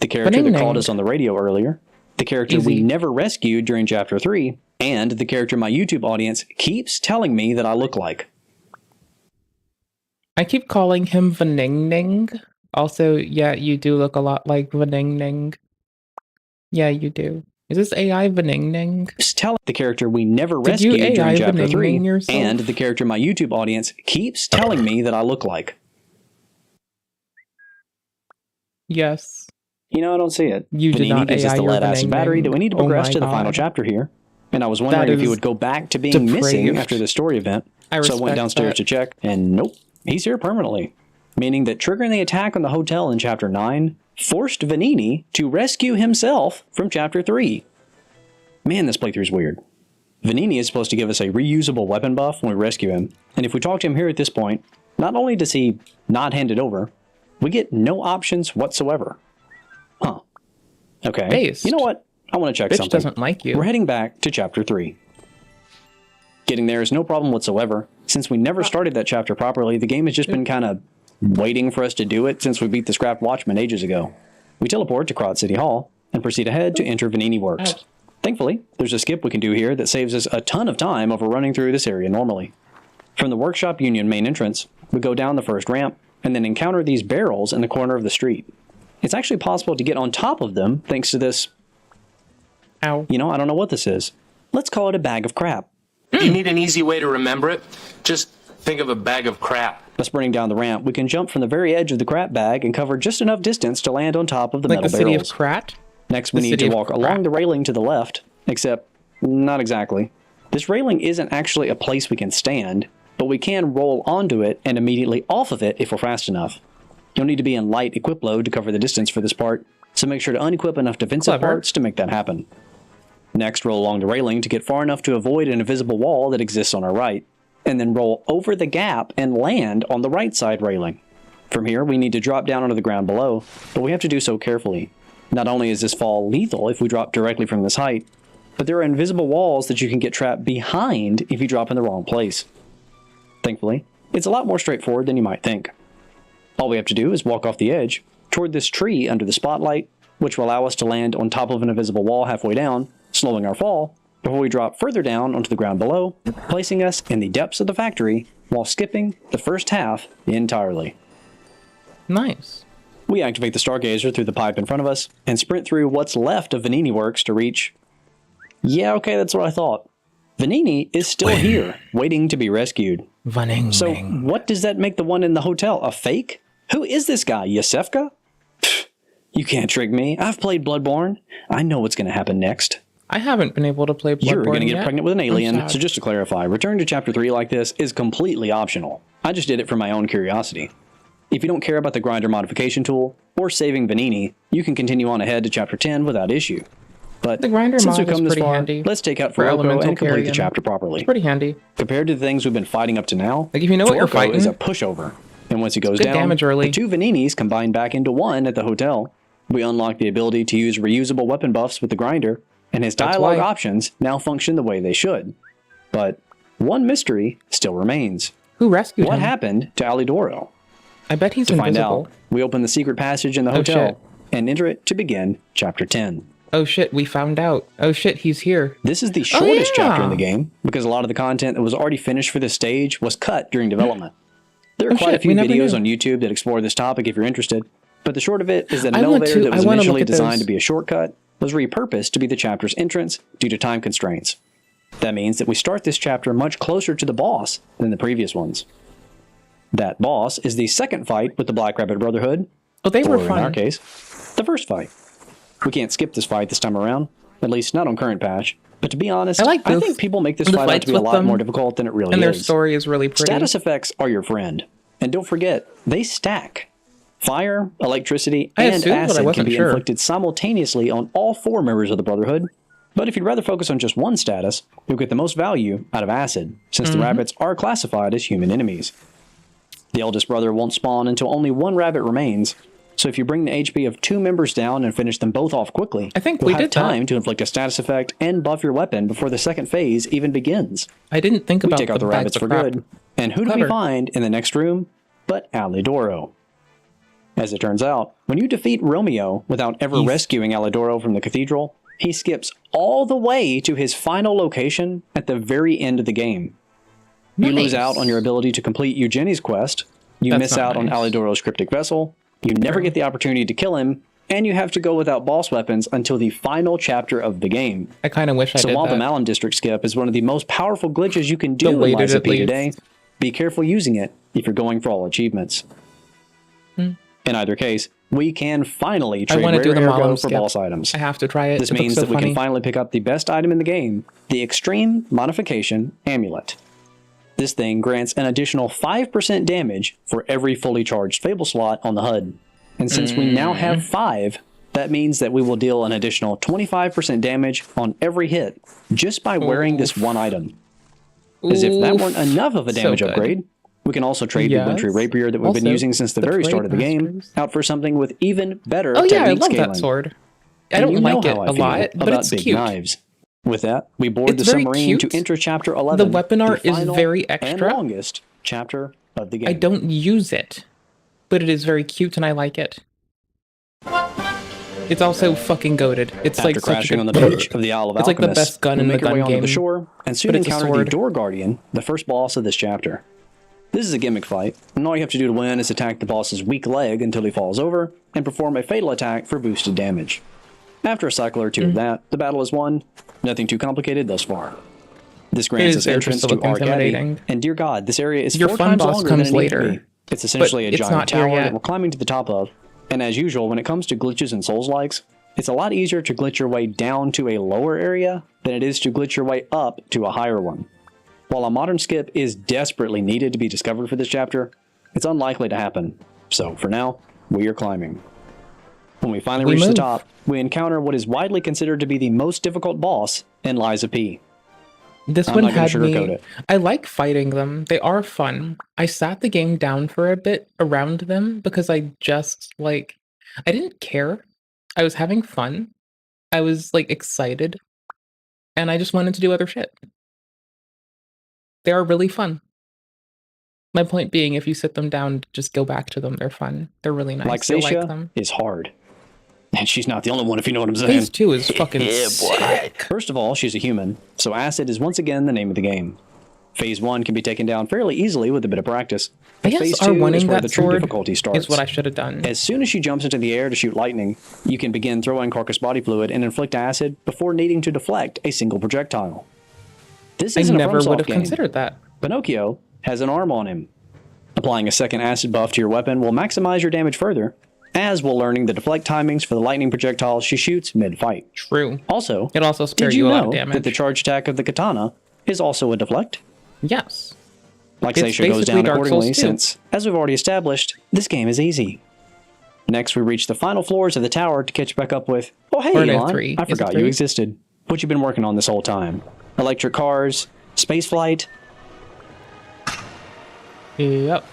[SPEAKER 2] the character that called us on the radio earlier, the character we never rescued during Chapter 3, and the character my YouTube audience keeps telling me that I look like.
[SPEAKER 1] I keep calling him Vaningning. Also, yeah, you do look a lot like Vaningning. Yeah, you do. Is this AI Vaningning?
[SPEAKER 2] Tell the character we never rescued during Chapter 3,
[SPEAKER 1] yourself?
[SPEAKER 2] and the character my YouTube audience keeps telling me that I look like.
[SPEAKER 1] Yes.
[SPEAKER 2] You know, I don't see it.
[SPEAKER 1] You did not
[SPEAKER 2] gives us
[SPEAKER 1] AI
[SPEAKER 2] the
[SPEAKER 1] your
[SPEAKER 2] lead-acid battery. Do we need to progress to the final
[SPEAKER 1] God.
[SPEAKER 2] chapter here? And I was wondering if he would go back to being missing
[SPEAKER 1] depraved.
[SPEAKER 2] after the story event.
[SPEAKER 1] I
[SPEAKER 2] So I went
[SPEAKER 1] respect
[SPEAKER 2] downstairs
[SPEAKER 1] that.
[SPEAKER 2] to check, and nope, he's here permanently. Meaning that triggering the attack on the hotel in Chapter 9 forced Vanini to rescue himself from Chapter 3. Man, this playthrough's weird. Vanini is supposed to give us a reusable weapon buff when we rescue him, and if we talk to him here at this point, not only does he not hand it over, we get no options whatsoever. Huh. Okay.
[SPEAKER 1] Based.
[SPEAKER 2] You know what? I want to check
[SPEAKER 1] Bitch
[SPEAKER 2] something.
[SPEAKER 1] doesn't like you.
[SPEAKER 2] We're heading back to Chapter 3. Getting there is no problem whatsoever. Since we never started that chapter properly, the game has just been kind of waiting for us to do it since we beat the Scrapped Watchman ages ago. We teleport to Crot City Hall and proceed ahead to enter Vanini Works. Thankfully, there's a skip we can do here that saves us a ton of time over running through this area normally. From the Workshop Union main entrance, we go down the first ramp and then encounter these barrels in the corner of the street. It's actually possible to get on top of them thanks to this...
[SPEAKER 1] Ow.
[SPEAKER 2] You know, I don't know what this is. Let's call it a bag of crap.
[SPEAKER 4] You need an easy way to remember it? Just think of a bag of crap.
[SPEAKER 2] By sprinting down the ramp, we can jump from the very edge of the crap bag and cover just enough distance to land on top of the
[SPEAKER 1] Like
[SPEAKER 2] metal
[SPEAKER 1] the city
[SPEAKER 2] barrels.
[SPEAKER 1] of Krat?
[SPEAKER 2] Next, we need to walk along the railing to the left, except not exactly. This railing isn't actually a place we can stand, but we can roll onto it and immediately off of it if we're fast enough. You'll need to be in light equip load to cover the distance for this part, so make sure to unequip enough defensive parts to make that happen. Next, roll along the railing to get far enough to avoid an invisible wall that exists on our right, and then roll over the gap and land on the right side railing. From here, we need to drop down onto the ground below, but we have to do so carefully. Not only is this fall lethal if we drop directly from this height, but there are invisible walls that you can get trapped behind if you drop in the wrong place. Thankfully, it's a lot more straightforward than you might think. All we have to do is walk off the edge, toward this tree under the spotlight, which will allow us to land on top of an invisible wall halfway down, slowing our fall, before we drop further down onto the ground below, placing us in the depths of the factory while skipping the first half entirely.
[SPEAKER 1] Nice.
[SPEAKER 2] We activate the Stargazer through the pipe in front of us and sprint through what's left of Vanini Works to reach... Yeah, okay, that's what I thought. Vanini is still here, waiting to be rescued. So, what does that make the one in the hotel? A fake? Who is this guy, Yasefka? You can't trick me. I've played Bloodborne. I know what's going to happen next.
[SPEAKER 1] I haven't been able to play Bloodborne
[SPEAKER 2] You're going to get
[SPEAKER 1] yet.
[SPEAKER 2] pregnant with an alien,
[SPEAKER 1] I'm sad.
[SPEAKER 2] so just to clarify, returning to Chapter 3 like this is completely optional. I just did it for my own curiosity. If you don't care about the grinder modification tool, or saving Vanini, you can continue on ahead to Chapter 10 without issue. But
[SPEAKER 1] The grinder
[SPEAKER 2] since
[SPEAKER 1] mod
[SPEAKER 2] we've come
[SPEAKER 1] is
[SPEAKER 2] this
[SPEAKER 1] pretty
[SPEAKER 2] far,
[SPEAKER 1] handy
[SPEAKER 2] let's take out
[SPEAKER 1] for
[SPEAKER 2] Fuoco
[SPEAKER 1] elemental
[SPEAKER 2] and complete the
[SPEAKER 1] carrying.
[SPEAKER 2] chapter properly.
[SPEAKER 1] It's pretty handy.
[SPEAKER 2] Compared to the things we've been fighting up to now,
[SPEAKER 1] Like if you know what you're
[SPEAKER 2] Fuoco
[SPEAKER 1] fighting,
[SPEAKER 2] is a pushover. And once he goes
[SPEAKER 1] good
[SPEAKER 2] down,
[SPEAKER 1] damage early.
[SPEAKER 2] the 2 Vaninis combine back into 1 at the hotel. We unlock the ability to use reusable weapon buffs with the grinder, and his
[SPEAKER 1] That's
[SPEAKER 2] dialogue
[SPEAKER 1] why.
[SPEAKER 2] options now function the way they should. But one mystery still remains.
[SPEAKER 1] Who rescued
[SPEAKER 2] What
[SPEAKER 1] him?
[SPEAKER 2] happened to Alidoro?
[SPEAKER 1] I bet he's
[SPEAKER 2] To find
[SPEAKER 1] invisible.
[SPEAKER 2] out, we open the secret passage in the
[SPEAKER 1] Oh,
[SPEAKER 2] hotel
[SPEAKER 1] shit.
[SPEAKER 2] and enter it to begin Chapter 10.
[SPEAKER 1] Oh shit, we found out. Oh shit, he's here.
[SPEAKER 2] This is the shortest chapter in the game, because a lot of the content that was already finished for this stage was cut during development. There are
[SPEAKER 1] Oh,
[SPEAKER 2] quite a
[SPEAKER 1] shit,
[SPEAKER 2] few
[SPEAKER 1] we never
[SPEAKER 2] videos
[SPEAKER 1] knew.
[SPEAKER 2] on YouTube that explore this topic if you're interested, but the short of it is that
[SPEAKER 1] I
[SPEAKER 2] an
[SPEAKER 1] want
[SPEAKER 2] elevator
[SPEAKER 1] to-
[SPEAKER 2] that was
[SPEAKER 1] I wanna look
[SPEAKER 2] initially
[SPEAKER 1] at
[SPEAKER 2] designed
[SPEAKER 1] those.
[SPEAKER 2] to be a shortcut was repurposed to be the chapter's entrance due to time constraints. That means that we start this chapter much closer to the boss than the previous ones. That boss is the second fight with the Black Rabbit Brotherhood,
[SPEAKER 1] Oh, they were
[SPEAKER 2] or in
[SPEAKER 1] fun.
[SPEAKER 2] our case, the first fight. We can't skip this fight this time around, at least not on current patch. But to be honest,
[SPEAKER 1] I
[SPEAKER 2] I think people make this
[SPEAKER 1] the
[SPEAKER 2] fight out
[SPEAKER 1] fights
[SPEAKER 2] to be a
[SPEAKER 1] with
[SPEAKER 2] lot
[SPEAKER 1] them,
[SPEAKER 2] more difficult than it really
[SPEAKER 1] and their
[SPEAKER 2] is.
[SPEAKER 1] story is really pretty.
[SPEAKER 2] Status effects are your friend. And don't forget, they stack. Fire, electricity,
[SPEAKER 1] I
[SPEAKER 2] and
[SPEAKER 1] assumed, but I
[SPEAKER 2] acid can
[SPEAKER 1] wasn't
[SPEAKER 2] be
[SPEAKER 1] sure.
[SPEAKER 2] inflicted simultaneously on all 4 members of the Brotherhood. But if you'd rather focus on just one status, you'll get the most value out of acid, since the rabbits are classified as human enemies. The eldest brother won't spawn until only 1 rabbit remains, so if you bring the HP of 2 members down and finish them both off quickly,
[SPEAKER 1] I think
[SPEAKER 2] you'll
[SPEAKER 1] we
[SPEAKER 2] have
[SPEAKER 1] did that.
[SPEAKER 2] time to inflict a status effect and buff your weapon before the second phase even begins.
[SPEAKER 1] I didn't think
[SPEAKER 2] We
[SPEAKER 1] about
[SPEAKER 2] take out the
[SPEAKER 1] bags
[SPEAKER 2] rabbits
[SPEAKER 1] of
[SPEAKER 2] for
[SPEAKER 1] crap.
[SPEAKER 2] good, and who do we
[SPEAKER 1] Clever.
[SPEAKER 2] find in the next room but Alidoro? As it turns out, when you defeat Romeo without ever rescuing Alidoro from the cathedral, he skips all the way to his final location at the very end of the game. You lose out on your ability to complete Eugenie's quest, you
[SPEAKER 1] That's
[SPEAKER 2] miss
[SPEAKER 1] not
[SPEAKER 2] out on
[SPEAKER 1] nice.
[SPEAKER 2] Alidoro's cryptic vessel, you never get the opportunity to kill him, and you have to go without boss weapons until the final chapter of the game.
[SPEAKER 1] I kind of wish I
[SPEAKER 2] So
[SPEAKER 1] did
[SPEAKER 2] while
[SPEAKER 1] that.
[SPEAKER 2] the Malin District skip is one of the most powerful glitches you can do in
[SPEAKER 1] Deleted
[SPEAKER 2] Lies of
[SPEAKER 1] at
[SPEAKER 2] P
[SPEAKER 1] least.
[SPEAKER 2] today, be careful using it if you're going for all achievements.
[SPEAKER 1] Hmm.
[SPEAKER 2] In either case, we can finally
[SPEAKER 1] I
[SPEAKER 2] trade
[SPEAKER 1] want to do
[SPEAKER 2] rare
[SPEAKER 1] the
[SPEAKER 2] ergo
[SPEAKER 1] Malin
[SPEAKER 2] for
[SPEAKER 1] skip.
[SPEAKER 2] boss items.
[SPEAKER 1] I have to try it.
[SPEAKER 2] This
[SPEAKER 1] It looks
[SPEAKER 2] means
[SPEAKER 1] so
[SPEAKER 2] that we
[SPEAKER 1] funny.
[SPEAKER 2] can finally pick up the best item in the game, the Extreme Modification Amulet. This thing grants an additional 5% damage for every fully charged Fable slot on the HUD. And since we now have 5, that means that we will deal an additional 25% damage on every hit just by wearing this one item. As if that weren't enough of a
[SPEAKER 1] So
[SPEAKER 2] damage
[SPEAKER 1] good.
[SPEAKER 2] upgrade, we can also trade
[SPEAKER 1] Yes.
[SPEAKER 2] the Wintry Rapier that we've been
[SPEAKER 1] Also,
[SPEAKER 2] using since the
[SPEAKER 1] the
[SPEAKER 2] very
[SPEAKER 1] trade
[SPEAKER 2] start of the game
[SPEAKER 1] masters.
[SPEAKER 2] out for something with even better
[SPEAKER 1] Oh yeah, I
[SPEAKER 2] technique
[SPEAKER 1] love
[SPEAKER 2] scaling.
[SPEAKER 1] that sword. I
[SPEAKER 2] And
[SPEAKER 1] don't
[SPEAKER 2] you know
[SPEAKER 1] like it
[SPEAKER 2] how I
[SPEAKER 1] a
[SPEAKER 2] feel
[SPEAKER 1] lot, but
[SPEAKER 2] about
[SPEAKER 1] it's
[SPEAKER 2] big
[SPEAKER 1] cute.
[SPEAKER 2] knives. With that, we board
[SPEAKER 1] It's
[SPEAKER 2] the
[SPEAKER 1] very
[SPEAKER 2] submarine
[SPEAKER 1] cute.
[SPEAKER 2] to enter chapter 11.
[SPEAKER 1] The weapon art is
[SPEAKER 2] final
[SPEAKER 1] very
[SPEAKER 2] and
[SPEAKER 1] extra.
[SPEAKER 2] longest chapter of the game.
[SPEAKER 1] I don't use it, but it is very cute and I like it. It's also fucking goated. It's
[SPEAKER 2] After
[SPEAKER 1] like such a
[SPEAKER 2] crashing
[SPEAKER 1] good
[SPEAKER 2] on the beach of the Isle of
[SPEAKER 1] It's like the
[SPEAKER 2] Alchemists,
[SPEAKER 1] best gun
[SPEAKER 2] we
[SPEAKER 1] in the
[SPEAKER 2] make our way
[SPEAKER 1] gun
[SPEAKER 2] onto
[SPEAKER 1] game.
[SPEAKER 2] the shore and soon
[SPEAKER 1] but it's a
[SPEAKER 2] encounter the
[SPEAKER 1] sword.
[SPEAKER 2] Door Guardian, the first boss of this chapter. This is a gimmick fight, and all you have to do to win is attack the boss's weak leg until he falls over, and perform a fatal attack for boosted damage. After a cycle or two
[SPEAKER 1] Hmm.
[SPEAKER 2] of that, the battle is won. Nothing too complicated thus far. This grants
[SPEAKER 1] is
[SPEAKER 2] us
[SPEAKER 1] there
[SPEAKER 2] entrance
[SPEAKER 1] just to
[SPEAKER 2] to
[SPEAKER 1] look
[SPEAKER 2] Arcady,
[SPEAKER 1] intimidating.
[SPEAKER 2] and dear God, this area is
[SPEAKER 1] Your
[SPEAKER 2] 4
[SPEAKER 1] fun
[SPEAKER 2] times
[SPEAKER 1] boss
[SPEAKER 2] longer
[SPEAKER 1] comes
[SPEAKER 2] than it needs to
[SPEAKER 1] later.
[SPEAKER 2] be. It's essentially a
[SPEAKER 1] But it's
[SPEAKER 2] giant
[SPEAKER 1] not here
[SPEAKER 2] tower
[SPEAKER 1] yet.
[SPEAKER 2] that we're climbing to the top of, and as usual, when it comes to glitches and Souls-likes, it's a lot easier to glitch your way down to a lower area than it is to glitch your way up to a higher one. While a modern skip is desperately needed to be discovered for this chapter, it's unlikely to happen. So for now, we are climbing. When we finally
[SPEAKER 1] We
[SPEAKER 2] reach
[SPEAKER 1] move.
[SPEAKER 2] the top, we encounter what is widely considered to be the most difficult boss in Lies of P.
[SPEAKER 1] This
[SPEAKER 2] I'm
[SPEAKER 1] one
[SPEAKER 2] not gonna
[SPEAKER 1] had
[SPEAKER 2] sugarcoat
[SPEAKER 1] me.
[SPEAKER 2] it.
[SPEAKER 1] I like fighting them. They are fun. I sat the game down for a bit around them because I just like I didn't care. I was having fun. I was like excited. And I just wanted to do other shit. They are really fun. My point being, if you sit them down, just go back to them. They're fun. They're really nice. You'll
[SPEAKER 2] Laxatia
[SPEAKER 1] like them.
[SPEAKER 2] is hard. And she's not the only one, if you know what I'm saying.
[SPEAKER 1] Phase 2 is fucking sick.
[SPEAKER 2] First of all, she's a human, so acid is once again the name of the game. Phase 1 can be taken down fairly easily with a bit of practice.
[SPEAKER 1] I guess
[SPEAKER 2] Phase
[SPEAKER 1] our
[SPEAKER 2] 2
[SPEAKER 1] winning
[SPEAKER 2] is where
[SPEAKER 1] that
[SPEAKER 2] the true
[SPEAKER 1] sword
[SPEAKER 2] difficulty starts.
[SPEAKER 1] is what I should have done.
[SPEAKER 2] As soon as she jumps into the air to shoot lightning, you can begin throwing carcass body fluid and inflict acid before needing to deflect a single projectile. This
[SPEAKER 1] I
[SPEAKER 2] isn't a
[SPEAKER 1] never
[SPEAKER 2] FromSoft
[SPEAKER 1] would have
[SPEAKER 2] game.
[SPEAKER 1] considered that.
[SPEAKER 2] Pinocchio has an arm on him. Applying a second acid buff to your weapon will maximize your damage further, as will learning the deflect timings for the lightning projectiles she shoots mid-fight.
[SPEAKER 1] True.
[SPEAKER 2] Also,
[SPEAKER 1] it also spares
[SPEAKER 2] did you
[SPEAKER 1] you a lot
[SPEAKER 2] know
[SPEAKER 1] of damage.
[SPEAKER 2] that the charge attack of the katana is also a deflect?
[SPEAKER 1] Yes.
[SPEAKER 2] Laxation goes down accordingly since, as we've already established, this game is easy. Next, we reach the final floors of the tower to catch back up with, oh hey
[SPEAKER 1] Or no,
[SPEAKER 2] Elon,
[SPEAKER 1] 3.
[SPEAKER 2] I
[SPEAKER 1] Is it
[SPEAKER 2] forgot you
[SPEAKER 1] 3?
[SPEAKER 2] existed. What you've been working on this whole time. Electric cars, space flight.
[SPEAKER 1] Yep.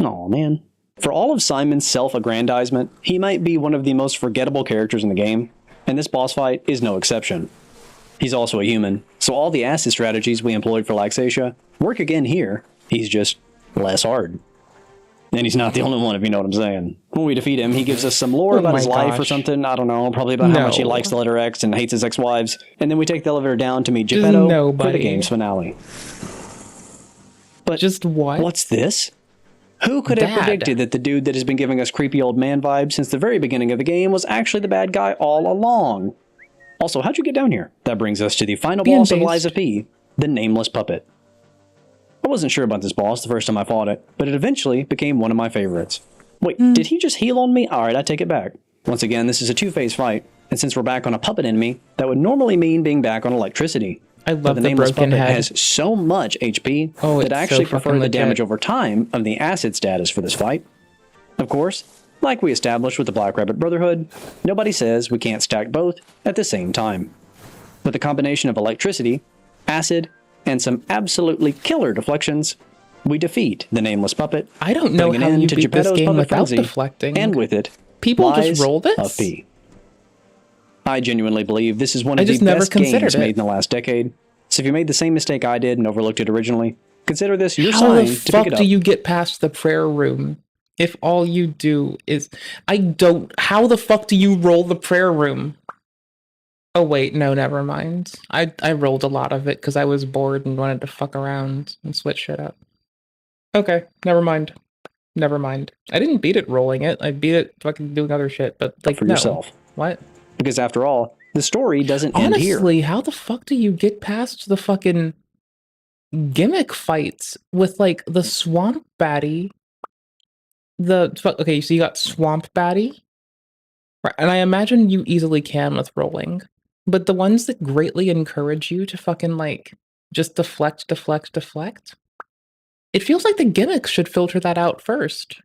[SPEAKER 2] Oh man. For all of Simon's self-aggrandizement, he might be one of the most forgettable characters in the game, and this boss fight is no exception. He's also a human, so all the acid strategies we employed for Laxatia work again here. He's just less hard. And he's not the only one, if you know what I'm saying. When we defeat him, he gives us some lore about his life or something. I don't know, probably about how much he likes the letter X and hates his ex-wives. And then we take the elevator down to meet Geppetto for the game's finale. But
[SPEAKER 1] just what?
[SPEAKER 2] What's this? Who could have predicted that the dude that has been giving us creepy old man vibes since the very beginning of the game was actually the bad guy all along? Also, how'd you get down here? That brings us to the final boss of Lies of P, the Nameless Puppet. I wasn't sure about this boss the first time I fought it, but it eventually became one of my favorites. Wait, did he just heal on me? Alright, I take it back. Once again, this is a two-phase fight, and since we're back on a puppet enemy, that would normally mean being back on electricity.
[SPEAKER 1] I love
[SPEAKER 2] but the
[SPEAKER 1] the
[SPEAKER 2] Nameless
[SPEAKER 1] broken
[SPEAKER 2] Puppet
[SPEAKER 1] head.
[SPEAKER 2] has so much HP
[SPEAKER 1] Oh,
[SPEAKER 2] that
[SPEAKER 1] it's
[SPEAKER 2] I actually
[SPEAKER 1] so
[SPEAKER 2] prefer
[SPEAKER 1] fucking
[SPEAKER 2] the
[SPEAKER 1] legit.
[SPEAKER 2] damage over time of the acid status for this fight. Of course, like we established with the Black Rabbit Brotherhood, nobody says we can't stack both at the same time. With a combination of electricity, acid, and some absolutely killer deflections, we defeat the Nameless Puppet.
[SPEAKER 1] I don't know
[SPEAKER 2] putting an
[SPEAKER 1] how
[SPEAKER 2] end
[SPEAKER 1] you
[SPEAKER 2] to
[SPEAKER 1] beat this
[SPEAKER 2] Geppetto's
[SPEAKER 1] game
[SPEAKER 2] puppet
[SPEAKER 1] without
[SPEAKER 2] frenzy,
[SPEAKER 1] deflecting.
[SPEAKER 2] and with it,
[SPEAKER 1] People just
[SPEAKER 2] Lies
[SPEAKER 1] roll this?
[SPEAKER 2] of P. I genuinely believe this is one
[SPEAKER 1] I
[SPEAKER 2] of the
[SPEAKER 1] just never
[SPEAKER 2] best
[SPEAKER 1] considered
[SPEAKER 2] games
[SPEAKER 1] it.
[SPEAKER 2] made in the last decade. So if you made the same mistake I did and overlooked it originally, consider this your
[SPEAKER 1] How
[SPEAKER 2] sign
[SPEAKER 1] the
[SPEAKER 2] to
[SPEAKER 1] fuck
[SPEAKER 2] pick it
[SPEAKER 1] do
[SPEAKER 2] up.
[SPEAKER 1] you get past the prayer room if all you do is... How the fuck do you roll the prayer room? Oh wait, no, never mind. I rolled a lot of it because I was bored and wanted to fuck around and switch shit up. Okay, never mind. Never mind. I didn't beat it rolling it. I beat it fucking doing other shit, but like,
[SPEAKER 2] For
[SPEAKER 1] no.
[SPEAKER 2] yourself.
[SPEAKER 1] What?
[SPEAKER 2] Because after all, the story doesn't end here.
[SPEAKER 1] Honestly, how the fuck do you get past the fucking gimmick fights with like the swamp baddie? Okay, so you got swamp baddie, right? And I imagine you easily can with rolling, but the ones that greatly encourage you to fucking like just deflect. It feels like the gimmicks should filter that out first.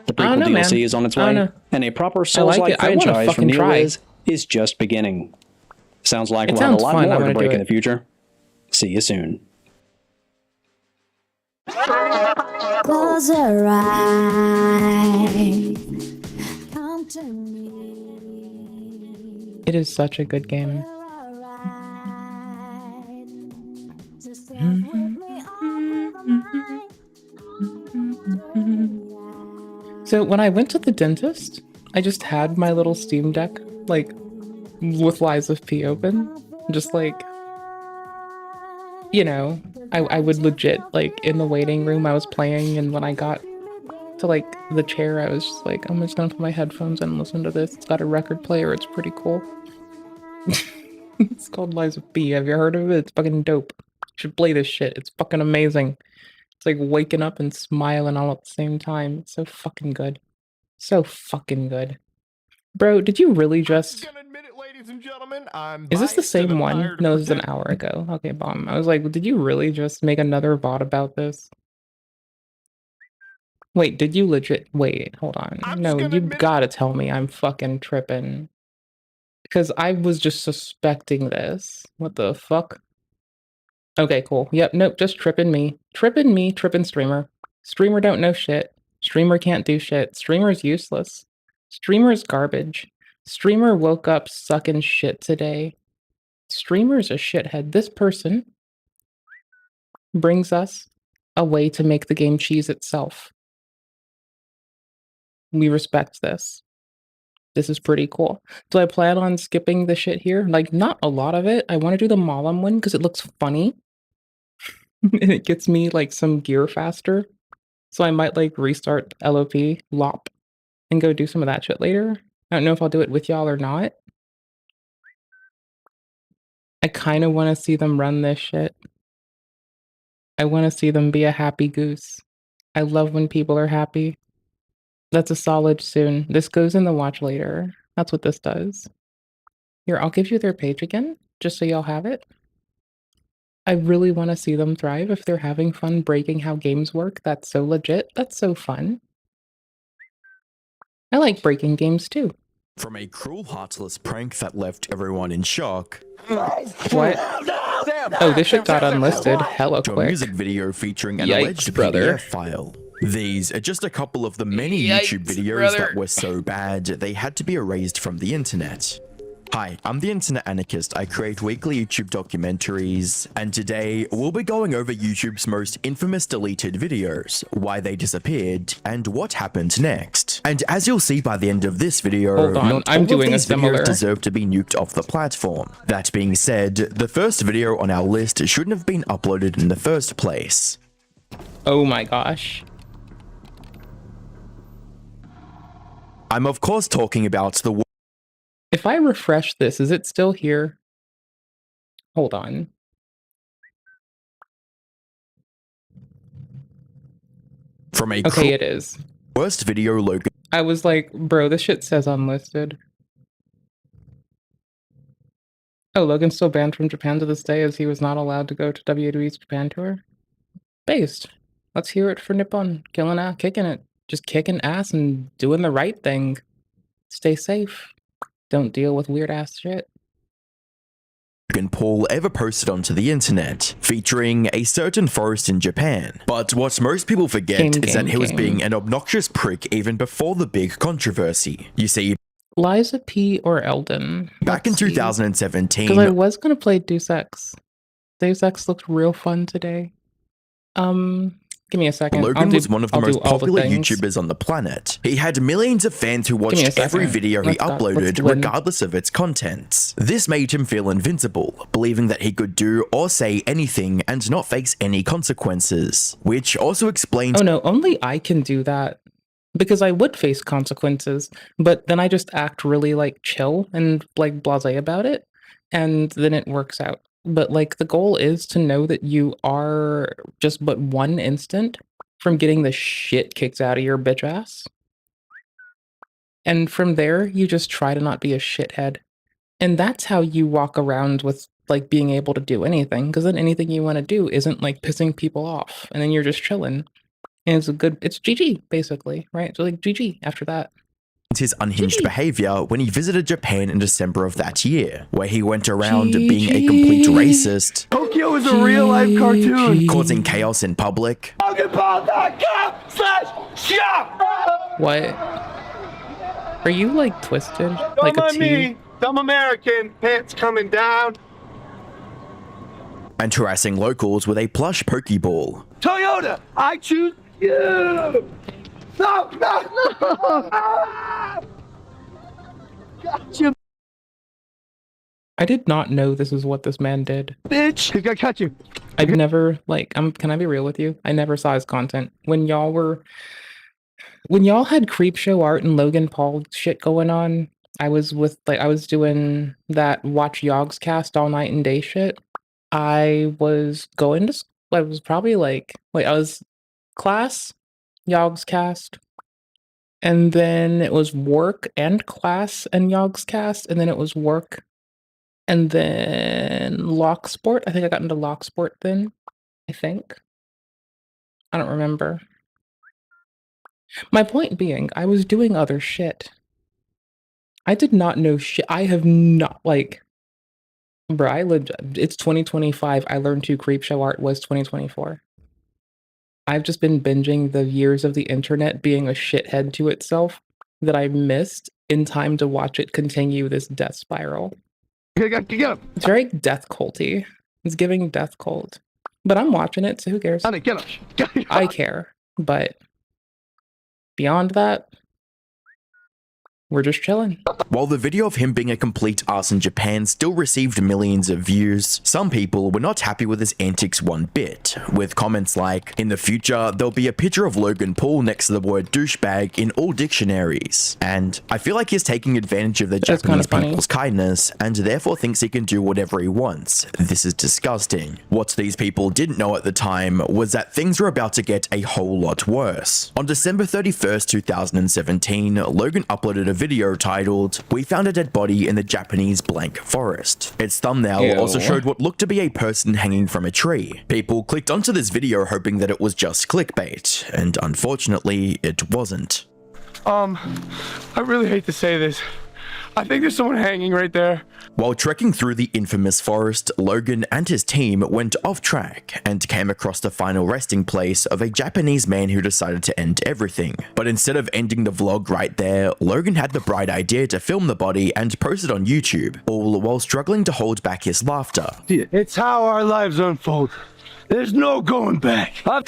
[SPEAKER 2] The
[SPEAKER 1] I don't
[SPEAKER 2] prequel
[SPEAKER 1] know,
[SPEAKER 2] DLC
[SPEAKER 1] man.
[SPEAKER 2] is on its
[SPEAKER 1] I don't
[SPEAKER 2] way,
[SPEAKER 1] know.
[SPEAKER 2] and a proper
[SPEAKER 1] I like
[SPEAKER 2] Souls-like
[SPEAKER 1] it. I wanna
[SPEAKER 2] franchise from
[SPEAKER 1] fucking try.
[SPEAKER 2] NeoWiz is just beginning. Sounds like
[SPEAKER 1] It
[SPEAKER 2] we'll have a
[SPEAKER 1] sounds
[SPEAKER 2] lot
[SPEAKER 1] fun.
[SPEAKER 2] more
[SPEAKER 1] I'm
[SPEAKER 2] to
[SPEAKER 1] gonna
[SPEAKER 2] break
[SPEAKER 1] do
[SPEAKER 2] in
[SPEAKER 1] it.
[SPEAKER 2] the future. See you soon.
[SPEAKER 13] Close your eyes. Come to me.
[SPEAKER 1] It is such a good game.
[SPEAKER 13] Just stay with me all the night.
[SPEAKER 1] So when I went to the dentist, I just had my little Steam Deck, like, with Lies of P open. Just like, you know, I would legit, like, in the waiting room, I was playing, and when I got to, like, the chair, I was just like, I'm just gonna put my headphones in and listen to this. It's got a record player, it's pretty cool. It's called Lies of P. Have you heard of it? It's fucking dope. You should play this shit. It's fucking amazing. It's like waking up and smiling all at the same time. It's so fucking good. So fucking good. Bro, did you really just... Is this the same one? No, this is an hour ago. Okay, bomb. I was like, did you really just make another VOD about this? Wait, did you legit... Wait, hold on. No, you gotta tell me I'm fucking tripping. Because I was just suspecting this. What the fuck? Okay, cool. Yep, nope, just tripping me. Tripping streamer. Streamer don't know shit. Streamer can't do shit. Streamer's useless. Streamer's garbage. Streamer woke up sucking shit today. Streamer's a shithead. This person brings us a way to make the game cheese itself. We respect this. This is pretty cool. Do I plan on skipping the shit here? Like, not a lot of it. I want to do the Malam one because it looks funny. And it gets me, like, some gear faster. So I might, like, restart LOP, and go do some of that shit later. I don't know if I'll do it with y'all or not. I kind of want to see them run this shit. I want to see them be a happy goose. I love when people are happy. That's a solid soon. This goes in the watch later. That's what this does. Here, I'll give you their page again, just so y'all have it. I really want to see them thrive if they're having fun breaking how games work. That's so legit. That's so fun. I like breaking games too.
[SPEAKER 14] From a cruel, heartless prank that left everyone in shock.
[SPEAKER 1] What? Oh, this shit got unlisted hella
[SPEAKER 14] To a
[SPEAKER 1] quick.
[SPEAKER 14] music video featuring an
[SPEAKER 1] Yikes,
[SPEAKER 14] alleged
[SPEAKER 1] brother.
[SPEAKER 14] PDF file. These are just a couple of the many
[SPEAKER 1] Yikes,
[SPEAKER 14] YouTube videos
[SPEAKER 1] brother.
[SPEAKER 14] that were so bad they had to be erased from the internet. Hi, I'm the Internet Anarchist. I create weekly YouTube documentaries, and today we'll be going over YouTube's most infamous deleted videos, why they disappeared, and what happened next. And as you'll see by the end of this video,
[SPEAKER 1] Hold on,
[SPEAKER 14] not
[SPEAKER 1] I'm
[SPEAKER 14] all
[SPEAKER 1] doing
[SPEAKER 14] of
[SPEAKER 1] a
[SPEAKER 14] these
[SPEAKER 1] similar.
[SPEAKER 14] videos deserve to be nuked off the platform. That being said, the first video on our list shouldn't have been uploaded in the first place.
[SPEAKER 1] Oh my gosh.
[SPEAKER 14] I'm of course talking about the
[SPEAKER 1] If I refresh this, is it still here? Hold on.
[SPEAKER 14] from a
[SPEAKER 1] Okay, it is.
[SPEAKER 14] worst video Logan.
[SPEAKER 1] I was like, bro, this shit says unlisted. Oh, Logan's still banned from Japan to this day as he was not allowed to go to WWE's Japan tour. Based. Let's hear it for Nippon. Killing ass, kicking it. Just kicking ass and doing the right thing. Stay safe. Don't deal with weird ass shit.
[SPEAKER 14] Logan Paul ever posted onto the internet, featuring a certain forest in Japan. But what most people forget is that he was being an obnoxious prick even before the big controversy. You see,
[SPEAKER 1] Liza P. or Eldon?
[SPEAKER 14] back in 2017,
[SPEAKER 1] Because I was going to play Deus Ex. Deus Ex looked real fun today. Give me a second.
[SPEAKER 14] Logan was one of the
[SPEAKER 1] I'll
[SPEAKER 14] most
[SPEAKER 1] do all the
[SPEAKER 14] popular
[SPEAKER 1] things.
[SPEAKER 14] YouTubers on the planet. He had millions of fans who
[SPEAKER 1] me a
[SPEAKER 14] watched
[SPEAKER 1] second.
[SPEAKER 14] every video he
[SPEAKER 1] Let's
[SPEAKER 14] uploaded
[SPEAKER 1] win.
[SPEAKER 14] regardless of its contents. This made him feel invincible, believing that he could do or say anything and not face any consequences, which also explains—
[SPEAKER 1] Oh no, only I can do that. Because I would face consequences, but then I just act really like chill and like blasé about it, and then it works out. But like the goal is to know that you are just but one instant from getting the shit kicked out of your bitch ass. And from there, you just try to not be a shithead. And that's how you walk around with like being able to do anything, because then anything you want to do isn't like pissing people off, and then you're just chilling. And it's GG, basically, right? So like GG after that.
[SPEAKER 14] his unhinged behavior when he visited Japan in December of that year, where he went around being a complete racist,
[SPEAKER 8] Tokyo is a real-life cartoon.
[SPEAKER 14] causing chaos in public,
[SPEAKER 8] PokeBall.com/shop.
[SPEAKER 1] What? Are you like twisted? Like a T?
[SPEAKER 8] me, dumb American, pants coming down.
[SPEAKER 14] and harassing locals with a plush Pokeball.
[SPEAKER 8] Toyota, I choose you. No, no, no. Ah! Gotcha,
[SPEAKER 1] I did not know this is what this man did.
[SPEAKER 8] bitch. He's gonna catch you.
[SPEAKER 1] I've never can I be real with you? I never saw his content. When y'all had creep show art and Logan Paul shit going on, I was doing that watch Yogg's cast all night and day shit. I was going to I was probably I was class, Yogg's cast, and then it was work and class and Yogg's cast, and then it was work and then lock sport. I think I got into lock sport then. I think. I don't remember. My point being, I was doing other shit. I did not know shit. I have not bro, it's 2025. I learned to creep show art was 2024. I've just been binging the years of the internet being a shithead to itself that I missed in time to watch it continue this death spiral. It's very death culty. It's giving death cult. But I'm watching it, so who cares? I care. But beyond that, We're just chilling.
[SPEAKER 14] While the video of him being a complete arse in Japan still received millions of views, some people were not happy with his antics one bit, with comments like, "In the future, there'll be a picture of Logan Paul next to the word douchebag in all dictionaries." And I feel like he's taking advantage of the Japanese people's kindness and therefore thinks he can do whatever he wants. This is disgusting. What these people didn't know at the time was that things were about to get a whole lot worse. On December 31st, 2017, Logan uploaded a video titled, "We found a dead body in the Japanese blank forest." Its thumbnail also showed what looked to be a person hanging from a tree. People clicked onto this video hoping that it was just clickbait, and unfortunately, it wasn't.
[SPEAKER 10] I really hate to say this. I think there's someone hanging right there.
[SPEAKER 14] While trekking through the infamous forest, Logan and his team went off track and came across the final resting place of a Japanese man who decided to end everything. But instead of ending the vlog right there, Logan had the bright idea to film the body and post it on YouTube, all while struggling to hold back his laughter.
[SPEAKER 10] It's how our lives unfold. There's no going back. What?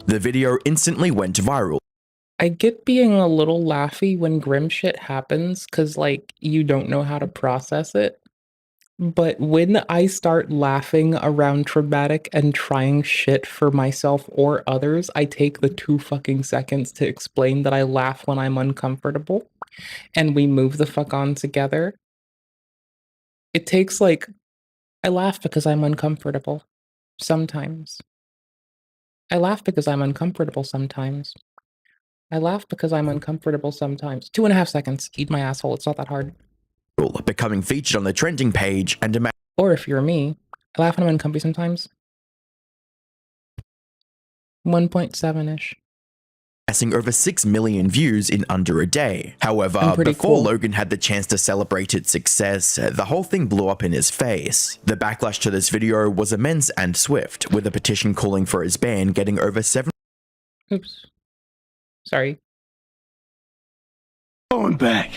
[SPEAKER 14] The video instantly went viral.
[SPEAKER 1] I get being a little laughy when grim shit happens because, like, you don't know how to process it. But when I start laughing around traumatic and trying shit for myself or others, I take the 2 fucking seconds to explain that I laugh when I'm uncomfortable and we move the fuck on together. It takes, like, I laugh because I'm uncomfortable. Sometimes. I laugh because I'm uncomfortable sometimes. I laugh because I'm uncomfortable sometimes. 2.5 seconds. Eat my asshole. It's not that hard.
[SPEAKER 14] Becoming featured on the trending page and
[SPEAKER 1] or if you're me, I laugh when I'm uncomfy sometimes. 1.7-ish.
[SPEAKER 14] amassing over 6 million views in under a day. However, before Logan had the chance to celebrate its success, the whole thing blew up in his face. The backlash to this video was immense and swift, with a petition calling for his ban getting over 7.
[SPEAKER 1] Oops. Sorry.
[SPEAKER 10] Going back.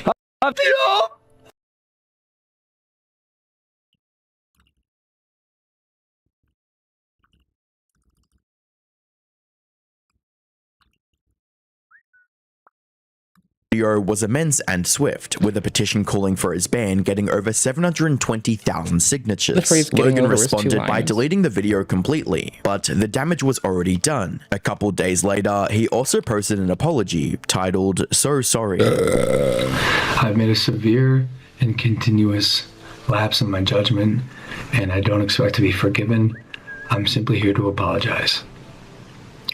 [SPEAKER 14] Video was immense and swift, with a petition calling for his ban getting over 720,000 signatures. Logan responded by deleting the video completely, but the damage was already done. A couple days later, he also posted an apology titled, "So sorry."
[SPEAKER 22] I've made a severe and continuous lapse in my judgment, and I don't expect to be forgiven. I'm simply here to apologize.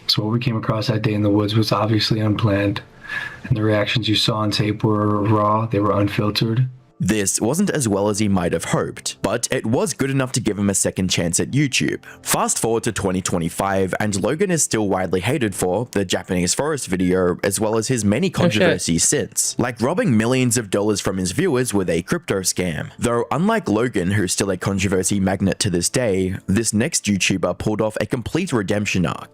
[SPEAKER 22] So what we came across that day in the woods was obviously unplanned. And the reactions you saw on tape were raw, they were unfiltered.
[SPEAKER 14] This wasn't as well as he might have hoped, but it was good enough to give him a second chance at YouTube. Fast forward to 2025, and Logan is still widely hated for the Japanese forest video, as well as his many controversies since, like robbing millions of dollars from his viewers with a crypto scam. Though unlike Logan, who's still a controversy magnet to this day, this next YouTuber pulled off a complete redemption arc.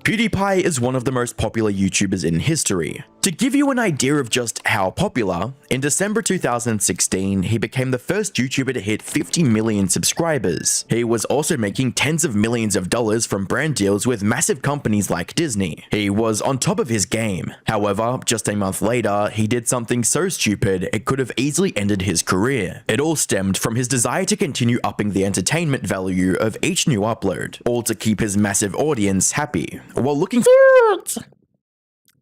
[SPEAKER 14] PewDiePie is one of the most popular YouTubers in history. To give you an idea of just how popular, in December 2016, he became the first YouTuber to hit 50 million subscribers. He was also making tens of millions of dollars from brand deals with massive companies like Disney. He was on top of his game. However, just a month later, he did something so stupid it could have easily ended his career. It all stemmed from his desire to continue upping the entertainment value of each new upload, all to keep his massive audience happy, while looking for—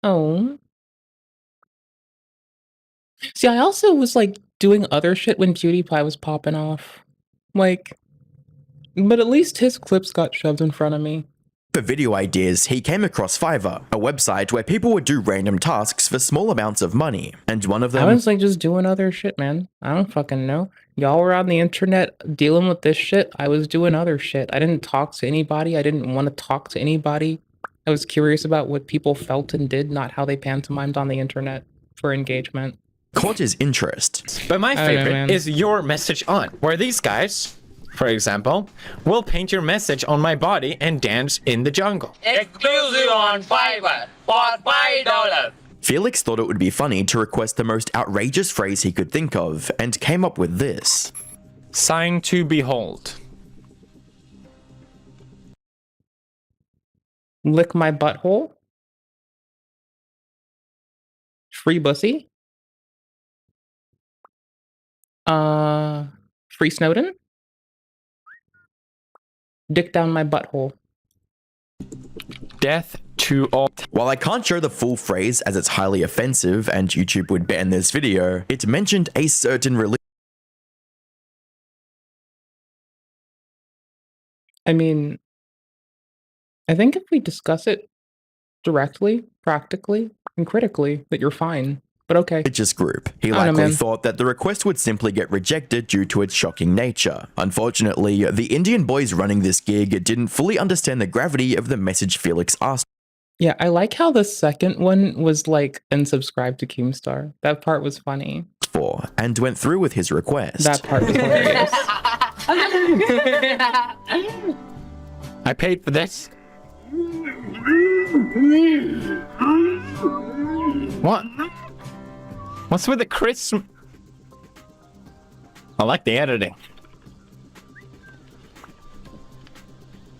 [SPEAKER 1] Oh. See, I also was, like, doing other shit when PewDiePie was popping off. Like, but at least his clips got shoved in front of me.
[SPEAKER 14] For video ideas, he came across Fiverr, a website where people would do random tasks for small amounts of money, and one of them—
[SPEAKER 1] I was, like, just doing other shit, man. I don't fucking know. Y'all were on the internet dealing with this shit. I was doing other shit. I didn't talk to anybody. I didn't want to talk to anybody. I was curious about what people felt and did, not how they pantomimed on the internet for engagement.
[SPEAKER 14] Caught his interest.
[SPEAKER 23] But my favorite is your message on, where these guys, for example, will paint your message on my body and dance in the jungle.
[SPEAKER 3] Exclusive on Fiverr for $5.
[SPEAKER 14] Felix thought it would be funny to request the most outrageous phrase he could think of, and came up with this.
[SPEAKER 23] Sign to behold.
[SPEAKER 1] Lick my butthole. Free bussy. Free Snowden. Dick down my butthole.
[SPEAKER 23] Death to all.
[SPEAKER 14] While I can't show the full phrase as it's highly offensive and YouTube would ban this video, it mentioned a certain religion.
[SPEAKER 1] I mean, I think if we discuss it directly, practically, and critically, that you're fine. But okay.
[SPEAKER 14] Religious group. He
[SPEAKER 1] I don't know,
[SPEAKER 14] likely
[SPEAKER 1] man.
[SPEAKER 14] thought that the request would simply get rejected due to its shocking nature. Unfortunately, the Indian boys running this gig didn't fully understand the gravity of the message Felix asked
[SPEAKER 1] Yeah, I like how the second one was like, unsubscribe to Keemstar. That part was funny.
[SPEAKER 14] for, and went through with his request.
[SPEAKER 1] That part was hilarious.
[SPEAKER 23] I paid for this. What? What's with the Christmas? I like the editing.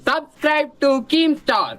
[SPEAKER 7] Subscribe to Keemstar.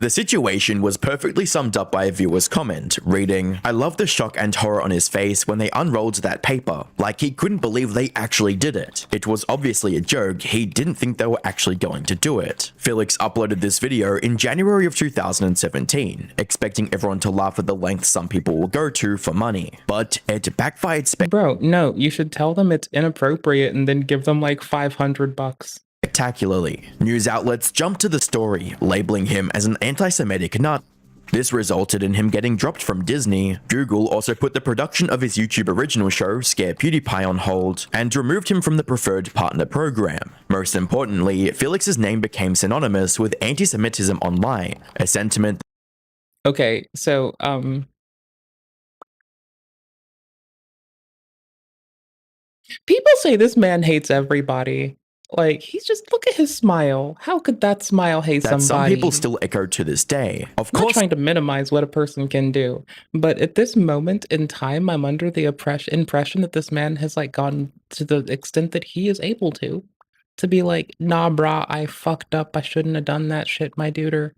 [SPEAKER 14] The situation was perfectly summed up by a viewer's comment, reading, "I love the shock and horror on his face when they unrolled that paper, like he couldn't believe they actually did it. It was obviously a joke, he didn't think they were actually going to do it." Felix uploaded this video in January of 2017, expecting everyone to laugh at the lengths some people will go to for money, but it backfired
[SPEAKER 1] Bro, no, you should tell them it's inappropriate and then give them like $500.
[SPEAKER 14] spectacularly. News outlets jumped to the story, labeling him as an anti-Semitic nut. This resulted in him getting dropped from Disney. Google also put the production of his YouTube original show, Scare PewDiePie, on hold, and removed him from the preferred partner program. Most importantly, Felix's name became synonymous with anti-Semitism online, a sentiment.
[SPEAKER 1] Okay, so, people say this man hates everybody. Like, he's just, look at his smile. How could that smile hate
[SPEAKER 14] that
[SPEAKER 1] somebody?
[SPEAKER 14] some people still echo to this day. Of
[SPEAKER 1] I'm not
[SPEAKER 14] course,
[SPEAKER 1] trying to minimize what a person can do, but at this moment in time, I'm under the impression that this man has like gone to the extent that he is able to be like, nah, brah, I fucked up. I shouldn't have done that shit, my duder.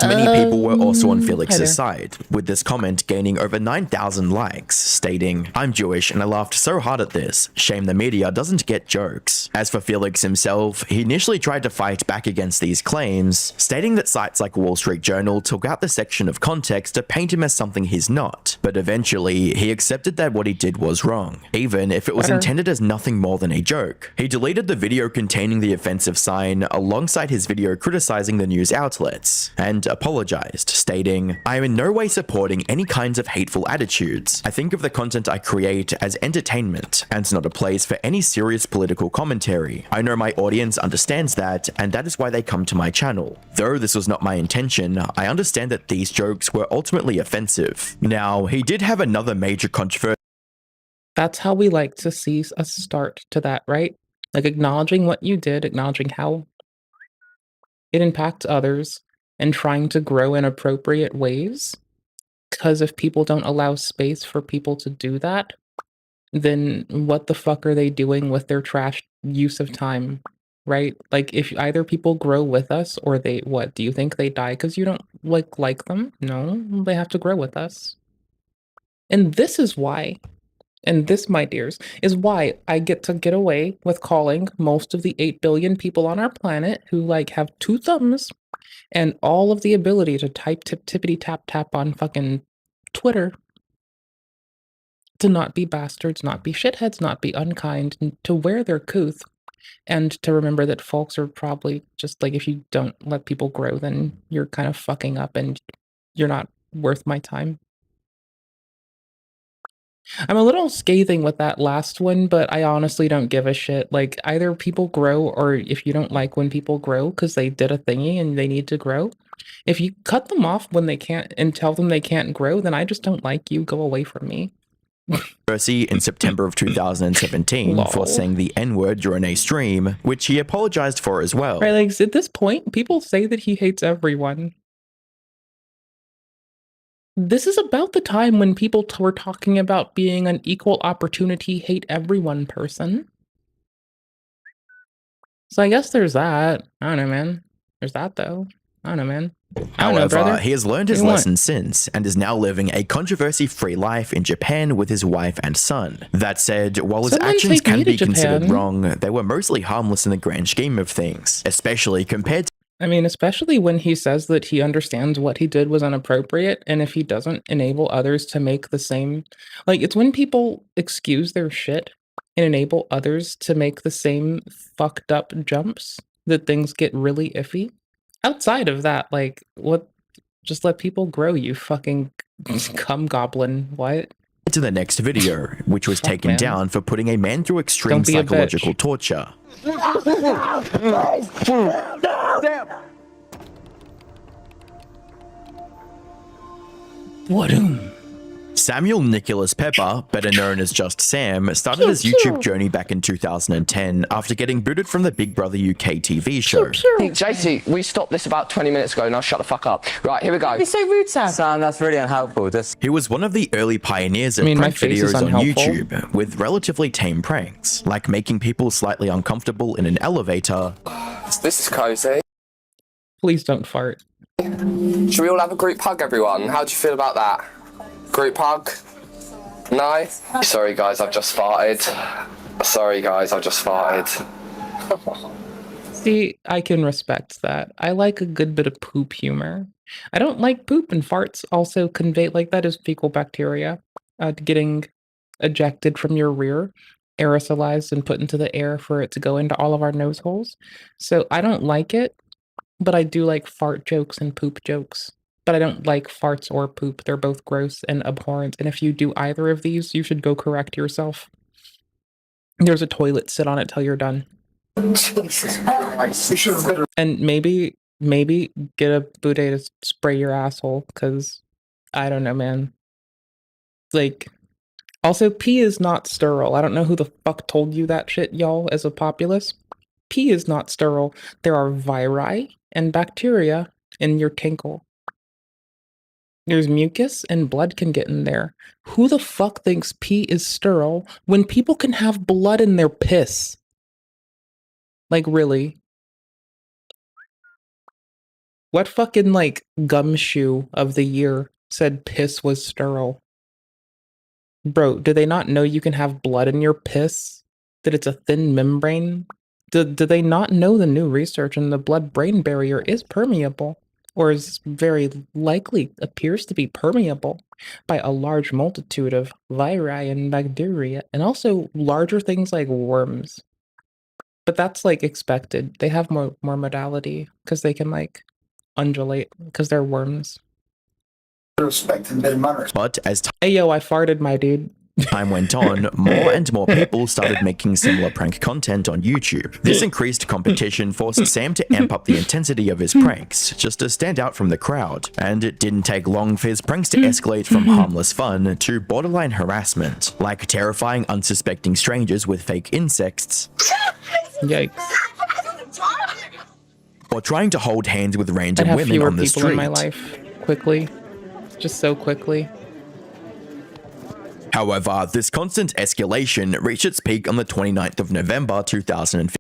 [SPEAKER 14] many people were also on
[SPEAKER 1] Hi
[SPEAKER 14] Felix's
[SPEAKER 1] there.
[SPEAKER 14] side, with this comment gaining over 9,000 likes, stating, "I'm Jewish and I laughed so hard at this. Shame the media doesn't get jokes." As for Felix himself, he initially tried to fight back against these claims, stating that sites like Wall Street Journal took out the section of context to paint him as something he's not. But eventually, he accepted that what he did was wrong, even if it was
[SPEAKER 1] Better.
[SPEAKER 14] intended as nothing more than a joke. He deleted the video containing the offensive sign alongside his video criticizing the news outlets, and apologized, stating, "I am in no way supporting any kinds of hateful attitudes. I think of the content I create as entertainment and not a place for any serious political commentary. I know my audience understands that, and that is why they come to my channel. Though this was not my intention, I understand that these jokes were ultimately offensive." Now, he did have another major controversy.
[SPEAKER 1] That's how we like to see a start to that, right? Like acknowledging what you did, acknowledging how it impacts others, and trying to grow in appropriate ways. Because if people don't allow space for people to do that, then what the fuck are they doing with their trash use of time, right? Like, if either people grow with us or they, what, do you think they die because you don't like them? No, they have to grow with us. And this is why, and this, my dears, is why I get to get away with calling most of the 8 billion people on our planet who like have 2 thumbs and all of the ability to type tippity tap tap on fucking Twitter to not be bastards, not be shitheads, not be unkind, and to wear their couth, and to remember that folks are probably just like, if you don't let people grow, then you're kind of fucking up and you're not worth my time. I'm a little scathing with that last one, but I honestly don't give a shit. Like, either people grow, or if you don't like when people grow because they did a thingy and they need to grow, if you cut them off when they can't and tell them they can't grow, then I just don't like you. Go away from me.
[SPEAKER 14] Controversy in September of 2017 for saying the N-word during a stream, which he apologized for as well.
[SPEAKER 1] Right, like, at this point, people say that he hates everyone. This is about the time when people were talking about being an equal opportunity hate everyone person. So I guess there's that. I don't know, man. There's that though. I don't know, man. I don't know,
[SPEAKER 14] However,
[SPEAKER 1] brother.
[SPEAKER 14] he has learned his
[SPEAKER 1] What do you want?
[SPEAKER 14] lesson since and is now living a controversy-free life in Japan with his wife and son. That said, while his
[SPEAKER 1] Someone
[SPEAKER 14] actions
[SPEAKER 1] take me
[SPEAKER 14] can
[SPEAKER 1] to
[SPEAKER 14] be considered
[SPEAKER 1] Japan.
[SPEAKER 14] wrong, they were mostly harmless in the grand scheme of things, especially compared to
[SPEAKER 1] I mean, especially when he says that he understands what he did was inappropriate, and if he doesn't enable others to make the same, like, it's when people excuse their shit and enable others to make the same fucked up jumps that things get really iffy. Outside of that, like, what? Just let people grow, you fucking cum goblin. What?
[SPEAKER 14] to the next video, which was taken
[SPEAKER 1] man.
[SPEAKER 14] down for putting a man through extreme
[SPEAKER 1] Don't be a
[SPEAKER 14] psychological
[SPEAKER 1] bitch.
[SPEAKER 14] torture.
[SPEAKER 1] What?
[SPEAKER 14] Samuel Nicholas Pepper, better known as just Sam, started his YouTube journey back in 2010 after getting booted from the Big Brother UK TV show.
[SPEAKER 7] JT, we stopped this about 20 minutes ago. Now shut the fuck up. Right, here we go.
[SPEAKER 9] You're so rude, Sam.
[SPEAKER 7] Sam, that's really unhelpful.
[SPEAKER 14] He was one of the early pioneers of
[SPEAKER 1] I mean, my
[SPEAKER 14] prank
[SPEAKER 1] face is
[SPEAKER 14] videos on
[SPEAKER 1] unhelpful.
[SPEAKER 14] YouTube, with relatively tame pranks, like making people slightly uncomfortable in an elevator.
[SPEAKER 7] This is cozy.
[SPEAKER 1] Please don't fart.
[SPEAKER 7] Should we all have a group hug, everyone? How do you feel about that? Group hug? No? Sorry, guys, I've just farted. Sorry, guys, I've just farted.
[SPEAKER 1] See, I can respect that. I like a good bit of poop humor. I don't like poop, and farts also convey, like, that is fecal bacteria getting ejected from your rear, aerosolized and put into the air for it to go into all of our nose holes. So I don't like it, but I do like fart jokes and poop jokes. But I don't like farts or poop. They're both gross and abhorrent. And if you do either of these, you should go correct yourself. There's a toilet. Sit on it till you're done. And maybe get a bidet to spray your asshole, because I don't know, man. Like, also, pee is not sterile. I don't know who the fuck told you that shit, y'all, as a populace. Pee is not sterile. There are viri and bacteria in your tinkle. There's mucus and blood can get in there. Who the fuck thinks pee is sterile when people can have blood in their piss? Like, really? What fucking, like, gumshoe of the year said piss was sterile? Bro, do they not know you can have blood in your piss? That it's a thin membrane? Do they not know the new research and the blood-brain barrier is permeable? Or is very likely appears to be permeable by a large multitude of viri and bacteria, and also larger things like worms. But that's, like, expected. They have more modality because they can, like, undulate because they're worms.
[SPEAKER 14] But as
[SPEAKER 1] Hey yo, I farted, my dude.
[SPEAKER 14] time went on, more and more people started making similar prank content on YouTube. This increased competition forced Sam to amp up the intensity of his pranks, just to stand out from the crowd. And it didn't take long for his pranks to escalate from harmless fun to borderline harassment, like terrifying unsuspecting strangers with fake insects.
[SPEAKER 1] Yikes.
[SPEAKER 14] Or trying to hold hands with
[SPEAKER 1] I'd
[SPEAKER 14] random
[SPEAKER 1] have
[SPEAKER 14] women
[SPEAKER 1] fewer
[SPEAKER 14] on the
[SPEAKER 1] people
[SPEAKER 14] street.
[SPEAKER 1] in my life quickly. Just so quickly.
[SPEAKER 14] However, this constant escalation reached its peak on the 29th of November 2015.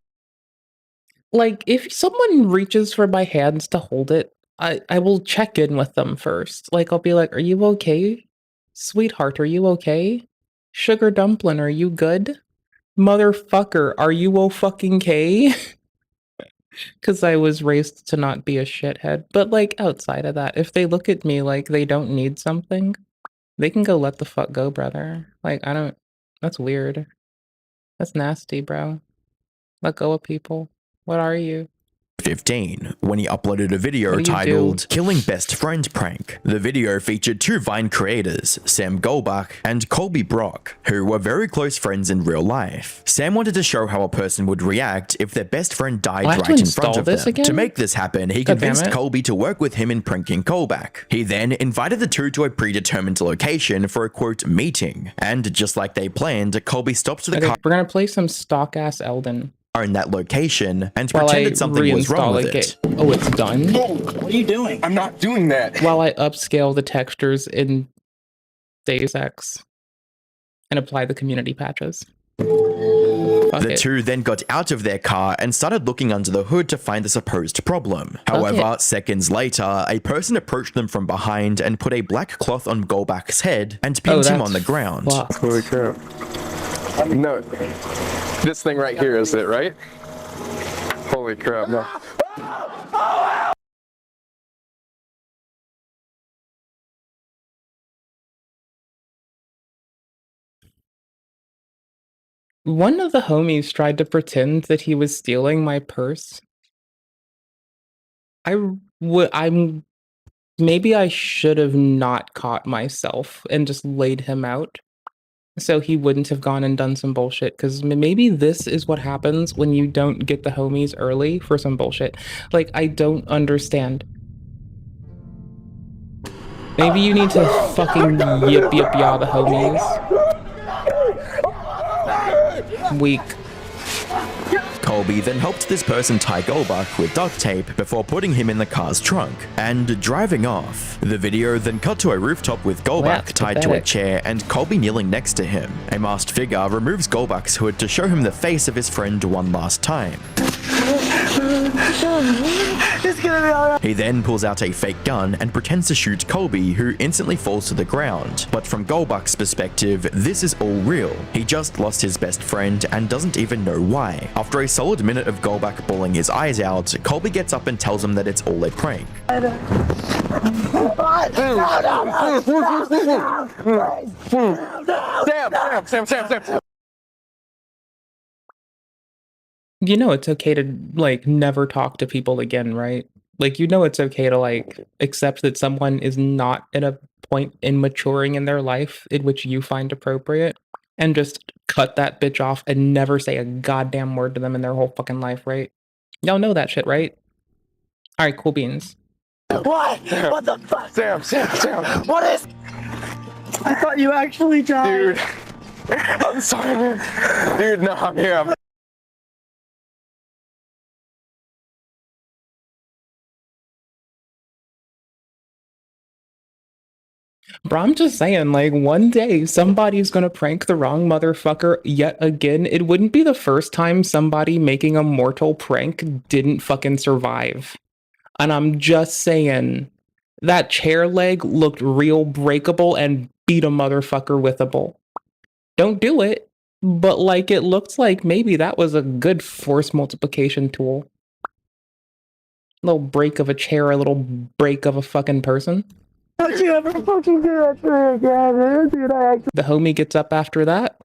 [SPEAKER 1] Like, if someone reaches for my hands to hold it, I will check in with them first. Like, I'll be like, are you okay? Sweetheart, are you okay? Sugar dumpling, are you good? Motherfucker, are you o-fucking-K? Because I was raised to not be a shithead. But, like, outside of that, if they look at me like they don't need something, they can go let the fuck go, brother. Like, I don't... That's weird. That's nasty, bro. Let go of people. What are you?
[SPEAKER 14] 15, when he uploaded a video
[SPEAKER 1] What do you
[SPEAKER 14] titled
[SPEAKER 1] do?
[SPEAKER 14] Killing Best Friend Prank. The video featured two Vine creators, Sam Goldbach and Colby Brock, who were very close friends in real life. Sam wanted to show how a person would react if their best friend died
[SPEAKER 1] I have to
[SPEAKER 14] right in
[SPEAKER 1] install
[SPEAKER 14] front of
[SPEAKER 1] this
[SPEAKER 14] them.
[SPEAKER 1] again?
[SPEAKER 14] To make this happen, he
[SPEAKER 1] God damn
[SPEAKER 14] convinced
[SPEAKER 1] it.
[SPEAKER 14] Colby to work with him in pranking Colback. He then invited the two to a predetermined location for a quote meeting, and just like they planned, Colby stopped the
[SPEAKER 1] Okay,
[SPEAKER 14] car
[SPEAKER 1] we're gonna play some stock-ass Elden.
[SPEAKER 14] in that location and
[SPEAKER 1] While I
[SPEAKER 14] pretended something was wrong
[SPEAKER 1] reinstall
[SPEAKER 14] with it.
[SPEAKER 1] Oh, it's done?
[SPEAKER 10] What are you doing? I'm not doing that.
[SPEAKER 1] While I upscale the textures in Deus Ex and apply the community patches.
[SPEAKER 14] The two then got out of their car and started looking under the hood to find the supposed problem. However, seconds later, a person approached them from behind and put a black cloth on Golback's head and pinned him on the ground.
[SPEAKER 10] Holy crap. No, this thing right here is it, right? Holy crap, no.
[SPEAKER 1] One of the homies tried to pretend that he was stealing my purse. Maybe I should have not caught myself and just laid him out so he wouldn't have gone and done some bullshit, because maybe this is what happens when you don't get the homies early for some bullshit. Like, I don't understand. Maybe you need to fucking yip-yip-yaw the homies. Weak.
[SPEAKER 14] Colby then helped this person tie Golback with duct tape before putting him in the car's trunk and driving off. The video then cut to a rooftop with Golback tied to a chair and Colby kneeling next to him. A masked figure removes Golback's hood to show him the face of his friend one last time.
[SPEAKER 3] It's gonna be alright.
[SPEAKER 14] He then pulls out a fake gun and pretends to shoot Colby, who instantly falls to the ground. But from Golback's perspective, this is all real. He just lost his best friend and doesn't even know why. After a solid minute of Golback bawling his eyes out, Colby gets up and tells him that it's all a prank.
[SPEAKER 10] Sam.
[SPEAKER 1] You know it's okay to, like, never talk to people again, right? Like, you know it's okay to, like, accept that someone is not at a point in maturing in their life in which you find appropriate, and just cut that bitch off and never say a goddamn word to them in their whole fucking life, right? Y'all know that shit, right? Alright, cool beans.
[SPEAKER 3] What? What the fuck?
[SPEAKER 10] Sam.
[SPEAKER 3] What is? I thought you actually died.
[SPEAKER 10] Dude. I'm sorry, man. Dude, no, I'm here.
[SPEAKER 1] Bro, I'm just saying, like, one day somebody's gonna prank the wrong motherfucker yet again. It wouldn't be the first time somebody making a mortal prank didn't fucking survive. And I'm just saying, that chair leg looked real breakable and beat a motherfucker withable. Don't do it, but, like, it looks like maybe that was a good force multiplication tool. Little break of a chair, a little break of a fucking person.
[SPEAKER 3] Don't you ever fucking do that to me again, dude?
[SPEAKER 1] The homie gets up after that.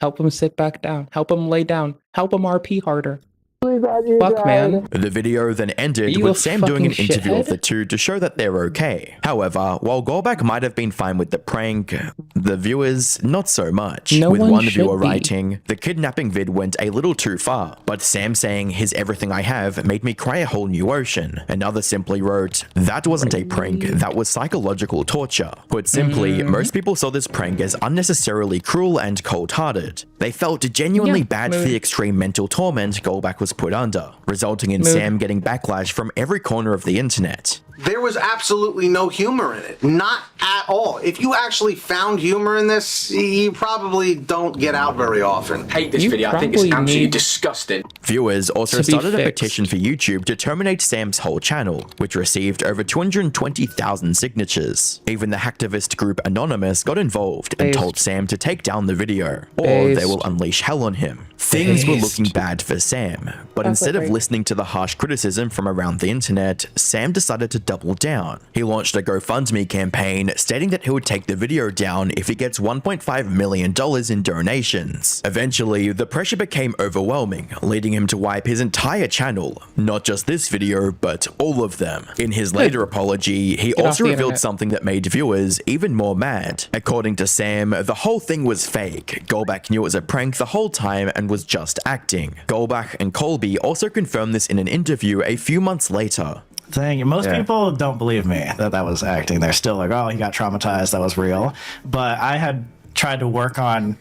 [SPEAKER 1] Help him sit back down. Help him lay down. Help him RP harder. Fuck, man.
[SPEAKER 14] The video then ended
[SPEAKER 1] You
[SPEAKER 14] with
[SPEAKER 1] a
[SPEAKER 14] Sam doing an
[SPEAKER 1] fucking
[SPEAKER 14] interview of
[SPEAKER 1] shithead?
[SPEAKER 14] the two to show that they're okay. However, while Golback might have been fine with the prank, the viewers not so much.
[SPEAKER 1] No
[SPEAKER 14] with
[SPEAKER 1] one
[SPEAKER 14] one
[SPEAKER 1] should
[SPEAKER 14] viewer
[SPEAKER 1] be.
[SPEAKER 14] writing, "The kidnapping vid went a little too far, but Sam saying he's everything I have made me cry a whole new ocean." Another simply wrote, "That wasn't a prank, that was psychological torture." Put simply, most people saw this prank as unnecessarily cruel and cold-hearted. They felt genuinely bad for the extreme mental torment Golback was put under, resulting in Sam getting backlash from every corner of the internet.
[SPEAKER 9] There was absolutely no humor in it. Not at all. If you actually found humor in this, you probably don't get out very often.
[SPEAKER 4] Hate this video. I think it's absolutely disgusting.
[SPEAKER 14] Viewers also
[SPEAKER 4] To be
[SPEAKER 14] started a
[SPEAKER 4] fixed.
[SPEAKER 14] petition for YouTube to terminate Sam's whole channel, which received over 220,000 signatures. Even the hacktivist group Anonymous got involved and told Sam to take down the video, or they will unleash hell on him. Things were looking bad for Sam, but instead of listening to the harsh criticism from around the internet, Sam decided to double down. He launched a GoFundMe campaign stating that he would take the video down if he gets $1.5 million in donations. Eventually, the pressure became overwhelming, leading him to wipe his entire channel, not just this video, but all of them. In his later apology, he
[SPEAKER 1] Get off
[SPEAKER 14] also
[SPEAKER 1] the
[SPEAKER 14] revealed
[SPEAKER 1] internet.
[SPEAKER 14] something that made viewers even more mad. According to Sam, the whole thing was fake. Golback knew it was a prank the whole time and was just acting. Golback and Colby also confirmed this in an interview a few months later.
[SPEAKER 15] Thing. Most people don't believe me that that was acting. They're still like, oh, he got traumatized. That was real. But I had tried to work on.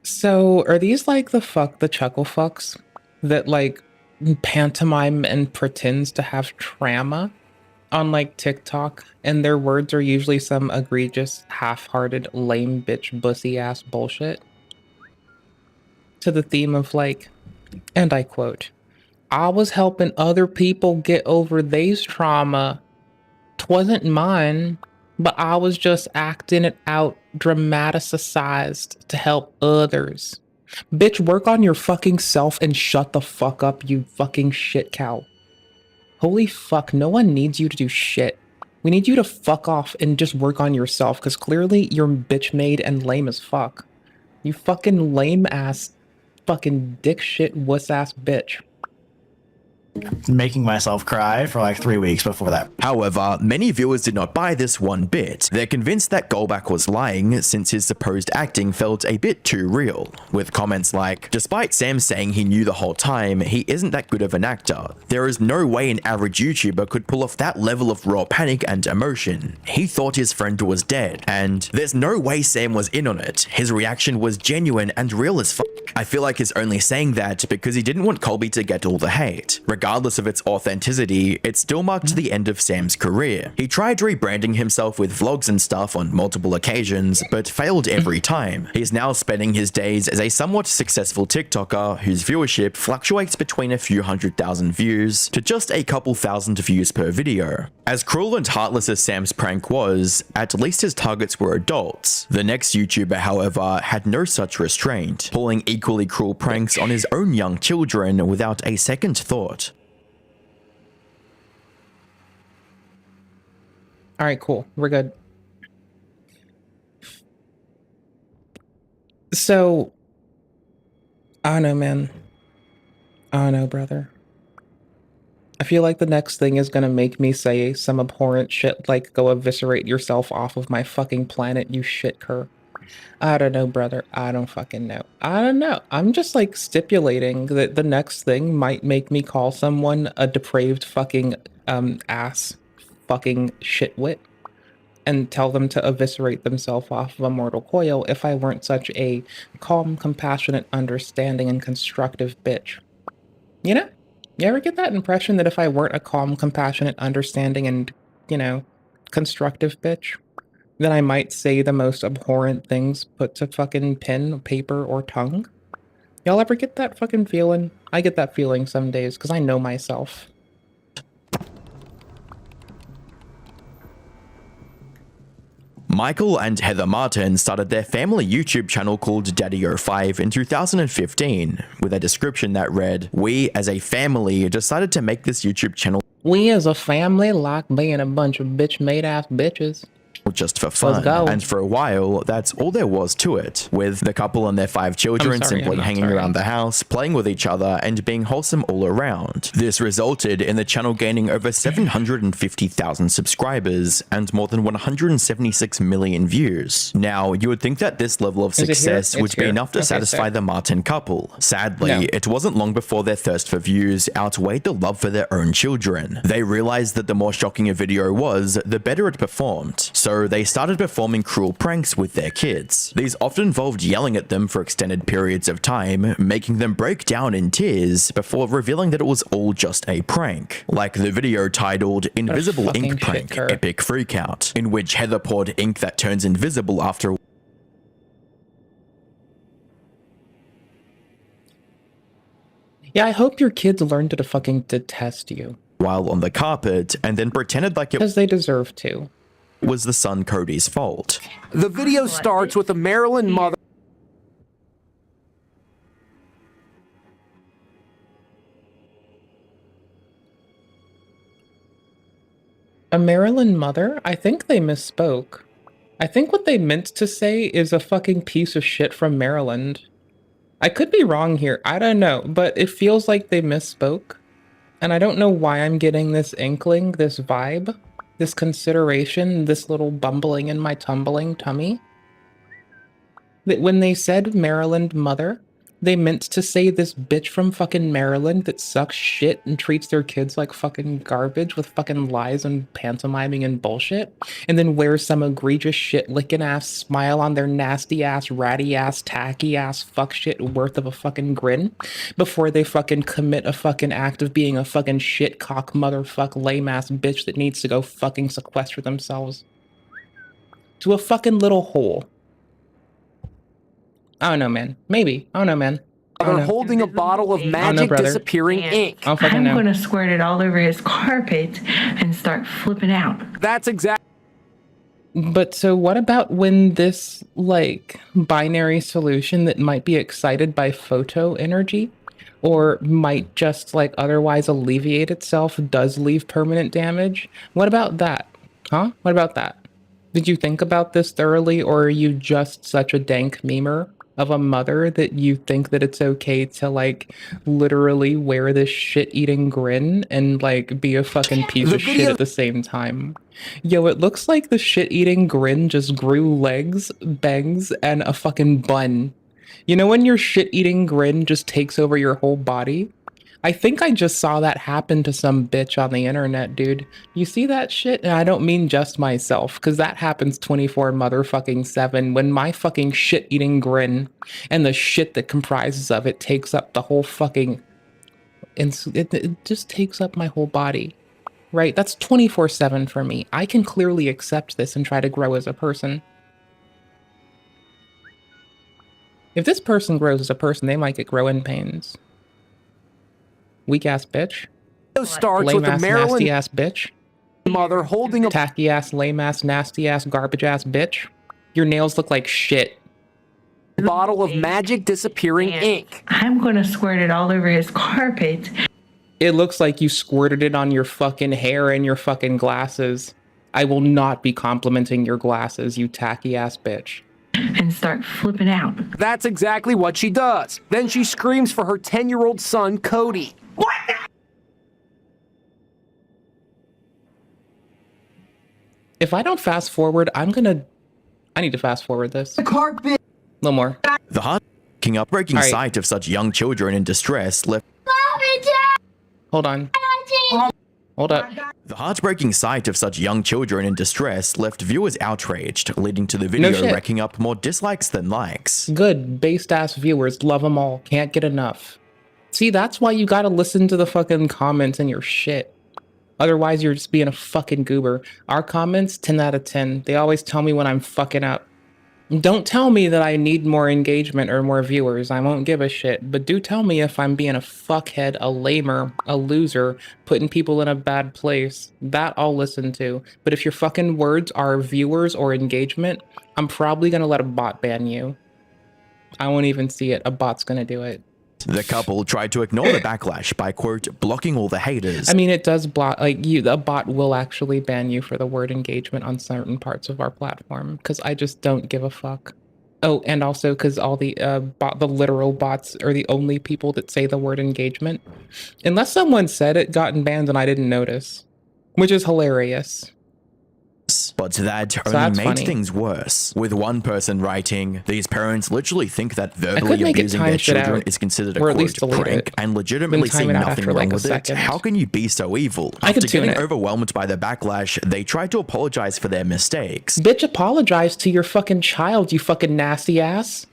[SPEAKER 1] So, are these like the chuckle fucks? that like pantomime and pretends to have trauma on like TikTok, and their words are usually some egregious, half-hearted, lame bitch, bussy ass bullshit. To the theme of like, and I quote, I was helping other people get over they's trauma. 'Twasn't mine, but I was just acting it out, dramaticized to help others. Bitch, work on your fucking self and shut the fuck up, you fucking shit cow. Holy fuck, no one needs you to do shit. We need you to fuck off and just work on yourself, because clearly you're bitch made and lame as fuck. You fucking lame ass, fucking dick shit wuss ass bitch.
[SPEAKER 15] Making myself cry for like 3 weeks before that.
[SPEAKER 14] However, many viewers did not buy this one bit. They're convinced that Goldback was lying since his supposed acting felt a bit too real, with comments like, despite Sam saying he knew the whole time, he isn't that good of an actor. There is no way an average YouTuber could pull off that level of raw panic and emotion. He thought his friend was dead, and there's no way Sam was in on it. His reaction was genuine and real as fuck. I feel like he's only saying that because he didn't want Colby to get all the hate. Regardless of its authenticity, it still marked the end of Sam's career. He tried rebranding himself with vlogs and stuff on multiple occasions, but failed every time. He's now spending his days as a somewhat successful TikToker whose viewership fluctuates between a few 100,000 views to just a couple thousand views per video. As cruel and heartless as Sam's prank was, at least his targets were adults. The next YouTuber, however, had no such restraint, pulling equally cruel pranks on his own young children without a second thought.
[SPEAKER 1] All right, cool. We're good. So, I don't know, man. I don't know, brother. I feel like the next thing is gonna make me say some abhorrent shit like go eviscerate yourself off of my fucking planet, you shit cur. I don't know, brother. I don't fucking know. I don't know. I'm just like stipulating that the next thing might make me call someone a depraved fucking ass fucking shitwit and tell them to eviscerate themselves off of a mortal coil if I weren't such a calm, compassionate, understanding, and constructive bitch. You know? You ever get that impression that if I weren't a calm, compassionate, understanding, and, you know, constructive bitch, then I might say the most abhorrent things put to fucking pen, paper, or tongue? Y'all ever get that fucking feeling? I get that feeling some days, because I know myself.
[SPEAKER 14] Michael and Heather Martin started their family YouTube channel called Daddy05 in 2015, with a description that read, "We as a family decided to make this YouTube channel
[SPEAKER 1] We as a family like being a bunch of bitch-made ass bitches.
[SPEAKER 14] Just for fun.
[SPEAKER 1] go.
[SPEAKER 14] And for a while, that's all there was to it, with the couple and their 5 children simply hanging around the house, playing with each other, and being wholesome all around. This resulted in the channel gaining over 750,000 subscribers and more than 176 million views. Now, you would think that this level of
[SPEAKER 1] Is it here?
[SPEAKER 14] success would
[SPEAKER 1] It's
[SPEAKER 14] be
[SPEAKER 1] here.
[SPEAKER 14] enough to
[SPEAKER 1] Okay,
[SPEAKER 14] satisfy
[SPEAKER 1] sick.
[SPEAKER 14] the Martin couple. Sadly,
[SPEAKER 1] No.
[SPEAKER 14] it wasn't long before their thirst for views outweighed the love for their own children. They realized that the more shocking a video was, the better it performed. So they started performing cruel pranks with their kids. These often involved yelling at them for extended periods of time, making them break down in tears before revealing that it was all just a prank. Like the video titled Invisible
[SPEAKER 1] fucking
[SPEAKER 14] Ink Prank
[SPEAKER 1] shitter.
[SPEAKER 14] Epic Freakout, in which Heather poured ink that turns invisible after
[SPEAKER 1] Yeah, I hope your kids learn to fucking detest you.
[SPEAKER 14] while on the carpet, and then pretended like it
[SPEAKER 1] Because they deserve to.
[SPEAKER 14] was the son Cody's fault.
[SPEAKER 5] The video starts with a Maryland mother.
[SPEAKER 1] A Maryland mother? I think they misspoke. I think what they meant to say is a fucking piece of shit from Maryland. I could be wrong here, I don't know, but it feels like they misspoke. And I don't know why I'm getting this inkling, this vibe, this consideration, this little bumbling in my tumbling tummy. That when they said Maryland mother, They meant to say this bitch from fucking Maryland that sucks shit and treats their kids like fucking garbage with fucking lies and pantomiming and bullshit, and then wears some egregious shit licking ass smile on their nasty ass, ratty ass, tacky ass fuck shit worth of a fucking grin before they fucking commit a fucking act of being a fucking shit cock motherfuck lame ass bitch that needs to go fucking sequester themselves to a fucking little hole. I don't know, man. Maybe. I don't know, man.
[SPEAKER 5] They're holding a bottle of magic disappearing ink.
[SPEAKER 1] I don't fucking
[SPEAKER 6] I'm
[SPEAKER 1] know.
[SPEAKER 6] gonna squirt it all over his carpet and start flipping out.
[SPEAKER 5] That's exactly.
[SPEAKER 1] But so what about when this, like, binary solution that might be excited by photo energy or might just, like, otherwise alleviate itself does leave permanent damage? What about that? Huh? What about that? Did you think about this thoroughly, or are you just such a dank memer of a mother that you think that it's okay to, like, literally wear this shit-eating grin and, like, be a fucking piece of shit at the same time? Yo, it looks like the shit-eating grin just grew legs, bangs, and a fucking bun. You know when your shit-eating grin just takes over your whole body? I think I just saw that happen to some bitch on the internet, dude. You see that shit? And I don't mean just myself, because that happens 24 motherfucking 7 when my fucking shit-eating grin and the shit that comprises of it takes up the whole fucking... It just takes up my whole body, right? That's 24/7 for me. I can clearly accept this and try to grow as a person. If this person grows as a person, they might get growing pains. Weak ass bitch.
[SPEAKER 5] Starts
[SPEAKER 1] Lame
[SPEAKER 5] with a
[SPEAKER 1] ass,
[SPEAKER 5] Maryland
[SPEAKER 1] nasty ass bitch.
[SPEAKER 5] mother holding a
[SPEAKER 1] tacky ass, lame ass, nasty ass, garbage ass bitch. Your nails look like shit.
[SPEAKER 5] Bottle of magic disappearing ink.
[SPEAKER 6] I'm gonna squirt it all over his carpet.
[SPEAKER 1] It looks like you squirted it on your fucking hair and your fucking glasses. I will not be complimenting your glasses, you tacky ass bitch.
[SPEAKER 6] And start flipping out.
[SPEAKER 5] That's exactly what she does. Then she screams for her 10-year-old son, Cody. What?
[SPEAKER 1] If I don't fast forward, I need to fast forward this.
[SPEAKER 5] The carpet.
[SPEAKER 1] A little more.
[SPEAKER 14] The heartbreaking sight of such young children in distress left...
[SPEAKER 1] Hold on. Hold up.
[SPEAKER 14] The heartbreaking sight of such young children in distress left viewers outraged, leading to the video racking up more dislikes than likes.
[SPEAKER 1] Good, based ass viewers, love them all, can't get enough. See, that's why you gotta listen to the fucking comments and your shit. Otherwise, you're just being a fucking goober. Our comments, 10 out of 10. They always tell me when I'm fucking up. Don't tell me that I need more engagement or more viewers. I won't give a shit. But do tell me if I'm being a fuckhead, a lamer, a loser, putting people in a bad place. That I'll listen to. But if your fucking words are viewers or engagement, I'm probably gonna let a bot ban you. I won't even see it. A bot's gonna do it.
[SPEAKER 14] The couple tried to ignore the backlash by, quote, blocking all the haters.
[SPEAKER 1] I mean, it does block, like, a bot will actually ban you for the word engagement on certain parts of our platform, because I just don't give a fuck. Oh, and also because all the the literal bots are the only people that say the word engagement. Unless someone said it, gotten banned and I didn't notice, which is hilarious.
[SPEAKER 14] But that only made things worse, with one person writing, "These parents literally think that verbally abusing their children is considered a quote prank and legitimately see nothing wrong with it. How can you be so evil?" After getting overwhelmed by the backlash, they tried to apologize for their mistakes.
[SPEAKER 1] Bitch, apologize to your fucking child, you fucking nasty ass.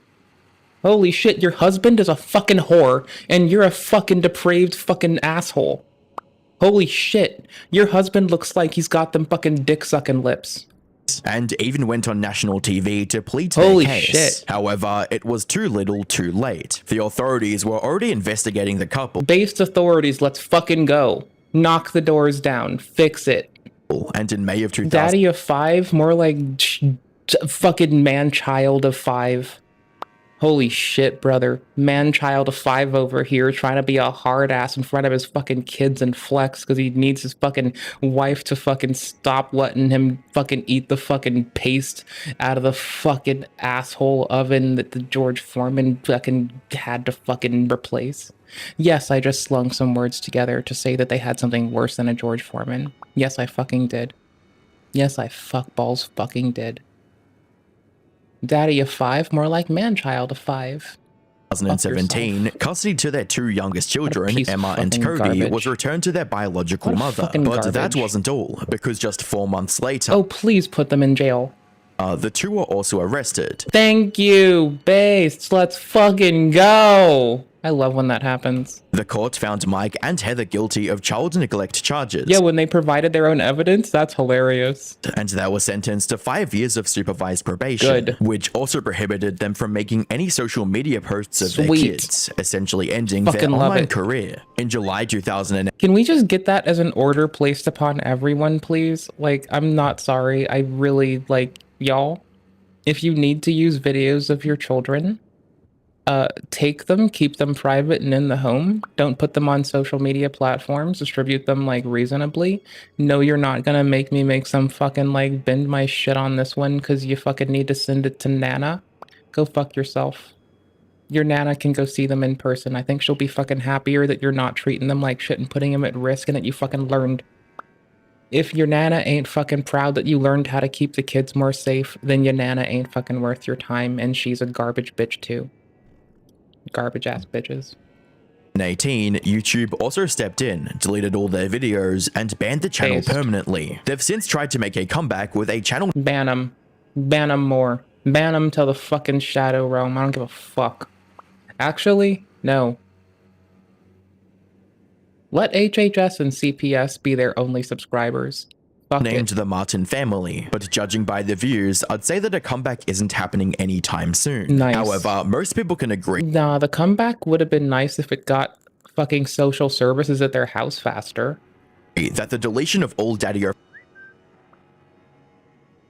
[SPEAKER 1] Holy shit, your husband is a fucking whore, and you're a fucking depraved fucking asshole. Holy shit, your husband looks like he's got them fucking dick-sucking lips.
[SPEAKER 14] And even went on national TV to plead their case. Shit. However, it was too little too late. The authorities were already investigating the couple.
[SPEAKER 1] Based authorities, let's fucking go. Knock the doors down. Fix it.
[SPEAKER 14] And in May of 2000...
[SPEAKER 1] Daddy of 5? More like fucking man-child of 5. Holy shit, brother. Man-child of 5 over here trying to be a hard ass in front of his fucking kids and flex because he needs his fucking wife to fucking stop letting him fucking eat the fucking paste out of the fucking asshole oven that the George Foreman fucking had to fucking replace. Yes, I just slung some words together to say that they had something worse than a George Foreman. Yes, I fucking did. Yes, I fuckballs fucking did. Daddy of 5, more like man-child of 5.
[SPEAKER 14] 2017, custody to their two youngest children,
[SPEAKER 1] piece of
[SPEAKER 14] Emma and
[SPEAKER 1] fucking
[SPEAKER 14] Cody,
[SPEAKER 1] garbage.
[SPEAKER 14] was returned to their biological
[SPEAKER 1] What a
[SPEAKER 14] mother.
[SPEAKER 1] fucking
[SPEAKER 14] But that
[SPEAKER 1] garbage.
[SPEAKER 14] wasn't all, because just 4 months later,
[SPEAKER 1] Oh, please put them in jail.
[SPEAKER 14] the two were also arrested.
[SPEAKER 1] Thank you, base. Let's fucking go. I love when that happens.
[SPEAKER 14] The court found Mike and Heather guilty of child neglect charges.
[SPEAKER 1] Yeah, when they provided their own evidence, that's hilarious.
[SPEAKER 14] And they were sentenced to 5 years of supervised probation,
[SPEAKER 1] Good.
[SPEAKER 14] which also prohibited them from making any social media posts of their
[SPEAKER 1] Sweet.
[SPEAKER 14] kids, essentially ending
[SPEAKER 1] Fucking
[SPEAKER 14] their
[SPEAKER 1] love
[SPEAKER 14] online
[SPEAKER 1] it.
[SPEAKER 14] career. In July 2008,
[SPEAKER 1] Can we just get that as an order placed upon everyone, please? Like, I'm not sorry. I really, like, y'all, if you need to use videos of your children, take them, keep them private and in the home. Don't put them on social media platforms. Distribute them, like, reasonably. No, you're not gonna make me make some fucking, like, bend my shit on this one because you fucking need to send it to Nana. Go fuck yourself. Your Nana can go see them in person. I think she'll be fucking happier that you're not treating them like shit and putting them at risk and that you fucking learned. If your Nana ain't fucking proud that you learned how to keep the kids more safe, then your Nana ain't fucking worth your time, and she's a garbage bitch too. Garbage ass bitches.
[SPEAKER 14] In 2018, YouTube also stepped in, deleted all their videos, and banned the channel
[SPEAKER 1] Based.
[SPEAKER 14] permanently. They've since tried to make a comeback with a channel
[SPEAKER 1] Ban them. Ban them more. Ban them till the fucking shadow realm. I don't give a fuck. Actually, no. Let HHS and CPS be their only subscribers. Fuck
[SPEAKER 14] named
[SPEAKER 1] it.
[SPEAKER 14] the Martin family, but judging by the views, I'd say that a comeback isn't happening anytime soon.
[SPEAKER 1] Nice.
[SPEAKER 14] However, most people can agree
[SPEAKER 1] Nah, the comeback would have been nice if it got fucking social services at their house faster.
[SPEAKER 14] that the deletion of all daddy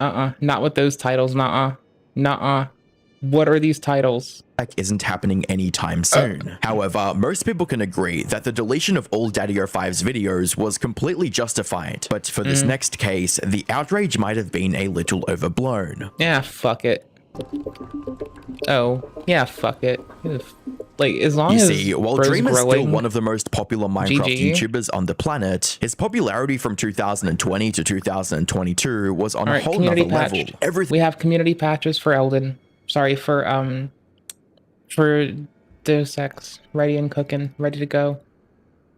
[SPEAKER 1] Not with those titles. Nuh-uh. What are these titles?
[SPEAKER 14] isn't happening anytime soon. However, most people can agree that the deletion of all Daddy 05's videos was completely justified, but for this next case, the outrage might have been a little overblown.
[SPEAKER 1] Yeah, fuck it. Oh, yeah, fuck it. Like, as long
[SPEAKER 14] You
[SPEAKER 1] as
[SPEAKER 14] see, while
[SPEAKER 1] bro's
[SPEAKER 14] Dream is still
[SPEAKER 1] growing,
[SPEAKER 14] one of the most popular Minecraft
[SPEAKER 1] GG.
[SPEAKER 14] YouTubers on the planet, his popularity from 2020 to 2022 was on a
[SPEAKER 1] Alright,
[SPEAKER 14] whole nother
[SPEAKER 1] community
[SPEAKER 14] level.
[SPEAKER 1] patch. We have community patches for Elden. Sorry, for Deus Ex. Ready and cooking. Ready to go.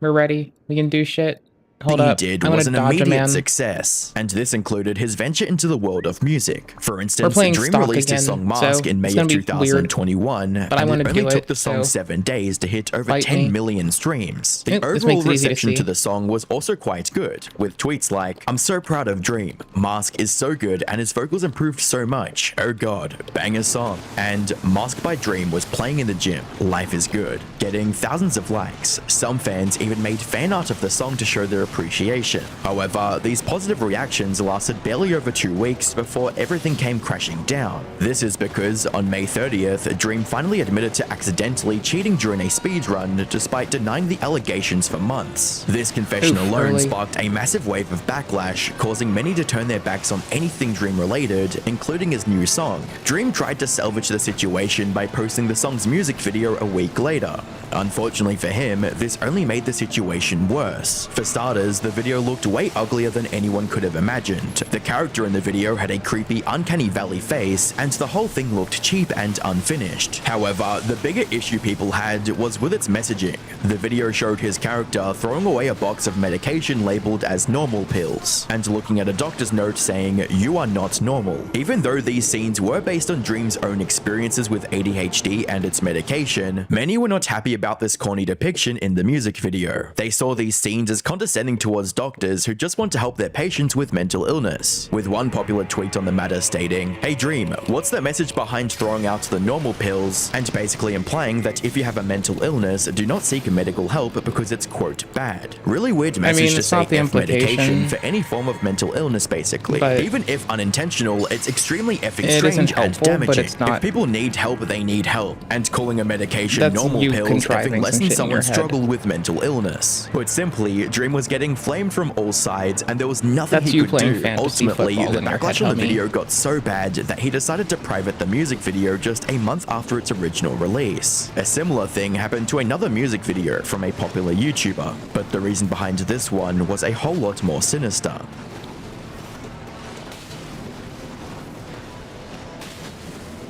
[SPEAKER 1] We're ready. We can do shit. Hold
[SPEAKER 14] he
[SPEAKER 1] up.
[SPEAKER 14] did
[SPEAKER 1] I'm
[SPEAKER 14] was an
[SPEAKER 1] gonna dodge a
[SPEAKER 14] immediate
[SPEAKER 1] man.
[SPEAKER 14] success, and this included his venture into the world of music. For instance,
[SPEAKER 1] playing
[SPEAKER 14] Dream
[SPEAKER 1] stock
[SPEAKER 14] released his
[SPEAKER 1] again,
[SPEAKER 14] song Mask
[SPEAKER 1] so
[SPEAKER 14] in May
[SPEAKER 1] it's
[SPEAKER 14] of
[SPEAKER 1] gonna be weird,
[SPEAKER 14] 2021,
[SPEAKER 1] but I
[SPEAKER 14] and
[SPEAKER 1] wanna
[SPEAKER 14] it only
[SPEAKER 1] do
[SPEAKER 14] took
[SPEAKER 1] it,
[SPEAKER 14] the song
[SPEAKER 1] so
[SPEAKER 14] 7 days to hit over
[SPEAKER 1] fight
[SPEAKER 14] 10
[SPEAKER 1] me.
[SPEAKER 14] million streams. The
[SPEAKER 1] Yep, this
[SPEAKER 14] overall
[SPEAKER 1] makes it easy to
[SPEAKER 14] reception to
[SPEAKER 1] see.
[SPEAKER 14] the song was also quite good, with tweets like, "I'm so proud of Dream. Mask is so good and his vocals improved so much. Oh god, banger song." And Mask by Dream was playing in the gym. Life is good, getting thousands of likes. Some fans even made fan art of the song to show their appreciation. However, these positive reactions lasted barely over 2 weeks before everything came crashing down. This is because on May 30th, Dream finally admitted to accidentally cheating during a speedrun despite denying the allegations for months. This confession
[SPEAKER 1] Oof,
[SPEAKER 14] alone
[SPEAKER 1] really?
[SPEAKER 14] sparked a massive wave of backlash, causing many to turn their backs on anything Dream related, including his new song. Dream tried to salvage the situation by posting the song's music video a week later. Unfortunately for him, this only made the situation worse. For starters, the video looked way uglier than anyone could have imagined. The character in the video had a creepy, uncanny valley face, and the whole thing looked cheap and unfinished. However, the bigger issue people had was with its messaging. The video showed his character throwing away a box of medication labeled as normal pills, and looking at a doctor's note saying, "You are not normal." Even though these scenes were based on Dream's own experiences with ADHD and its medication, many were not happy about this corny depiction in the music video. They saw these scenes as condescending towards doctors who just want to help their patients with mental illness, with one popular tweet on the matter stating, "Hey Dream, what's the message behind throwing out the normal pills?" and basically implying that if you have a mental illness, do not seek medical help because it's quote bad. Really weird message to
[SPEAKER 1] it's
[SPEAKER 14] say
[SPEAKER 1] not the
[SPEAKER 14] F medication
[SPEAKER 1] implication.
[SPEAKER 14] for any form of mental illness basically.
[SPEAKER 1] But
[SPEAKER 14] Even if unintentional, it's extremely effing
[SPEAKER 1] it
[SPEAKER 14] strange
[SPEAKER 1] isn't
[SPEAKER 14] and
[SPEAKER 1] helpful, but
[SPEAKER 14] damaging.
[SPEAKER 1] it's not-
[SPEAKER 14] If people need help, they need help, and calling a medication
[SPEAKER 1] That's
[SPEAKER 14] normal
[SPEAKER 1] you
[SPEAKER 14] pills
[SPEAKER 1] contriving
[SPEAKER 14] effing
[SPEAKER 1] some
[SPEAKER 14] lessens
[SPEAKER 1] shit in your
[SPEAKER 14] someone's
[SPEAKER 1] head.
[SPEAKER 14] struggle with mental illness. Put simply, Dream was getting flamed from all sides, and there was nothing
[SPEAKER 1] That's
[SPEAKER 14] he
[SPEAKER 1] you
[SPEAKER 14] could
[SPEAKER 1] playing
[SPEAKER 14] do.
[SPEAKER 1] fantasy
[SPEAKER 14] Ultimately,
[SPEAKER 1] football
[SPEAKER 14] the
[SPEAKER 1] in your
[SPEAKER 14] backlash
[SPEAKER 1] head,
[SPEAKER 14] on the
[SPEAKER 1] homie.
[SPEAKER 14] video got so bad that he decided to private the music video just a month after its original release. A similar thing happened to another music video from a popular YouTuber, but the reason behind this one was a whole lot more sinister.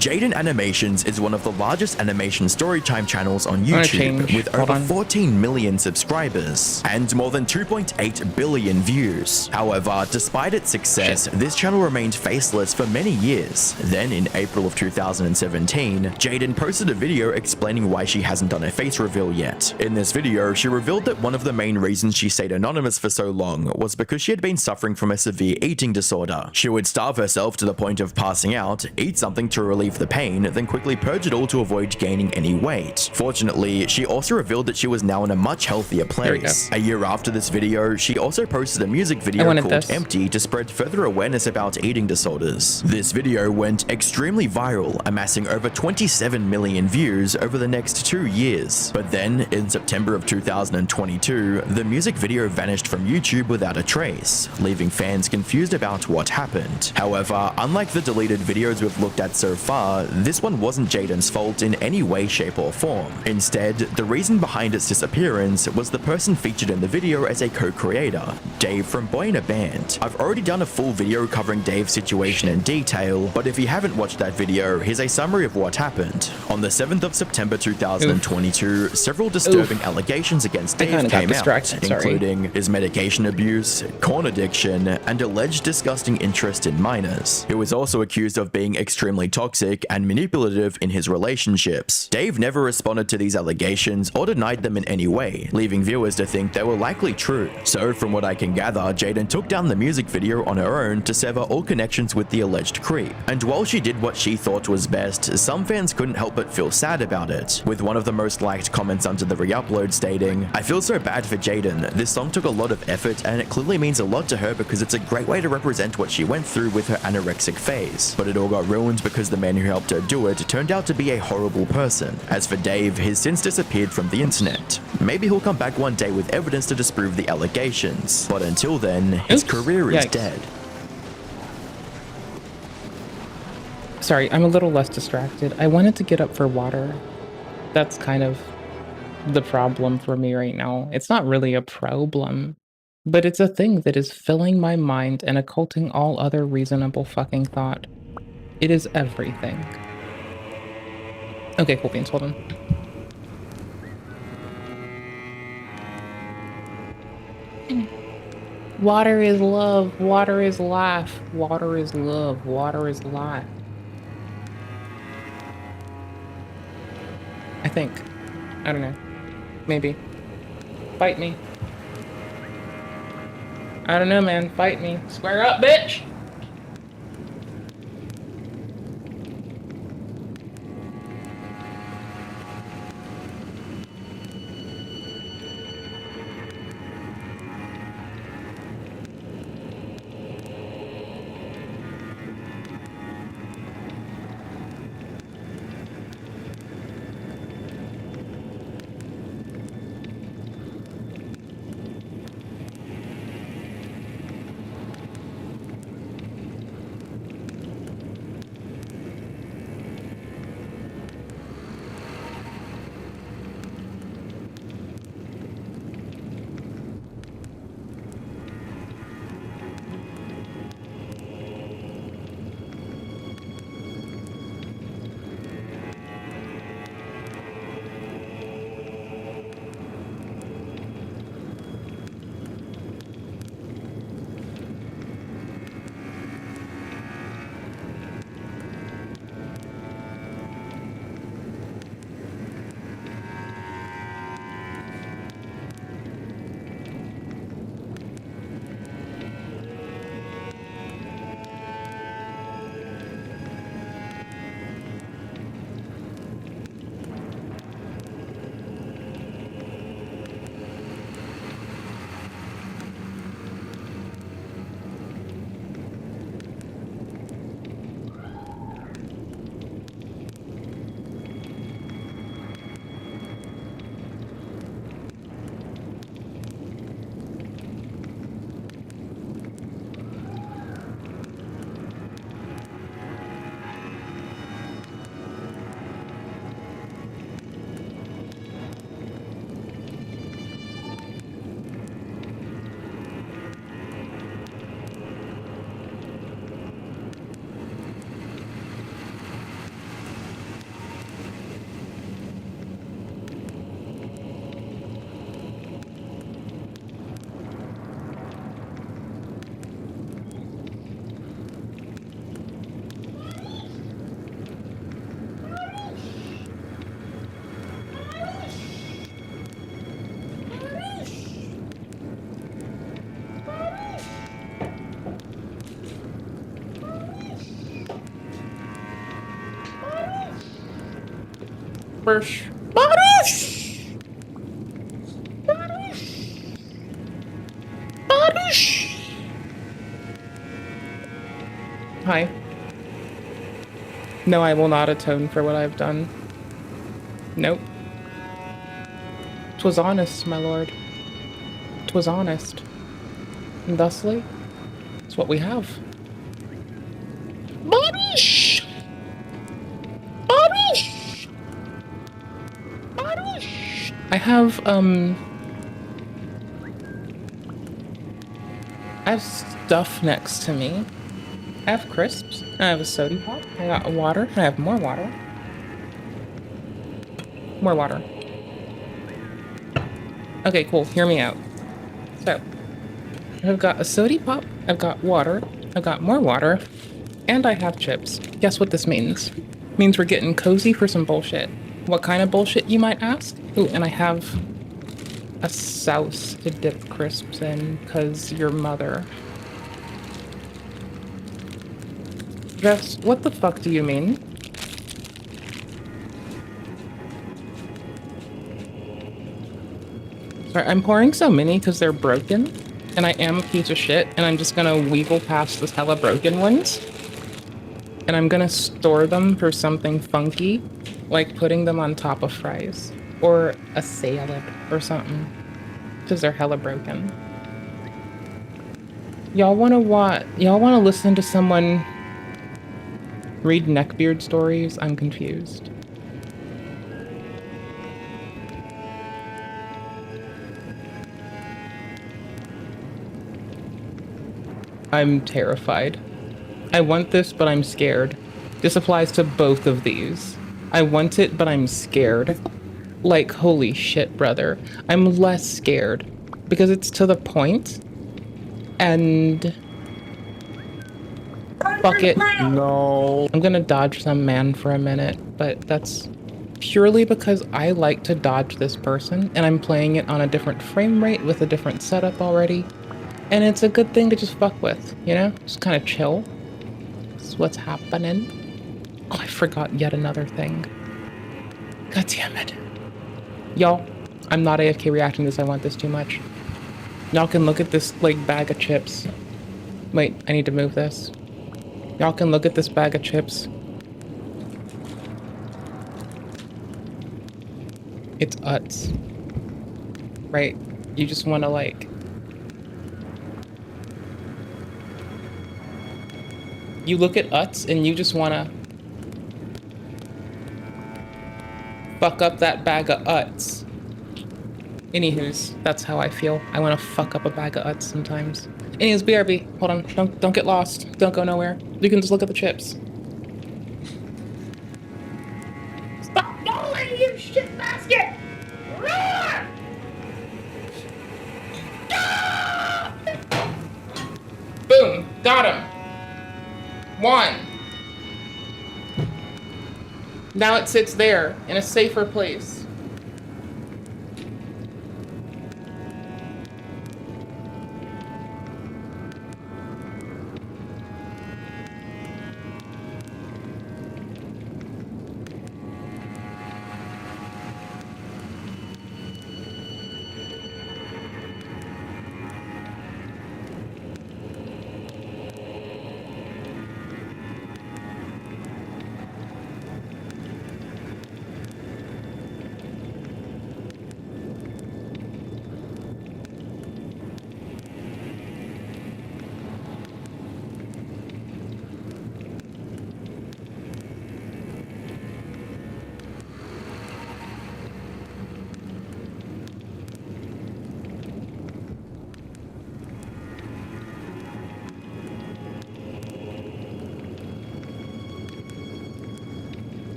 [SPEAKER 14] Jaden Animations is one of the largest animation storytime channels on
[SPEAKER 1] I'm gonna
[SPEAKER 14] YouTube,
[SPEAKER 1] change.
[SPEAKER 14] with
[SPEAKER 1] Hold
[SPEAKER 14] over
[SPEAKER 1] on.
[SPEAKER 14] 14 million subscribers and more than 2.8 billion views. However, despite its success, this channel remained faceless for many years. Then in April of 2017, Jaden posted a video explaining why she hasn't done a face reveal yet. In this video, she revealed that one of the main reasons she stayed anonymous for so long was because she had been suffering from a severe eating disorder. She would starve herself to the point of passing out, eat something to relieve the pain, then quickly purge it all to avoid gaining any weight. Fortunately, she also revealed that she was now in a much healthier place. A year after this video, she also posted a music video called Empty to spread further awareness about eating disorders. This video went extremely viral, amassing over 27 million views over the next 2 years. But then, in September of 2022, the music video vanished from YouTube without a trace, leaving fans confused about what happened. However, unlike the deleted videos we've looked at so far, this one wasn't Jaden's fault in any way, shape or form. Instead, the reason behind its disappearance was the person featured in the video as a co-creator, Dave from Boy in a Band. I've already done a full video covering Dave's situation in detail, but if you haven't watched that video, here's a summary of what happened. On the 7th of September 2022, several disturbing allegations against Dave came out, including his medication abuse, corn addiction, and alleged disgusting interest in minors. He was also accused of being extremely toxic and manipulative in his relationships. Dave never responded to these allegations or denied them in any way, leaving viewers to think they were likely true. So from what I can gather, Jaden took down the music video on her own to sever all connections with the alleged creep. And while she did what she thought was best, some fans couldn't help but feel sad about it, with one of the most liked comments under the re-upload stating, "I feel so bad for Jaden. This song took a lot of effort and it clearly means a lot to her because it's a great way to represent what she went through with her anorexic phase. But it all got ruined because the man who helped her do it turned out to be a horrible person." As for Dave, he's since disappeared from the internet. Maybe he'll come back one day with evidence to disprove the allegations, but until then, his career is dead.
[SPEAKER 1] Sorry, I'm a little less distracted. I wanted to get up for water. That's kind of the problem for me right now. It's not really a problem, but it's a thing that is filling my mind and occulting all other reasonable fucking thought. It is everything. Okay, cool beans, hold on. Water is love, water is life, water is love, water is life. I think. I don't know. Maybe. Fight me. I don't know, man. Fight me. Square up, bitch! Baruch. Baruch. Baruch. Baruch. Hi. No, I will not atone for what I've done. Nope. 'Twas honest, my lord. 'Twas honest. And thusly, it's what we have. Baruch! Baruch! Baruch! I have stuff next to me. I have crisps. I have a soda pop. I got water. I have more water. More water. Okay, cool. Hear me out. So, I've got a soda pop. I've got water. I've got more water. And I have chips. Guess what this means? It means we're getting cozy for some bullshit. What kind of bullshit, you might ask? Ooh, and I have a sauce to dip crisps in, cause your mother. Jess, what the fuck do you mean? Sorry, I'm pouring so many because they're broken, and I am a piece of shit, and I'm just gonna weevil past this hella broken ones. And I'm gonna store them for something funky, like putting them on top of fries, or a salad, or something, because they're hella broken. Y'all wanna listen to someone read neckbeard stories? I'm confused. I'm terrified. I want this, but I'm scared. This applies to both of these. I want it, but I'm scared. Like, holy shit, brother. I'm less scared because it's to the point, and fuck it. No. I'm gonna dodge some man for a minute, but that's purely because I like to dodge this person, and I'm playing it on a different frame rate with a different setup already. And it's a good thing to just fuck with, you know? Just kind of chill. That's what's happening. Oh, I forgot yet another thing. God damn it. Y'all, I'm not AFK reacting to this. I want this too much. Y'all can look at this, like, bag of chips. Wait, I need to move this. Y'all can look at this bag of chips. It's Utz. Right? You just want to, like... You look at Utz and you just want to... fuck up that bag of Utz. Anywho's, that's how I feel. I want to fuck up a bag of Utz sometimes. Anyways, BRB, hold on. Don't get lost. Don't go nowhere. You can just look at the chips. Stop going, you shit basket! Roar! Boom, got him. 1. Now it sits there in a safer place.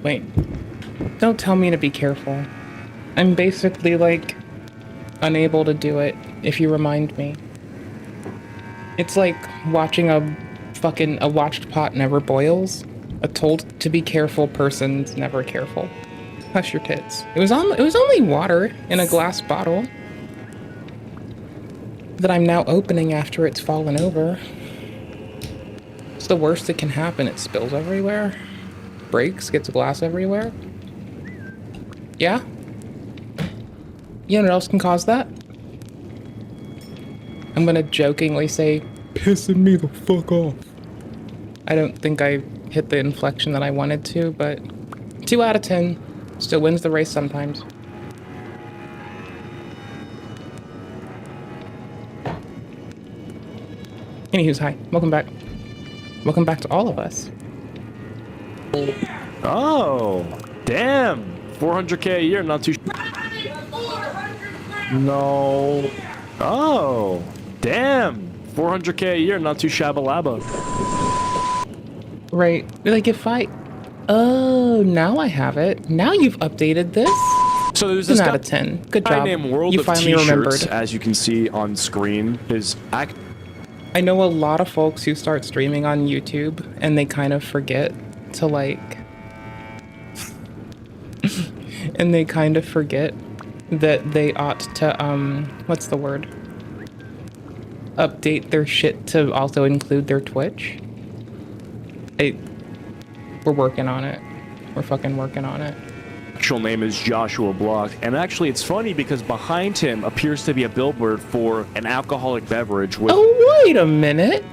[SPEAKER 1] Wait, don't tell me to be careful. I'm basically, like, unable to do it if you remind me. It's like watching a watched pot never boils. A told to be careful person's never careful. Hush your tits. It was only water in a glass bottle. that I'm now opening after it's fallen over. It's the worst that can happen. It spills everywhere, breaks, gets glass everywhere. Yeah? You know what else can cause that? I'm gonna jokingly say, pissing me the fuck off. I don't think I hit the inflection that I wanted to, but 2 out of 10 still wins the race sometimes. Anywho's, hi. Welcome back. Welcome back to all of us.
[SPEAKER 11] Oh, damn. 400K a year, not too... No. Oh, damn. 400K a year, not too shabba-labba.
[SPEAKER 1] Right. Like if I... Oh, now I have it. Now you've updated this?
[SPEAKER 11] So there's
[SPEAKER 1] 10
[SPEAKER 11] this
[SPEAKER 1] out of 10. Good
[SPEAKER 11] guy
[SPEAKER 1] job.
[SPEAKER 11] named World
[SPEAKER 1] You
[SPEAKER 11] of
[SPEAKER 1] finally
[SPEAKER 11] T-shirts,
[SPEAKER 1] remembered.
[SPEAKER 11] as you can see on screen. His act...
[SPEAKER 1] I know a lot of folks who start streaming on YouTube and they kind of forget to like... and they kind of forget that they ought to, what's the word? Update their shit to also include their Twitch. We're working on it. We're fucking working on it.
[SPEAKER 11] Actual name is Joshua Block, and actually it's funny because behind him appears to be a billboard for an alcoholic beverage with...
[SPEAKER 1] Oh, wait a minute.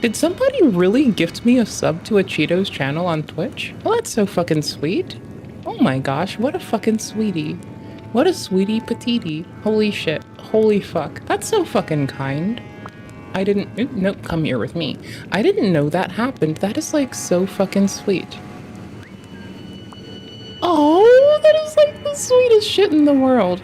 [SPEAKER 1] Did somebody really gift me a sub to a Cheetos channel on Twitch? Well, that's so fucking sweet. Oh my gosh, what a fucking sweetie. What a sweetie patootie. Holy shit. Holy fuck. That's so fucking kind. I didn't... Oop, nope, come here with me. I didn't know that happened. That is like so fucking sweet. Oh, that is like the sweetest shit in the world.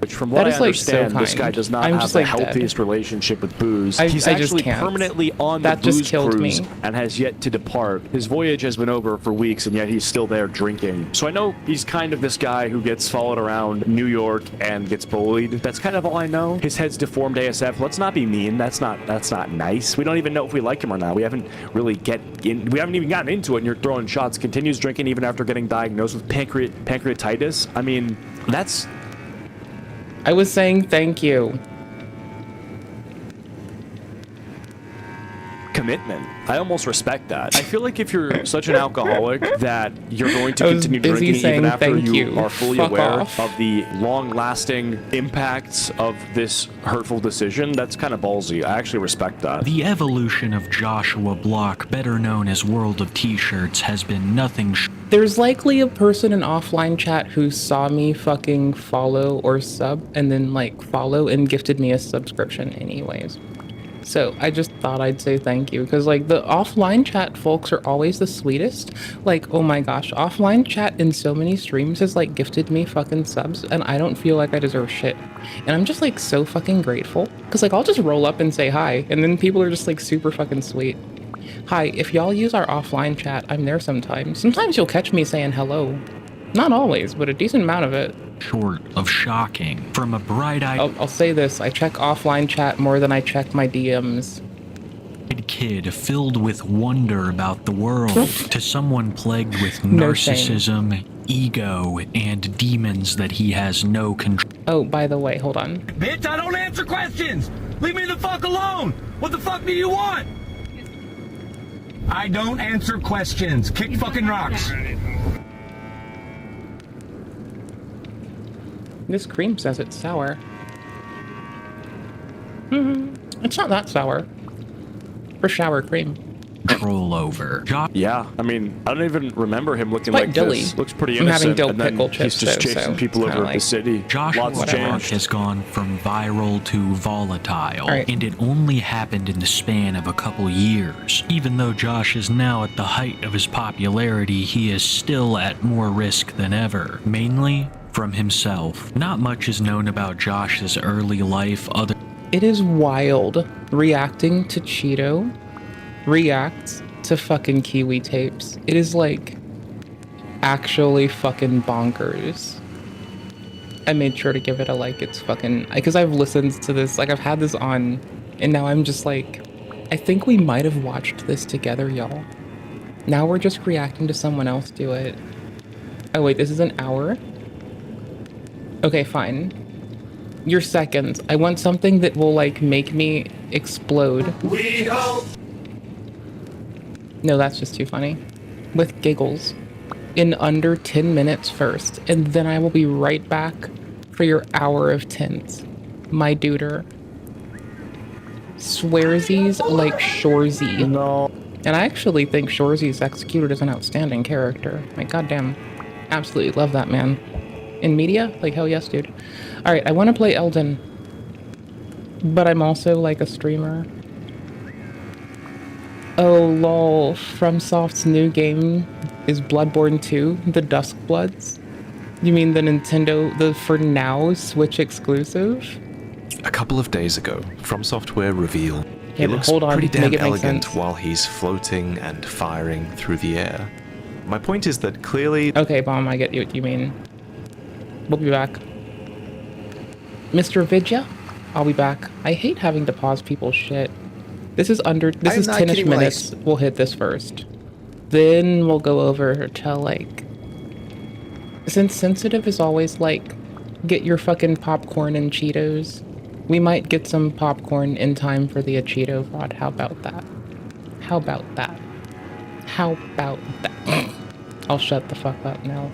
[SPEAKER 11] Which, from what
[SPEAKER 1] That
[SPEAKER 11] I
[SPEAKER 1] is, like, so
[SPEAKER 11] understand, this guy
[SPEAKER 1] kind.
[SPEAKER 11] does not
[SPEAKER 1] I'm
[SPEAKER 11] have
[SPEAKER 1] just,
[SPEAKER 11] the
[SPEAKER 1] like,
[SPEAKER 11] healthiest relationship with booze.
[SPEAKER 1] I
[SPEAKER 11] He's
[SPEAKER 1] just
[SPEAKER 11] actually
[SPEAKER 1] can't.
[SPEAKER 11] permanently on
[SPEAKER 1] That
[SPEAKER 11] the
[SPEAKER 1] just
[SPEAKER 11] booze
[SPEAKER 1] killed
[SPEAKER 11] cruise
[SPEAKER 1] me.
[SPEAKER 11] and has yet to depart. His voyage has been over for weeks, and yet he's still there drinking. So I know he's kind of this guy who gets followed around New York and gets bullied. That's kind of all I know. His head's deformed ASF. Let's not be mean. That's not nice. We don't even know if we like him or not. We haven't really we haven't even gotten into it, and you're throwing shots. Continues drinking even after getting diagnosed with pancreatitis. I mean, that's...
[SPEAKER 1] I was saying thank you.
[SPEAKER 11] Commitment. I almost respect that. I feel like if you're such an alcoholic that you're going to
[SPEAKER 1] I was
[SPEAKER 11] continue
[SPEAKER 1] busy
[SPEAKER 11] drinking
[SPEAKER 1] saying
[SPEAKER 11] even after
[SPEAKER 1] thank
[SPEAKER 11] you
[SPEAKER 1] you.
[SPEAKER 11] are fully
[SPEAKER 1] Fuck
[SPEAKER 11] aware
[SPEAKER 1] off.
[SPEAKER 11] of the long-lasting impacts of this hurtful decision, that's kind of ballsy. I actually respect that.
[SPEAKER 16] The evolution of Joshua Block, better known as World of T-shirts, has been nothing
[SPEAKER 1] There's likely a person in offline chat who saw me fucking follow or sub and then like follow and gifted me a subscription anyways. So I just thought I'd say thank you because like the offline chat folks are always the sweetest. Like, oh my gosh, offline chat in so many streams has like gifted me fucking subs and I don't feel like I deserve shit. And I'm just like so fucking grateful because like I'll just roll up and say hi and then people are just like super fucking sweet. Hi, if y'all use our offline chat, I'm there sometimes. Sometimes you'll catch me saying hello. Not always, but a decent amount of it.
[SPEAKER 16] short of shocking. From a bright-eyed
[SPEAKER 1] I'll say this, I check offline chat more than I check my DMs.
[SPEAKER 16] kid filled with wonder about the world to someone plagued with
[SPEAKER 1] No shame.
[SPEAKER 16] narcissism, ego, and demons that he has no control.
[SPEAKER 1] Oh, by the way, hold on.
[SPEAKER 18] Bitch, I don't answer questions! Leave me the fuck alone! What the fuck do you want? I don't answer questions. Kick fucking rocks.
[SPEAKER 1] This cream says it's sour. It's not that sour. For shower cream.
[SPEAKER 16] Control over.
[SPEAKER 11] Yeah, I mean, I don't even remember him looking
[SPEAKER 1] Quite
[SPEAKER 11] like
[SPEAKER 1] dilly.
[SPEAKER 11] this. Looks pretty
[SPEAKER 1] I'm having
[SPEAKER 11] innocent,
[SPEAKER 1] dill
[SPEAKER 11] and then
[SPEAKER 1] pickle
[SPEAKER 11] he's
[SPEAKER 1] chips,
[SPEAKER 11] just
[SPEAKER 1] though,
[SPEAKER 11] chasing
[SPEAKER 1] so
[SPEAKER 11] people
[SPEAKER 1] it's kinda
[SPEAKER 11] over the
[SPEAKER 1] like-
[SPEAKER 11] city.
[SPEAKER 16] Joshua
[SPEAKER 11] Lots
[SPEAKER 16] Block
[SPEAKER 11] changed.
[SPEAKER 16] has gone from viral to volatile,
[SPEAKER 1] Right.
[SPEAKER 16] and it only happened in the span of a couple years. Even though Josh is now at the height of his popularity, he is still at more risk than ever, mainly from himself. Not much is known about Josh's early life other
[SPEAKER 1] It is wild reacting to Cheeto reacts to fucking Kiwi tapes. It is like actually fucking bonkers. I made sure to give it a like. It's fucking, because I've listened to this, like I've had this on, and now I'm just like, I think we might have watched this together, y'all. Now we're just reacting to someone else do it. Oh wait, this is an hour? Okay, fine. Your seconds. I want something that will like make me explode. No, that's just too funny. With giggles. In under 10 minutes first, and then I will be right back for your hour of tints. My duder. Swearsies like Shorzy.
[SPEAKER 11] No.
[SPEAKER 1] And I actually think Shorzy executed as an outstanding character. Like, goddamn. Absolutely love that man. In media? Like, hell yes, dude. Alright, I want to play Elden. But I'm also, like, a streamer. Oh, lol. FromSoft's new game is Bloodborne 2, the Duskbloods? You mean the Nintendo, the for now Switch exclusive?
[SPEAKER 19] A couple of days ago, From Software revealed
[SPEAKER 1] Yeah,
[SPEAKER 19] he
[SPEAKER 1] but
[SPEAKER 19] looks
[SPEAKER 1] hold on,
[SPEAKER 19] pretty damn
[SPEAKER 1] make it make
[SPEAKER 19] elegant
[SPEAKER 1] sense.
[SPEAKER 19] while he's floating and firing through the air. My point is that clearly...
[SPEAKER 1] Okay, Bomb, I get what you mean. We'll be back. Mr. Vidya? I'll be back. I hate having to pause people's shit. This is 10-ish minutes. We'll hit this first. Then we'll go over to, like... Since sensitive is always, like, get your fucking popcorn and Cheetos, we might get some popcorn in time for the Cheeto VOD. How about that? How about that? How about that? I'll shut the fuck up now.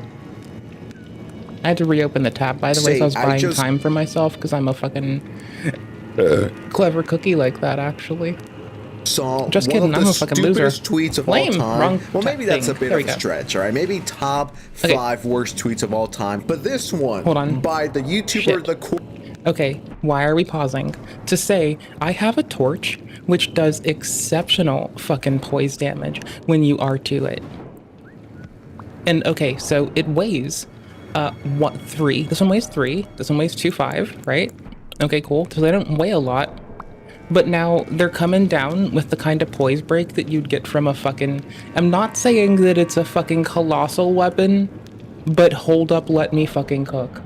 [SPEAKER 1] I had to reopen the tab, by the way, so I was buying time for myself, because I'm a fucking clever cookie like that, actually.
[SPEAKER 20] Saw
[SPEAKER 1] Just
[SPEAKER 20] one
[SPEAKER 1] kidding,
[SPEAKER 20] of
[SPEAKER 1] I'm
[SPEAKER 20] the
[SPEAKER 1] a fucking loser.
[SPEAKER 20] stupidest tweets of
[SPEAKER 1] Lame.
[SPEAKER 20] all time.
[SPEAKER 1] Wrong
[SPEAKER 20] Well, maybe that's a
[SPEAKER 1] thing.
[SPEAKER 20] bit
[SPEAKER 1] There
[SPEAKER 20] of
[SPEAKER 1] we
[SPEAKER 20] a
[SPEAKER 1] go.
[SPEAKER 20] stretch, all right? Maybe top 5 worst tweets of all time. But this one,
[SPEAKER 1] Hold on.
[SPEAKER 20] by the YouTuber
[SPEAKER 1] Shit.
[SPEAKER 20] the.
[SPEAKER 1] Okay, why are we pausing? To say, I have a torch which does exceptional fucking poise damage when you R2 it. And okay, so it weighs, 3. This one weighs 3, this one weighs 2.5, right? Okay, cool, so they don't weigh a lot. But now they're coming down with the kind of poise break that you'd get from a fucking... I'm not saying that it's a fucking colossal weapon, but hold up, let me fucking cook.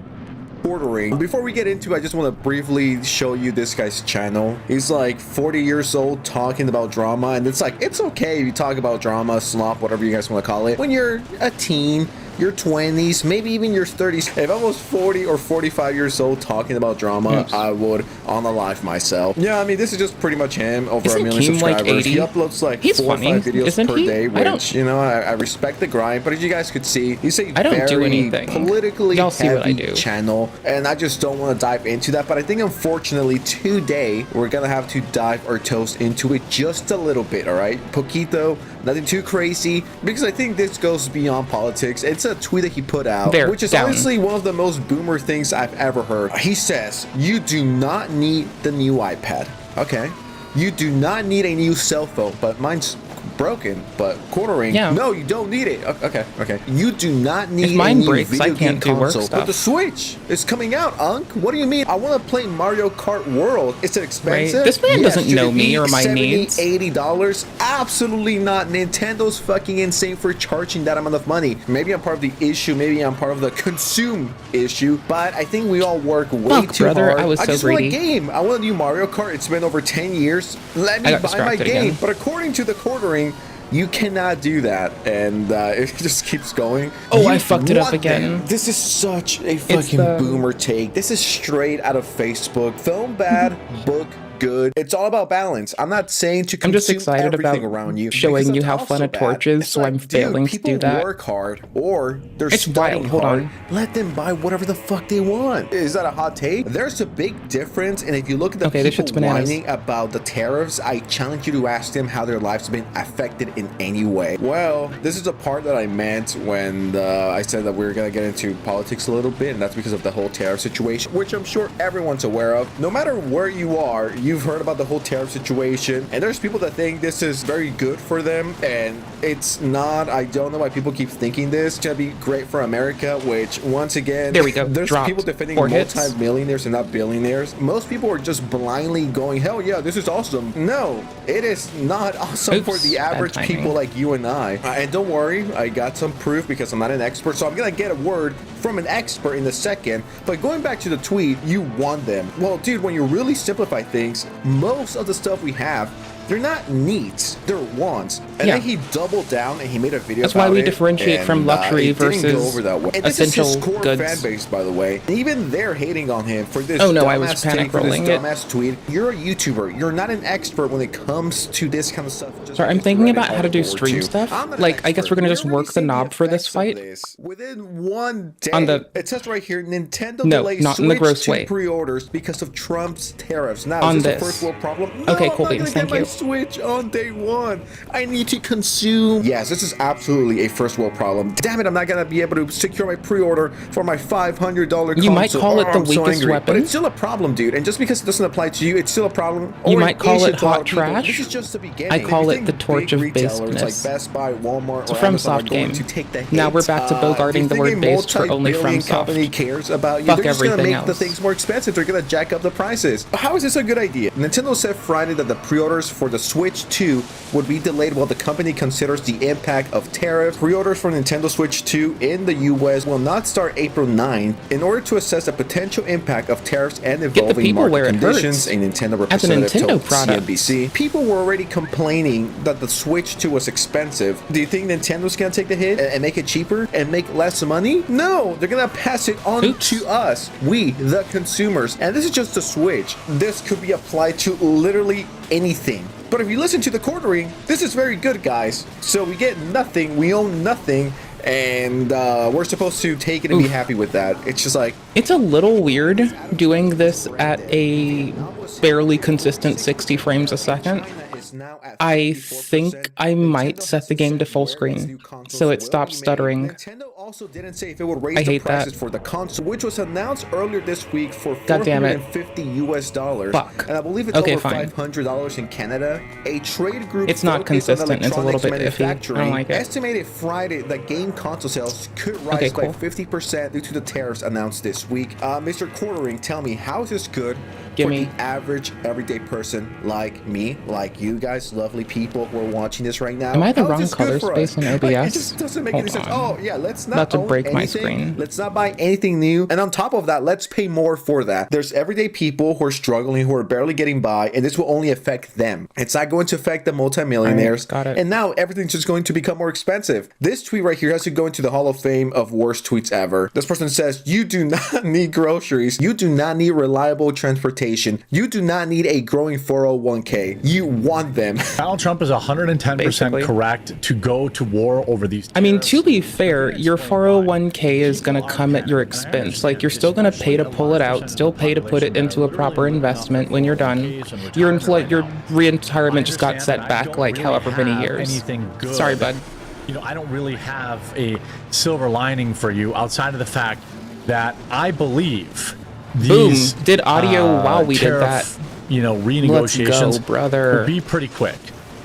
[SPEAKER 20] Ordering. Before we get into it, I just want to briefly show you this guy's channel. He's like 40 years old talking about drama, and it's like, it's okay if you talk about drama, slop, whatever you guys want to call it. When you're a teen, your 20s, maybe even your 30s. If I was 40 or 45 years old talking about drama, I would unalive myself. Yeah, I mean, this is just pretty much him, over
[SPEAKER 1] Isn't
[SPEAKER 20] a million
[SPEAKER 1] Keem, like,
[SPEAKER 20] subscribers.
[SPEAKER 1] 80?
[SPEAKER 20] He uploads like
[SPEAKER 1] He's
[SPEAKER 20] 4 or
[SPEAKER 1] funny,
[SPEAKER 20] 5 videos
[SPEAKER 1] isn't
[SPEAKER 20] per
[SPEAKER 1] he?
[SPEAKER 20] day,
[SPEAKER 1] I don't-
[SPEAKER 20] which, you know, I respect the grind, but as you guys could see, he's a
[SPEAKER 1] I don't
[SPEAKER 20] very
[SPEAKER 1] do anything.
[SPEAKER 20] politically
[SPEAKER 1] Y'all see what I
[SPEAKER 20] heavy
[SPEAKER 1] do.
[SPEAKER 20] channel, and I just don't want to dive into that. But I think, unfortunately, today we're gonna have to dive our toes into it just a little bit, all right? Poquito, nothing too crazy, because I think this goes beyond politics. It's a tweet that he put out,
[SPEAKER 1] There,
[SPEAKER 20] which is
[SPEAKER 1] down.
[SPEAKER 20] honestly one of the most boomer things I've ever heard. He says, you do not need the new iPad. Okay. You do not need a new cell phone, but mine's broken, but quartering.
[SPEAKER 1] Yeah.
[SPEAKER 20] No, you don't need it. Okay. You do not need
[SPEAKER 1] If mine
[SPEAKER 20] a new
[SPEAKER 1] breaks,
[SPEAKER 20] video
[SPEAKER 1] I
[SPEAKER 20] game
[SPEAKER 1] can't do work
[SPEAKER 20] console. But
[SPEAKER 1] stuff.
[SPEAKER 20] the Switch is coming out, Unc. What do you mean? I want to play Mario Kart World. Is it expensive?
[SPEAKER 1] Right. This man
[SPEAKER 20] Yes.
[SPEAKER 1] doesn't
[SPEAKER 20] Should
[SPEAKER 1] know
[SPEAKER 20] it
[SPEAKER 1] me
[SPEAKER 20] be
[SPEAKER 1] or my
[SPEAKER 20] $70,
[SPEAKER 1] needs.
[SPEAKER 20] $80? Absolutely not. Nintendo's fucking insane for charging that amount of money. Maybe I'm part of the issue. Maybe I'm part of the consume issue. But I think we all work way
[SPEAKER 1] Fuck,
[SPEAKER 20] too
[SPEAKER 1] brother,
[SPEAKER 20] hard.
[SPEAKER 1] I was so
[SPEAKER 20] just want a
[SPEAKER 1] greedy.
[SPEAKER 20] game. I want a new Mario Kart. It's been over 10 years. Let me
[SPEAKER 1] I got
[SPEAKER 20] buy my
[SPEAKER 1] distracted
[SPEAKER 20] game.
[SPEAKER 1] again.
[SPEAKER 20] But according to the quartering, you cannot do that, and it just keeps going.
[SPEAKER 1] Oh, I
[SPEAKER 20] You
[SPEAKER 1] fucked it up
[SPEAKER 20] want
[SPEAKER 1] again.
[SPEAKER 20] them. This is such a fucking boomer take. This is straight out of Facebook. Film bad, book good. It's all about balance. I'm not saying to
[SPEAKER 1] I'm just
[SPEAKER 20] consume
[SPEAKER 1] excited
[SPEAKER 20] everything
[SPEAKER 1] about
[SPEAKER 20] around you,
[SPEAKER 1] showing
[SPEAKER 20] because
[SPEAKER 1] you
[SPEAKER 20] that's
[SPEAKER 1] how
[SPEAKER 20] also
[SPEAKER 1] fun a
[SPEAKER 20] bad.
[SPEAKER 1] torch is,
[SPEAKER 20] It's
[SPEAKER 1] so
[SPEAKER 20] like,
[SPEAKER 1] I'm
[SPEAKER 20] dude,
[SPEAKER 1] failing to do
[SPEAKER 20] people
[SPEAKER 1] that.
[SPEAKER 20] work hard, or they're
[SPEAKER 1] It's
[SPEAKER 20] studying
[SPEAKER 1] wild. Hold
[SPEAKER 20] hard.
[SPEAKER 1] on.
[SPEAKER 20] Let them buy whatever the fuck they want. Is that a hot take? There's a big difference, and if you look at the
[SPEAKER 1] Okay, this shit's
[SPEAKER 20] people
[SPEAKER 1] bananas.
[SPEAKER 20] whining about the tariffs, I challenge you to ask them how their lives have been affected in any way. Well, this is the part that I meant when I said that we were gonna get into politics a little bit, and that's because of the whole tariff situation, which I'm sure everyone's aware of. No matter where you are, you you've heard about the whole tariff situation, and there's people that think this is very good for them, and it's not. I don't know why people keep thinking this. It's gonna be great for America, which once again,
[SPEAKER 1] There we go.
[SPEAKER 20] there's
[SPEAKER 1] Dropped.
[SPEAKER 20] people defending
[SPEAKER 1] 4 hits.
[SPEAKER 20] multi-millionaires and not billionaires. Most people are just blindly going, hell yeah, this is awesome. No, it is not awesome for the average
[SPEAKER 1] timing.
[SPEAKER 20] people like you and I. And don't worry, I got some proof because I'm not an expert, so I'm gonna get a word from an expert in a second. But going back to the tweet, you want them. Well, dude, when you really simplify things, most of the stuff we have, they're not needs, they're wants. And
[SPEAKER 1] Yeah.
[SPEAKER 20] then he doubled down and he made a video
[SPEAKER 1] That's
[SPEAKER 20] about
[SPEAKER 1] why we
[SPEAKER 20] it,
[SPEAKER 1] differentiate
[SPEAKER 20] and,
[SPEAKER 1] from luxury
[SPEAKER 20] it didn't go
[SPEAKER 1] versus
[SPEAKER 20] over that way. And this is
[SPEAKER 1] essential
[SPEAKER 20] his core
[SPEAKER 1] goods.
[SPEAKER 20] fan base, by the way. Even they're hating on him for this
[SPEAKER 1] Oh, no, I was
[SPEAKER 20] dumbass
[SPEAKER 1] panic
[SPEAKER 20] take, for this
[SPEAKER 1] rolling it.
[SPEAKER 20] dumbass tweet. You're a YouTuber. You're not an expert when it comes to this kind of stuff. Just
[SPEAKER 1] Sorry, I'm
[SPEAKER 20] because
[SPEAKER 1] thinking
[SPEAKER 20] you're
[SPEAKER 1] about how to do
[SPEAKER 20] World War
[SPEAKER 1] stream
[SPEAKER 20] II.
[SPEAKER 1] stuff.
[SPEAKER 20] I'm not an
[SPEAKER 1] Like, I guess we're gonna
[SPEAKER 20] expert.
[SPEAKER 1] just
[SPEAKER 20] We
[SPEAKER 1] work
[SPEAKER 20] already
[SPEAKER 1] the
[SPEAKER 20] seen
[SPEAKER 1] knob for this
[SPEAKER 20] effects of
[SPEAKER 1] fight.
[SPEAKER 20] this. Within one day,
[SPEAKER 1] On the-
[SPEAKER 20] it says right here, Nintendo
[SPEAKER 1] No,
[SPEAKER 20] delays
[SPEAKER 1] not in the
[SPEAKER 20] Switch
[SPEAKER 1] gross
[SPEAKER 20] 2
[SPEAKER 1] way.
[SPEAKER 20] pre-orders because of Trump's tariffs. Now,
[SPEAKER 1] On
[SPEAKER 20] is this
[SPEAKER 1] this.
[SPEAKER 20] a first world problem?
[SPEAKER 1] Okay,
[SPEAKER 20] No,
[SPEAKER 1] cool
[SPEAKER 20] I'm not
[SPEAKER 1] beans,
[SPEAKER 20] gonna
[SPEAKER 1] thank
[SPEAKER 20] get my
[SPEAKER 1] you.
[SPEAKER 20] Switch on day one. I need to consume. Yes, this is absolutely a first world problem. Damn it, I'm not gonna be able to secure my pre-order for my $500 console.
[SPEAKER 1] You might call it the
[SPEAKER 20] I'm so
[SPEAKER 1] weakest
[SPEAKER 20] angry.
[SPEAKER 1] weapon.
[SPEAKER 20] But it's still a problem, dude. And just because it doesn't apply to you, it's still a problem.
[SPEAKER 1] You
[SPEAKER 20] Or
[SPEAKER 1] might
[SPEAKER 20] an
[SPEAKER 1] call
[SPEAKER 20] issue
[SPEAKER 1] it
[SPEAKER 20] to a lot
[SPEAKER 1] hot
[SPEAKER 20] of people.
[SPEAKER 1] trash.
[SPEAKER 20] This is just the beginning.
[SPEAKER 1] I call
[SPEAKER 20] If you
[SPEAKER 1] it the
[SPEAKER 20] think
[SPEAKER 1] torch
[SPEAKER 20] big
[SPEAKER 1] of
[SPEAKER 20] retailers like
[SPEAKER 1] baseness.
[SPEAKER 20] Best Buy, Walmart,
[SPEAKER 1] It's
[SPEAKER 20] or
[SPEAKER 1] from
[SPEAKER 20] Amazon are
[SPEAKER 1] Soft
[SPEAKER 20] going
[SPEAKER 1] Game.
[SPEAKER 20] to take the hits.
[SPEAKER 1] Now we're back to bogarting
[SPEAKER 20] if you
[SPEAKER 1] the
[SPEAKER 20] think
[SPEAKER 1] word
[SPEAKER 20] a
[SPEAKER 1] based for only from
[SPEAKER 20] multi-billion
[SPEAKER 1] Soft.
[SPEAKER 20] company cares about you,
[SPEAKER 1] Fuck
[SPEAKER 20] they're just gonna
[SPEAKER 1] everything
[SPEAKER 20] make the
[SPEAKER 1] else.
[SPEAKER 20] things more expensive. They're gonna jack up the prices. How is this a good idea? Nintendo said Friday that the pre-orders for the Switch 2 would be delayed while the company considers the impact of tariffs. Pre-orders for Nintendo Switch 2 in the US will not start April 9 in order to assess the potential impact of tariffs and evolving
[SPEAKER 1] people
[SPEAKER 20] market
[SPEAKER 1] where it
[SPEAKER 20] conditions.
[SPEAKER 1] hurts.
[SPEAKER 20] A Nintendo
[SPEAKER 1] As a
[SPEAKER 20] representative
[SPEAKER 1] Nintendo
[SPEAKER 20] told
[SPEAKER 1] product.
[SPEAKER 20] CNBC. People were already complaining that the Switch 2 was expensive. Do you think Nintendo's gonna take the hit and make it cheaper and make less money? No, they're gonna pass it on to us, we, the consumers. And this is just the Switch. This could be applied to literally anything. But if you listen to the quartering, this is very good, guys. So we get nothing, we own nothing, and we're supposed to take it and be happy with that. It's just like,
[SPEAKER 1] It's a little weird doing this at a barely consistent 60 frames a second. I think I might set the game to full screen so it stops stuttering.
[SPEAKER 20] Nintendo also didn't say if it would raise
[SPEAKER 1] I
[SPEAKER 20] the
[SPEAKER 1] hate that.
[SPEAKER 20] prices for the console, which was announced earlier this week for
[SPEAKER 1] God damn it.
[SPEAKER 20] $450 US.
[SPEAKER 1] Fuck.
[SPEAKER 20] And I believe it's
[SPEAKER 1] Okay,
[SPEAKER 20] over
[SPEAKER 1] fine.
[SPEAKER 20] $500 in Canada. A trade group
[SPEAKER 1] It's not
[SPEAKER 20] focused on
[SPEAKER 1] consistent, it's a little bit
[SPEAKER 20] electronics
[SPEAKER 1] iffy. I don't
[SPEAKER 20] manufacturing
[SPEAKER 1] like it.
[SPEAKER 20] estimated Friday that game console sales could rise
[SPEAKER 1] Okay,
[SPEAKER 20] by
[SPEAKER 1] cool.
[SPEAKER 20] 50% due to the tariffs announced this week. Mr. Quartering, tell me, how is this good for
[SPEAKER 1] Gimme.
[SPEAKER 20] the average everyday person like me, like you guys, lovely people who are watching this right now?
[SPEAKER 1] Am I the
[SPEAKER 20] How is
[SPEAKER 1] wrong
[SPEAKER 20] this good
[SPEAKER 1] color
[SPEAKER 20] for us?
[SPEAKER 1] space in
[SPEAKER 20] Like,
[SPEAKER 1] OBS?
[SPEAKER 20] it just doesn't make
[SPEAKER 1] Hold
[SPEAKER 20] any sense.
[SPEAKER 1] on.
[SPEAKER 20] Oh yeah, let's not
[SPEAKER 1] About to
[SPEAKER 20] own
[SPEAKER 1] break my
[SPEAKER 20] anything.
[SPEAKER 1] screen.
[SPEAKER 20] Let's not buy anything new. And on top of that, let's pay more for that. There's everyday people who are struggling, who are barely getting by, and this will only affect them. It's not going to affect the multimillionaires.
[SPEAKER 1] Alright, got it.
[SPEAKER 20] And now everything's just going to become more expensive. This tweet right here has to go into the Hall of Fame of worst tweets ever. This person says, you do not need groceries. You do not need reliable transportation. You do not need a growing 401k. You want them.
[SPEAKER 12] Donald Trump is 110%
[SPEAKER 1] Basically.
[SPEAKER 12] correct to go to war over these.
[SPEAKER 1] I mean, to be fair, your 401k is going to come at your expense. Like, you're still going to pay to pull it out, still pay to put it into a proper investment when you're done. Your retirement just got set back, like, however many years.
[SPEAKER 12] Anything good.
[SPEAKER 1] Sorry, bud.
[SPEAKER 12] You know, I don't really have a silver lining for you outside of the fact that I believe these
[SPEAKER 1] Boom. Did audio while we did
[SPEAKER 12] tariff,
[SPEAKER 1] that.
[SPEAKER 12] You know,
[SPEAKER 1] Let's
[SPEAKER 12] renegotiations
[SPEAKER 1] go, brother.
[SPEAKER 12] will be pretty quick.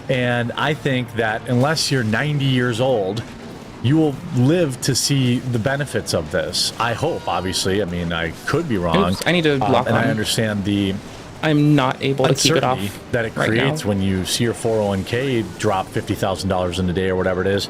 [SPEAKER 12] And I think that unless you're 90 years old, you will live to see the benefits of this. I hope, obviously. I mean, I could be wrong.
[SPEAKER 1] Oops, I need to lock
[SPEAKER 12] and
[SPEAKER 1] on.
[SPEAKER 12] I understand the
[SPEAKER 1] I'm not able to keep it off
[SPEAKER 12] uncertainty that it
[SPEAKER 1] right
[SPEAKER 12] creates
[SPEAKER 1] now.
[SPEAKER 12] when you see your 401k drop $50,000 in a day or whatever it is.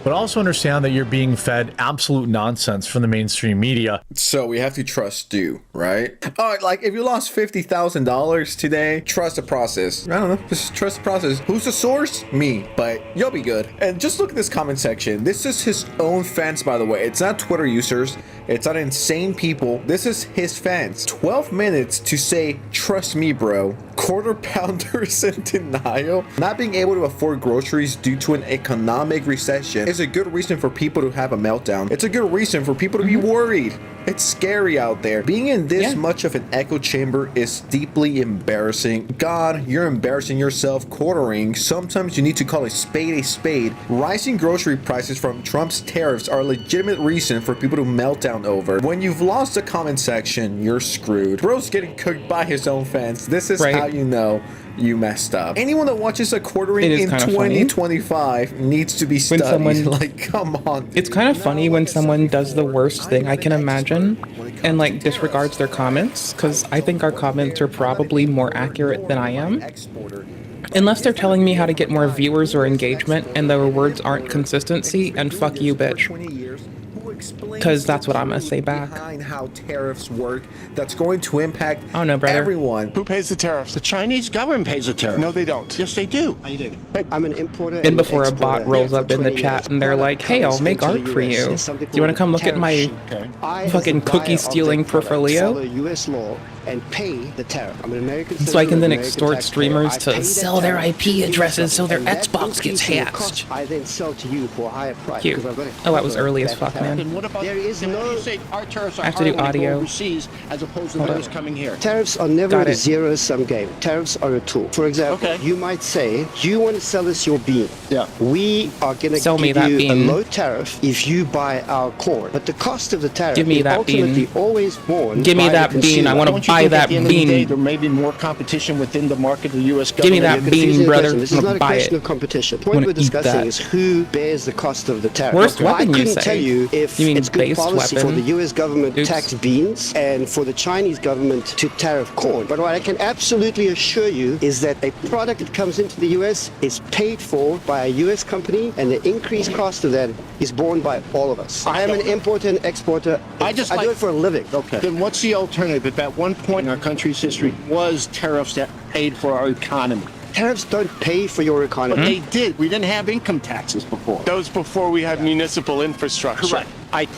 [SPEAKER 12] But also understand that you're being fed absolute nonsense from the mainstream media.
[SPEAKER 20] So we have to trust you, right? All right, like if you lost $50,000 today, trust the process. I don't know, just trust the process. Who's the source? Me, but you'll be good. And just look at this comment section. This is his own fans, by the way. It's not Twitter users. It's not insane people. This is his fans. 12 minutes to say, trust me, bro. Quarter pounders in denial. Not being able to afford groceries due to an economic recession is a good reason for people to have a meltdown. It's a good reason for people to be worried. It's scary out there. Being in this much of an echo chamber is deeply embarrassing. God, you're embarrassing yourself quartering. Sometimes you need to call a spade a spade. Rising grocery prices from Trump's tariffs are a legitimate reason for people to melt down over. When you've lost the comment section, you're screwed. Bro's getting cooked by his own fans. This is how you know you messed up. Anyone that watches a quartering in 2025 needs to be studied. Like, come on.
[SPEAKER 1] It's kind of funny when someone does the worst thing I can imagine and like disregards their comments, because I think our comments are probably more accurate than I am. Unless they're telling me how to get more viewers or engagement and their words aren't consistency, and fuck you, bitch. Because that's what I'm gonna say back.
[SPEAKER 20] Behind how tariffs work, that's going to impact
[SPEAKER 1] brother.
[SPEAKER 20] everyone.
[SPEAKER 2] Who pays the tariffs? The Chinese government pays the tariff. No, they don't. Yes, they do. How you do? I'm an importer.
[SPEAKER 1] And before a bot rolls up in the chat and they're like, hey, I'll make art for you. Do you want to come look at my fucking cookie stealing portfolio?
[SPEAKER 2] U.S. law and pay the tariff. I'm an American.
[SPEAKER 1] So I can then extort streamers to sell their IP addresses so their Xbox gets hacked.
[SPEAKER 2] I then sell to you for a higher price.
[SPEAKER 1] Cute. Oh, that was early as fuck, man.
[SPEAKER 2] What about there is no say our tariffs are
[SPEAKER 1] I have to do
[SPEAKER 2] higher when they go
[SPEAKER 1] audio.
[SPEAKER 2] overseas as opposed to
[SPEAKER 1] Hold
[SPEAKER 2] those
[SPEAKER 1] on.
[SPEAKER 2] coming here. Tariffs are never a zero-sum game. Tariffs are a tool. For example, you might say you want to sell us your bean. Yeah. We are going to give you a low tariff if you buy our corn. But the cost of the tariff
[SPEAKER 1] Give me
[SPEAKER 2] is
[SPEAKER 1] that
[SPEAKER 2] ultimately
[SPEAKER 1] bean.
[SPEAKER 2] always borne
[SPEAKER 1] Give me
[SPEAKER 2] by
[SPEAKER 1] that
[SPEAKER 2] the
[SPEAKER 1] bean. I
[SPEAKER 2] consumer.
[SPEAKER 1] want
[SPEAKER 2] Don't
[SPEAKER 1] to
[SPEAKER 2] you
[SPEAKER 1] buy
[SPEAKER 2] think
[SPEAKER 1] that
[SPEAKER 2] at the end of the day,
[SPEAKER 1] bean.
[SPEAKER 2] there may be more competition within the market of the U.S.
[SPEAKER 1] Give me
[SPEAKER 2] government.
[SPEAKER 1] that bean, brother.
[SPEAKER 2] This
[SPEAKER 1] I'm
[SPEAKER 2] is
[SPEAKER 1] gonna
[SPEAKER 2] not a
[SPEAKER 1] buy
[SPEAKER 2] question
[SPEAKER 1] it.
[SPEAKER 2] of competition. The
[SPEAKER 1] I'm
[SPEAKER 2] point
[SPEAKER 1] gonna
[SPEAKER 2] we're
[SPEAKER 1] eat
[SPEAKER 2] discussing
[SPEAKER 1] that.
[SPEAKER 2] is who bears the cost of the tariff.
[SPEAKER 1] Worst
[SPEAKER 2] I
[SPEAKER 1] weapon, you
[SPEAKER 2] couldn't
[SPEAKER 1] say.
[SPEAKER 2] tell you if
[SPEAKER 1] You mean
[SPEAKER 2] it's good
[SPEAKER 1] based
[SPEAKER 2] policy for
[SPEAKER 1] weapon?
[SPEAKER 2] the U.S. government to
[SPEAKER 1] Oops.
[SPEAKER 2] tax beans and for the Chinese government to tariff corn. But what I can absolutely assure you is that a product that comes into the U.S. is paid for by a U.S. company, and the increased cost of that is borne by all of us. I am an importer and exporter. I do it for a living. Okay. Then what's the alternative? If at one point in our country's history was tariffs that paid for our economy. Tariffs don't pay for your economy. But they did. We didn't have income taxes before.
[SPEAKER 17] That was before we had municipal infrastructure.
[SPEAKER 2] Correct.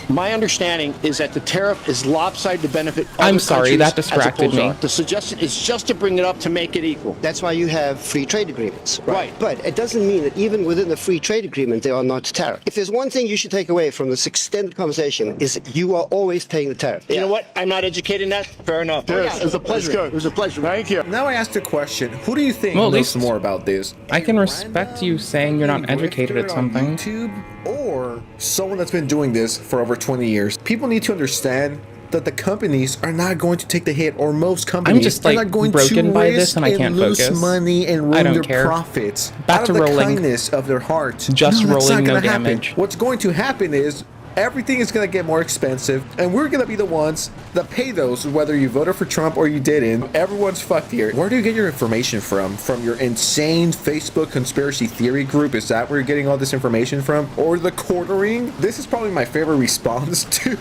[SPEAKER 2] My understanding is that the tariff is lopsided to benefit other
[SPEAKER 1] I'm sorry,
[SPEAKER 2] countries
[SPEAKER 1] that distracted
[SPEAKER 2] as opposed to
[SPEAKER 1] me.
[SPEAKER 2] us. The suggestion is just to bring it up to make it equal. That's why you have free trade agreements. Right. But it doesn't mean that even within the free trade agreement, there are not tariffs. If there's one thing you should take away from this extended conversation is that you are always paying the tariff. You know what? I'm not educated in that. Fair enough.
[SPEAKER 20] Yes,
[SPEAKER 2] It was a pleasure. It was a pleasure. Thank you.
[SPEAKER 20] Now I asked a question. Who do you think
[SPEAKER 1] Well, at
[SPEAKER 20] knows
[SPEAKER 1] least
[SPEAKER 20] more about this?
[SPEAKER 1] I can respect you saying you're not educated at something.
[SPEAKER 20] YouTube or someone that's been doing this for over 20 years. People need to understand that the companies are not going to take the hit, or most companies
[SPEAKER 1] just,
[SPEAKER 20] are
[SPEAKER 1] like,
[SPEAKER 20] not going
[SPEAKER 1] broken
[SPEAKER 20] to
[SPEAKER 1] by
[SPEAKER 20] risk
[SPEAKER 1] this and I can't
[SPEAKER 20] lose
[SPEAKER 1] focus.
[SPEAKER 20] money and
[SPEAKER 1] I
[SPEAKER 20] ruin
[SPEAKER 1] don't
[SPEAKER 20] their
[SPEAKER 1] care.
[SPEAKER 20] profits
[SPEAKER 1] Back
[SPEAKER 20] out
[SPEAKER 1] to
[SPEAKER 20] of the
[SPEAKER 1] rolling.
[SPEAKER 20] kindness of their heart.
[SPEAKER 1] Just
[SPEAKER 20] No, that's
[SPEAKER 1] rolling,
[SPEAKER 20] not
[SPEAKER 1] no
[SPEAKER 20] gonna happen.
[SPEAKER 1] damage.
[SPEAKER 20] What's going to happen is everything is going to get more expensive, and we're going to be the ones that pay those, whether you voted for Trump or you didn't. Everyone's fucked here. Where do you get your information from? From your insane Facebook conspiracy theory group? Is that where you're getting all this information from? Or the quartering? This is probably my favorite response to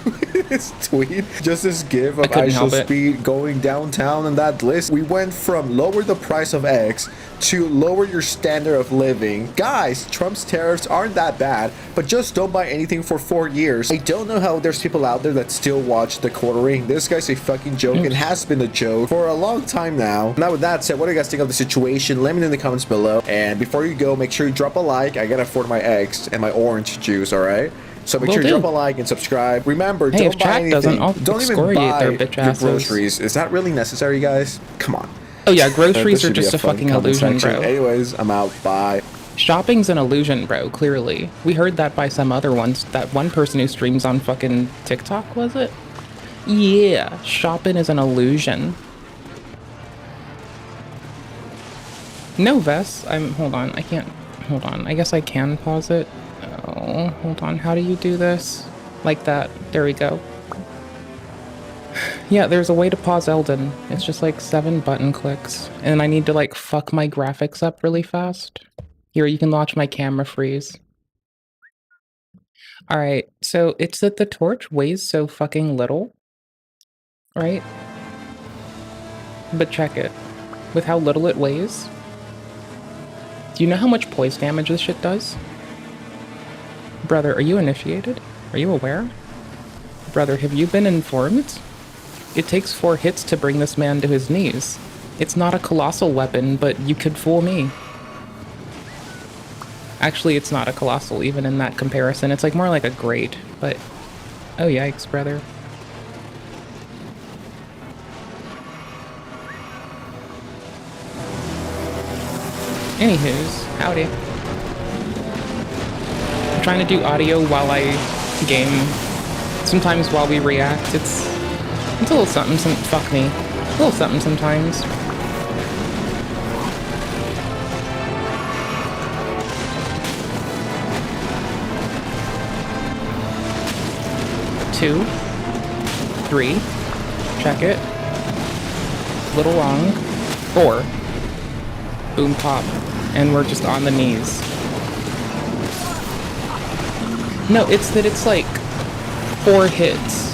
[SPEAKER 20] this tweet. Just this gif of
[SPEAKER 1] couldn't
[SPEAKER 20] I shall
[SPEAKER 1] help it.
[SPEAKER 20] speed going downtown on that list. We went from lower the price of X to lower your standard of living. Guys, Trump's tariffs aren't that bad, but just don't buy anything for 4 years. I don't know how there's people out there that still watch the quartering. This guy's a fucking joke and has been a joke for a long time now. Now with that said, what do you guys think of the situation? Let me know in the comments below. And before you go, make sure you drop a like. I gotta afford my eggs and my orange juice, alright? So make
[SPEAKER 1] Will
[SPEAKER 20] sure you
[SPEAKER 1] do.
[SPEAKER 20] drop a like and subscribe. Remember,
[SPEAKER 1] Hey,
[SPEAKER 20] don't
[SPEAKER 1] if
[SPEAKER 20] buy
[SPEAKER 1] chat
[SPEAKER 20] anything.
[SPEAKER 1] doesn't, I'll
[SPEAKER 20] Don't even
[SPEAKER 1] excoriate
[SPEAKER 20] buy
[SPEAKER 1] their
[SPEAKER 20] your
[SPEAKER 1] bitch asses.
[SPEAKER 20] groceries. Is that really necessary, guys? Come on.
[SPEAKER 1] Oh yeah,
[SPEAKER 20] This
[SPEAKER 1] groceries are
[SPEAKER 20] should be
[SPEAKER 1] just a
[SPEAKER 20] fun
[SPEAKER 1] fucking
[SPEAKER 20] comment
[SPEAKER 1] illusion,
[SPEAKER 20] section.
[SPEAKER 1] bro.
[SPEAKER 20] Anyways, I'm out. Bye.
[SPEAKER 1] Shopping's an illusion, bro, clearly. We heard that by some other ones. That one person who streams on fucking TikTok, was it? Yeah, shopping is an illusion. No, Vess. Hold on, I can't. Hold on, I guess I can pause it. Oh, hold on, how do you do this? Like that. There we go. Yeah, there's a way to pause Elden. It's just like 7 button clicks. And I need to like fuck my graphics up really fast. Here, you can watch my camera freeze. Alright, so it's that the torch weighs so fucking little. Right? But check it. With how little it weighs. Do you know how much poise damage this shit does? Brother, are you initiated? Are you aware? Brother, have you been informed? It takes 4 hits to bring this man to his knees. It's not a colossal weapon, but you could fool me. Actually, it's not a colossal even in that comparison. It's like more like a great, but... Oh yikes, brother.
[SPEAKER 8] Anywho's, howdy. I'm trying to do audio while I game. Sometimes while we react, it's a little something, fuck me. A little something sometimes. Two, three, check it. Little long, 4, boom pop, and we're just on the knees. No, it's that it's like 4 hits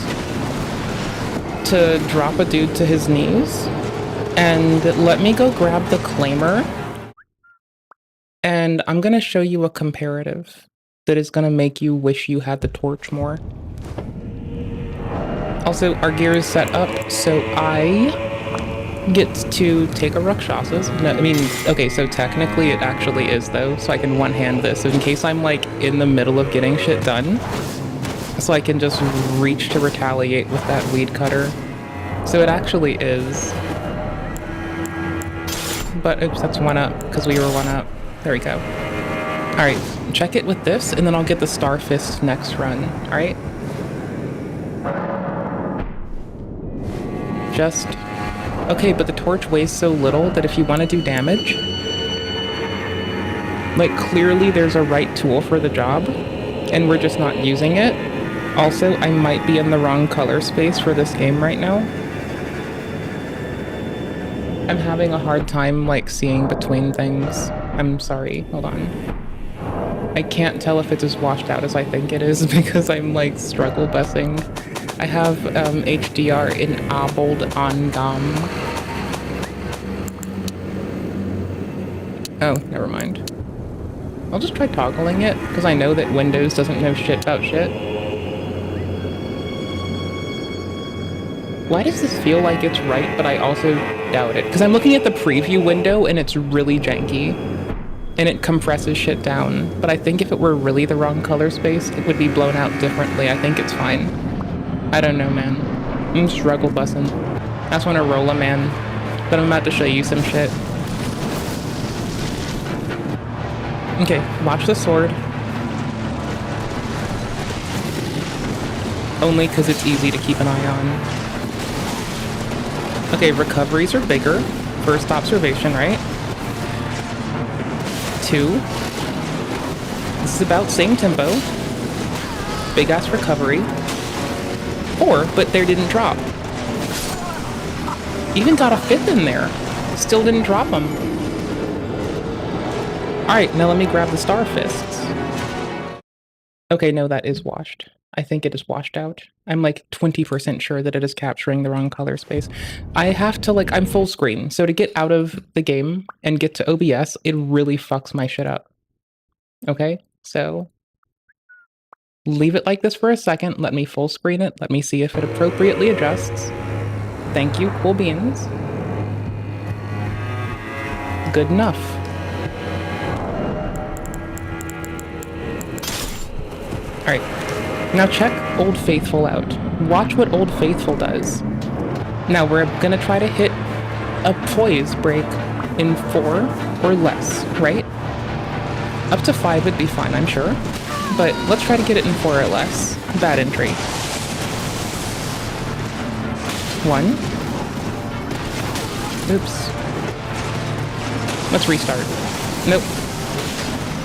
[SPEAKER 8] to drop a dude to his knees, and let me go grab the claimer, and I'm gonna show you a comparative that is gonna make you wish you had the torch more. Also, our gear is set up, so I get to take a Rakshasas. No, I mean, okay, so technically it actually is though, so I can one-hand this in case I'm like in the middle of getting shit done. So I can just reach to retaliate with that weed cutter. So it actually is. But oops, that's 1 up, because we were 1 up. There we go. Alright, check it with this, and then I'll get the Star Fist next run, alright? Just... Okay, but the torch weighs so little that if you want to do damage, like clearly there's a right tool for the job, and we're just not using it. Also, I might be in the wrong color space for this game right now. I'm having a hard time like seeing between things. I'm sorry, hold on. I can't tell if it's as washed out as I think it is because I'm like struggle bussing. I have HDR enabled on GOM. Oh, never mind. I'll just try toggling it, because I know that Windows doesn't know shit about shit. Why does this feel like it's right, but I also doubt it? Because I'm looking at the preview window, and it's really janky. And it compresses shit down. But I think if it were really the wrong color space, it would be blown out differently. I think it's fine. I don't know, man. I'm struggle bussing. I just want to roll a man. But I'm about to show you some shit. Okay, watch the sword. Only because it's easy to keep an eye on. Okay, recoveries are bigger. First observation, right? 2. This is about same tempo. Big ass recovery. 4, but there didn't drop. Even got a 5th in there. Still didn't drop them. Alright, now let me grab the Star Fists. Okay, no, that is washed. I think it is washed out. I'm like 20% sure that it is capturing the wrong color space. I have to like, I'm full screen, so to get out of the game and get to OBS, it really fucks my shit up. Okay, so leave it like this for a second, let me full screen it, let me see if it appropriately adjusts. Thank you, cool beans. Good enough. Alright, now check Old Faithful out. Watch what Old Faithful does. Now we're gonna try to hit a poise break in 4 or less, right? Up to 5 would be fine, I'm sure. But let's try to get it in 4 or less. Bad entry. 1. Oops. Let's restart. Nope.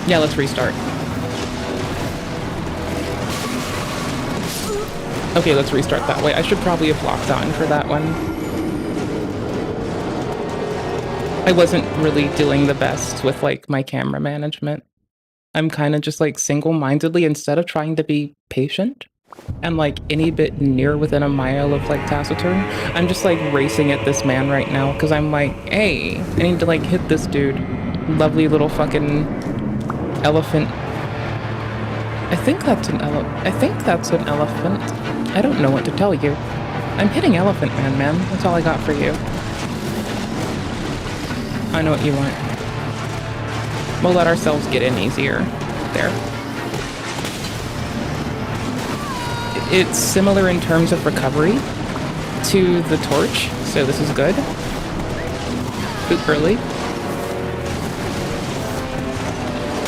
[SPEAKER 8] Yeah, let's restart. Okay, let's restart that way. I should probably have locked on for that one. I wasn't really doing the best with like my camera management. I'm kind of just like single-mindedly, instead of trying to be patient and like any bit near within a mile of like taciturn, I'm just like racing at this man right now because I'm like, hey, I need to like hit this dude. Lovely little fucking elephant. I think that's an elephant. I don't know what to tell you. I'm hitting Elephant Man. That's all I got for you. I know what you want. We'll let ourselves get in easier. There. It's similar in terms of recovery to the torch, so this is good. Boot early.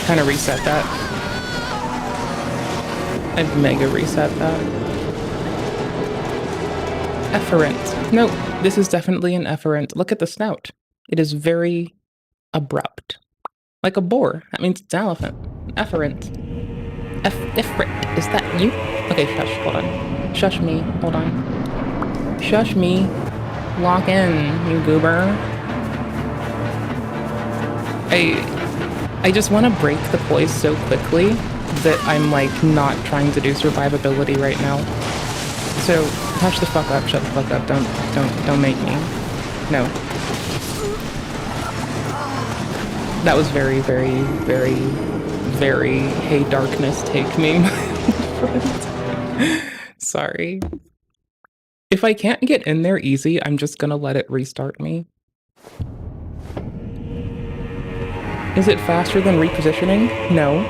[SPEAKER 8] kind of reset that. I've mega reset that. Efferent. Nope, this is definitely an efferent. Look at the snout. It is very abrupt. Like a boar. That means it's an elephant. Efferent. Efferent. Is that you? Okay, shush. Hold on. Shush me. Hold on. Shush me. Lock in, you goober. I just want to break the poise so quickly that I'm like not trying to do survivability right now. So hush the fuck up, shut the fuck up, don't make me. No. That was very, very, very, very hey darkness take me, my friend. Sorry. If I can't get in there easy, I'm just gonna let it restart me. Is it faster than repositioning? No.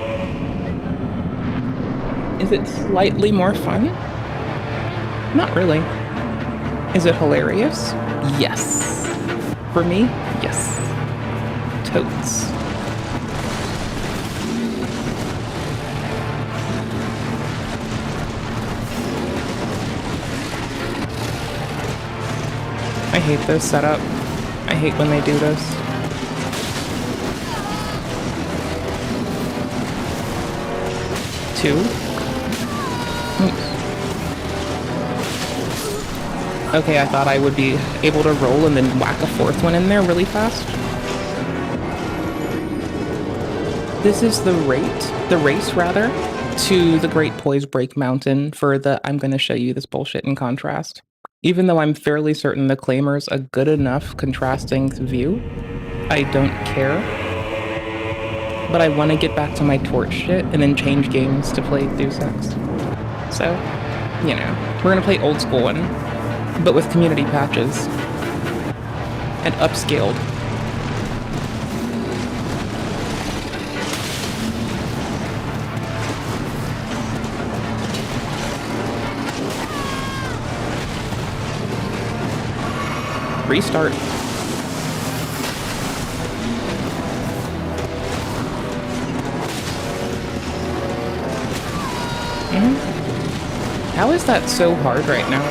[SPEAKER 8] Is it slightly more fun? Not really. Is it hilarious? Yes. For me? Yes. Totes. I hate this setup. I hate when they do this. Two. Okay, I thought I would be able to roll and then whack a fourth one in there really fast. This is the race rather, to the Great Poise Break Mountain for the I'm gonna show you this bullshit in contrast. Even though I'm fairly certain the Claimer's a good enough contrasting view, I don't care. But I want to get back to my torch shit and then change games to play Deus Ex. So, you know, we're gonna play old school one, but with community patches. And upscaled. Restart. How is that so hard right now?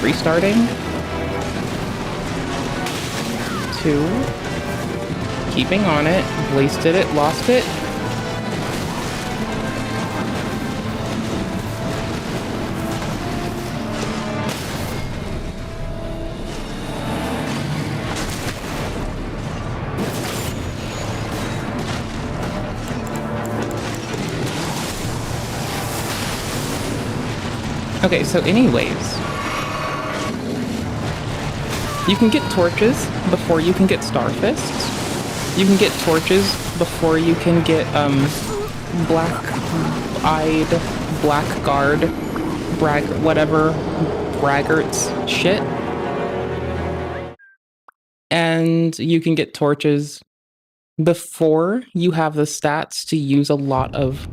[SPEAKER 8] Restarting. 2. Keeping on it. Wasted it. Lost it. Okay, so anyways, you can get torches before you can get starfists. You can get torches before you can get black-eyed, blackguard, whatever braggarts shit. And you can get torches before you have the stats to use a lot of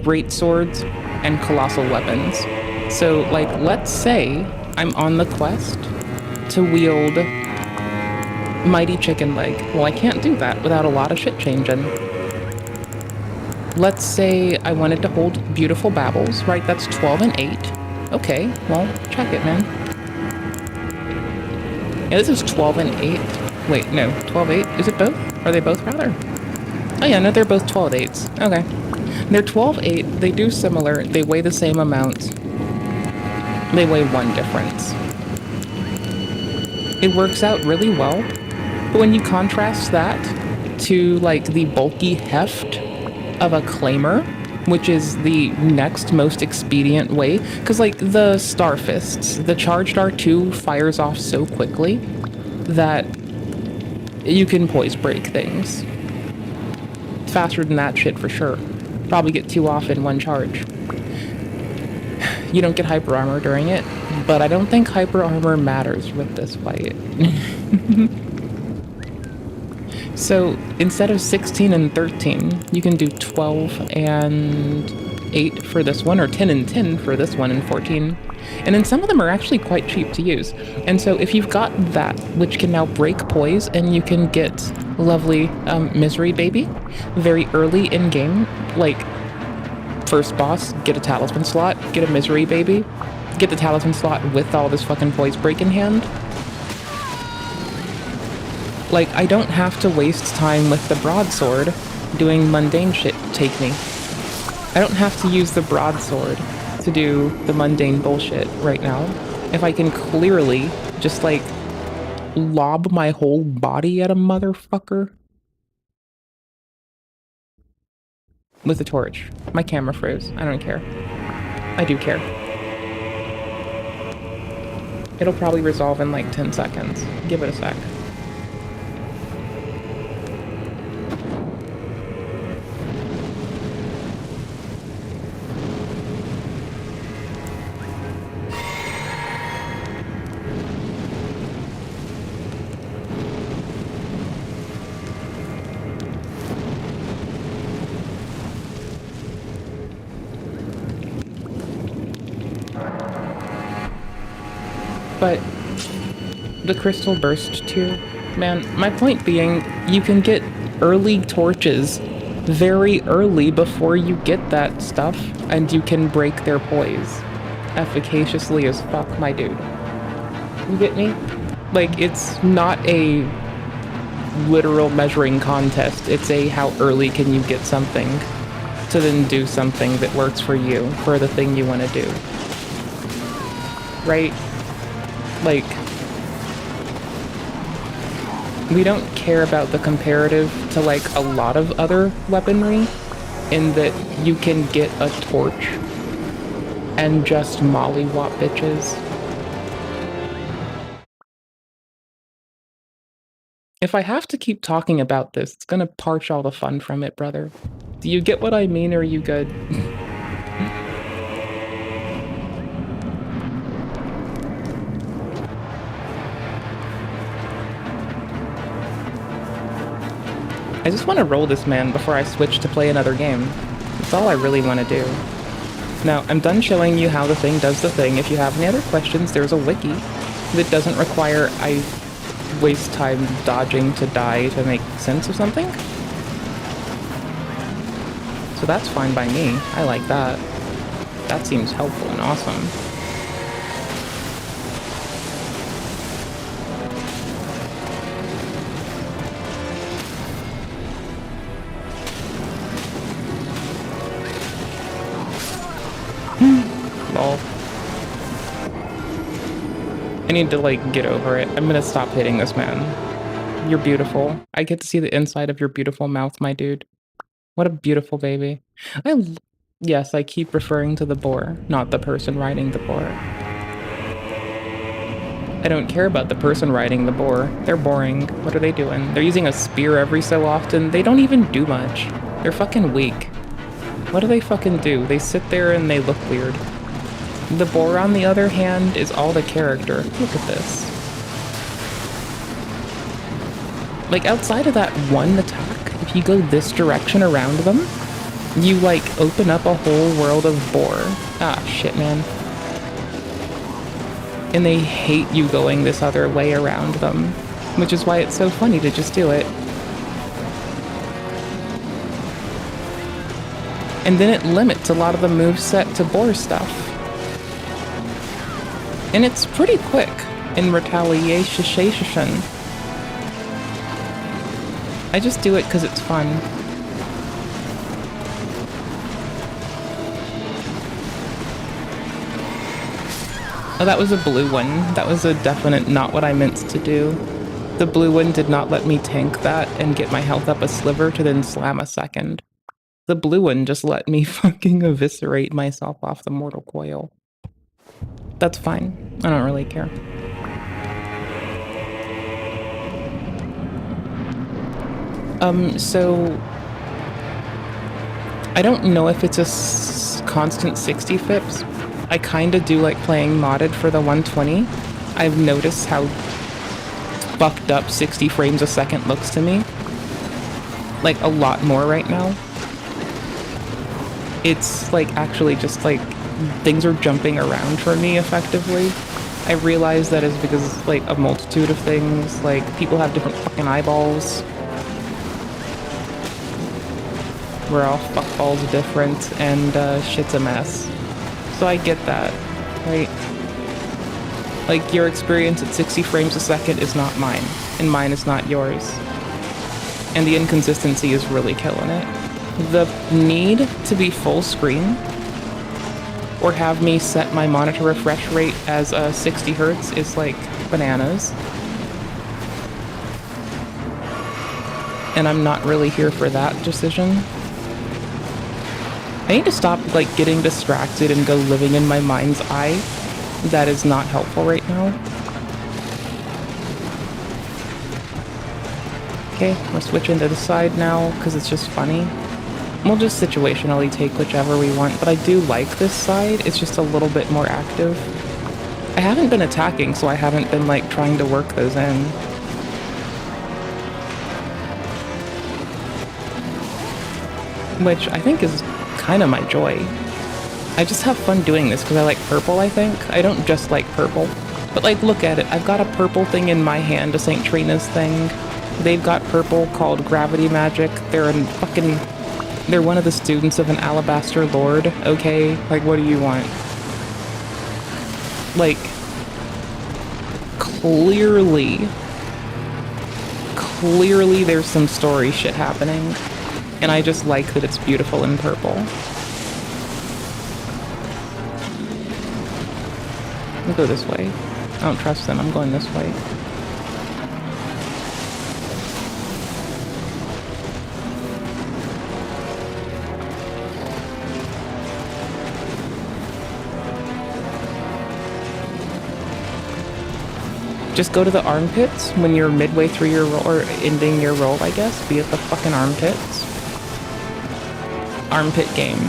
[SPEAKER 8] great swords and colossal weapons. So, like, let's say I'm on the quest to wield Mighty Chicken Leg. Well, I can't do that without a lot of shit changing. Let's say I wanted to hold Beautiful Babbles, right? That's 12 and 8. Okay, well, check it, man. Yeah, this is 12 and 8. Wait, no, 12, 8. Is it both? Are they both, rather? Oh yeah, no, they're both 12 8s. Okay. They're 12 8. They do similar. They weigh the same amount. They weigh 1 difference. It works out really well, but when you contrast that to like the bulky heft of a Claimer, which is the next most expedient way, because like the Starfists, the Charged R2 fires off so quickly that you can poise break things. Faster than that shit for sure. Probably get 2 off in 1 charge. You don't get hyper armor during it, but I don't think hyper armor matters with this fight. So instead of 16 and 13, you can do 12 and 8 for this one, or 10 and 10 for this one, and 14. And then some of them are actually quite cheap to use. And so if you've got that, which can now break poise, and you can get lovely Misery Baby very early in game, like first boss, get a talisman slot, get a Misery Baby, get the talisman slot with all this fucking poise break in hand. Like, I don't have to waste time with the broadsword doing mundane shit take me. I don't have to use the broadsword to do the mundane bullshit right now. If I can clearly just, like, lob my whole body at a motherfucker with a torch. My camera froze. I don't care. I do care. It'll probably resolve in like 10 seconds. Give it a sec. But the crystal burst tier, man, my point being, you can get early torches very early before you get that stuff, and you can break their poise efficaciously as fuck, my dude. You get me? Like, it's not a literal measuring contest, it's a how early can you get something to then do something that works for you, for the thing you want to do. Right? Like, we don't care about the comparative to, like, a lot of other weaponry, in that you can get a torch and just mollywop bitches. If I have to keep talking about this, it's gonna parch all the fun from it, brother. Do you get what I mean, or are you good? I just want to roll this man before I switch to play another game. That's all I really want to do. Now, I'm done showing you how the thing does the thing. If you have any other questions, there's a wiki that doesn't require I waste time dodging to die to make sense of something. So that's fine by me. I like that. That seems helpful and awesome. Lol. I need to, like, get over it. I'm gonna stop hitting this man. You're beautiful. I get to see the inside of your beautiful mouth, my dude. What a beautiful baby. Yes, I keep referring to the boar, not the person riding the boar. I don't care about the person riding the boar. They're boring. What are they doing? They're using a spear every so often. They don't even do much. They're fucking weak. What do they fucking do? They sit there and they look weird. The boar, on the other hand, is all the character. Look at this. Like, outside of that one attack, if you go this direction around them, you, like, open up a whole world of boar. Ah, shit, man. And they hate you going this other way around them, which is why it's so funny to just do it. And then it limits a lot of the moveset to boar stuff. And it's pretty quick in retaliation. I just do it because it's fun. Oh, that was a blue one. That was a definite not what I meant to do. The blue one did not let me tank that and get my health up a sliver to then slam a second. The blue one just let me fucking eviscerate myself off the mortal coil. That's fine. I don't really care. So I don't know if it's a constant 60 fips. I kinda do like playing modded for the 120. I've noticed how fucked up 60 frames a second looks to me. Like, a lot more right now. It's like actually just like things are jumping around for me effectively. I realize that is because, like, a multitude of things, like, people have different fucking eyeballs. We're all fuckballs different, and shit's a mess. So I get that, right? Like, your experience at 60 frames a second is not mine, and mine is not yours. And the inconsistency is really killing it. The need to be full screen or have me set my monitor refresh rate as 60 hertz is like bananas. And I'm not really here for that decision. I need to stop like getting distracted and go living in my mind's eye. That is not helpful right now. Okay, we'll switch into the side now because it's just funny. We'll just situationally take whichever we want, but I do like this side. It's just a little bit more active. I haven't been attacking, so I haven't been like trying to work those in. Which I think is kind of my joy. I just have fun doing this because I like purple, I think. I don't just like purple. But like, look at it. I've got a purple thing in my hand, a St. Trina's thing. They've got purple called Gravity Magic. They're one of the students of an Alabaster Lord, okay? Like, what do you want? Like, clearly there's some story shit happening. And I just like that it's beautiful in purple. I'll go this way. I don't trust them, I'm going this way. Just go to the armpits when you're midway through your roll, or ending your roll, I guess. Be at the fucking armpits. Armpit game.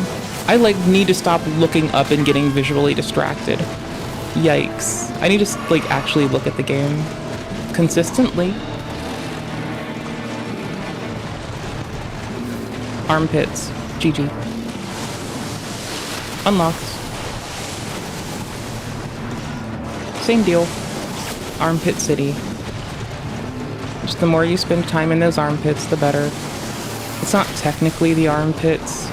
[SPEAKER 8] I, like, need to stop looking up and getting visually distracted. Yikes. I need to, like, actually look at the game. Consistently. Armpits. GG. Unlocked. Same deal. Armpit City. Just the more you spend time in those armpits, the better. It's not technically the armpits,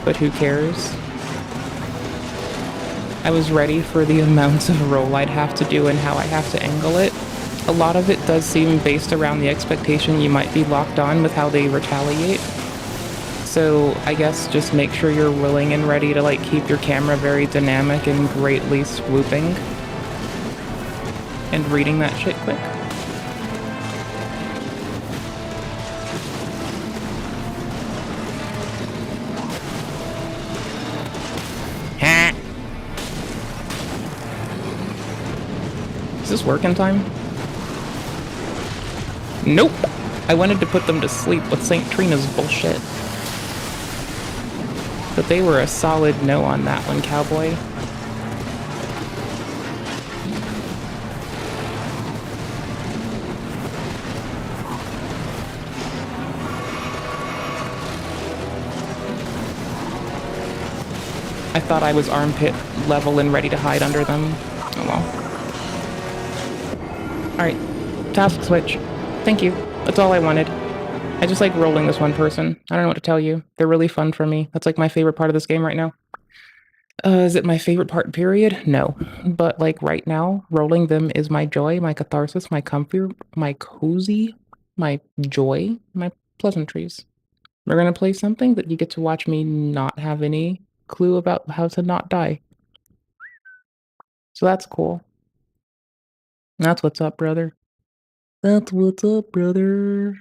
[SPEAKER 8] but who cares? I was ready for the amounts of roll I'd have to do and how I have to angle it. A lot of it does seem based around the expectation you might be locked on with how they retaliate. So I guess just make sure you're willing and ready to like keep your camera very dynamic and greatly swooping. And reading that shit quick. Is this working time? Nope! I wanted to put them to sleep with St. Trina's bullshit. But they were a solid no on that one, cowboy. I thought I was armpit level and ready to hide under them. Oh well. Alright. Task switch. Thank you. That's all I wanted. I just like rolling this one person. I don't know what to tell you. They're really fun for me. That's like my favorite part of this game right now. Is it my favorite part, period? No. But like right now, rolling them is my joy, my catharsis, my comfort, my cozy, my joy, my pleasantries. We're gonna play something that you get to watch me not have any clue about how to not die. So that's cool. That's what's up, brother. That's what's up, brother.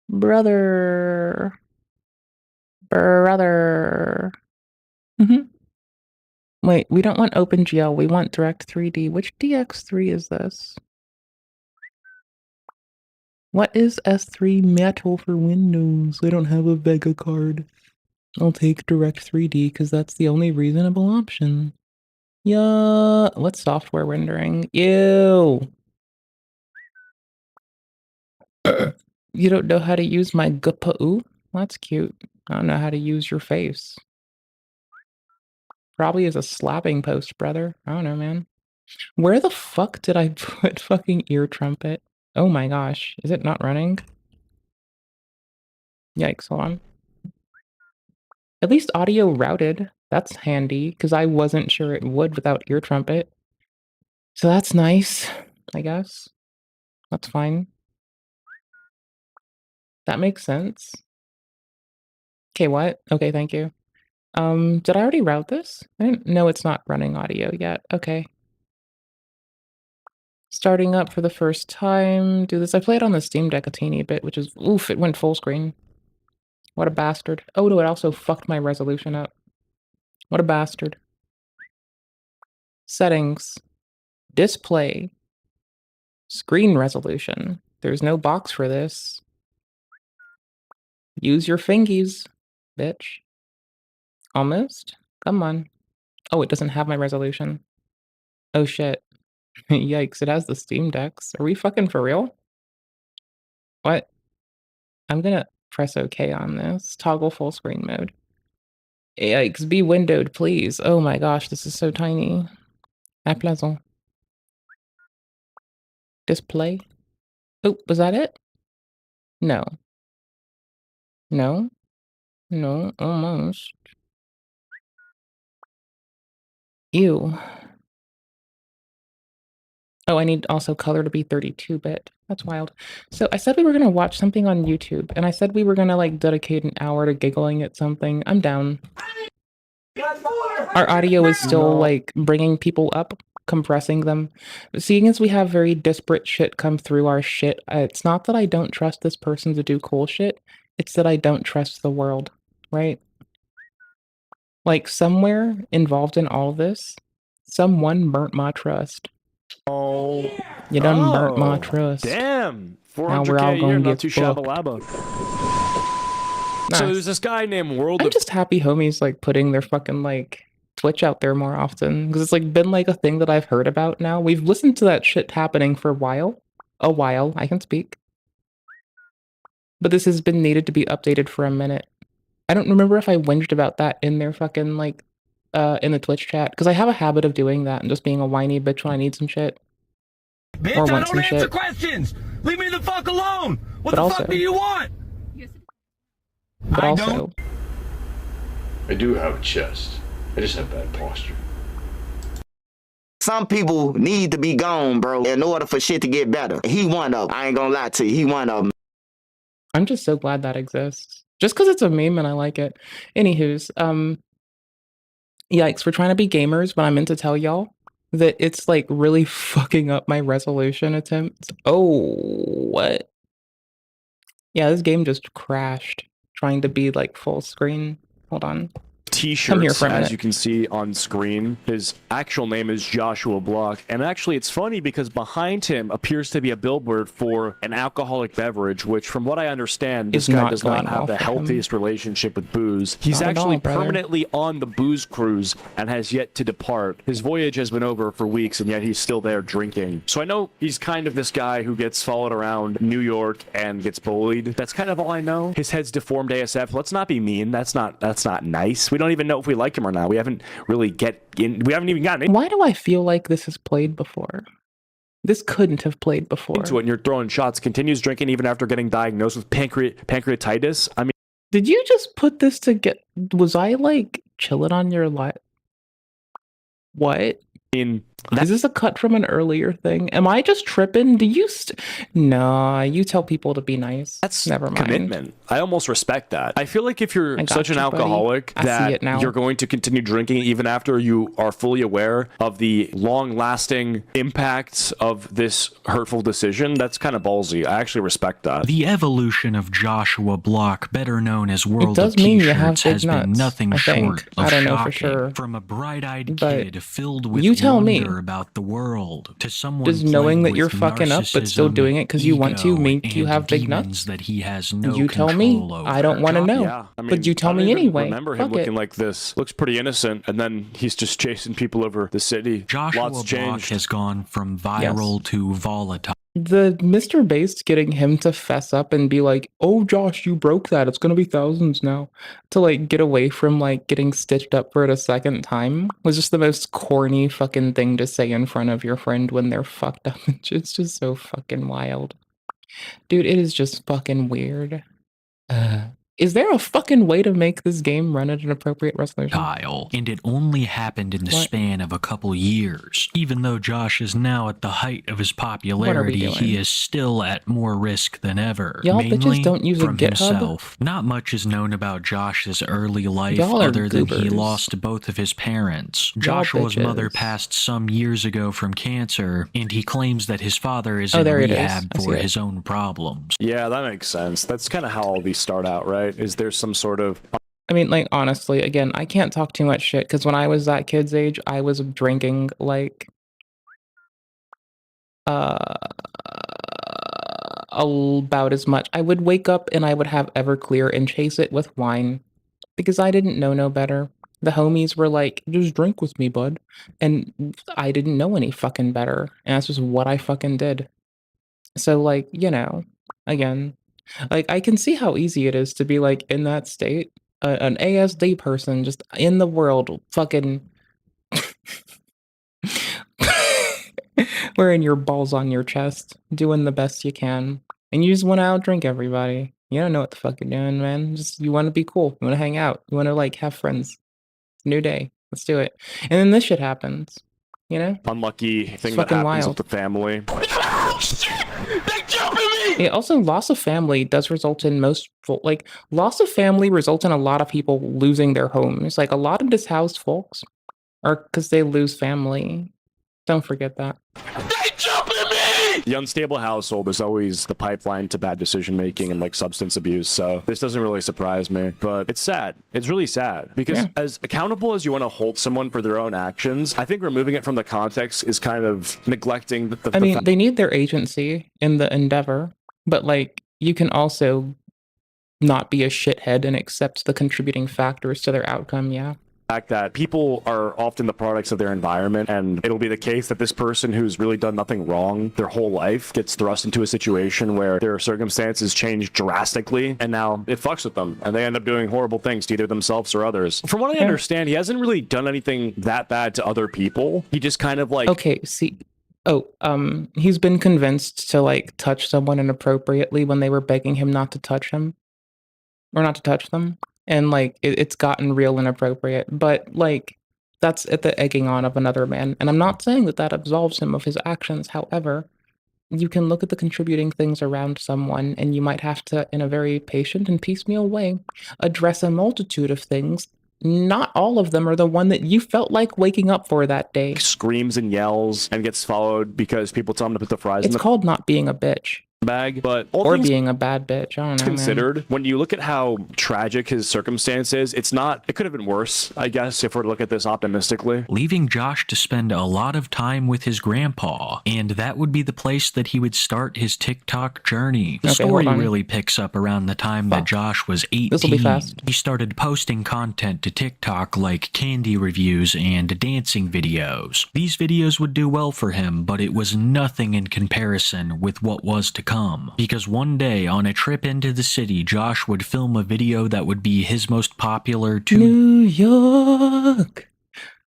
[SPEAKER 8] Brother. Brother. Wait, we don't want OpenGL, we want Direct 3D. Which DX3 is this? What is S3 Metal for Windows? I don't have a Vega card. I'll take Direct 3D because that's the only reasonable option. Yeah, what's software rendering? Ew. You don't know how to use my GPU? That's cute. I don't know how to use your face. Probably is a slapping post, brother. I don't know, man. Where the fuck did I put fucking ear trumpet? Oh my gosh. Is it not running? Yikes, hold on. At least audio routed. That's handy, because I wasn't sure it would without ear trumpet. So that's nice, I guess. That's fine. That makes sense. Okay, what? Okay, thank you. Did I already route this? I didn't know it's not running audio yet. Okay. Starting up for the first time. Do this. I played on the Steam Deck a teeny bit, which is, oof, it went full screen. What a bastard. Oh, no, it also fucked my resolution up. What a bastard. Settings. Display. Screen resolution. There's no box for this. Use your fingies, bitch. Almost? Come on. Oh, it doesn't have my resolution. Oh shit. Yikes, it has the Steam Decks. Are we fucking for real? What? I'm gonna press OK on this. Toggle full screen mode. Yikes, be windowed, please. Oh my gosh, this is so tiny. À plaisant. Display. Oh, was that it? No. No? No, almost. Ew. Oh, I need also color to be 32-bit. That's wild. So I said we were gonna watch something on YouTube, and I said we were gonna like dedicate an hour to giggling at something. I'm down. Our audio is still like bringing people up, compressing them. Seeing as we have very disparate shit come through our shit, it's not that I don't trust this person to do cool shit, it's that I don't trust the world, right? Like somewhere involved in all this, someone burnt my trust.
[SPEAKER 11] Oh.
[SPEAKER 8] You done burnt my trust.
[SPEAKER 11] Damn.
[SPEAKER 8] Now we're
[SPEAKER 11] 400K
[SPEAKER 8] all
[SPEAKER 11] a year,
[SPEAKER 8] gonna
[SPEAKER 11] not
[SPEAKER 8] get
[SPEAKER 11] too
[SPEAKER 8] fucked.
[SPEAKER 11] shabba-labba.
[SPEAKER 8] Nice.
[SPEAKER 11] So there's this guy named World
[SPEAKER 8] I'm
[SPEAKER 11] of...
[SPEAKER 8] just happy homies like putting their fucking like Twitch out there more often, because it's like been like a thing that I've heard about now. We've listened to that shit happening for a while. I can speak. But this has been needed to be updated for a minute. I don't remember if I whinged about that in their fucking like in the Twitch chat, because I have a habit of doing that and just being a whiny bitch when I need some shit.
[SPEAKER 18] Bitch,
[SPEAKER 8] Or
[SPEAKER 18] I
[SPEAKER 8] want
[SPEAKER 18] don't
[SPEAKER 8] some
[SPEAKER 18] answer
[SPEAKER 8] shit.
[SPEAKER 18] questions. Leave me the fuck alone. What
[SPEAKER 8] But
[SPEAKER 18] the
[SPEAKER 8] also-
[SPEAKER 18] fuck do you want?
[SPEAKER 8] But
[SPEAKER 18] I
[SPEAKER 8] also,
[SPEAKER 13] I do have a chest. I just have bad posture.
[SPEAKER 21] Some people need to be gone, bro, in order for shit to get better. He one of them. I ain't gonna lie to you. He one of them.
[SPEAKER 8] I'm just so glad that exists. Just because it's a meme and I like it. Anywho's, yikes, we're trying to be gamers, but I meant to tell y'all that it's like really fucking up my resolution attempts. Oh, what? Yeah, this game just crashed trying to be like full screen. Hold on. Come here
[SPEAKER 11] T-shirts,
[SPEAKER 8] for a minute.
[SPEAKER 11] as you can see on screen. His actual name is Joshua Block, and actually it's funny because behind him appears to be a billboard for an alcoholic beverage, which from what I understand, this
[SPEAKER 8] Is
[SPEAKER 11] guy
[SPEAKER 8] not
[SPEAKER 11] does not
[SPEAKER 8] going
[SPEAKER 11] have
[SPEAKER 8] well
[SPEAKER 11] the
[SPEAKER 8] for him.
[SPEAKER 11] healthiest relationship with booze. He's
[SPEAKER 8] Not at
[SPEAKER 11] actually
[SPEAKER 8] all, brother.
[SPEAKER 11] permanently on the booze cruise and has yet to depart. His voyage has been over for weeks, and yet he's still there drinking. So I know he's kind of this guy who gets followed around New York and gets bullied. That's kind of all I know. His head's deformed ASF. Let's not be mean. That's not nice. We don't even know if we like him or not. We haven't really we haven't even gotten
[SPEAKER 8] Why do I feel like this has played before? This couldn't have played before.
[SPEAKER 11] into it, and you're throwing shots. Continues drinking even after getting diagnosed with pancreatitis. I mean,
[SPEAKER 8] Did you just put this to get... Was I like chilling on your life? What? Is this a cut from an earlier thing? Am I just tripping? Do you Nah, you tell people to be nice.
[SPEAKER 11] That's
[SPEAKER 8] never mind.
[SPEAKER 11] commitment. I almost respect that. I feel like if you're
[SPEAKER 8] I got
[SPEAKER 11] such an
[SPEAKER 8] you, buddy.
[SPEAKER 11] alcoholic
[SPEAKER 8] I see
[SPEAKER 11] that
[SPEAKER 8] it now.
[SPEAKER 11] you're going to continue drinking even after you are fully aware of the long-lasting impacts of this hurtful decision, that's kind of ballsy. I actually respect that.
[SPEAKER 16] The evolution of Joshua Block, better known as World
[SPEAKER 8] does
[SPEAKER 16] of
[SPEAKER 8] mean you have
[SPEAKER 16] T-shirts,
[SPEAKER 8] big
[SPEAKER 16] has been
[SPEAKER 8] nuts,
[SPEAKER 16] nothing
[SPEAKER 8] I think.
[SPEAKER 16] short of
[SPEAKER 8] I don't know for
[SPEAKER 16] shocking.
[SPEAKER 8] sure.
[SPEAKER 16] From a bright-eyed
[SPEAKER 8] But
[SPEAKER 16] kid filled with
[SPEAKER 8] you tell me.
[SPEAKER 16] wonder about the world to someone
[SPEAKER 8] Does knowing
[SPEAKER 16] plagued
[SPEAKER 8] that you're
[SPEAKER 16] with
[SPEAKER 8] fucking up but still
[SPEAKER 16] narcissism,
[SPEAKER 8] doing it because you want to
[SPEAKER 16] ego,
[SPEAKER 8] make you
[SPEAKER 16] and
[SPEAKER 8] have big
[SPEAKER 16] demons
[SPEAKER 8] nuts?
[SPEAKER 16] that he has no
[SPEAKER 8] You tell me.
[SPEAKER 16] control over.
[SPEAKER 8] I don't want to know.
[SPEAKER 11] Yeah, I mean,
[SPEAKER 8] but you tell
[SPEAKER 11] I don't
[SPEAKER 8] me
[SPEAKER 11] even
[SPEAKER 8] anyway.
[SPEAKER 11] remember him
[SPEAKER 8] Fuck
[SPEAKER 11] looking
[SPEAKER 8] it.
[SPEAKER 11] like this. Looks pretty innocent, and then he's just chasing people over the city.
[SPEAKER 16] Joshua
[SPEAKER 11] Lots
[SPEAKER 16] Block
[SPEAKER 11] changed.
[SPEAKER 16] has gone from viral to volatile.
[SPEAKER 8] The Mr. Beast getting him to fess up and be like, "Oh, Josh, you broke that. It's gonna be thousands now." To like get away from like getting stitched up for it a second time was just the most corny fucking thing to say in front of your friend when they're fucked up. It's just so fucking wild. Dude, it is just fucking weird. Is there a fucking way to make this game run at an appropriate resolution?
[SPEAKER 16] Kyle, and it only happened in the span of a couple years. Even though Josh is now at the height of his popularity, he
[SPEAKER 8] doing?
[SPEAKER 16] is still at more risk than ever.
[SPEAKER 8] Y'all
[SPEAKER 16] mainly
[SPEAKER 8] bitches don't use a
[SPEAKER 16] from
[SPEAKER 8] GitHub?
[SPEAKER 16] himself. Not much is known about Josh's early life
[SPEAKER 8] Y'all are
[SPEAKER 16] other than he
[SPEAKER 8] goobers.
[SPEAKER 16] lost both of his parents.
[SPEAKER 8] Y'all
[SPEAKER 16] Joshua's mother
[SPEAKER 8] bitches.
[SPEAKER 16] passed some years ago from cancer, and he claims that his father is
[SPEAKER 8] Oh,
[SPEAKER 16] in
[SPEAKER 8] there it is.
[SPEAKER 16] rehab
[SPEAKER 8] I see
[SPEAKER 16] for
[SPEAKER 8] it.
[SPEAKER 16] his own problems.
[SPEAKER 11] Yeah, that makes sense. That's kind of how all these start out, right? Is there some sort of
[SPEAKER 8] I mean, like, honestly, again, I can't talk too much shit because when I was that kid's age, I was drinking like about as much. I would wake up and I would have Everclear and chase it with wine because I didn't know no better. The homies were like, "Just drink with me, bud," and I didn't know any fucking better, and that's just what I fucking did. So, like, you know, again, like, I can see how easy it is to be, like, in that state, an ASD person just in the world fucking wearing your balls on your chest, doing the best you can, and you just wanna outdrink everybody. You don't know what the fuck you're doing, man. Just you wanna be cool, you wanna hang out, you wanna, like, have friends. New day, let's do it. And then this shit happens, you know?
[SPEAKER 11] unlucky thing that
[SPEAKER 8] fucking
[SPEAKER 11] happens
[SPEAKER 8] wild.
[SPEAKER 11] with the family?
[SPEAKER 8] Yeah, also, loss of family does result in like, loss of family results in a lot of people losing their homes. Like, a lot of dishoused folks are because they lose family. Don't forget that.
[SPEAKER 11] The unstable household is always the pipeline to bad decision making and like substance abuse. So this doesn't really surprise me, but it's sad. It's really sad because as accountable as you want to hold someone for their own actions, I think removing it from the context is kind of neglecting the
[SPEAKER 8] I mean,
[SPEAKER 11] fact
[SPEAKER 8] they need their agency in the endeavor, but, like, you can also not be a shithead and accept the contributing factors to their outcome, yeah.
[SPEAKER 11] that people are often the products of their environment, and it'll be the case that this person who's really done nothing wrong their whole life gets thrust into a situation where their circumstances change drastically, and now it fucks with them, and they end up doing horrible things to either themselves or others. From what I understand, he hasn't really done anything that bad to other people. He just kind of like...
[SPEAKER 8] Okay, see... Oh, he's been convinced to, like, touch someone inappropriately when they were begging him not to touch him. Or not to touch them. And, like, it's gotten real inappropriate. But, like, that's at the egging on of another man. And I'm not saying that that absolves him of his actions. However, you can look at the contributing things around someone, and you might have to, in a very patient and piecemeal way, address a multitude of things. Not all of them are the one that you felt like waking up for that day.
[SPEAKER 11] Screams and yells and gets followed because people tell him to put the fries in
[SPEAKER 8] It's
[SPEAKER 11] the
[SPEAKER 8] called not being a bitch.
[SPEAKER 11] bag, but all
[SPEAKER 8] Or
[SPEAKER 11] things
[SPEAKER 8] being a bad bitch. I don't know, man.
[SPEAKER 11] considered, when you look at how tragic his circumstances, it could have been worse, I guess, if we're to look at this optimistically.
[SPEAKER 16] Leaving Josh to spend a lot of time with his grandpa, and that would be the place that he would start his TikTok journey. The story really picks up around the time that Josh was 18.
[SPEAKER 8] This'll be fast.
[SPEAKER 16] He started posting content to TikTok like candy reviews and dancing videos. These videos would do well for him, but it was nothing in comparison with what was to come. Because one day, on a trip into the city, Josh would film a video that would be his most popular
[SPEAKER 8] New York,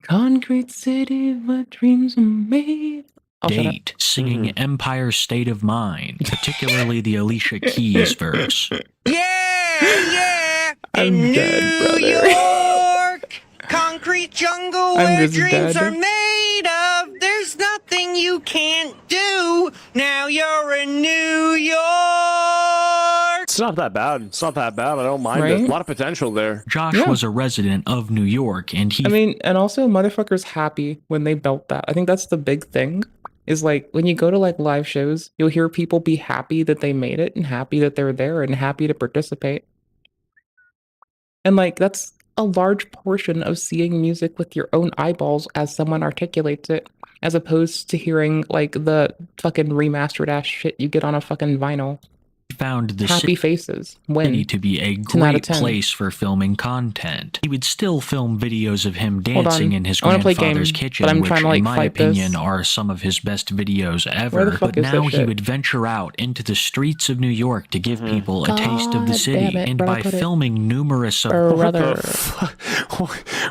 [SPEAKER 8] concrete city where dreams are made.
[SPEAKER 16] date, singing Empire State of Mind, particularly the Alicia Keys verse.
[SPEAKER 7] Yeah!
[SPEAKER 8] I'm dead, brother.
[SPEAKER 7] York, concrete jungle
[SPEAKER 8] I'm
[SPEAKER 7] where
[SPEAKER 8] just
[SPEAKER 7] dreams
[SPEAKER 8] dead.
[SPEAKER 7] are made of. There's nothing you can't do. Now you're in New York.
[SPEAKER 11] It's not that bad. It's not that bad. I don't mind it.
[SPEAKER 8] Right?
[SPEAKER 11] A lot of potential there.
[SPEAKER 16] Josh was a resident of New York, and he...
[SPEAKER 8] I mean, and also motherfuckers happy when they built that. I think that's the big thing. Is like when you go to like live shows, you'll hear people be happy that they made it and happy that they're there and happy to participate. And like that's a large portion of seeing music with your own eyeballs as someone articulates it, as opposed to hearing like the fucking remastered ass shit you get on a fucking vinyl.
[SPEAKER 16] found the
[SPEAKER 8] Happy faces. Win.
[SPEAKER 16] city to be a
[SPEAKER 8] 10 out of
[SPEAKER 16] great
[SPEAKER 8] 10.
[SPEAKER 16] place for filming content. He would still film videos of him
[SPEAKER 8] Hold
[SPEAKER 16] dancing
[SPEAKER 8] on.
[SPEAKER 16] in his
[SPEAKER 8] I wanna play
[SPEAKER 16] grandfather's
[SPEAKER 8] game,
[SPEAKER 16] kitchen,
[SPEAKER 8] but I'm
[SPEAKER 16] which
[SPEAKER 8] trying to, like,
[SPEAKER 16] in my
[SPEAKER 8] fight
[SPEAKER 16] opinion
[SPEAKER 8] this.
[SPEAKER 16] are some of his best videos ever.
[SPEAKER 8] Where the fuck
[SPEAKER 16] But
[SPEAKER 8] is this
[SPEAKER 16] now he
[SPEAKER 8] shit?
[SPEAKER 16] would venture out into the streets of New York to give people a taste of the
[SPEAKER 8] God
[SPEAKER 16] city.
[SPEAKER 8] damn it,
[SPEAKER 16] And
[SPEAKER 8] where'd I
[SPEAKER 16] by
[SPEAKER 8] put it?
[SPEAKER 16] filming numerous of
[SPEAKER 8] Brother.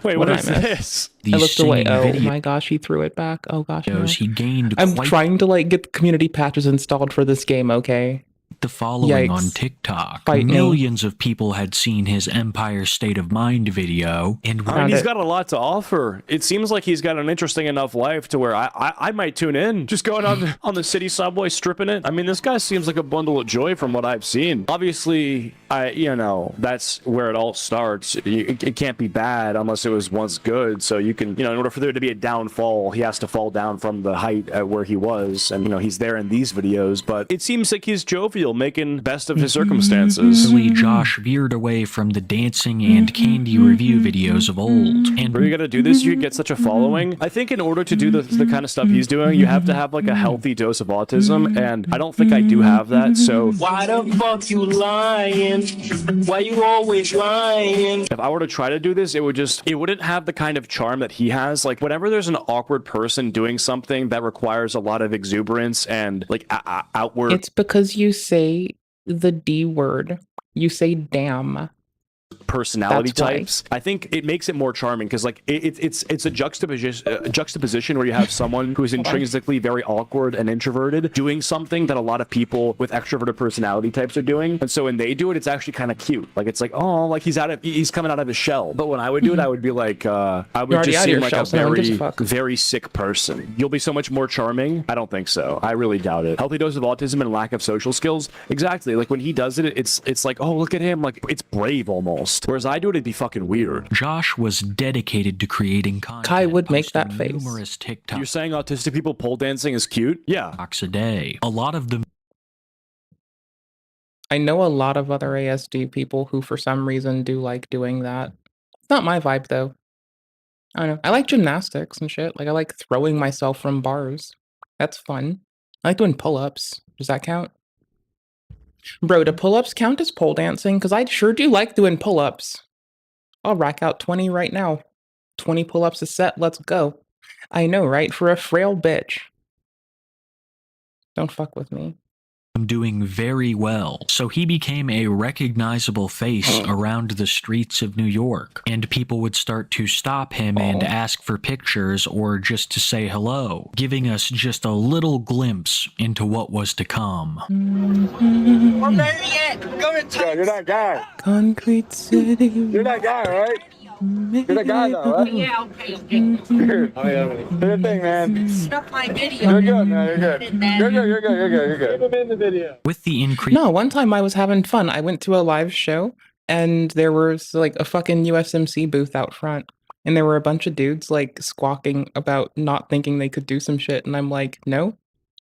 [SPEAKER 11] Wait,
[SPEAKER 8] What
[SPEAKER 11] what
[SPEAKER 8] did
[SPEAKER 11] is
[SPEAKER 8] I miss?
[SPEAKER 11] this?
[SPEAKER 8] I
[SPEAKER 16] These
[SPEAKER 8] looked away.
[SPEAKER 16] singing
[SPEAKER 8] Oh
[SPEAKER 16] videos.
[SPEAKER 8] my gosh, he threw it back. Oh gosh, no.
[SPEAKER 16] He gained
[SPEAKER 8] I'm
[SPEAKER 16] quite
[SPEAKER 8] trying to like get the community patches installed for this game, okay?
[SPEAKER 16] the following on
[SPEAKER 8] Yikes.
[SPEAKER 16] TikTok.
[SPEAKER 8] Fight me.
[SPEAKER 16] Millions of people had seen his Empire State of Mind video, and
[SPEAKER 11] I mean, he's got a lot to offer. It seems like he's got an interesting enough life to where I might tune in. Just going on the city subway, stripping it. I mean, this guy seems like a bundle of joy from what I've seen. Obviously, that's where it all starts. It can't be bad unless it was once good. So you can, in order for there to be a downfall, he has to fall down from the height at where he was. And, he's there in these videos. But it seems like he's jovial, making best of his circumstances.
[SPEAKER 16] Josh veered away from the dancing and candy review videos of old. And
[SPEAKER 11] where you gotta do this, you get such a following. I think in order to do the kind of stuff he's doing, you have to have like a healthy dose of autism, and I don't think I do have that. So
[SPEAKER 4] Why the fuck you lying? Why you always lying?
[SPEAKER 11] if I were to try to do this, it wouldn't have the kind of charm that he has. Like whenever there's an awkward person doing something that requires a lot of exuberance and like outward.
[SPEAKER 8] It's because you say the D word. You say damn.
[SPEAKER 11] Personality
[SPEAKER 8] That's why.
[SPEAKER 11] types. I think it makes it more charming because like it's a juxtaposition where you have someone who is intrinsically very awkward and introverted doing something that a lot of people with extroverted personality types are doing, and so when they do it, it's actually kind of cute. Like it's like, oh, like he's coming out of his shell. But when I would do it, I would be like, I would
[SPEAKER 8] You're already
[SPEAKER 11] just
[SPEAKER 8] out of
[SPEAKER 11] seem
[SPEAKER 8] your
[SPEAKER 11] like
[SPEAKER 8] shell,
[SPEAKER 11] a
[SPEAKER 8] so no one gives a fuck.
[SPEAKER 11] very sick person. You'll be so much more charming. I don't think so. I really doubt it. Healthy dose of autism and lack of social skills. Exactly. Like when he does it, it's like, oh, look at him. Like it's brave almost. Whereas I do it, it'd be fucking weird.
[SPEAKER 16] Josh was dedicated to creating content.
[SPEAKER 8] Kai would make that face.
[SPEAKER 16] Numerous TikToks
[SPEAKER 11] You're saying autistic people pole dancing is cute? Yeah.
[SPEAKER 16] a day. A lot of them
[SPEAKER 8] I know a lot of other ASD people who for some reason do like doing that. It's not my vibe though. I don't know. I like gymnastics and shit. Like I like throwing myself from bars. That's fun. I like doing pull-ups. Does that count? Bro, do pull-ups count as pole dancing? Because I sure do like doing pull-ups. I'll rack out 20 right now. 20 pull-ups a set, let's go. I know, right? For a frail bitch. Don't fuck with me.
[SPEAKER 16] doing very well, so he became a recognizable face around the streets of New York, and people would start to stop him and ask for pictures or just to say hello, giving us just a little glimpse into what was to come.
[SPEAKER 7] Well, there yet. Go to
[SPEAKER 17] Yo, you're that guy.
[SPEAKER 8] Concrete City.
[SPEAKER 17] You're that guy, right? You're that guy, though, right?
[SPEAKER 7] Yeah, okay.
[SPEAKER 17] Do the thing, man.
[SPEAKER 7] Stop my video.
[SPEAKER 17] You're good, man. You're good. You're good. You're good. You're good. You're good. Keep him in the video.
[SPEAKER 16] With the increase
[SPEAKER 8] No, one time I was having fun. I went to a live show and there was like a fucking USMC booth out front. And there were a bunch of dudes like squawking about not thinking they could do some shit. And I'm like, no,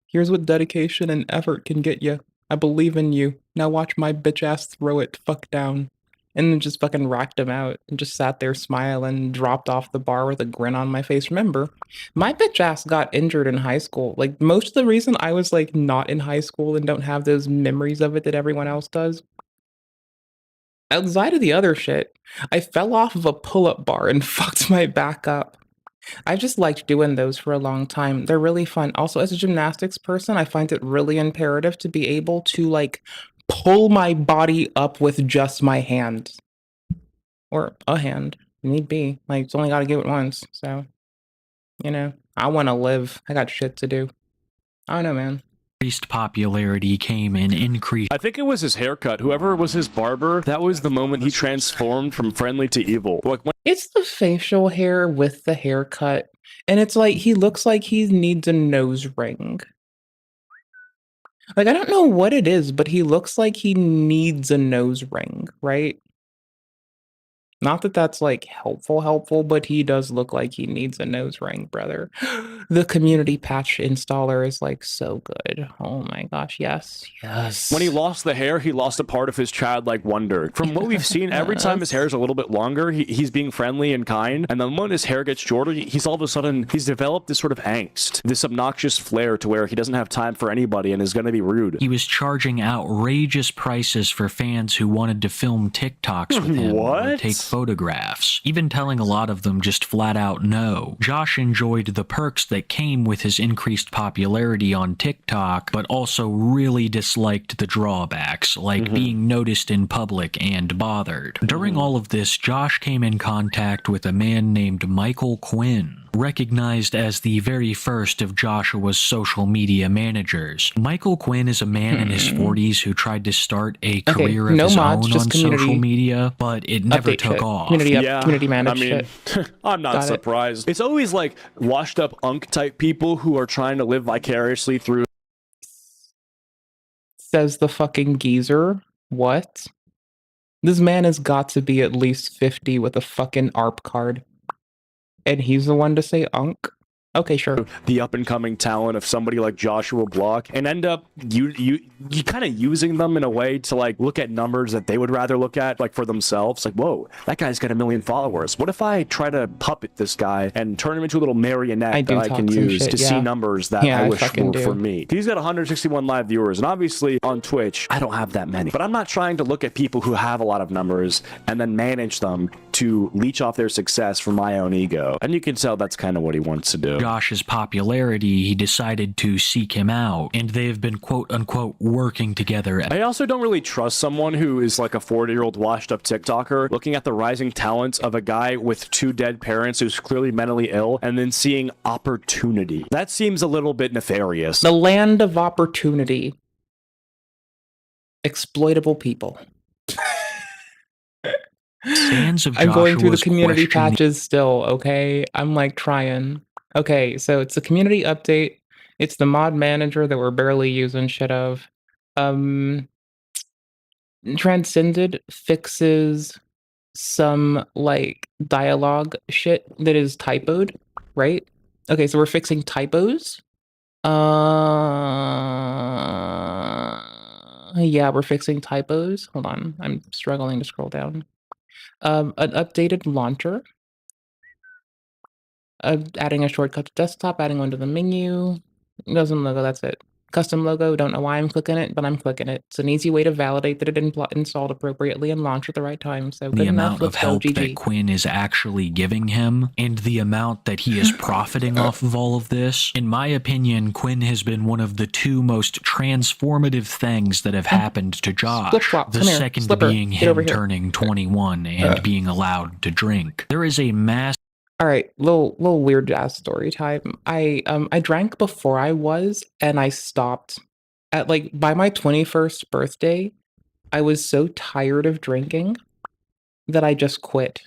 [SPEAKER 8] here's what dedication and effort can get you. I believe in you. Now watch my bitch ass throw it fuck down. And then just fucking racked him out and just sat there smiling, dropped off the bar with a grin on my face. Remember, my bitch ass got injured in high school. Like most of the reason I was like not in high school and don't have those memories of it that everyone else does. Outside of the other shit, I fell off of a pull-up bar and fucked my back up. I just liked doing those for a long time. They're really fun. Also, as a gymnastics person, I find it really imperative to be able to like pull my body up with just my hand. Or a hand, need be. Like, it's only got to give it once. So, I want to live. I got shit to do. I don't know, man.
[SPEAKER 16] increased popularity came in increased.
[SPEAKER 11] I think it was his haircut. Whoever was his barber, that was the moment he transformed from friendly to evil. Like
[SPEAKER 8] It's the facial hair with the haircut. And it's like, he looks like he needs a nose ring. Like, I don't know what it is, but he looks like he needs a nose ring, right? Not that that's like helpful, but he does look like he needs a nose ring, brother. The community patch installer is like so good. Oh my gosh, yes, yes.
[SPEAKER 11] When he lost the hair, he lost a part of his childlike wonder. From what we've seen, every time his hair is a little bit longer, he's being friendly and kind. And then when his hair gets shorter, he's all of a sudden, he's developed this sort of angst, this obnoxious flair to where he doesn't have time for anybody and is going to be rude.
[SPEAKER 16] He was charging outrageous prices for fans who wanted to film TikToks with him or take photographs, even telling a lot of them just flat out no. Josh enjoyed the perks that came with his increased popularity on TikTok, but also really disliked the drawbacks, like being noticed in public and bothered. During all of this, Josh came in contact with a man named Michael Quinn, recognized as the very first of Joshua's social media managers. Michael Quinn is a man in his 40s who tried to start a career of his own on social media, but it never took off.
[SPEAKER 8] Community managed shit.
[SPEAKER 11] I'm not surprised. It's always like washed up unk type people who are trying to live vicariously through.
[SPEAKER 8] Says the fucking geezer. What? This man has got to be at least 50 with a fucking ARP card. And he's the one to say unk? Okay, sure.
[SPEAKER 11] The up-and-coming talent of somebody like Joshua Block and end up you kind of using them in a way to like look at numbers that they would rather look at like for themselves. Like, whoa, that guy's got 1 million followers. What if I try to puppet this guy and turn him into a little marionette that I can use to see numbers that I wish were for me? He's got 161 live viewers, and obviously on Twitch, I don't have that many. But I'm not trying to look at people who have a lot of numbers and then manage them to leech off their success for my own ego. And you can tell that's kind of what he wants to do.
[SPEAKER 16] Josh's popularity, he decided to seek him out, and they've been quote-unquote working together.
[SPEAKER 11] I also don't really trust someone who is like a 40-year-old washed-up TikToker looking at the rising talents of a guy with 2 dead parents who's clearly mentally ill and then seeing opportunity. That seems a little bit nefarious.
[SPEAKER 8] The land of opportunity. Exploitable people. I'm going through the community patches still, okay? I'm like trying. Okay, so it's a community update. It's the mod manager that we're barely using shit of. Transcended fixes some like dialogue shit that is typoed, right? Okay, so we're fixing typos. Yeah, we're fixing typos. Hold on, I'm struggling to scroll down. An updated launcher. Adding a shortcut to desktop, adding one to the menu. Custom logo, that's it. Custom logo, don't know why I'm clicking it, but I'm clicking it. It's an easy way to validate that it installed appropriately and launched at the right time. So
[SPEAKER 16] the
[SPEAKER 8] good
[SPEAKER 16] amount
[SPEAKER 8] enough,
[SPEAKER 16] of help that Quinn is actually giving him, and the amount that he is profiting off of all of this. In my opinion, Quinn has been one of the 2 most transformative things that have happened to Josh. The second being him turning 21 and being allowed to drink. There is a mass.
[SPEAKER 8] All right, little weird ass story time. I drank before I was, and I stopped at like by my 21st birthday. I was so tired of drinking that I just quit.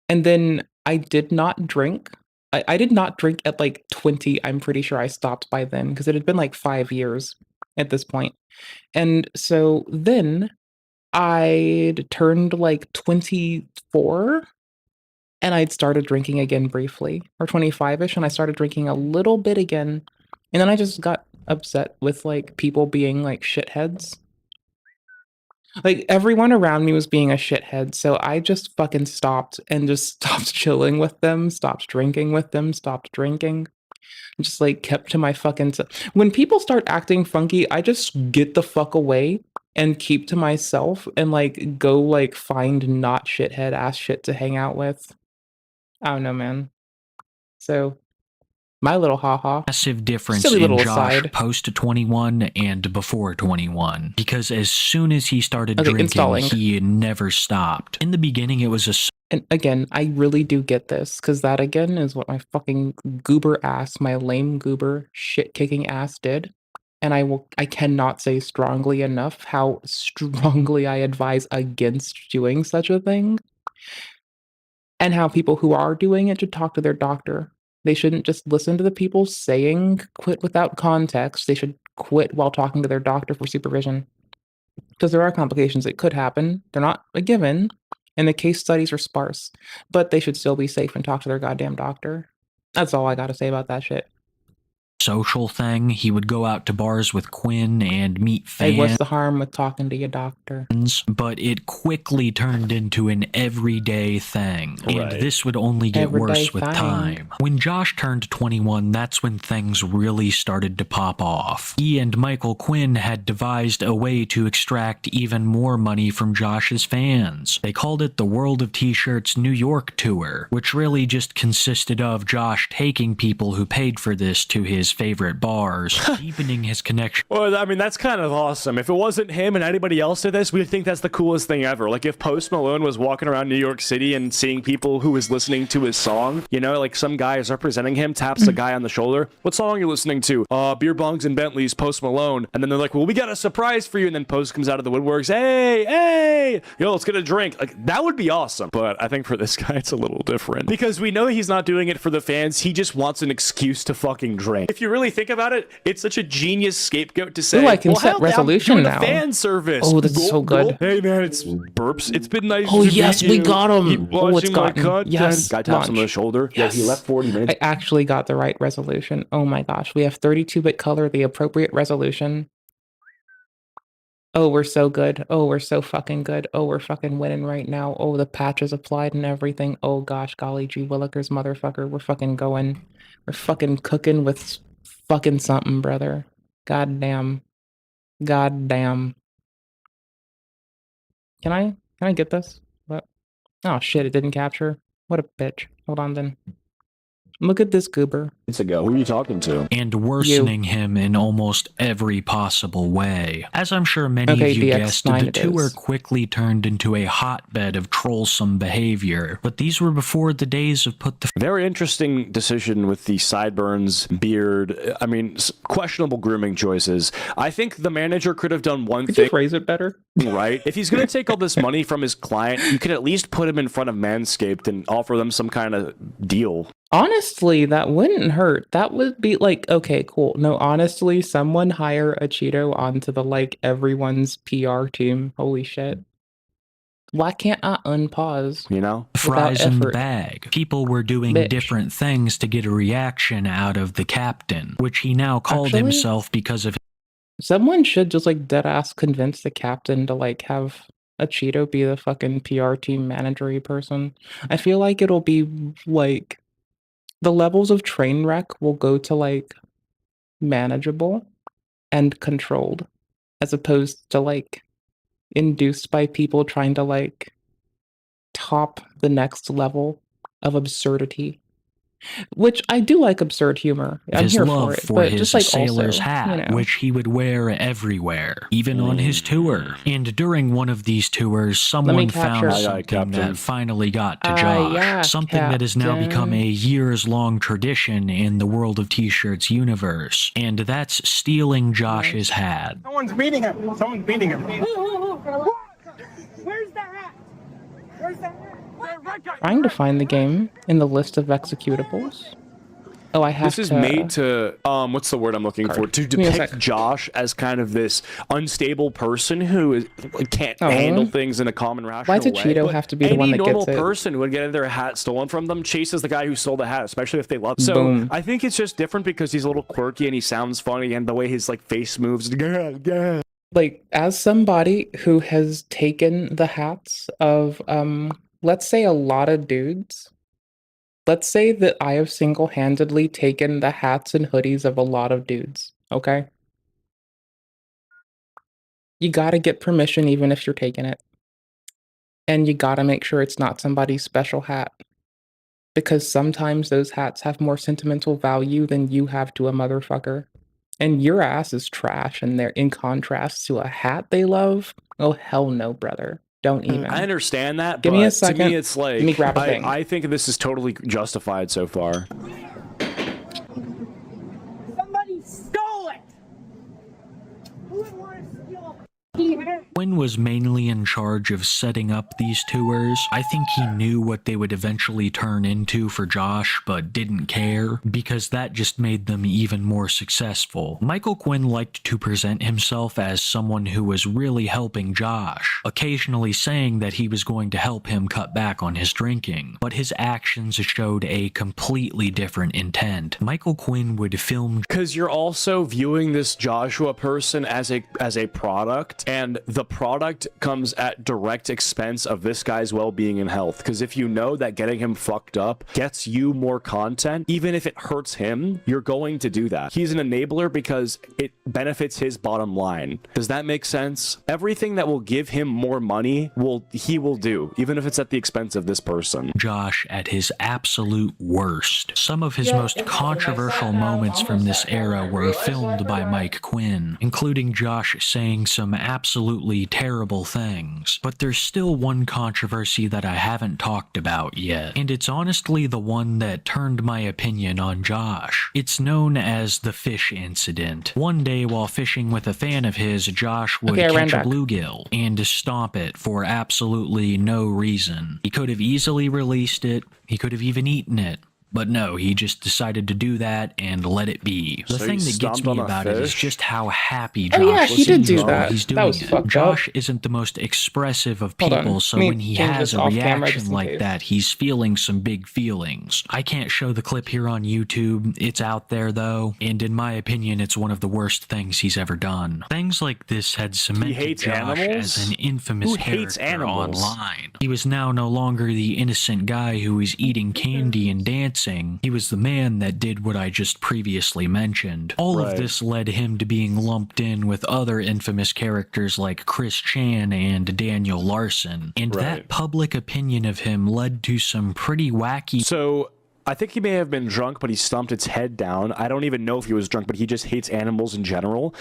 [SPEAKER 8] And then I did not drink. I did not drink at like 20. I'm pretty sure I stopped by then because it had been like 5 years at this point. And so then I'd turned like 24. And I'd started drinking again briefly, or 25-ish, and I started drinking a little bit again. And then I just got upset with, like, people being, like, shitheads. Like, everyone around me was being a shithead, so I just fucking stopped and just stopped chilling with them, stopped drinking with them, stopped drinking. Just, like, kept to my fucking... When people start acting funky, I just get the fuck away and keep to myself and, like, go, like, find not shithead-ass shit to hang out with. I don't know, man. So, my little haha.
[SPEAKER 16] Massive difference
[SPEAKER 8] Silly
[SPEAKER 16] in
[SPEAKER 8] little
[SPEAKER 16] Josh
[SPEAKER 8] aside.
[SPEAKER 16] post 21 and before 21. Because as soon as he started
[SPEAKER 8] Okay,
[SPEAKER 16] drinking,
[SPEAKER 8] installing.
[SPEAKER 16] he never stopped. In the beginning, it was a...
[SPEAKER 8] And again, I really do get this, because that again is what my fucking goober ass, my lame goober, shit-kicking ass did. And I cannot say strongly enough how strongly I advise against doing such a thing. And how people who are doing it should talk to their doctor. They shouldn't just listen to the people saying quit without context. They should quit while talking to their doctor for supervision. Because there are complications that could happen. They're not a given, and the case studies are sparse. But they should still be safe and talk to their goddamn doctor. That's all I gotta say about that shit.
[SPEAKER 16] social thing. He would go out to bars with Quinn and meet fans.
[SPEAKER 8] Hey, what's the harm with talking to your doctor?
[SPEAKER 16] But it quickly turned into an everyday thing. And this would only get worse with time. When Josh turned 21, that's when things really started to pop off. He and Michael Quinn had devised a way to extract even more money from Josh's fans. They called it the World of T-Shirts New York Tour, which really just consisted of Josh taking people who paid for this to his favorite bars, deepening his connection.
[SPEAKER 11] Well, I mean, that's kind of awesome. If it wasn't him and anybody else did this, we'd think that's the coolest thing ever. Like, if Post Malone was walking around New York City and seeing people who was listening to his song, you know, like some guy is representing him, taps a guy on the shoulder, what song are you listening to? Beer Bongs and Bentleys, Post Malone. And then they're like, well, we got a surprise for you. And then Post comes out of the woodworks, hey, yo, let's get a drink. Like, that would be awesome. But I think for this guy, it's a little different. Because we know he's not doing it for the fans. He just wants an excuse to fucking drink. If you really think about it, it's such a genius scapegoat to say,
[SPEAKER 8] Ooh, I can set
[SPEAKER 11] hell,
[SPEAKER 8] resolution now.
[SPEAKER 11] Fan service.
[SPEAKER 8] Oh, that's so good.
[SPEAKER 11] Hey, man, it's Burps. It's been nice
[SPEAKER 8] Oh,
[SPEAKER 11] to
[SPEAKER 8] yes,
[SPEAKER 11] meet
[SPEAKER 8] we
[SPEAKER 11] you.
[SPEAKER 8] got him.
[SPEAKER 11] Keep
[SPEAKER 8] Oh, it's
[SPEAKER 11] watching my
[SPEAKER 8] gotten.
[SPEAKER 11] content.
[SPEAKER 8] Yes,
[SPEAKER 11] Guy taps him on the shoulder.
[SPEAKER 8] Yes.
[SPEAKER 11] Yeah, he left 40 minutes.
[SPEAKER 8] I actually got the right resolution. Oh my gosh, we have 32-bit color, the appropriate resolution. Oh, we're so good. Oh, we're so fucking good. Oh, we're fucking winning right now. Oh, the patch is applied and everything. Oh gosh, golly gee willikers, motherfucker. We're fucking going. We're fucking cooking with fucking something, brother. God damn. God damn. Can I get this? What? Oh shit, it didn't capture. What a bitch. Hold on then. Look at this goober.
[SPEAKER 11] It's a go. Who are you talking to?
[SPEAKER 16] And worsening him in almost every possible way. As I'm sure many of you guessed, the tour quickly turned into a hotbed of trollsome behavior. But these were before the days of put the...
[SPEAKER 11] Very interesting decision with the sideburns, beard. I mean, questionable grooming choices. I think the manager could have done one thing.
[SPEAKER 8] Could you phrase it better?
[SPEAKER 11] Right? If he's going to take all this money from his client, you could at least put him in front of Manscaped and offer them some kind of deal.
[SPEAKER 8] Honestly, that wouldn't hurt. That would be like, okay, cool. No, honestly, someone hire a Cheeto onto the, like, everyone's PR team. Holy shit. Why can't I unpause?
[SPEAKER 11] You know?
[SPEAKER 16] Fries in the bag. People were doing different things to get a reaction out of the captain, which he now called himself because of...
[SPEAKER 8] Someone should just, like, deadass convince the captain to, like, have a Cheeto be the fucking PR team managery person. I feel like it'll be, like... The levels of train wreck will go to, like, manageable and controlled, as opposed to, like, induced by people trying to, like, top the next level of absurdity. Which I do like absurd humor. I'm
[SPEAKER 16] his
[SPEAKER 8] here
[SPEAKER 16] love
[SPEAKER 8] for it,
[SPEAKER 16] for
[SPEAKER 8] but
[SPEAKER 16] his
[SPEAKER 8] just like
[SPEAKER 16] sailor's
[SPEAKER 8] also,
[SPEAKER 16] hat,
[SPEAKER 8] you know.
[SPEAKER 16] which he would wear everywhere, even on his tour. And during one of these tours, someone found something that finally got to Josh. Something that has now become a years-long tradition in the World of T-Shirts universe. And that's stealing Josh's hat.
[SPEAKER 17] Someone's beating him. Someone's beating him. Where's the hat? Where's the hat?
[SPEAKER 8] Trying to find the game in the list of executables. Oh, I have
[SPEAKER 11] to... This is made to, what's the word I'm looking for? To depict Josh as kind of this unstable person who can't handle things in a common, rational way.
[SPEAKER 8] Why does Cheeto have to be the one that gets it?
[SPEAKER 11] Any normal person would get their hat stolen from them, chases the guy who stole the hat, especially if they love it. So
[SPEAKER 8] Boom.
[SPEAKER 11] I think it's just different because he's a little quirky and he sounds funny and the way his like face moves.
[SPEAKER 8] Like, as somebody who has taken the hats of, let's say a lot of dudes. Let's say that I have single-handedly taken the hats and hoodies of a lot of dudes, okay? You gotta get permission even if you're taking it. And you gotta make sure it's not somebody's special hat. Because sometimes those hats have more sentimental value than you have to a motherfucker. And your ass is trash and they're in contrast to a hat they love. Oh, hell no, brother. Don't even.
[SPEAKER 11] I understand that,
[SPEAKER 8] Give
[SPEAKER 11] but
[SPEAKER 8] me a second.
[SPEAKER 11] to me it's like,
[SPEAKER 8] Let me grab a thing.
[SPEAKER 11] I think this is totally justified so far.
[SPEAKER 17] Somebody stole it! Who would want to steal a hat?
[SPEAKER 16] Quinn was mainly in charge of setting up these tours. I think he knew what they would eventually turn into for Josh, but didn't care, because that just made them even more successful. Michael Quinn liked to present himself as someone who was really helping Josh, occasionally saying that he was going to help him cut back on his drinking, but his actions showed a completely different intent. Michael Quinn would film...
[SPEAKER 11] Because you're also viewing this Joshua person as a product, and the product comes at direct expense of this guy's well-being and health. Because if you know that getting him fucked up gets you more content, even if it hurts him, you're going to do that. He's an enabler because it benefits his bottom line. Does that make sense? Everything that will give him more money, he will do, even if it's at the expense of this person.
[SPEAKER 16] Josh at his absolute worst. Some of his most controversial moments from this era were filmed by Mike Quinn, including Josh saying some absolutely terrible things. But there's still one controversy that I haven't talked about yet, and it's honestly the one that turned my opinion on Josh. It's known as the fish incident. One day while fishing with a fan of his, Josh would catch a bluegill and stomp it for absolutely no reason. He could have easily released it, he could have even eaten it. But no, he just decided to do that and let it be. The thing that gets me about it is just how happy Josh seems while he's doing it. Josh isn't the most expressive of people, so when he has a reaction like that, he's feeling some big feelings. I can't show the clip here on YouTube. It's out there though, and in my opinion, it's one of the worst things he's ever done. Things like this had cemented Josh as an infamous character online. He was now no longer the innocent guy who was eating candy and dancing. He was the man that did what I just previously mentioned. All of this led him to being lumped in with other infamous characters like Chris Chan and Daniel Larson, and that public opinion of him led to some pretty wacky...
[SPEAKER 11] So, I think he may have been drunk, but he stomped its head down. I don't even know if he was drunk, but he just hates animals in general.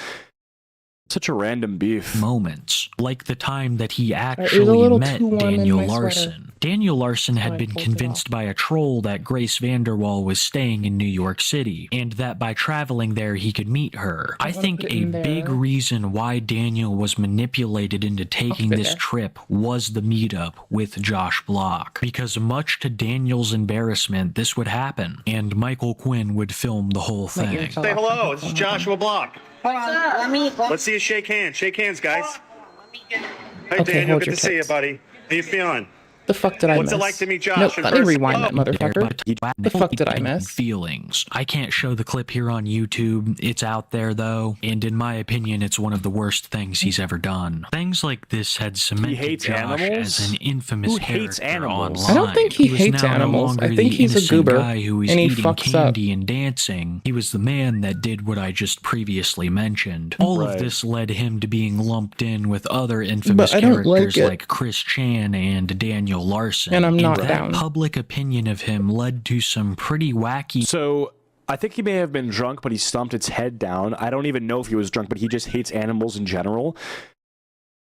[SPEAKER 11] Such a random beef.
[SPEAKER 16] Moments, like the time that he actually met Daniel Larson. Daniel Larson had been convinced by a troll that Grace Vanderwall was staying in New York City, and that by traveling there he could meet her. I think a big reason why Daniel was manipulated into taking this trip was the meetup with Josh Block, because much to Daniel's embarrassment, this would happen, and Michael Quinn would film the whole thing.
[SPEAKER 10] Say hello, this is Joshua Block.
[SPEAKER 3] Hold on,
[SPEAKER 10] Let's see you shake hands. Shake hands, guys. Hey, Daniel, good to see you, buddy. How you feeling?
[SPEAKER 8] The fuck did I miss?
[SPEAKER 10] What's it like to meet Josh
[SPEAKER 8] Nope,
[SPEAKER 10] in
[SPEAKER 8] let me
[SPEAKER 10] person?
[SPEAKER 8] rewind that motherfucker. The fuck did I miss?
[SPEAKER 16] Feelings. I can't show the clip here on YouTube. It's out there though, and in my opinion, it's one of the worst things he's ever done. Things like this had cemented Josh as an infamous character online.
[SPEAKER 8] I don't think he hates animals. I think he's a goober,
[SPEAKER 16] guy who was
[SPEAKER 8] and he
[SPEAKER 16] eating
[SPEAKER 8] fucks up.
[SPEAKER 16] candy and dancing. He was the man that did what I just previously mentioned. All of this led him to being lumped in with other infamous characters like Chris Chan and Daniel Larson.
[SPEAKER 8] And I'm not
[SPEAKER 16] that
[SPEAKER 8] down.
[SPEAKER 16] Public opinion of him led to some pretty wacky...
[SPEAKER 11] So, I think he may have been drunk, but he stomped its head down. I don't even know if he was drunk, but he just hates animals in general.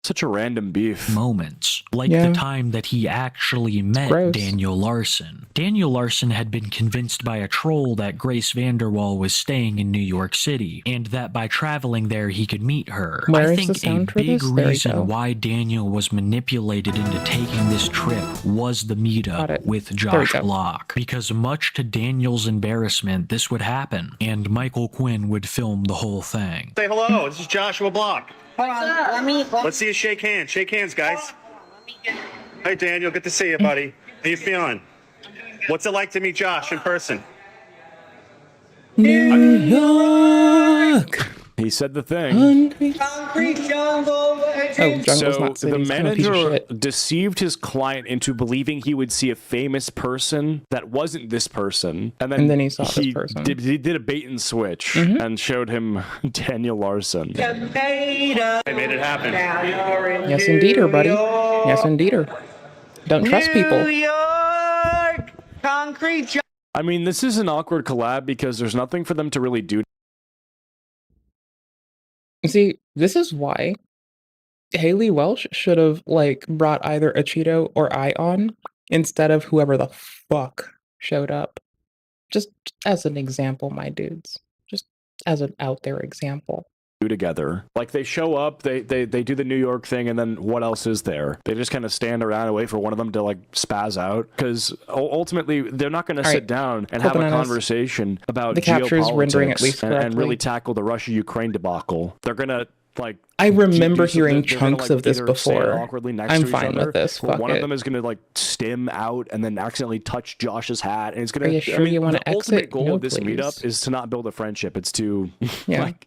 [SPEAKER 11] Such a random beef.
[SPEAKER 16] Moments, like the time that he actually met Daniel Larson. Daniel Larson had been convinced by a troll that Grace Vanderwall was staying in New York City, and that by traveling there he could meet her. I think a big reason why Daniel was manipulated into taking this trip was the meetup with Josh Block, because much to Daniel's embarrassment, this would happen, and Michael Quinn would film the whole thing.
[SPEAKER 10] Say hello, this is Joshua Block.
[SPEAKER 3] Hold on,
[SPEAKER 10] Let's see you shake hands. Shake hands, guys. Hey, Daniel, good to see you, buddy. How you feeling? What's it like to meet Josh in person?
[SPEAKER 8] New York.
[SPEAKER 11] He said the thing.
[SPEAKER 3] Concrete jungle.
[SPEAKER 11] So the manager deceived his client into believing he would see a famous person that wasn't this person, and then
[SPEAKER 8] he saw this person.
[SPEAKER 11] He did a bait and switch and showed him Daniel Larson.
[SPEAKER 10] They made it happen.
[SPEAKER 8] Yes, indeeder, buddy. Yes, indeeder. Don't trust people.
[SPEAKER 3] New York. Concrete jungle.
[SPEAKER 11] I mean, this is an awkward collab because there's nothing for them to really do.
[SPEAKER 8] See, this is why Haley Welsh should have brought either a Cheeto or I on instead of whoever the fuck showed up. Just as an example, my dudes. Just as an out there example.
[SPEAKER 11] together. Like they show up, they do the New York thing, and then what else is there? They just kind of stand around and wait for one of them to like spaz out, because ultimately they're not going to sit down and have a conversation about
[SPEAKER 8] the capture is rendering at least
[SPEAKER 11] geopolitics and really tackle the Russia-Ukraine debacle. They're gonna like.
[SPEAKER 8] I remember hearing
[SPEAKER 11] they're
[SPEAKER 8] chunks
[SPEAKER 11] gonna,
[SPEAKER 8] of this
[SPEAKER 11] either stand
[SPEAKER 8] before.
[SPEAKER 11] awkwardly next
[SPEAKER 8] I'm
[SPEAKER 11] to each
[SPEAKER 8] fine
[SPEAKER 11] other,
[SPEAKER 8] with this.
[SPEAKER 11] or
[SPEAKER 8] Fuck
[SPEAKER 11] one
[SPEAKER 8] it.
[SPEAKER 11] of them is gonna like stim out and then accidentally touch Josh's hat, and it's gonna.
[SPEAKER 8] Are you sure you want to
[SPEAKER 11] the ultimate
[SPEAKER 8] exit?
[SPEAKER 11] goal
[SPEAKER 8] No,
[SPEAKER 11] of this
[SPEAKER 8] please.
[SPEAKER 11] meetup is to not build a friendship. It's to like.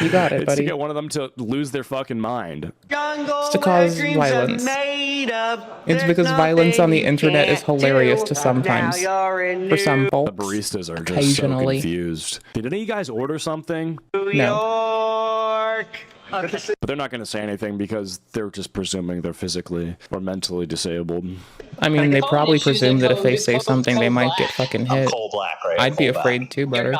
[SPEAKER 8] You got it,
[SPEAKER 11] It's
[SPEAKER 8] buddy.
[SPEAKER 11] to get one of them to lose their fucking mind.
[SPEAKER 8] It's to cause violence. It's because violence on the internet is hilarious to sometimes. For some
[SPEAKER 11] The
[SPEAKER 8] folks.
[SPEAKER 11] baristas are just so
[SPEAKER 8] Occasionally.
[SPEAKER 11] confused. Did any of you guys order something?
[SPEAKER 8] No.
[SPEAKER 11] But they're not going to say anything because they're just presuming they're physically or mentally disabled.
[SPEAKER 8] I mean, they probably presume that if they say something, they might get fucking hit.
[SPEAKER 9] Coal black, right?
[SPEAKER 8] I'd be
[SPEAKER 9] Coal black.
[SPEAKER 8] afraid too, brother.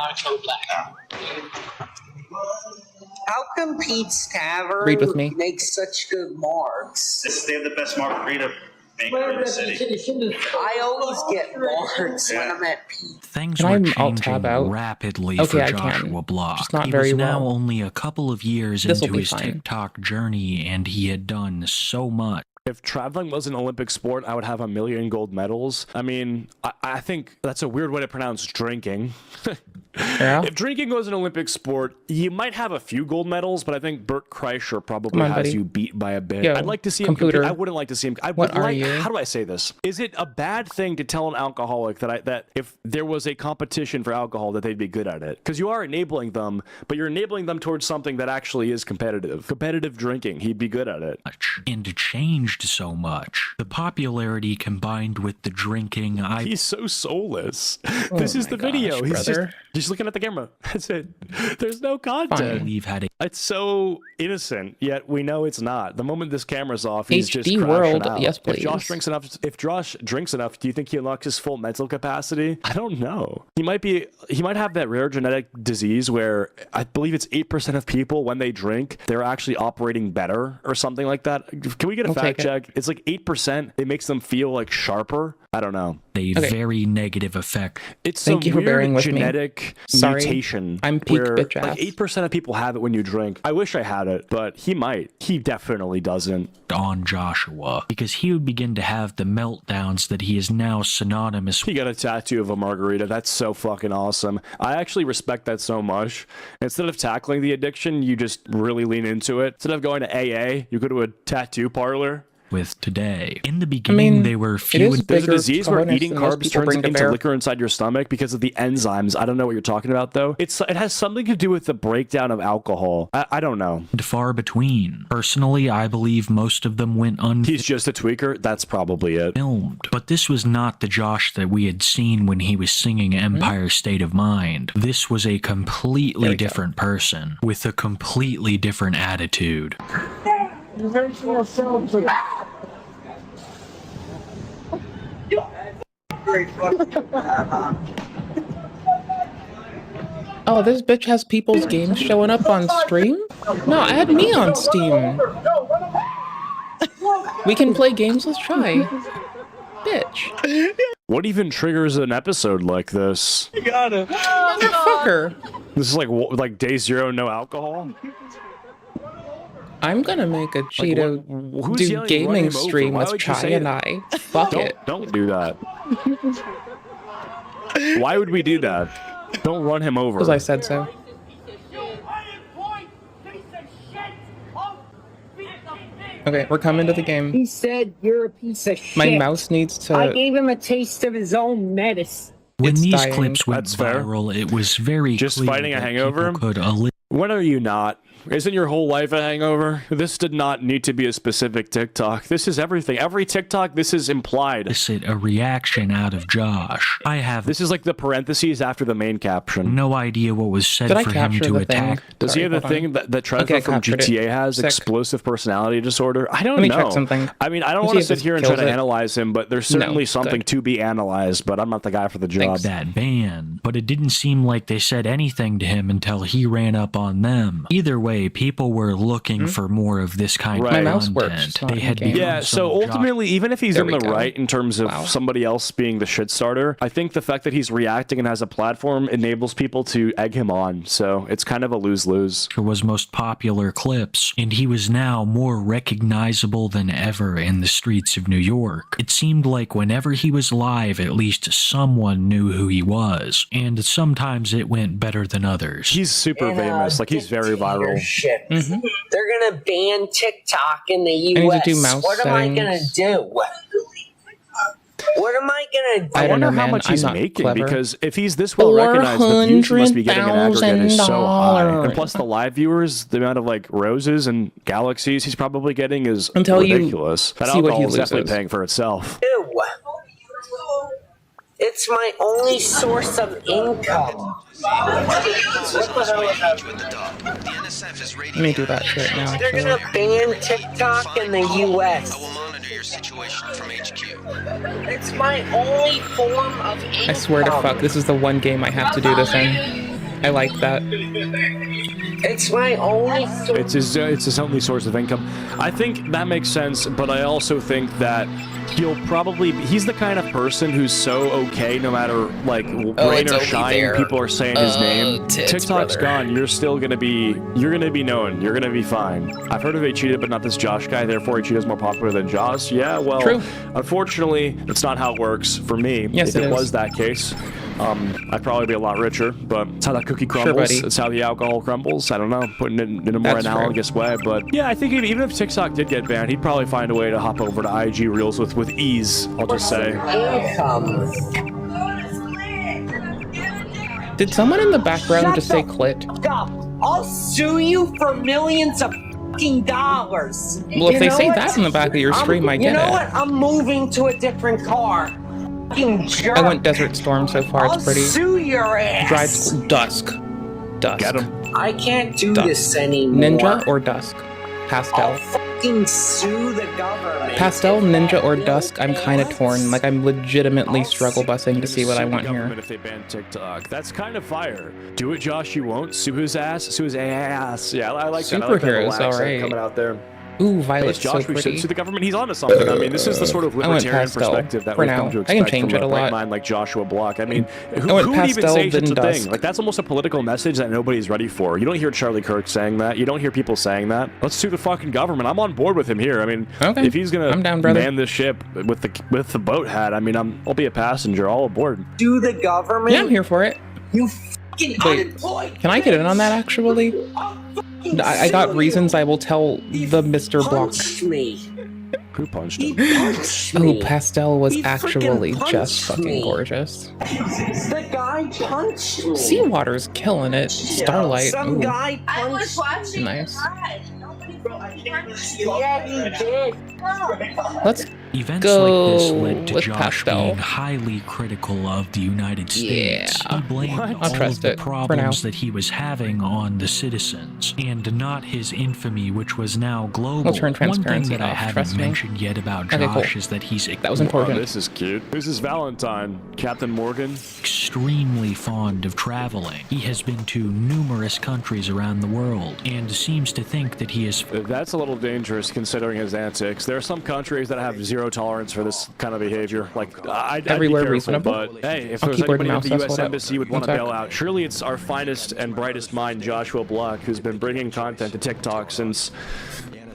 [SPEAKER 7] How come Pete's Tavern
[SPEAKER 8] Read with me.
[SPEAKER 7] makes such good marks?
[SPEAKER 9] They have the best margarita maker in the city.
[SPEAKER 7] I always get marks when I'm at Pete's.
[SPEAKER 16] Things
[SPEAKER 8] Can
[SPEAKER 16] were
[SPEAKER 8] I alt
[SPEAKER 16] changing
[SPEAKER 8] tab out?
[SPEAKER 16] rapidly
[SPEAKER 8] Okay,
[SPEAKER 16] for
[SPEAKER 8] I can.
[SPEAKER 16] Joshua Block.
[SPEAKER 8] Just not
[SPEAKER 16] He
[SPEAKER 8] very
[SPEAKER 16] was now
[SPEAKER 8] well.
[SPEAKER 16] only a couple of years
[SPEAKER 8] This'll
[SPEAKER 16] into
[SPEAKER 8] be
[SPEAKER 16] his
[SPEAKER 8] fine.
[SPEAKER 16] TikTok journey, and he had done so much.
[SPEAKER 11] If traveling was an Olympic sport, I would have 1 million gold medals. I mean, I think that's a weird way to pronounce drinking.
[SPEAKER 8] Yeah.
[SPEAKER 11] If drinking was an Olympic sport, you might have a few gold medals, but I think Bert Kreischer probably
[SPEAKER 8] Come on,
[SPEAKER 11] has
[SPEAKER 8] buddy.
[SPEAKER 11] you beat by a bit.
[SPEAKER 8] Yo,
[SPEAKER 11] I'd like to see him
[SPEAKER 8] computer.
[SPEAKER 11] compete. I wouldn't like to see him. I
[SPEAKER 8] What
[SPEAKER 11] would
[SPEAKER 8] are
[SPEAKER 11] like,
[SPEAKER 8] you?
[SPEAKER 11] How do I say this? Is it a bad thing to tell an alcoholic that if there was a competition for alcohol that they'd be good at it? Because you are enabling them, but you're enabling them towards something that actually is competitive. Competitive drinking. He'd be good at it.
[SPEAKER 16] And changed so much. The popularity combined with the drinking,
[SPEAKER 11] He's so soulless. This is the video. He's just looking at the camera. That's it. There's no content.
[SPEAKER 16] We've had
[SPEAKER 11] It's so innocent, yet we know it's not. The moment this camera's off, he's just
[SPEAKER 8] HD
[SPEAKER 11] crashing
[SPEAKER 8] world,
[SPEAKER 11] out.
[SPEAKER 8] yes,
[SPEAKER 11] If Josh
[SPEAKER 8] please.
[SPEAKER 11] drinks enough, do you think he unlocks his full mental capacity? I don't know. He might have that rare genetic disease where I believe it's 8% of people when they drink, they're actually operating better or something like that. Can we get a
[SPEAKER 8] I'll
[SPEAKER 11] fact
[SPEAKER 8] take it.
[SPEAKER 11] check? It's like 8%. It makes them feel like sharper. I don't know.
[SPEAKER 16] a very negative effect.
[SPEAKER 11] It's
[SPEAKER 8] Thank
[SPEAKER 11] a
[SPEAKER 8] you for
[SPEAKER 11] weird
[SPEAKER 8] bearing with me.
[SPEAKER 11] genetic
[SPEAKER 8] Sorry.
[SPEAKER 11] mutation.
[SPEAKER 8] I'm peak
[SPEAKER 11] where,
[SPEAKER 8] bitch
[SPEAKER 11] like
[SPEAKER 8] ass.
[SPEAKER 11] 8% of people have it when you drink. I wish I had it, but he might. He definitely doesn't.
[SPEAKER 16] On Joshua, because he would begin to have the meltdowns that he is now synonymous
[SPEAKER 11] He got a tattoo of a margarita. That's so fucking awesome. I actually respect that so much. Instead of tackling the addiction, you just really lean into it. Instead of going to AA, you go to a tattoo parlor.
[SPEAKER 16] with today. In the beginning, they were few and
[SPEAKER 11] There's a disease where
[SPEAKER 8] cojones
[SPEAKER 11] eating
[SPEAKER 8] than most
[SPEAKER 11] carbs
[SPEAKER 8] people
[SPEAKER 11] turns
[SPEAKER 8] bring to
[SPEAKER 11] into
[SPEAKER 8] bear.
[SPEAKER 11] liquor inside your stomach because of the enzymes. I don't know what you're talking about, though. It has something to do with the breakdown of alcohol. I don't know.
[SPEAKER 16] and far between. Personally, I believe most of them went
[SPEAKER 11] He's just a tweaker? That's probably it.
[SPEAKER 16] unfilmed. But this was not the Josh that we had seen when he was singing Empire State of Mind. This was a completely different person with a completely different attitude.
[SPEAKER 8] Oh, this bitch has people's games showing up on stream? No, add me on Steam. We can play games, let's try. Bitch.
[SPEAKER 11] What even triggers an episode like this?
[SPEAKER 8] You got it. Motherfucker.
[SPEAKER 11] This is like day zero, no alcohol?
[SPEAKER 8] I'm gonna make a Cheeto
[SPEAKER 11] who's
[SPEAKER 8] do
[SPEAKER 11] yelling, "Run
[SPEAKER 8] gaming
[SPEAKER 11] him over"?
[SPEAKER 8] stream
[SPEAKER 11] Why
[SPEAKER 8] with
[SPEAKER 11] would you
[SPEAKER 8] Chai
[SPEAKER 11] say
[SPEAKER 8] and
[SPEAKER 11] that?
[SPEAKER 8] I. Fuck it.
[SPEAKER 11] Don't do that. Why would we do that? Don't run him over.
[SPEAKER 8] Because I said so. Okay, we're coming to the game.
[SPEAKER 22] He said you're a piece of shit.
[SPEAKER 8] My mouse needs to...
[SPEAKER 22] I gave him a taste of his own medicine.
[SPEAKER 16] When
[SPEAKER 8] It's
[SPEAKER 16] these
[SPEAKER 8] dying.
[SPEAKER 16] clips went
[SPEAKER 11] That's fair.
[SPEAKER 16] viral, it was very
[SPEAKER 11] Just
[SPEAKER 16] clear
[SPEAKER 11] fighting a
[SPEAKER 16] that
[SPEAKER 11] hangover?
[SPEAKER 16] people could
[SPEAKER 11] When are you not? Isn't your whole life a hangover? This did not need to be a specific TikTok. This is everything. Every TikTok, this is implied.
[SPEAKER 16] elicit a reaction out of Josh. I have
[SPEAKER 11] This is like the parentheses after the main caption.
[SPEAKER 16] no idea what was said
[SPEAKER 8] Did I
[SPEAKER 16] for him
[SPEAKER 8] capture
[SPEAKER 16] to
[SPEAKER 8] the thing?
[SPEAKER 16] attack.
[SPEAKER 11] Does he
[SPEAKER 8] Sorry,
[SPEAKER 11] have the
[SPEAKER 8] hold on.
[SPEAKER 11] thing that Trevor
[SPEAKER 8] Okay, I
[SPEAKER 11] from
[SPEAKER 8] captured it.
[SPEAKER 11] GTA has?
[SPEAKER 8] Sick.
[SPEAKER 11] Explosive personality disorder? I don't
[SPEAKER 8] Let me
[SPEAKER 11] know.
[SPEAKER 8] check something.
[SPEAKER 11] I mean, I don't
[SPEAKER 8] Let's
[SPEAKER 11] want to
[SPEAKER 8] see if
[SPEAKER 11] sit
[SPEAKER 8] this
[SPEAKER 11] here and try
[SPEAKER 8] kills
[SPEAKER 11] to
[SPEAKER 8] it.
[SPEAKER 11] analyze him, but there's
[SPEAKER 8] No,
[SPEAKER 11] certainly something
[SPEAKER 8] good.
[SPEAKER 11] to be analyzed, but I'm not the guy for the job.
[SPEAKER 16] That ban, but it didn't seem like they said anything to him until he ran up on them. Either way, way, people were looking for more of this kind
[SPEAKER 11] Right.
[SPEAKER 16] of
[SPEAKER 11] My mouse
[SPEAKER 16] content.
[SPEAKER 11] works, it's
[SPEAKER 16] They
[SPEAKER 11] not
[SPEAKER 16] had
[SPEAKER 11] in-game.
[SPEAKER 16] become
[SPEAKER 11] Yeah,
[SPEAKER 16] some
[SPEAKER 11] so
[SPEAKER 16] of
[SPEAKER 11] ultimately, even if he's
[SPEAKER 16] There
[SPEAKER 11] in
[SPEAKER 16] we
[SPEAKER 11] the
[SPEAKER 16] go.
[SPEAKER 11] right in terms of somebody else being the shit starter, I think the fact that he's reacting and has a platform enables people to egg him on. So it's kind of a lose-lose.
[SPEAKER 16] was most popular clips, and he was now more recognizable than ever in the streets of New York. It seemed like whenever he was live, at least someone knew who he was, and sometimes it went better than others.
[SPEAKER 11] He's super famous, like he's very viral.
[SPEAKER 22] They're gonna ban TikTok in the
[SPEAKER 8] I need
[SPEAKER 22] US.
[SPEAKER 8] to do mouse
[SPEAKER 22] What am I gonna
[SPEAKER 8] settings.
[SPEAKER 22] do? What am I gonna do?
[SPEAKER 11] I wonder
[SPEAKER 8] don't know,
[SPEAKER 11] how
[SPEAKER 8] man.
[SPEAKER 11] much
[SPEAKER 8] I'm
[SPEAKER 11] he's
[SPEAKER 8] not
[SPEAKER 11] making,
[SPEAKER 8] clever.
[SPEAKER 11] because if he's this well recognized, the views he must be getting in aggregate is so high. And plus the live viewers, the amount of like roses and galaxies he's probably getting is
[SPEAKER 8] Until you
[SPEAKER 11] ridiculous. That
[SPEAKER 8] see what he
[SPEAKER 11] alcohol is definitely
[SPEAKER 8] loses.
[SPEAKER 11] paying for itself.
[SPEAKER 22] Do? It's my only source of income.
[SPEAKER 8] Let me do that shit now.
[SPEAKER 22] They're
[SPEAKER 8] actually.
[SPEAKER 22] gonna ban TikTok in the US. It's my only form of income.
[SPEAKER 8] I swear to fuck, this is the one game I have to do this in. I like that.
[SPEAKER 22] It's my only source.
[SPEAKER 11] It's his only source of income. I think that makes sense, but I also think that he's the kind of person who's so okay no matter like rain
[SPEAKER 8] it's
[SPEAKER 11] or
[SPEAKER 8] Obi
[SPEAKER 11] shine,
[SPEAKER 8] there.
[SPEAKER 11] people are saying his name.
[SPEAKER 8] Tits,
[SPEAKER 11] TikTok's
[SPEAKER 8] brother.
[SPEAKER 11] gone, you're gonna be known, you're gonna be fine. I've heard of Cheetah, but not this Josh guy, therefore Cheetah's more popular than Josh. Yeah, well,
[SPEAKER 8] True.
[SPEAKER 11] Unfortunately, that's not how it works for me.
[SPEAKER 8] Yes,
[SPEAKER 11] if
[SPEAKER 8] it
[SPEAKER 11] it
[SPEAKER 8] is.
[SPEAKER 11] was that case, I'd probably be a lot richer, but it's how that cookie
[SPEAKER 8] Sure,
[SPEAKER 11] crumbles.
[SPEAKER 8] buddy.
[SPEAKER 11] It's how the alcohol crumbles. I don't know, putting it in a more
[SPEAKER 8] That's
[SPEAKER 11] analogous way. But yeah, I think even if TikTok did get banned, he'd probably find a way to hop over to IG Reels with ease, I'll just say.
[SPEAKER 22] Income.
[SPEAKER 8] Did someone in the background
[SPEAKER 22] Shut
[SPEAKER 8] just say
[SPEAKER 22] the
[SPEAKER 8] clit?
[SPEAKER 22] fuck up. I'll sue you for millions of fucking dollars.
[SPEAKER 8] Well, if
[SPEAKER 22] You
[SPEAKER 8] they
[SPEAKER 22] know
[SPEAKER 8] say
[SPEAKER 22] what?
[SPEAKER 8] that in the back of your stream, I
[SPEAKER 22] You
[SPEAKER 8] get
[SPEAKER 22] know
[SPEAKER 8] it.
[SPEAKER 22] what? I'm moving to a different car. Fucking jerk.
[SPEAKER 8] I went Desert Storm so far,
[SPEAKER 22] I'll
[SPEAKER 8] it's pretty.
[SPEAKER 22] sue your ass.
[SPEAKER 8] Dried school. Dusk.
[SPEAKER 11] Get him.
[SPEAKER 22] I can't do
[SPEAKER 8] Dusk.
[SPEAKER 22] this anymore.
[SPEAKER 8] Ninja or Dusk? Pastel.
[SPEAKER 22] I'll fucking sue the government.
[SPEAKER 8] Pastel, Ninja, or Dusk, I'm kind of torn. Like, I'm legitimately struggle busing to see what I want here.
[SPEAKER 11] If they ban TikTok, that's kind of fire. Do it, Josh. You won't sue his ass. Sue his ass. Yeah, I like that. I like that
[SPEAKER 8] Superheroes,
[SPEAKER 11] little accent
[SPEAKER 8] alright.
[SPEAKER 11] coming out there.
[SPEAKER 8] Ooh,
[SPEAKER 11] Hey,
[SPEAKER 8] Violet's
[SPEAKER 11] Josh,
[SPEAKER 8] so
[SPEAKER 11] we
[SPEAKER 8] pretty.
[SPEAKER 11] should sue the government. He's onto something. I mean, this is the sort of
[SPEAKER 8] I went
[SPEAKER 11] libertarian
[SPEAKER 8] pastel
[SPEAKER 11] perspective that
[SPEAKER 8] for
[SPEAKER 11] we've
[SPEAKER 8] now.
[SPEAKER 11] come to
[SPEAKER 8] I can
[SPEAKER 11] expect
[SPEAKER 8] change
[SPEAKER 11] from
[SPEAKER 8] it
[SPEAKER 11] a
[SPEAKER 8] a
[SPEAKER 11] bright
[SPEAKER 8] lot.
[SPEAKER 11] mind like Joshua Block. I mean,
[SPEAKER 8] I
[SPEAKER 11] who
[SPEAKER 8] went
[SPEAKER 11] would even
[SPEAKER 8] pastel,
[SPEAKER 11] say such
[SPEAKER 8] then
[SPEAKER 11] a
[SPEAKER 8] dusk.
[SPEAKER 11] thing? Like, that's almost a political message that nobody's ready for. You don't hear Charlie Kirk saying that. You don't hear people saying that. Let's sue the fucking government. I'm on board with him here. I mean,
[SPEAKER 8] Okay.
[SPEAKER 11] if he's gonna
[SPEAKER 8] I'm down, brother.
[SPEAKER 11] man this ship with the boat hat, I mean, I'll be a passenger. All aboard.
[SPEAKER 22] Sue the government.
[SPEAKER 8] Yeah, I'm here for it.
[SPEAKER 22] You fucking
[SPEAKER 8] Wait,
[SPEAKER 22] unemployed.
[SPEAKER 8] can I get in on that, actually? I got reasons I will tell the Mr. Block.
[SPEAKER 22] Punched me.
[SPEAKER 11] Who punched
[SPEAKER 22] He
[SPEAKER 11] him?
[SPEAKER 22] punched
[SPEAKER 8] Oh,
[SPEAKER 22] me.
[SPEAKER 8] Pastel was
[SPEAKER 22] He
[SPEAKER 8] actually
[SPEAKER 22] freaking
[SPEAKER 8] just
[SPEAKER 22] punched
[SPEAKER 8] fucking
[SPEAKER 22] me.
[SPEAKER 8] gorgeous.
[SPEAKER 22] The guy punched me.
[SPEAKER 8] Seawater's killing it. Starlight.
[SPEAKER 22] Some
[SPEAKER 8] Ooh,
[SPEAKER 22] guy punched me.
[SPEAKER 8] nice.
[SPEAKER 22] Yeah, he did.
[SPEAKER 8] Let's
[SPEAKER 16] Events
[SPEAKER 8] go
[SPEAKER 16] like this led to
[SPEAKER 8] with
[SPEAKER 16] Josh
[SPEAKER 8] Pastel.
[SPEAKER 16] being highly critical of the United States.
[SPEAKER 8] Yeah.
[SPEAKER 16] He blamed
[SPEAKER 8] I'll
[SPEAKER 16] all
[SPEAKER 8] trust
[SPEAKER 16] of the
[SPEAKER 8] it for
[SPEAKER 16] problems
[SPEAKER 8] now.
[SPEAKER 16] that he was having on the citizens, and not his infamy, which was now global.
[SPEAKER 8] We'll turn
[SPEAKER 16] One thing
[SPEAKER 8] transparency
[SPEAKER 16] that I
[SPEAKER 8] off,
[SPEAKER 16] haven't
[SPEAKER 8] trust me.
[SPEAKER 16] mentioned yet about
[SPEAKER 8] Okay,
[SPEAKER 16] Josh
[SPEAKER 8] cool.
[SPEAKER 16] is that he's
[SPEAKER 8] That was
[SPEAKER 11] Oh,
[SPEAKER 8] important.
[SPEAKER 11] this is cute. This is Valentine, Captain Morgan.
[SPEAKER 16] extremely fond of traveling. He has been to numerous countries around the world, and seems to think that he is
[SPEAKER 11] That's a little dangerous considering his antics. There are some countries that have zero tolerance for this kind of behavior. Like, I'd
[SPEAKER 8] Everywhere
[SPEAKER 11] be careful,
[SPEAKER 8] reasonable.
[SPEAKER 11] but hey, if
[SPEAKER 8] I'll
[SPEAKER 11] there's
[SPEAKER 8] keyboard
[SPEAKER 11] anybody
[SPEAKER 8] and
[SPEAKER 11] at the
[SPEAKER 8] mouse,
[SPEAKER 11] U.S.
[SPEAKER 8] hold up.
[SPEAKER 11] Embassy would want
[SPEAKER 8] One
[SPEAKER 11] to
[SPEAKER 8] sec.
[SPEAKER 11] bail out, surely it's our finest and brightest mind, Joshua Block, who's been bringing content to TikTok since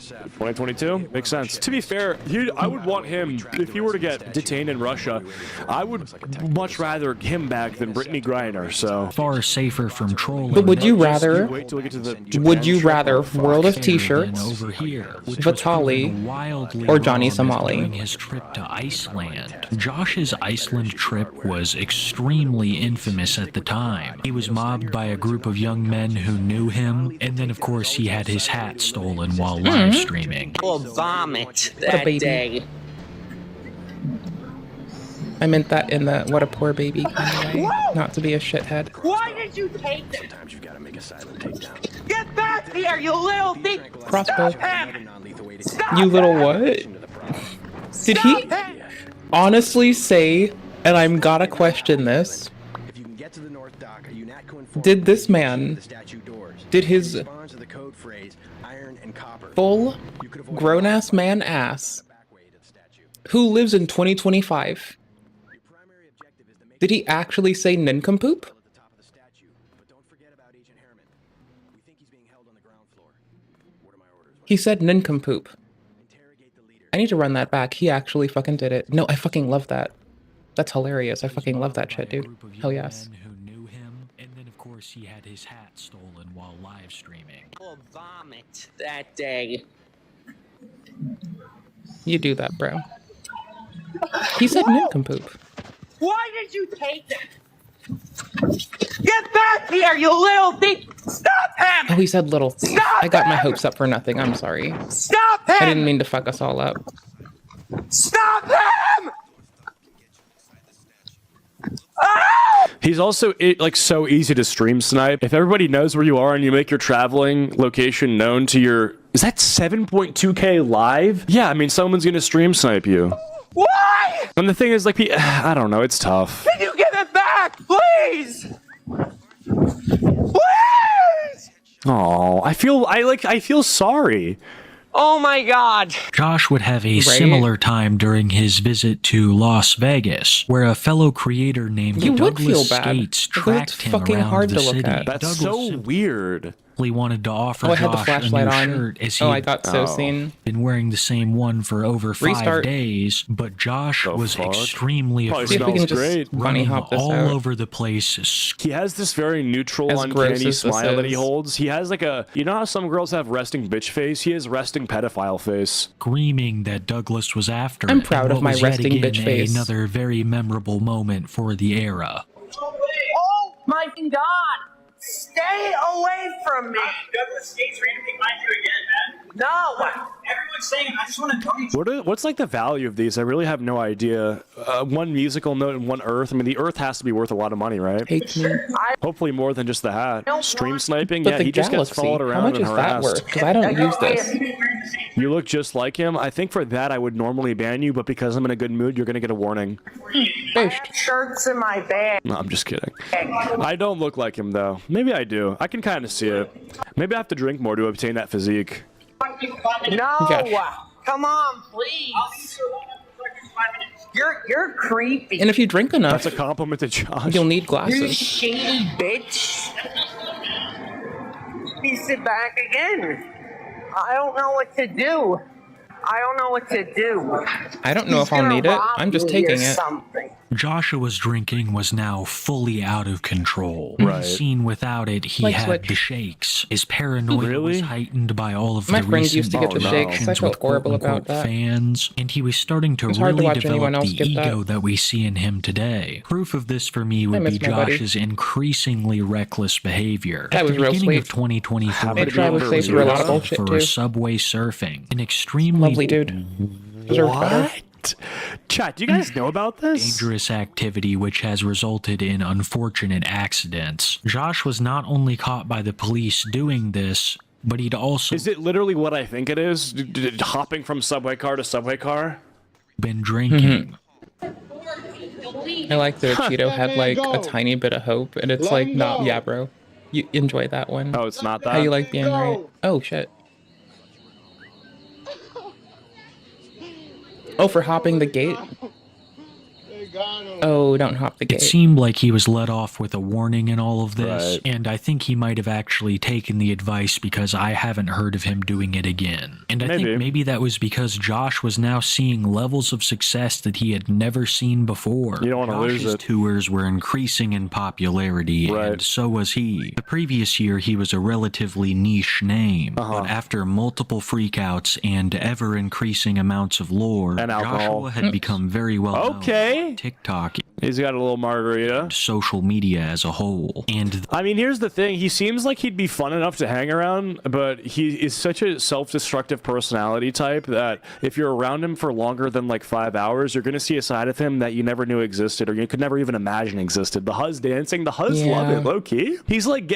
[SPEAKER 11] 2022? Makes sense. To be fair, I would want him, if he were to get detained in Russia, I would much rather him back than Brittany Griner, so...
[SPEAKER 16] far safer from trolling.
[SPEAKER 8] But would you
[SPEAKER 16] than
[SPEAKER 8] rather?
[SPEAKER 11] Wait till we get to the Japan
[SPEAKER 8] Would you
[SPEAKER 11] trip.
[SPEAKER 8] rather
[SPEAKER 11] Oh, fuck.
[SPEAKER 8] World of
[SPEAKER 16] than
[SPEAKER 8] T-shirts,
[SPEAKER 16] over here, which was
[SPEAKER 8] Vitali,
[SPEAKER 16] proven wildly
[SPEAKER 8] or Johnny
[SPEAKER 16] wrong
[SPEAKER 8] Somali?
[SPEAKER 16] during his trip to Iceland. Josh's Iceland trip was extremely infamous at the time. He was mobbed by a group of young men who knew him, and then of course he had his hat stolen while live streaming.
[SPEAKER 22] Will vomit
[SPEAKER 8] What a
[SPEAKER 22] that
[SPEAKER 8] baby.
[SPEAKER 22] day.
[SPEAKER 8] I meant that in the what a poor baby kind of way. Not to be a shithead.
[SPEAKER 22] Why did you take them?
[SPEAKER 13] Sometimes you gotta make a silent takedown.
[SPEAKER 22] Get back here, you little thief!
[SPEAKER 8] Crossbow.
[SPEAKER 22] Stop him! Stop
[SPEAKER 8] You little
[SPEAKER 22] him!
[SPEAKER 8] what? Did he honestly say, and I'm gotta question this,
[SPEAKER 6] If you can get to the North Dock, a UNATCO informant
[SPEAKER 8] Did this
[SPEAKER 6] will show you
[SPEAKER 8] man,
[SPEAKER 6] the statue doors.
[SPEAKER 8] did his
[SPEAKER 6] Responds to the code phrase iron and copper.
[SPEAKER 8] full grown-ass man ass, who lives in 2025, did he actually say nincompoop? He said nincompoop. I need to run that back. He actually fucking did it. No, I fucking love that. That's hilarious. I fucking love that shit, dude. Hell yes.
[SPEAKER 16] Who knew him, and then of course he had his hat stolen while live streaming.
[SPEAKER 22] Full vomit that day.
[SPEAKER 8] You do that, bro. He said nincompoop.
[SPEAKER 22] Why did you take that? Get back here, you little thief! Stop him!
[SPEAKER 8] Oh, he said little thief.
[SPEAKER 22] Stop
[SPEAKER 8] I got my
[SPEAKER 22] him!
[SPEAKER 8] hopes up for nothing. I'm sorry.
[SPEAKER 22] Stop him!
[SPEAKER 8] I didn't mean to fuck us all up.
[SPEAKER 22] Stop him!
[SPEAKER 11] He's also like so easy to stream snipe. If everybody knows where you are and you make your traveling location known to your... Is that 7.2k live? Yeah, I mean, someone's gonna stream snipe you.
[SPEAKER 22] Why?
[SPEAKER 11] And the thing is, like, I don't know, it's tough.
[SPEAKER 22] Can you give it back, please? Please!
[SPEAKER 11] Oh, I feel sorry.
[SPEAKER 22] Oh my god.
[SPEAKER 16] Josh would have a similar time during his visit to Las Vegas, where a fellow creator named
[SPEAKER 8] You would feel
[SPEAKER 16] Douglas
[SPEAKER 8] bad,
[SPEAKER 16] States
[SPEAKER 8] because it's
[SPEAKER 16] tracked him
[SPEAKER 8] fucking
[SPEAKER 16] around
[SPEAKER 8] hard
[SPEAKER 16] the
[SPEAKER 8] to look
[SPEAKER 16] city.
[SPEAKER 8] at.
[SPEAKER 11] That's so weird.
[SPEAKER 16] He wanted to offer
[SPEAKER 8] Oh, I had the
[SPEAKER 16] Josh a
[SPEAKER 8] flashlight
[SPEAKER 16] new
[SPEAKER 8] on.
[SPEAKER 16] shirt as he
[SPEAKER 8] Oh, I got so seen.
[SPEAKER 16] been wearing the same one for over 5
[SPEAKER 8] Restart.
[SPEAKER 16] days, but Josh was extremely
[SPEAKER 11] Probably
[SPEAKER 16] afraid,
[SPEAKER 11] smells
[SPEAKER 8] we can just
[SPEAKER 11] great.
[SPEAKER 8] bunny
[SPEAKER 16] running
[SPEAKER 8] hop this
[SPEAKER 16] all
[SPEAKER 8] out.
[SPEAKER 16] over the place.
[SPEAKER 11] He has this very neutral,
[SPEAKER 8] As gross
[SPEAKER 11] uncanny
[SPEAKER 8] as this
[SPEAKER 11] smile that he
[SPEAKER 8] is.
[SPEAKER 11] holds. He has like a... You know how some girls have resting bitch face? He has resting pedophile face.
[SPEAKER 16] Screaming that Douglas was after
[SPEAKER 8] I'm
[SPEAKER 16] it,
[SPEAKER 8] proud
[SPEAKER 16] and
[SPEAKER 8] of
[SPEAKER 16] what
[SPEAKER 8] my
[SPEAKER 16] was yet
[SPEAKER 8] resting
[SPEAKER 16] again
[SPEAKER 8] bitch face.
[SPEAKER 16] Another very memorable moment for the era.
[SPEAKER 22] Oh my god! Stay away from me!
[SPEAKER 9] Douglas States randomly find you again, man.
[SPEAKER 22] No!
[SPEAKER 9] Everyone's saying, I just want to donate.
[SPEAKER 11] What's like the value of these? I really have no idea. One musical note and one Earth. I mean, the Earth has to be worth a lot of money, right?
[SPEAKER 8] Hate me.
[SPEAKER 11] Hopefully more than just the hat. Stream sniping?
[SPEAKER 8] But
[SPEAKER 11] yeah,
[SPEAKER 8] the
[SPEAKER 11] he just gets
[SPEAKER 8] galaxy,
[SPEAKER 11] followed
[SPEAKER 8] how
[SPEAKER 11] around
[SPEAKER 8] much
[SPEAKER 11] and
[SPEAKER 8] is that
[SPEAKER 11] harassed.
[SPEAKER 8] worth? Because I don't use this.
[SPEAKER 11] You look just like him. I think for that I would normally ban you, but because I'm in a good mood, you're gonna get a warning.
[SPEAKER 22] I have shirts in my bag.
[SPEAKER 11] No, I'm just kidding. I don't look like him though. Maybe I do. I can kind of see it. Maybe I have to drink more to obtain that physique.
[SPEAKER 22] No!
[SPEAKER 8] Okay.
[SPEAKER 22] Come on, please! You're creepy.
[SPEAKER 8] And if you drink enough,
[SPEAKER 11] That's a compliment to Josh.
[SPEAKER 8] you'll need
[SPEAKER 22] You
[SPEAKER 8] glasses.
[SPEAKER 22] shady bitch. You sit back again. I don't know what to do. I don't know what to do.
[SPEAKER 8] I don't know if I'll need it. I'm just taking it.
[SPEAKER 16] Joshua's drinking was now fully out of control.
[SPEAKER 11] Right.
[SPEAKER 16] Seen without it, he
[SPEAKER 8] Like
[SPEAKER 16] had
[SPEAKER 8] Switch.
[SPEAKER 16] the shakes. His paranoia was heightened by all of
[SPEAKER 8] My
[SPEAKER 16] the
[SPEAKER 8] friends
[SPEAKER 16] recent
[SPEAKER 8] used to get the shakes. I
[SPEAKER 16] interactions
[SPEAKER 8] felt
[SPEAKER 16] with
[SPEAKER 8] horrible about
[SPEAKER 16] quote-unquote
[SPEAKER 8] that.
[SPEAKER 16] fans, and he was starting to
[SPEAKER 8] It's hard to
[SPEAKER 16] really
[SPEAKER 8] watch anyone
[SPEAKER 16] develop
[SPEAKER 8] else
[SPEAKER 16] the
[SPEAKER 8] get
[SPEAKER 16] ego
[SPEAKER 8] that.
[SPEAKER 16] that we see in him today. Proof of this for me would
[SPEAKER 8] miss
[SPEAKER 16] be
[SPEAKER 8] my buddy.
[SPEAKER 16] Josh's increasingly reckless behavior.
[SPEAKER 8] That
[SPEAKER 16] At
[SPEAKER 8] was
[SPEAKER 16] the
[SPEAKER 8] real
[SPEAKER 16] beginning of
[SPEAKER 8] sweet.
[SPEAKER 16] 2024,
[SPEAKER 8] Made sure I was safe through a lot of bullshit,
[SPEAKER 16] for
[SPEAKER 8] too.
[SPEAKER 16] subway surfing, an extremely
[SPEAKER 8] Lovely dude. Deserved better.
[SPEAKER 11] What? Chat, do you guys know about this?
[SPEAKER 16] dangerous activity which has resulted in unfortunate accidents. Josh was not only caught by the police doing this, but he'd also
[SPEAKER 11] Is it literally what I think it is? Hopping from subway car to subway car?
[SPEAKER 16] been drinking.
[SPEAKER 8] I like that Cheeto had like a tiny bit of hope, and it's like, not, yeah, bro. You enjoy that one.
[SPEAKER 11] Oh, it's not that?
[SPEAKER 8] How you like being right? Oh, shit. Oh, for hopping the gate? Oh, don't hop the
[SPEAKER 16] It
[SPEAKER 8] gate.
[SPEAKER 16] seemed like he was let off with a warning in all of this,
[SPEAKER 11] Right.
[SPEAKER 16] and I think he might have actually taken the advice because I haven't heard of him doing it again. And I think maybe that was because Josh was now seeing levels of success that he had never seen before.
[SPEAKER 11] You don't want to lose
[SPEAKER 16] Josh's
[SPEAKER 11] it.
[SPEAKER 16] tours were increasing in popularity, and so was he. The previous year, he was a relatively niche name, but after multiple freakouts and ever-increasing amounts of lore,
[SPEAKER 11] And alcohol.
[SPEAKER 16] Joshua had become very well known
[SPEAKER 11] Okay.
[SPEAKER 16] on TikTok,
[SPEAKER 11] He's got a little margarita.
[SPEAKER 16] social media as a whole, and
[SPEAKER 11] I mean, here's the thing. He seems like he'd be fun enough to hang around, but he is such a self-destructive personality type that if you're around him for longer than like 5 hours, you're going to see a side of him that you never knew existed or you could never even imagine existed. The Huz dancing, the Huz love
[SPEAKER 8] Yeah.
[SPEAKER 11] it, low-key. He's like,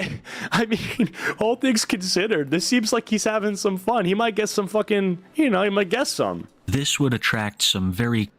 [SPEAKER 11] I mean, all things considered, this seems like he's having some fun. He might get some fucking, he might get some.
[SPEAKER 16] this would attract some very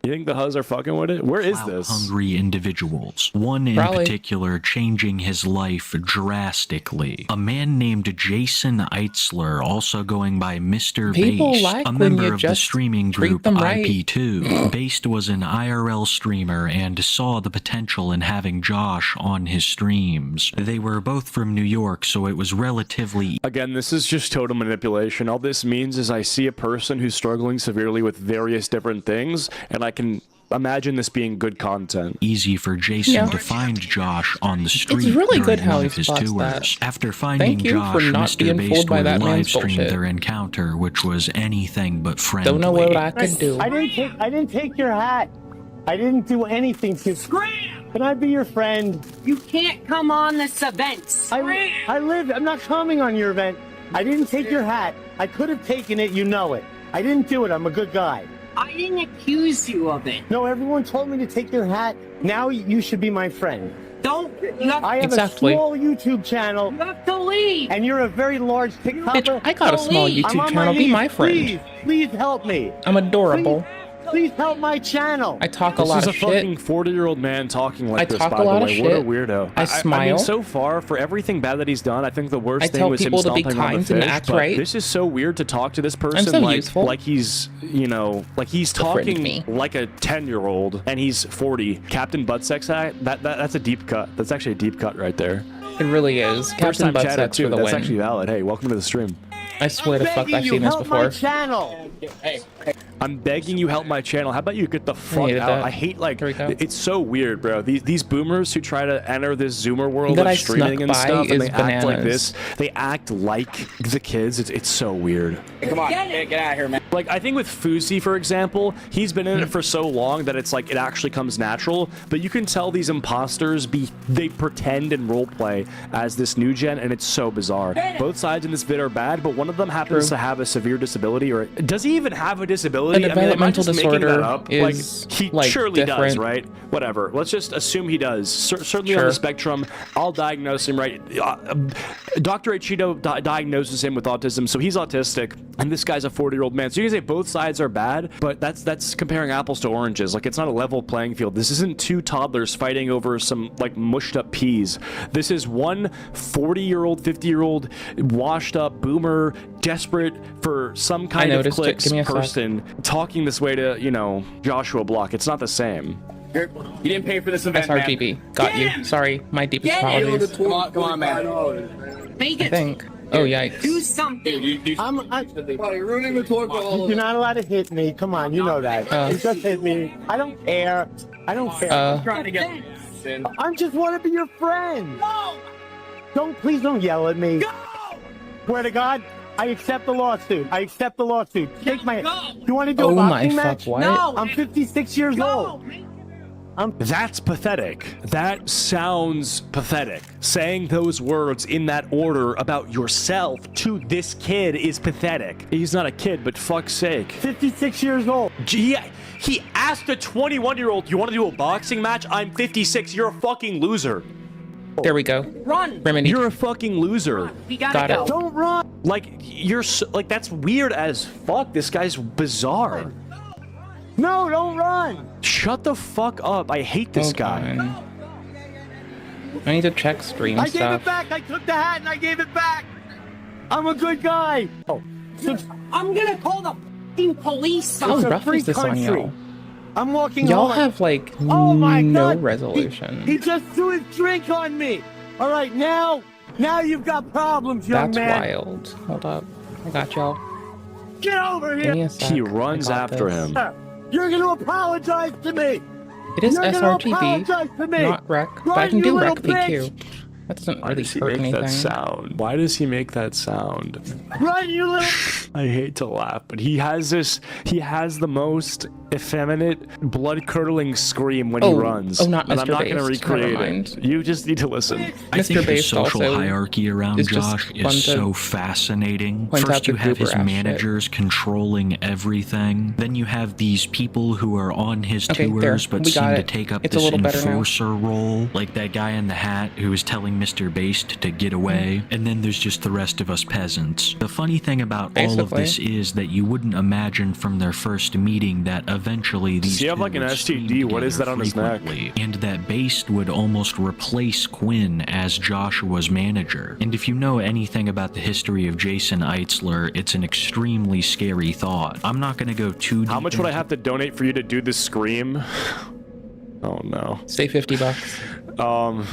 [SPEAKER 11] You think the Huzz are fucking with it? Where is this?
[SPEAKER 16] Hungry individuals. One in
[SPEAKER 11] Probably.
[SPEAKER 16] particular changing his life drastically. A man named Jason Eitzler, also going by Mr.
[SPEAKER 8] People
[SPEAKER 16] Based,
[SPEAKER 8] like
[SPEAKER 16] a
[SPEAKER 8] when
[SPEAKER 16] member
[SPEAKER 8] you
[SPEAKER 16] of the
[SPEAKER 8] just
[SPEAKER 16] streaming
[SPEAKER 8] treat
[SPEAKER 16] group
[SPEAKER 8] them right.
[SPEAKER 16] IP2. Based was an IRL streamer and saw the potential in having Josh on his streams. They were both from New York, so it was relatively
[SPEAKER 11] Again, this is just total manipulation. All this means is I see a person who's struggling severely with various different things, and I can imagine this being good content.
[SPEAKER 16] easy for Jason to find Josh on the street
[SPEAKER 8] It's really
[SPEAKER 16] during
[SPEAKER 8] good how
[SPEAKER 16] one
[SPEAKER 8] he
[SPEAKER 16] of his
[SPEAKER 8] spots
[SPEAKER 16] tours.
[SPEAKER 8] that.
[SPEAKER 16] After finding
[SPEAKER 8] Thank you for
[SPEAKER 16] Josh,
[SPEAKER 8] not
[SPEAKER 16] Mr.
[SPEAKER 8] being
[SPEAKER 16] Based
[SPEAKER 8] fooled by
[SPEAKER 16] would
[SPEAKER 8] that
[SPEAKER 16] live
[SPEAKER 8] man's
[SPEAKER 16] stream
[SPEAKER 8] bullshit.
[SPEAKER 16] their encounter, which was anything but friendly.
[SPEAKER 8] Don't know what I could do.
[SPEAKER 17] I didn't take your hat. I didn't do anything to Scram! Can I be your friend?
[SPEAKER 22] You can't come on this event.
[SPEAKER 17] I'm not coming on your event. I didn't take your hat. I could have taken it, you know it. I didn't do it. I'm a good guy.
[SPEAKER 22] I didn't accuse you of it.
[SPEAKER 17] No, everyone told me to take your hat. Now you should be my friend.
[SPEAKER 22] Don't. You have,
[SPEAKER 17] I have
[SPEAKER 8] Exactly.
[SPEAKER 17] a small YouTube channel.
[SPEAKER 22] you have to leave.
[SPEAKER 17] And you're a very large TikToker.
[SPEAKER 8] Bitch, I got a small
[SPEAKER 17] I'm
[SPEAKER 8] YouTube
[SPEAKER 17] on
[SPEAKER 8] channel. Be
[SPEAKER 17] knees.
[SPEAKER 8] my friend.
[SPEAKER 17] Please help me.
[SPEAKER 8] I'm adorable.
[SPEAKER 17] Please help my channel.
[SPEAKER 8] I talk a
[SPEAKER 11] This
[SPEAKER 8] lot
[SPEAKER 11] is
[SPEAKER 8] of
[SPEAKER 11] a
[SPEAKER 8] shit.
[SPEAKER 11] fucking 40-year-old man talking like
[SPEAKER 8] I
[SPEAKER 11] this,
[SPEAKER 8] talk
[SPEAKER 11] by
[SPEAKER 8] a lot
[SPEAKER 11] the
[SPEAKER 8] of
[SPEAKER 11] way. What a
[SPEAKER 8] shit.
[SPEAKER 11] weird.
[SPEAKER 8] I
[SPEAKER 11] I
[SPEAKER 8] smile.
[SPEAKER 11] mean, so far, for everything bad that he's done, I think the worst
[SPEAKER 8] I
[SPEAKER 11] thing
[SPEAKER 8] tell
[SPEAKER 11] was him
[SPEAKER 8] people to be
[SPEAKER 11] stomping on the
[SPEAKER 8] kind and
[SPEAKER 11] fish,
[SPEAKER 8] act
[SPEAKER 11] but
[SPEAKER 8] right.
[SPEAKER 11] This is so weird to talk to this person
[SPEAKER 8] so
[SPEAKER 11] like,
[SPEAKER 8] useful.
[SPEAKER 11] like he's, you know, like he's
[SPEAKER 8] Befriend
[SPEAKER 11] talking
[SPEAKER 8] me.
[SPEAKER 11] like a 10-year-old and he's 40. Captain Buttsex, that's a deep cut. That's actually a deep cut right there.
[SPEAKER 8] It really is.
[SPEAKER 11] First
[SPEAKER 8] Captain
[SPEAKER 11] time chatter
[SPEAKER 8] Buttsex
[SPEAKER 11] too.
[SPEAKER 8] for the
[SPEAKER 11] That's
[SPEAKER 8] win.
[SPEAKER 11] actually valid. Hey, welcome to the stream.
[SPEAKER 8] I swear to fuck, I've seen this before.
[SPEAKER 17] Channel.
[SPEAKER 11] I'm begging you, help my channel. How about you get the fuck
[SPEAKER 8] hated
[SPEAKER 11] out?
[SPEAKER 8] that.
[SPEAKER 11] I hate, like,
[SPEAKER 8] Here we go.
[SPEAKER 11] it's so weird, bro. These boomers who try to enter this Zoomer world
[SPEAKER 8] That
[SPEAKER 11] of
[SPEAKER 8] I
[SPEAKER 11] streaming
[SPEAKER 8] snuck
[SPEAKER 11] and
[SPEAKER 8] by
[SPEAKER 11] stuff, and
[SPEAKER 8] is
[SPEAKER 11] they act like
[SPEAKER 8] bananas.
[SPEAKER 11] this. They act like the kids. It's so weird.
[SPEAKER 17] Come on, get out of here, man.
[SPEAKER 11] Like, I think with Fuzi, for example, he's been in it for so long that it's like it actually comes natural. But you can tell these imposters they pretend and roleplay as this new gen, and it's so bizarre. Both sides in this vid are bad, but one of them happens to have a severe disability, or does he even have a disability?
[SPEAKER 8] A
[SPEAKER 11] I mean, am I
[SPEAKER 8] developmental
[SPEAKER 11] just making that
[SPEAKER 8] disorder
[SPEAKER 11] up?
[SPEAKER 8] is,
[SPEAKER 11] Like, he
[SPEAKER 8] like,
[SPEAKER 11] surely does,
[SPEAKER 8] different.
[SPEAKER 11] right? Whatever. Let's just assume he does. Certainly on
[SPEAKER 8] Sure.
[SPEAKER 11] the spectrum. I'll diagnose him, right? Dr. Ichido diagnoses him with autism, so he's autistic, and this guy's a 40-year-old man. So you can say both sides are bad, but that's comparing apples to oranges. Like, it's not a level playing field. This isn't two toddlers fighting over some, like, mushed up peas. This is one 40-year-old, 50-year-old, washed up boomer, desperate for some kind of
[SPEAKER 8] noticed it.
[SPEAKER 11] clicks
[SPEAKER 8] Give me a sec.
[SPEAKER 11] person talking this way to, you know, Joshua Block. It's not the same.
[SPEAKER 17] You didn't pay for this event,
[SPEAKER 8] SRGB. Got you. Sorry, my deepest apologies.
[SPEAKER 17] Come on, man.
[SPEAKER 22] Make
[SPEAKER 8] I
[SPEAKER 22] it.
[SPEAKER 8] think. Oh, yikes.
[SPEAKER 22] Do something.
[SPEAKER 17] You're ruining the tour for all. You're not allowed to hit me. Come on, you know that. You just hit me. I don't care. I don't care. I'm trying to get. I just want to be your friend. No. Please don't yell at me. Go. Swear to God, I accept the lawsuit. I accept the lawsuit. Shake my hand. You want to do
[SPEAKER 8] Oh
[SPEAKER 17] a
[SPEAKER 8] my
[SPEAKER 17] boxing
[SPEAKER 8] fuck,
[SPEAKER 17] match?
[SPEAKER 8] what?
[SPEAKER 17] No. I'm 56 years old.
[SPEAKER 11] That's pathetic. That sounds pathetic. Saying those words in that order about yourself to this kid is pathetic. He's not a kid, but fuck's sake.
[SPEAKER 17] 56 years old.
[SPEAKER 11] He asked a 21-year-old, you want to do a boxing match? I'm 56. You're a fucking loser.
[SPEAKER 8] There we go.
[SPEAKER 22] Run.
[SPEAKER 8] Remedy.
[SPEAKER 11] You're a fucking loser.
[SPEAKER 22] We gotta
[SPEAKER 8] Got
[SPEAKER 22] go.
[SPEAKER 8] it.
[SPEAKER 17] Don't run.
[SPEAKER 11] Like, you're so, like, that's weird as fuck. This guy's bizarre.
[SPEAKER 17] No, don't run.
[SPEAKER 11] Shut the fuck up. I hate this guy.
[SPEAKER 8] I need to check stream
[SPEAKER 17] I gave
[SPEAKER 8] stuff.
[SPEAKER 17] it back. I took the hat and I gave it back. I'm a good guy. Oh,
[SPEAKER 22] I'm gonna call the f***ing police.
[SPEAKER 8] How
[SPEAKER 17] it's a
[SPEAKER 8] rough
[SPEAKER 17] free
[SPEAKER 8] is this on
[SPEAKER 17] country.
[SPEAKER 8] y'all?
[SPEAKER 17] I'm walking
[SPEAKER 8] Y'all
[SPEAKER 17] home.
[SPEAKER 8] have, like,
[SPEAKER 17] Oh my
[SPEAKER 8] no
[SPEAKER 17] God.
[SPEAKER 8] resolution.
[SPEAKER 17] He just threw his drink on me. All right, now you've got problems, young
[SPEAKER 8] That's
[SPEAKER 17] man.
[SPEAKER 8] wild. Hold up. I got y'all.
[SPEAKER 17] Get over
[SPEAKER 8] Give me
[SPEAKER 17] here.
[SPEAKER 8] a sec.
[SPEAKER 11] He runs
[SPEAKER 8] I got
[SPEAKER 11] after
[SPEAKER 8] this.
[SPEAKER 11] him.
[SPEAKER 17] You're gonna apologize to me.
[SPEAKER 8] It is
[SPEAKER 17] You're gonna
[SPEAKER 8] SRGB,
[SPEAKER 17] apologize to me.
[SPEAKER 8] not rec, but I
[SPEAKER 17] Run,
[SPEAKER 8] can
[SPEAKER 17] you
[SPEAKER 8] do
[SPEAKER 17] little
[SPEAKER 8] rec
[SPEAKER 17] bitch.
[SPEAKER 8] PQ. That doesn't
[SPEAKER 11] Why
[SPEAKER 8] really
[SPEAKER 11] does he
[SPEAKER 8] hurt
[SPEAKER 11] make
[SPEAKER 8] anything.
[SPEAKER 11] that sound? Why does he make that sound?
[SPEAKER 17] Run, you little.
[SPEAKER 11] I hate to laugh, but he has the most effeminate, blood-curdling scream when he runs.
[SPEAKER 8] Oh, not
[SPEAKER 11] And I'm
[SPEAKER 8] Mr.
[SPEAKER 11] not going to
[SPEAKER 8] Based.
[SPEAKER 11] recreate
[SPEAKER 8] Never
[SPEAKER 11] it.
[SPEAKER 8] mind.
[SPEAKER 11] You just need to listen.
[SPEAKER 16] I think the
[SPEAKER 8] Based
[SPEAKER 16] social
[SPEAKER 8] also
[SPEAKER 16] hierarchy around
[SPEAKER 8] is just
[SPEAKER 16] Josh
[SPEAKER 8] fun
[SPEAKER 16] is
[SPEAKER 8] to
[SPEAKER 16] so fascinating.
[SPEAKER 8] point out
[SPEAKER 16] First,
[SPEAKER 8] the
[SPEAKER 16] you have his
[SPEAKER 8] goober ass
[SPEAKER 16] managers controlling everything. Then you have these people who are on his
[SPEAKER 8] Okay,
[SPEAKER 16] tours
[SPEAKER 8] there.
[SPEAKER 16] but
[SPEAKER 8] We
[SPEAKER 16] seem
[SPEAKER 8] got
[SPEAKER 16] to
[SPEAKER 8] it.
[SPEAKER 16] take up
[SPEAKER 8] It's a
[SPEAKER 16] this
[SPEAKER 8] little better now.
[SPEAKER 16] enforcer role, like that guy in the hat who was telling Mr. Based to get away. And then there's just the rest of us peasants. The funny thing about all all of this is that you wouldn't imagine from their first meeting that eventually these
[SPEAKER 11] Does he have
[SPEAKER 16] two
[SPEAKER 11] like an
[SPEAKER 16] would
[SPEAKER 11] STD? What is that on his neck?
[SPEAKER 16] and that Based would almost replace Quinn as Joshua's manager. And if you know anything about the history of Jason Eitzler, it's an extremely scary thought. I'm not going to go too deep.
[SPEAKER 11] How much would I have to donate for you to do this scream? Oh no.
[SPEAKER 8] Say $50.
[SPEAKER 11] I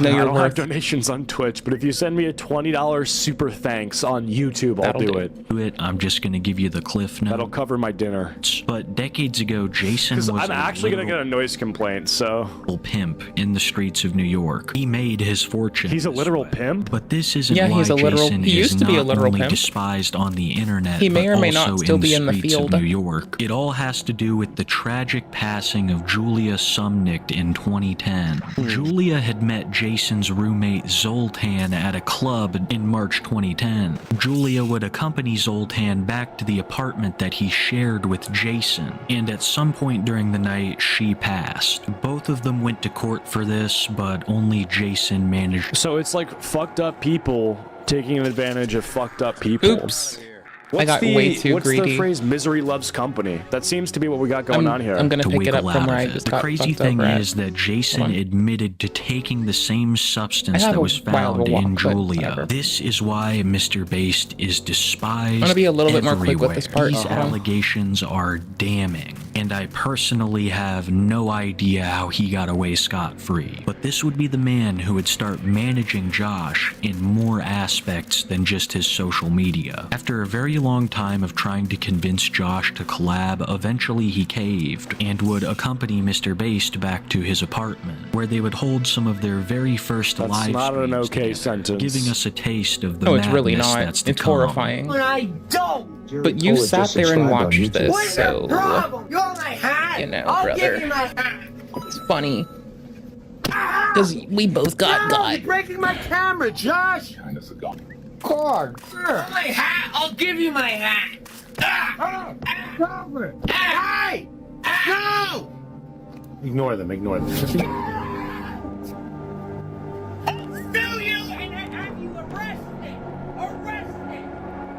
[SPEAKER 11] don't have donations on Twitch, but if you send me a $20 super thanks on YouTube, I'll do it.
[SPEAKER 16] I'm just gonna give you the cliff notes.
[SPEAKER 11] That'll cover my dinner.
[SPEAKER 16] But decades ago, Jason was
[SPEAKER 11] I'm actually gonna get a noise complaint, so.
[SPEAKER 16] Pimp in the streets of New York. He made his fortune.
[SPEAKER 11] He's a literal pimp?
[SPEAKER 16] But this isn't
[SPEAKER 8] Yeah,
[SPEAKER 16] why
[SPEAKER 8] he's a literal.
[SPEAKER 16] Jason
[SPEAKER 8] He used
[SPEAKER 16] is
[SPEAKER 8] to be a
[SPEAKER 16] not
[SPEAKER 8] literal
[SPEAKER 16] only
[SPEAKER 8] pimp.
[SPEAKER 16] despised on the internet,
[SPEAKER 8] He may
[SPEAKER 16] but
[SPEAKER 8] or may
[SPEAKER 16] also
[SPEAKER 8] not still be in the
[SPEAKER 16] streets of
[SPEAKER 8] field.
[SPEAKER 16] New York. It all has to do with the tragic passing of Julia Sumnicht in 2010. Julia had met Jason's roommate Zoltan at a club in March 2010. Julia would accompany Zoltan back to the apartment that he shared with Jason, and at some point during the night, she passed. Both of them went to court for this, but only Jason managed.
[SPEAKER 11] So it's like fucked up people taking advantage of fucked up people.
[SPEAKER 8] Oops. I got way too
[SPEAKER 11] what's
[SPEAKER 8] greedy.
[SPEAKER 11] the phrase misery loves company? That seems to be what we got going on here.
[SPEAKER 8] I'm gonna
[SPEAKER 16] to
[SPEAKER 8] pick it up
[SPEAKER 16] wiggle
[SPEAKER 8] from
[SPEAKER 16] out
[SPEAKER 8] where I
[SPEAKER 16] of it.
[SPEAKER 8] just
[SPEAKER 16] The
[SPEAKER 8] got
[SPEAKER 16] crazy
[SPEAKER 8] fucked up
[SPEAKER 16] thing
[SPEAKER 8] at.
[SPEAKER 16] is that Jason
[SPEAKER 8] Hold on.
[SPEAKER 16] admitted to taking the same substance
[SPEAKER 8] I have
[SPEAKER 16] that
[SPEAKER 8] a
[SPEAKER 16] was
[SPEAKER 8] wild
[SPEAKER 16] found
[SPEAKER 8] walk,
[SPEAKER 16] in
[SPEAKER 8] but
[SPEAKER 16] Julia.
[SPEAKER 8] whatever.
[SPEAKER 16] This is why Mr. Based is despised.
[SPEAKER 8] I'm gonna be a little bit more quick with
[SPEAKER 16] everywhere.
[SPEAKER 8] this part.
[SPEAKER 16] These
[SPEAKER 8] Uh-huh.
[SPEAKER 16] allegations are damning, and I personally have no idea how he got away scot-free. But this would be the man who would start managing Josh in more aspects than just his social media. After a very long time of trying to convince Josh to collab, eventually he caved and would accompany Mr. Based back to his apartment, where they would hold some of their very first
[SPEAKER 11] That's
[SPEAKER 16] live
[SPEAKER 11] not an
[SPEAKER 16] streams
[SPEAKER 11] okay
[SPEAKER 16] together,
[SPEAKER 11] sentence.
[SPEAKER 16] giving us a taste of the
[SPEAKER 8] No, it's really
[SPEAKER 16] madness
[SPEAKER 8] not.
[SPEAKER 16] that's to
[SPEAKER 8] It's
[SPEAKER 16] come.
[SPEAKER 8] horrifying.
[SPEAKER 22] But I don't.
[SPEAKER 8] But you sat there and watched this,
[SPEAKER 22] What's
[SPEAKER 8] so
[SPEAKER 22] the problem? You're my hat.
[SPEAKER 8] you know,
[SPEAKER 22] I'll
[SPEAKER 8] brother.
[SPEAKER 22] give you my hat.
[SPEAKER 8] It's funny. Because we both got
[SPEAKER 22] You're breaking my camera, Josh. Cord. My hat. I'll give you my hat. Hey! No!
[SPEAKER 17] Ignore them. Ignore them.
[SPEAKER 22] Sue you and have you arrested. Arrested.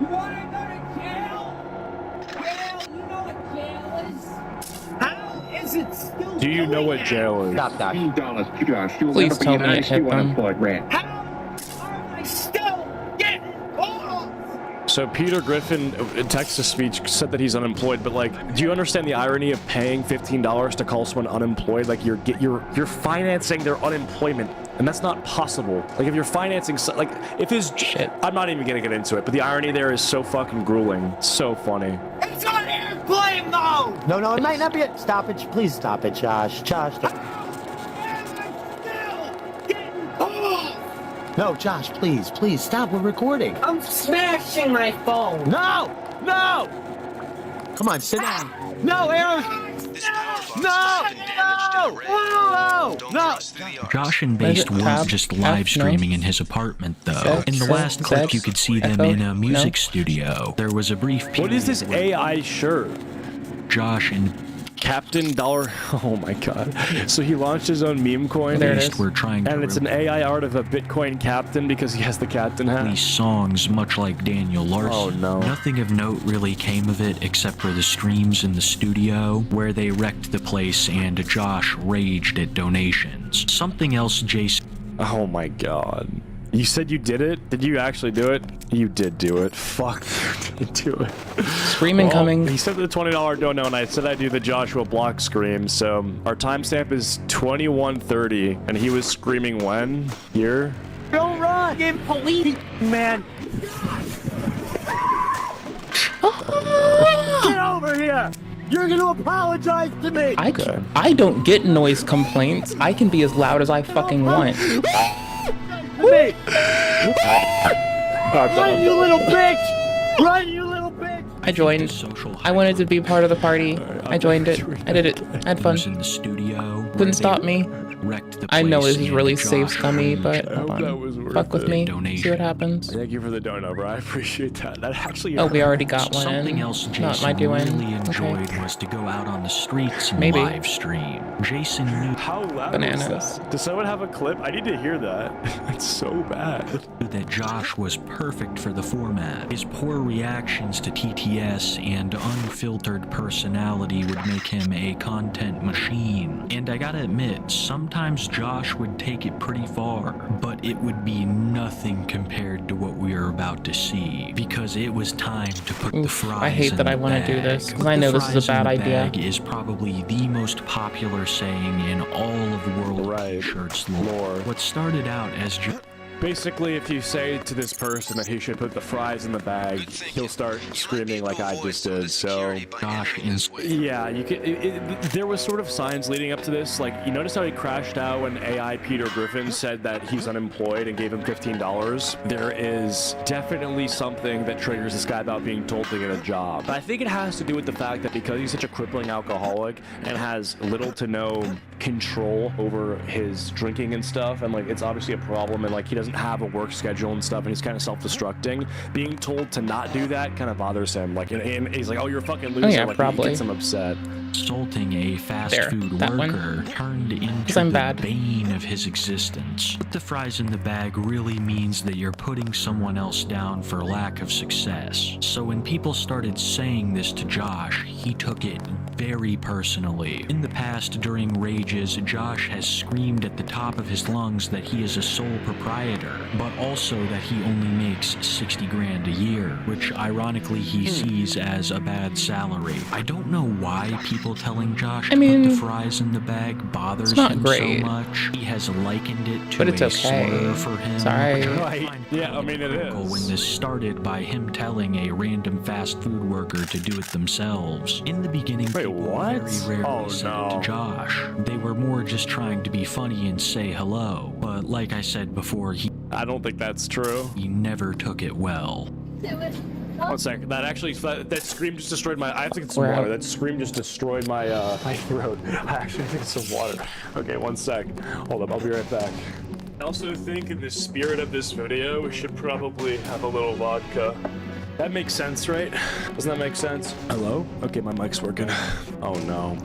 [SPEAKER 22] You want to go to jail? Jail. You know what jail is? How is it still?
[SPEAKER 11] Do you know what jail is?
[SPEAKER 17] Stop that.
[SPEAKER 8] Please tell me it hit them.
[SPEAKER 22] I still get off?
[SPEAKER 11] So Peter Griffin, in text-to-speech, said that he's unemployed, but like, do you understand the irony of paying $15 to call someone unemployed? Like, you're financing their unemployment, and that's not possible. Like, if you're financing, like, if his shit, I'm not even gonna get into it, but the irony there is so fucking grueling. So funny.
[SPEAKER 22] It's on airplane though.
[SPEAKER 17] No, it might not be it. Stop it. Please stop it, Josh. Josh. No, Josh, please, stop. We're recording.
[SPEAKER 22] I'm smashing my phone.
[SPEAKER 17] No! Come on, sit down. No, Aaron! No!
[SPEAKER 16] Josh and Based weren't just live streaming in his apartment, though. In the last clip, you could see them in a music studio. There was a brief period.
[SPEAKER 11] What is this AI shirt?
[SPEAKER 16] Josh and
[SPEAKER 11] Captain Dollar. Oh my god. So he launched his own meme coin.
[SPEAKER 16] There it is. We're trying to
[SPEAKER 11] and it's an AI art of a Bitcoin captain because he has the captain hat.
[SPEAKER 16] These songs, much like Daniel Larson.
[SPEAKER 11] Oh no.
[SPEAKER 16] Nothing of note really came of it except for the streams in the studio where they wrecked the place and Josh raged at donations. Something else Jason...
[SPEAKER 11] Oh my god. You said you did it? Did you actually do it? You did do it. Fuck, you did do it.
[SPEAKER 8] Scream incoming.
[SPEAKER 11] He said the $20 dono, and I said I'd do the Joshua Block scream, so our timestamp is 21:30, and he was screaming when? Here?
[SPEAKER 17] Don't run! Give police, man! Get over here! You're gonna apologize to me!
[SPEAKER 8] I don't get noise complaints. I can be as loud as I fucking want.
[SPEAKER 17] Me! Run, you little bitch! Run, you little bitch!
[SPEAKER 8] I joined. I wanted to be part of the party. I joined it. I did it. I had fun.
[SPEAKER 16] in the studio.
[SPEAKER 8] Couldn't stop me.
[SPEAKER 16] wrecked the place.
[SPEAKER 8] I know this is really
[SPEAKER 16] and
[SPEAKER 8] safe,
[SPEAKER 16] Josh
[SPEAKER 8] Scummy,
[SPEAKER 16] earned
[SPEAKER 8] but
[SPEAKER 16] a
[SPEAKER 8] hold
[SPEAKER 11] that
[SPEAKER 8] on.
[SPEAKER 11] was worth
[SPEAKER 8] Fuck with
[SPEAKER 11] it.
[SPEAKER 8] me. See
[SPEAKER 16] donation.
[SPEAKER 8] what happens.
[SPEAKER 11] Thank you for the donut, bro. I appreciate that. That actually
[SPEAKER 8] Oh, we
[SPEAKER 11] hurt.
[SPEAKER 8] already got one
[SPEAKER 16] Something
[SPEAKER 8] in.
[SPEAKER 16] else
[SPEAKER 8] Not my
[SPEAKER 16] Jason
[SPEAKER 8] doing.
[SPEAKER 16] really enjoyed
[SPEAKER 8] Okay.
[SPEAKER 16] was to go out on the streets and
[SPEAKER 8] Maybe.
[SPEAKER 16] live stream. Jason knew
[SPEAKER 11] How loud
[SPEAKER 8] Bananas.
[SPEAKER 11] was that? Does someone have a clip? I need to hear that. It's so bad.
[SPEAKER 16] that Josh was perfect for the format. His poor reactions to TTS and unfiltered personality would make him a content machine. And I gotta admit, sometimes Josh would take it pretty far, but it would be nothing compared to what we are about to see, because it was time to put the fries
[SPEAKER 8] I hate
[SPEAKER 16] in
[SPEAKER 8] that
[SPEAKER 16] the
[SPEAKER 8] I want to do
[SPEAKER 16] bag.
[SPEAKER 8] this, because
[SPEAKER 16] Put
[SPEAKER 8] I
[SPEAKER 16] the
[SPEAKER 8] know this is a
[SPEAKER 16] fries in
[SPEAKER 8] bad
[SPEAKER 16] the
[SPEAKER 8] idea.
[SPEAKER 16] bag is probably the most popular saying in all of World T-shirts lore. What started out as
[SPEAKER 11] Basically, if you say to this person that he should put the fries in the bag, he'll start screaming like I just did. So, yeah, you can. There was sort of signs leading up to this. Like, you notice how he crashed out when AI Peter Griffin said that he's unemployed and gave him $15. There is definitely something that triggers this guy about being told to get a job. But I think it has to do with the fact that because he's such a crippling alcoholic and has little to no control over his drinking and stuff, and like it's obviously a problem, and like he doesn't have a work schedule and stuff, and he's kind of self-destructing. Being told to not do that kind of bothers him. Like, and he's like, "Oh, you're a fucking loser."
[SPEAKER 8] Oh, yeah,
[SPEAKER 11] like,
[SPEAKER 8] probably.
[SPEAKER 11] It gets him upset.
[SPEAKER 16] Insulting a fast food
[SPEAKER 8] that one.
[SPEAKER 16] worker turned into
[SPEAKER 8] I'm
[SPEAKER 16] the
[SPEAKER 8] bad.
[SPEAKER 16] bane of his existence. Put the fries in the bag really means that you're putting someone else down for lack of success. So when people started saying this to Josh, he took it very personally. In the past, during rages, Josh has screamed at the top of his lungs that he is a sole proprietor, but also that he only makes 60 grand a year, which ironically he sees as a bad salary. I don't know why people telling Josh to put the fries in the bag bothers
[SPEAKER 8] not
[SPEAKER 16] him
[SPEAKER 8] great.
[SPEAKER 16] so much. He has likened it to
[SPEAKER 8] But it's
[SPEAKER 16] a
[SPEAKER 8] okay.
[SPEAKER 16] slur for him.
[SPEAKER 8] Sorry.
[SPEAKER 11] Right. Yeah, I mean, it is.
[SPEAKER 16] When this started by him telling a random fast food worker to do it themselves. In the beginning, people very rarely said it to Josh. They were more just trying to be funny and say hello. But like I said before,
[SPEAKER 11] I don't think that's true.
[SPEAKER 16] He never took it well.
[SPEAKER 11] 1 second. That actually, that scream just destroyed my. I have to get some
[SPEAKER 8] We're
[SPEAKER 11] water.
[SPEAKER 8] out.
[SPEAKER 11] That scream just destroyed my my throat. I actually need some water. Okay, 1 sec. Hold up. I'll be right back. I also think in the spirit of this video, we should probably have a little vodka. That makes sense, right? Doesn't that make sense? Hello? Okay, my mic's working. Oh no.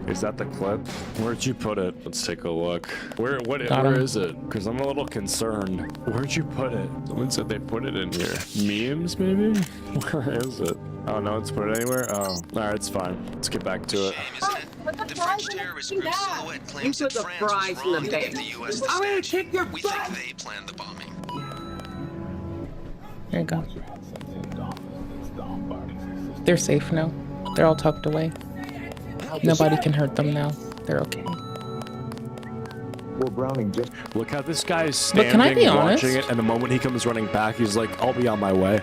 [SPEAKER 11] Is that the clip? Where'd you put it? Let's take a look. Where is it? Because I'm a little concerned. Where'd you put it? Someone said they put it in here. Memes, maybe? Where is it? Oh, no one's put it anywhere? Oh, alright, it's fine. Let's get back to it.
[SPEAKER 22] The French terrorist group Silhouette claims that France was wrong to give the US the stage. We think they planned the bombing.
[SPEAKER 8] There you go. They're safe now. They're all tucked away. Nobody can hurt them now. They're okay.
[SPEAKER 11] Well, Browning just look how this guy is
[SPEAKER 8] But
[SPEAKER 11] standing,
[SPEAKER 8] can I be honest?
[SPEAKER 11] watching it, and the moment he comes running back, he's like, "I'll be on my way."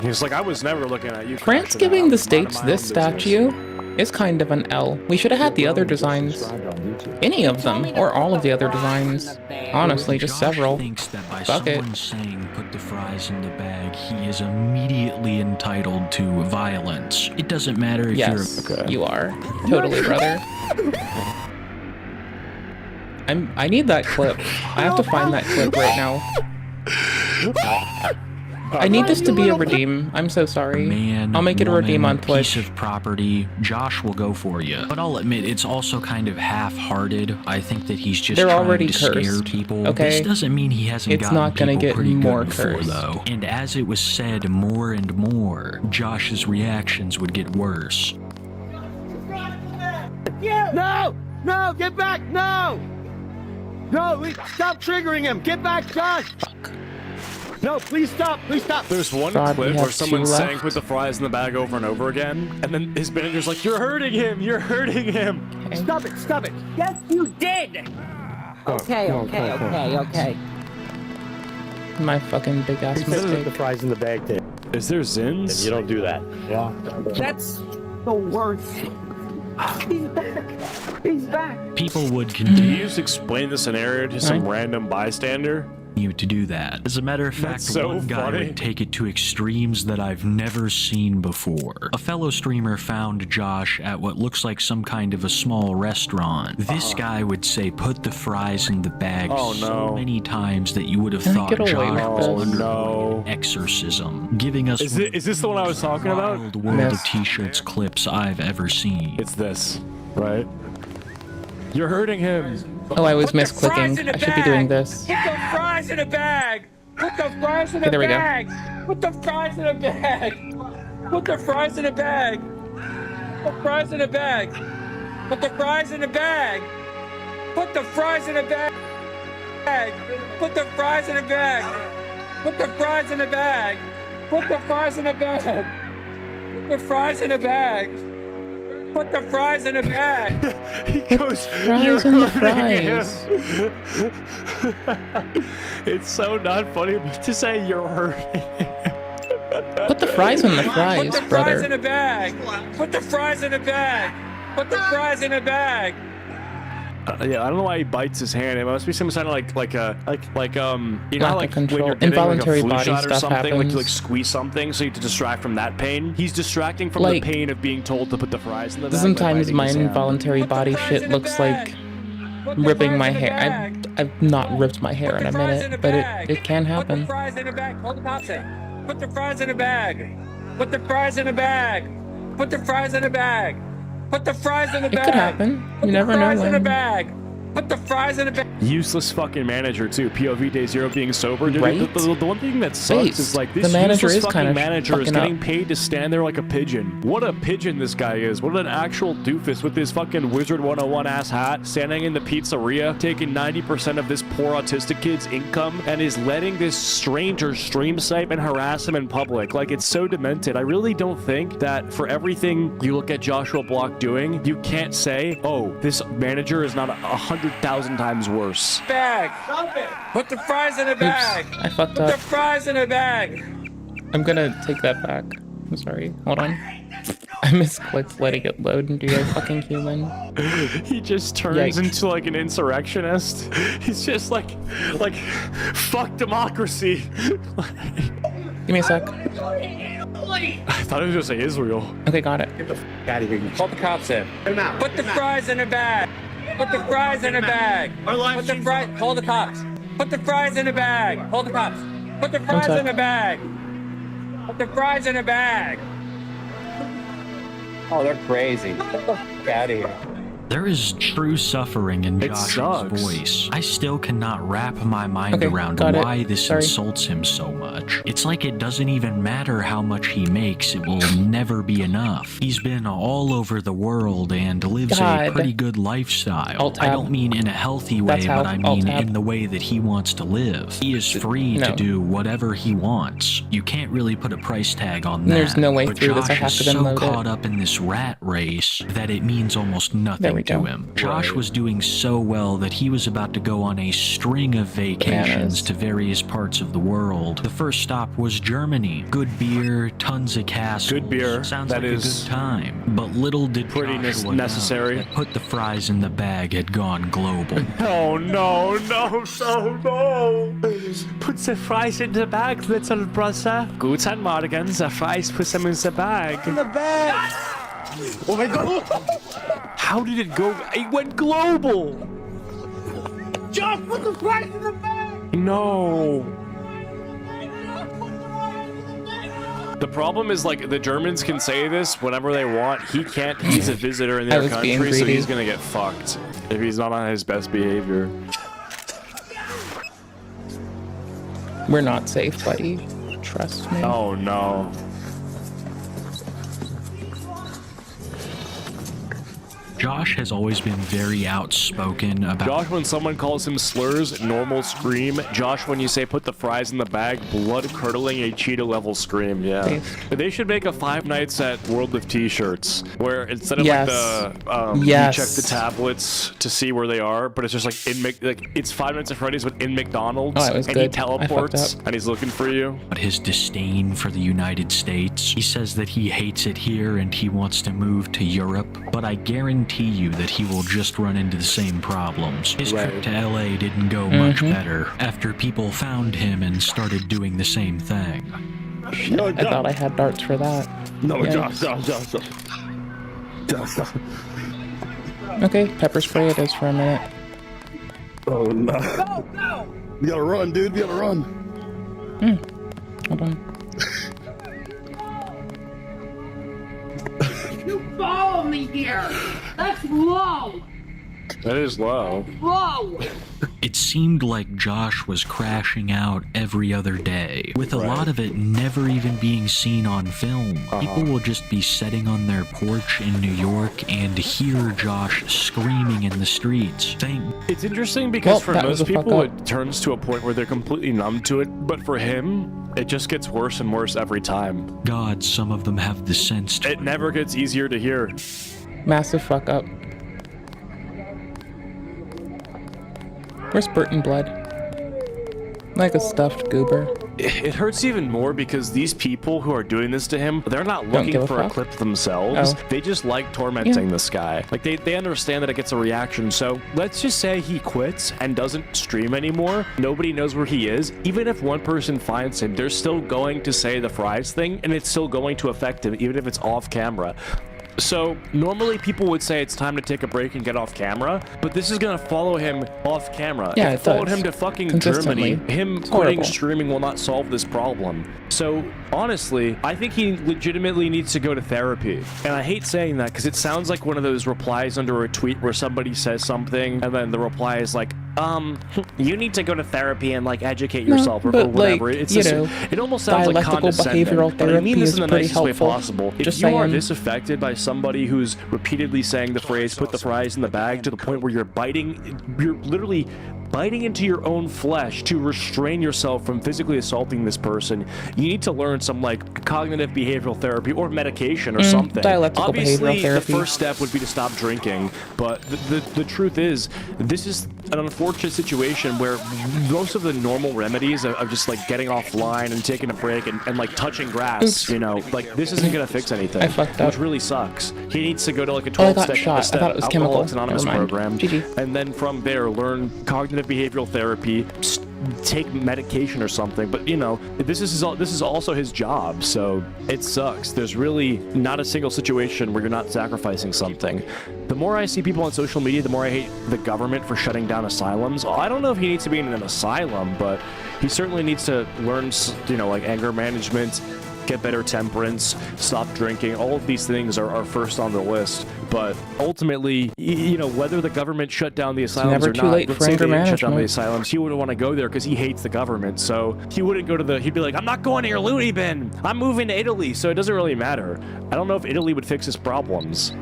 [SPEAKER 11] He's like, "I was never looking at you."
[SPEAKER 8] France giving the states this statue is kind of an L. We should have had the other designs. Any of them, or all of the other designs. Honestly, just several.
[SPEAKER 16] Thinks that by
[SPEAKER 8] Fuck it.
[SPEAKER 16] someone saying put the fries in the bag, he is immediately entitled to violence. It doesn't matter if
[SPEAKER 8] Yes,
[SPEAKER 16] you're
[SPEAKER 8] you are. Totally, brother. I need that clip. I have to find that clip right now. I need this to be a redeem. I'm so sorry.
[SPEAKER 16] Man,
[SPEAKER 8] I'll make it a redeem
[SPEAKER 16] woman,
[SPEAKER 8] on Twitch.
[SPEAKER 16] piece of property. Josh will go for you. But I'll admit, it's also kind of half-hearted. I think that he's just
[SPEAKER 8] They're
[SPEAKER 16] trying
[SPEAKER 8] already
[SPEAKER 16] to scare
[SPEAKER 8] cursed,
[SPEAKER 16] people.
[SPEAKER 8] okay?
[SPEAKER 16] This doesn't mean he hasn't
[SPEAKER 8] It's
[SPEAKER 16] gotten
[SPEAKER 8] not gonna
[SPEAKER 16] people
[SPEAKER 8] get
[SPEAKER 16] pretty
[SPEAKER 8] more
[SPEAKER 16] good before,
[SPEAKER 8] cursed.
[SPEAKER 16] though. And as it was said more and more, Josh's reactions would get worse.
[SPEAKER 17] No! No! Get back! No! No! Stop triggering him! Get back, Josh! No, please stop! Please stop!
[SPEAKER 11] There's one
[SPEAKER 8] God, we
[SPEAKER 11] clip
[SPEAKER 8] have
[SPEAKER 11] where someone's
[SPEAKER 8] two
[SPEAKER 11] saying
[SPEAKER 8] left.
[SPEAKER 11] put the fries in the bag over and over again, and then his manager's like, "You're hurting him! You're hurting him!"
[SPEAKER 17] Stop it! Stop it!
[SPEAKER 22] Yes, you did! Okay.
[SPEAKER 8] My fucking big ass mistake.
[SPEAKER 17] the fries in the bag there.
[SPEAKER 11] Is there Zins?
[SPEAKER 17] You don't do that. Yeah.
[SPEAKER 22] That's the worst. He's back. He's back.
[SPEAKER 16] People would
[SPEAKER 11] Do
[SPEAKER 16] continue.
[SPEAKER 11] you just explain the scenario to some random bystander?
[SPEAKER 16] you to do that. As a matter of fact,
[SPEAKER 11] so
[SPEAKER 16] one guy
[SPEAKER 11] funny.
[SPEAKER 16] would take it to extremes that I've never seen before. A fellow streamer found Josh at what looks like some kind of a small restaurant. This guy would say, put the fries in the bag so many times that you would have thought
[SPEAKER 8] get away
[SPEAKER 16] Josh
[SPEAKER 8] with
[SPEAKER 16] was
[SPEAKER 8] this?
[SPEAKER 16] under an exorcism, giving us
[SPEAKER 11] Is this the one I was talking about?
[SPEAKER 16] the world of t-shirts clips I've ever seen.
[SPEAKER 11] It's this, right? You're hurting him.
[SPEAKER 8] Oh, I was misclicking. I should be doing this.
[SPEAKER 22] Put the fries in a bag. Put the fries in a
[SPEAKER 8] Okay, there we go.
[SPEAKER 22] bag. Put the fries in a bag. Put the fries in a bag. Put the fries in a bag. Put the fries in a bag. Put the fries in a bag. Put the fries in a bag. Put the fries in a bag. Put the fries in a bag. Put the fries in a bag. Put the fries in a bag.
[SPEAKER 11] He goes,
[SPEAKER 8] Fries in the fries.
[SPEAKER 11] It's so not funny to say you're hurting.
[SPEAKER 8] Put the fries in the
[SPEAKER 22] Put
[SPEAKER 8] fries,
[SPEAKER 22] the fries in
[SPEAKER 8] brother.
[SPEAKER 22] a bag. Put the fries in a bag. Put the fries in a bag.
[SPEAKER 11] Yeah, I don't know why he bites his hand. It must be some kind of like you know,
[SPEAKER 8] Lack of
[SPEAKER 11] like
[SPEAKER 8] control.
[SPEAKER 11] when you're getting
[SPEAKER 8] Involuntary
[SPEAKER 11] like a flu
[SPEAKER 8] body
[SPEAKER 11] shot or
[SPEAKER 8] stuff
[SPEAKER 11] something, like
[SPEAKER 8] happens.
[SPEAKER 11] you like squeeze something so you to distract from that pain. He's distracting from
[SPEAKER 8] Like-
[SPEAKER 11] the pain of being told to put the fries in the bag. by
[SPEAKER 8] Sometimes
[SPEAKER 11] biting
[SPEAKER 8] my
[SPEAKER 11] his hand.
[SPEAKER 8] involuntary body shit looks like ripping my hair. I've not ripped my hair in a minute, but it can
[SPEAKER 22] Put the
[SPEAKER 8] happen.
[SPEAKER 22] fries in a bag. Hold the cops in. Put the fries in a bag. Put the fries in a bag. Put the fries in a bag. Put the fries in a
[SPEAKER 8] It
[SPEAKER 22] bag.
[SPEAKER 8] could happen.
[SPEAKER 22] Put
[SPEAKER 8] You
[SPEAKER 22] the
[SPEAKER 8] never know
[SPEAKER 22] fries in a
[SPEAKER 8] when.
[SPEAKER 22] bag. Put the fries in a bag.
[SPEAKER 11] Useless fucking manager too. POV day 0 being sober. Dude,
[SPEAKER 8] Right?
[SPEAKER 11] the one thing that sucks
[SPEAKER 8] Based.
[SPEAKER 11] is like
[SPEAKER 8] The
[SPEAKER 11] this
[SPEAKER 8] manager
[SPEAKER 11] useless
[SPEAKER 8] is
[SPEAKER 11] fucking
[SPEAKER 8] kinda
[SPEAKER 11] manager is
[SPEAKER 8] fucking
[SPEAKER 11] getting
[SPEAKER 8] up.
[SPEAKER 11] paid to stand there like a pigeon. What a pigeon this guy is. What an actual doofus with his fucking Wizard 101 ass hat, standing in the pizzeria, taking 90% of this poor autistic kid's income, and is letting this stranger stream snipe and harass him in public. Like, it's so demented. I really don't think that for everything you look at Joshua Block doing, you can't say, oh, this manager is not 100,000 times worse.
[SPEAKER 22] Bag. Put the fries in a bag.
[SPEAKER 8] I fucked
[SPEAKER 22] Put the
[SPEAKER 8] up.
[SPEAKER 22] fries in a bag.
[SPEAKER 8] I'm gonna take that back. I'm sorry. Hold on. I misclicked letting it load into your fucking human.
[SPEAKER 11] He just turns
[SPEAKER 8] Yikes.
[SPEAKER 11] into like an insurrectionist. He's just like fuck democracy.
[SPEAKER 8] Give me a sec.
[SPEAKER 11] I thought he was gonna say Israel.
[SPEAKER 8] Okay, got it.
[SPEAKER 22] Got it. Call the cops in. Put the fries in a bag. Put the fries in a bag. Put the fries. Call the cops. Put the fries in a bag. Call the cops. Put the fries
[SPEAKER 8] sec.
[SPEAKER 22] in a bag. Put the fries in a bag. Oh, they're crazy. Get the fuck out of here.
[SPEAKER 16] There is true suffering in
[SPEAKER 11] It
[SPEAKER 16] Josh's
[SPEAKER 11] sucks.
[SPEAKER 16] voice. I still cannot wrap my mind
[SPEAKER 8] Okay,
[SPEAKER 16] around
[SPEAKER 8] got it.
[SPEAKER 16] why this
[SPEAKER 8] Sorry.
[SPEAKER 16] insults him so much. It's like it doesn't even matter how much he makes, it will never be enough. He's been all over the world and lives a
[SPEAKER 8] God.
[SPEAKER 16] pretty good lifestyle.
[SPEAKER 8] Alt
[SPEAKER 16] I
[SPEAKER 8] tab.
[SPEAKER 16] don't mean in a healthy way,
[SPEAKER 8] That's how.
[SPEAKER 16] but I
[SPEAKER 8] Alt
[SPEAKER 16] mean
[SPEAKER 8] tab.
[SPEAKER 16] in the way that he wants to live. He is free to
[SPEAKER 8] No.
[SPEAKER 16] do whatever he wants. You can't really put a price tag on that.
[SPEAKER 8] There's no way
[SPEAKER 16] but
[SPEAKER 8] through
[SPEAKER 16] Josh
[SPEAKER 8] this. I have
[SPEAKER 16] is
[SPEAKER 8] to
[SPEAKER 16] so
[SPEAKER 8] download it.
[SPEAKER 16] caught up in this rat race that it means almost
[SPEAKER 8] There
[SPEAKER 16] nothing
[SPEAKER 8] we
[SPEAKER 16] to
[SPEAKER 8] go.
[SPEAKER 16] him. Josh was doing so well that he was about to go on a string of vacations
[SPEAKER 8] Bananas.
[SPEAKER 16] to various parts of the world. The first stop was Germany. Good beer, tons of castles.
[SPEAKER 11] Good beer.
[SPEAKER 16] Sounds
[SPEAKER 11] That
[SPEAKER 16] like
[SPEAKER 11] is
[SPEAKER 16] a good time. But little did
[SPEAKER 11] pretty
[SPEAKER 16] Joshua
[SPEAKER 11] necessary.
[SPEAKER 16] know that Put the fries in the bag had gone global.
[SPEAKER 11] Oh no, no, no. Put the fries in the bag, little brother. Guten Morgen, the fries, put them in the bag.
[SPEAKER 17] In the bag.
[SPEAKER 11] Oh my god. How did it go? It went global.
[SPEAKER 22] Josh, put the fries in the bag.
[SPEAKER 11] No. The problem is, like, the Germans can say this whenever they want. He can't. He's a visitor in
[SPEAKER 8] I
[SPEAKER 11] their
[SPEAKER 8] was being
[SPEAKER 11] country, so
[SPEAKER 8] greedy.
[SPEAKER 11] he's gonna get fucked if he's not on his best behavior.
[SPEAKER 8] We're not safe, buddy. Trust me.
[SPEAKER 11] Oh no.
[SPEAKER 16] Josh has always been very outspoken about
[SPEAKER 11] Josh, when someone calls him slurs, normal scream. Josh, when you say put the fries in the bag, blood curdling, a cheetah level scream. Yeah. They should make a 5 Nights at World of T-shirts where instead of
[SPEAKER 8] Yes.
[SPEAKER 11] like the
[SPEAKER 8] Yes.
[SPEAKER 11] you check the tablets to see where they are, but it's just like it's 5 Nights at Freddy's but in McDonald's,
[SPEAKER 8] Oh, it was
[SPEAKER 11] and
[SPEAKER 8] good.
[SPEAKER 11] he
[SPEAKER 8] I fucked
[SPEAKER 11] teleports
[SPEAKER 8] up.
[SPEAKER 11] and he's looking for you.
[SPEAKER 16] his disdain for the United States. He says that he hates it here and he wants to move to Europe, but I guarantee guarantee you that he will just run into the same problems. His trip to LA didn't go much better after people found him and started doing the same thing.
[SPEAKER 8] Shit, I thought I had darts for that.
[SPEAKER 13] No,
[SPEAKER 8] Yikes.
[SPEAKER 13] Josh.
[SPEAKER 8] Okay, pepper spray it is for a minute.
[SPEAKER 13] Oh no.
[SPEAKER 22] Go, go!
[SPEAKER 13] You gotta run, dude. You gotta run.
[SPEAKER 8] Hold on.
[SPEAKER 22] You follow me here! That's low!
[SPEAKER 11] That is low.
[SPEAKER 22] Low!
[SPEAKER 16] It seemed like Josh was crashing out every other day, with a lot of it never even being seen on film. People will just be sitting on their porch in New York and hear Josh screaming in the streets.
[SPEAKER 11] It's interesting because for
[SPEAKER 8] that was
[SPEAKER 11] most
[SPEAKER 8] a fuck
[SPEAKER 11] people
[SPEAKER 8] up.
[SPEAKER 11] it turns to a point where they're completely numb to it, but for him, it just gets worse and worse every time.
[SPEAKER 16] God, some of them have the sense to...
[SPEAKER 11] It never gets easier to hear.
[SPEAKER 8] Massive fuck up. Where's Burton blood? Like a stuffed goober.
[SPEAKER 11] It hurts even more because these people who are doing this to him, they're not
[SPEAKER 8] Don't
[SPEAKER 11] looking
[SPEAKER 8] give a
[SPEAKER 11] for a
[SPEAKER 8] fuck?
[SPEAKER 11] clip themselves.
[SPEAKER 8] Oh.
[SPEAKER 11] They just like tormenting this guy. Like, they understand that it gets a reaction. So let's just say he quits and doesn't stream anymore. Nobody knows where he is. Even if one person finds him, they're still going to say the fries thing, and it's still going to affect him, even if it's off camera. So normally people would say it's time to take a break and get off camera, but this is gonna follow him off camera.
[SPEAKER 8] Yeah,
[SPEAKER 11] it
[SPEAKER 8] it
[SPEAKER 11] followed
[SPEAKER 8] does.
[SPEAKER 11] him to fucking
[SPEAKER 8] Consistently.
[SPEAKER 11] Germany. Him
[SPEAKER 8] It's
[SPEAKER 11] quitting
[SPEAKER 8] horrible.
[SPEAKER 11] streaming will not solve this problem. So honestly, I think he legitimately needs to go to therapy. And I hate saying that because it sounds like one of those replies under a tweet where somebody says something and then the reply is like, you need to go to therapy and like educate yourself or
[SPEAKER 8] but,
[SPEAKER 11] whatever.
[SPEAKER 8] like,
[SPEAKER 11] It's
[SPEAKER 8] you
[SPEAKER 11] just,
[SPEAKER 8] know,
[SPEAKER 11] it almost sounds like
[SPEAKER 8] dialectical
[SPEAKER 11] condescending.
[SPEAKER 8] behavioral
[SPEAKER 11] But I mean
[SPEAKER 8] therapy
[SPEAKER 11] this
[SPEAKER 8] is
[SPEAKER 11] in the
[SPEAKER 8] pretty
[SPEAKER 11] nicest way
[SPEAKER 8] helpful.
[SPEAKER 11] possible. If
[SPEAKER 8] Just
[SPEAKER 11] you are
[SPEAKER 8] saying.
[SPEAKER 11] this affected by somebody who's repeatedly saying the phrase "put the fries in the bag" to the point where you're literally biting into your own flesh to restrain yourself from physically assaulting this person, you need to learn some like cognitive behavioral therapy or medication or something.
[SPEAKER 8] Dialectical
[SPEAKER 11] Obviously,
[SPEAKER 8] behavioral therapy.
[SPEAKER 11] the first step would be to stop drinking, but the truth is, this is an unfortunate situation where most of the normal remedies of just like getting offline and taking a break and like touching grass,
[SPEAKER 8] Oops.
[SPEAKER 11] you know, like this isn't gonna fix anything.
[SPEAKER 8] I fucked up.
[SPEAKER 11] Which really sucks. He needs to go to like a
[SPEAKER 8] Oh, I
[SPEAKER 11] 12
[SPEAKER 8] got shot. I
[SPEAKER 11] step
[SPEAKER 8] thought it was chemical.
[SPEAKER 11] Alcoholics Anonymous
[SPEAKER 8] Never mind.
[SPEAKER 11] program,
[SPEAKER 8] GG.
[SPEAKER 11] and then from there learn cognitive behavioral therapy, take medication or something. But you know, this is also his job, so it sucks. There's really not a single situation where you're not sacrificing something. The more I see people on social media, the more I hate the government for shutting down asylums. I don't know if he needs to be in an asylum, but he certainly needs to learn, you know, like anger management, get better temperance, stop drinking. All of these things are first on the list. But ultimately, you know, whether the government shut down the asylums
[SPEAKER 8] never
[SPEAKER 11] or
[SPEAKER 8] too
[SPEAKER 11] not,
[SPEAKER 8] late
[SPEAKER 11] let's
[SPEAKER 8] for
[SPEAKER 11] say
[SPEAKER 8] anger
[SPEAKER 11] they didn't shut down the
[SPEAKER 8] management.
[SPEAKER 11] asylums, he wouldn't want to go there because he hates the government. So he wouldn't go to he'd be like, I'm not going to your loony bin. I'm moving to Italy. So it doesn't really matter. I don't know if Italy would fix his problems.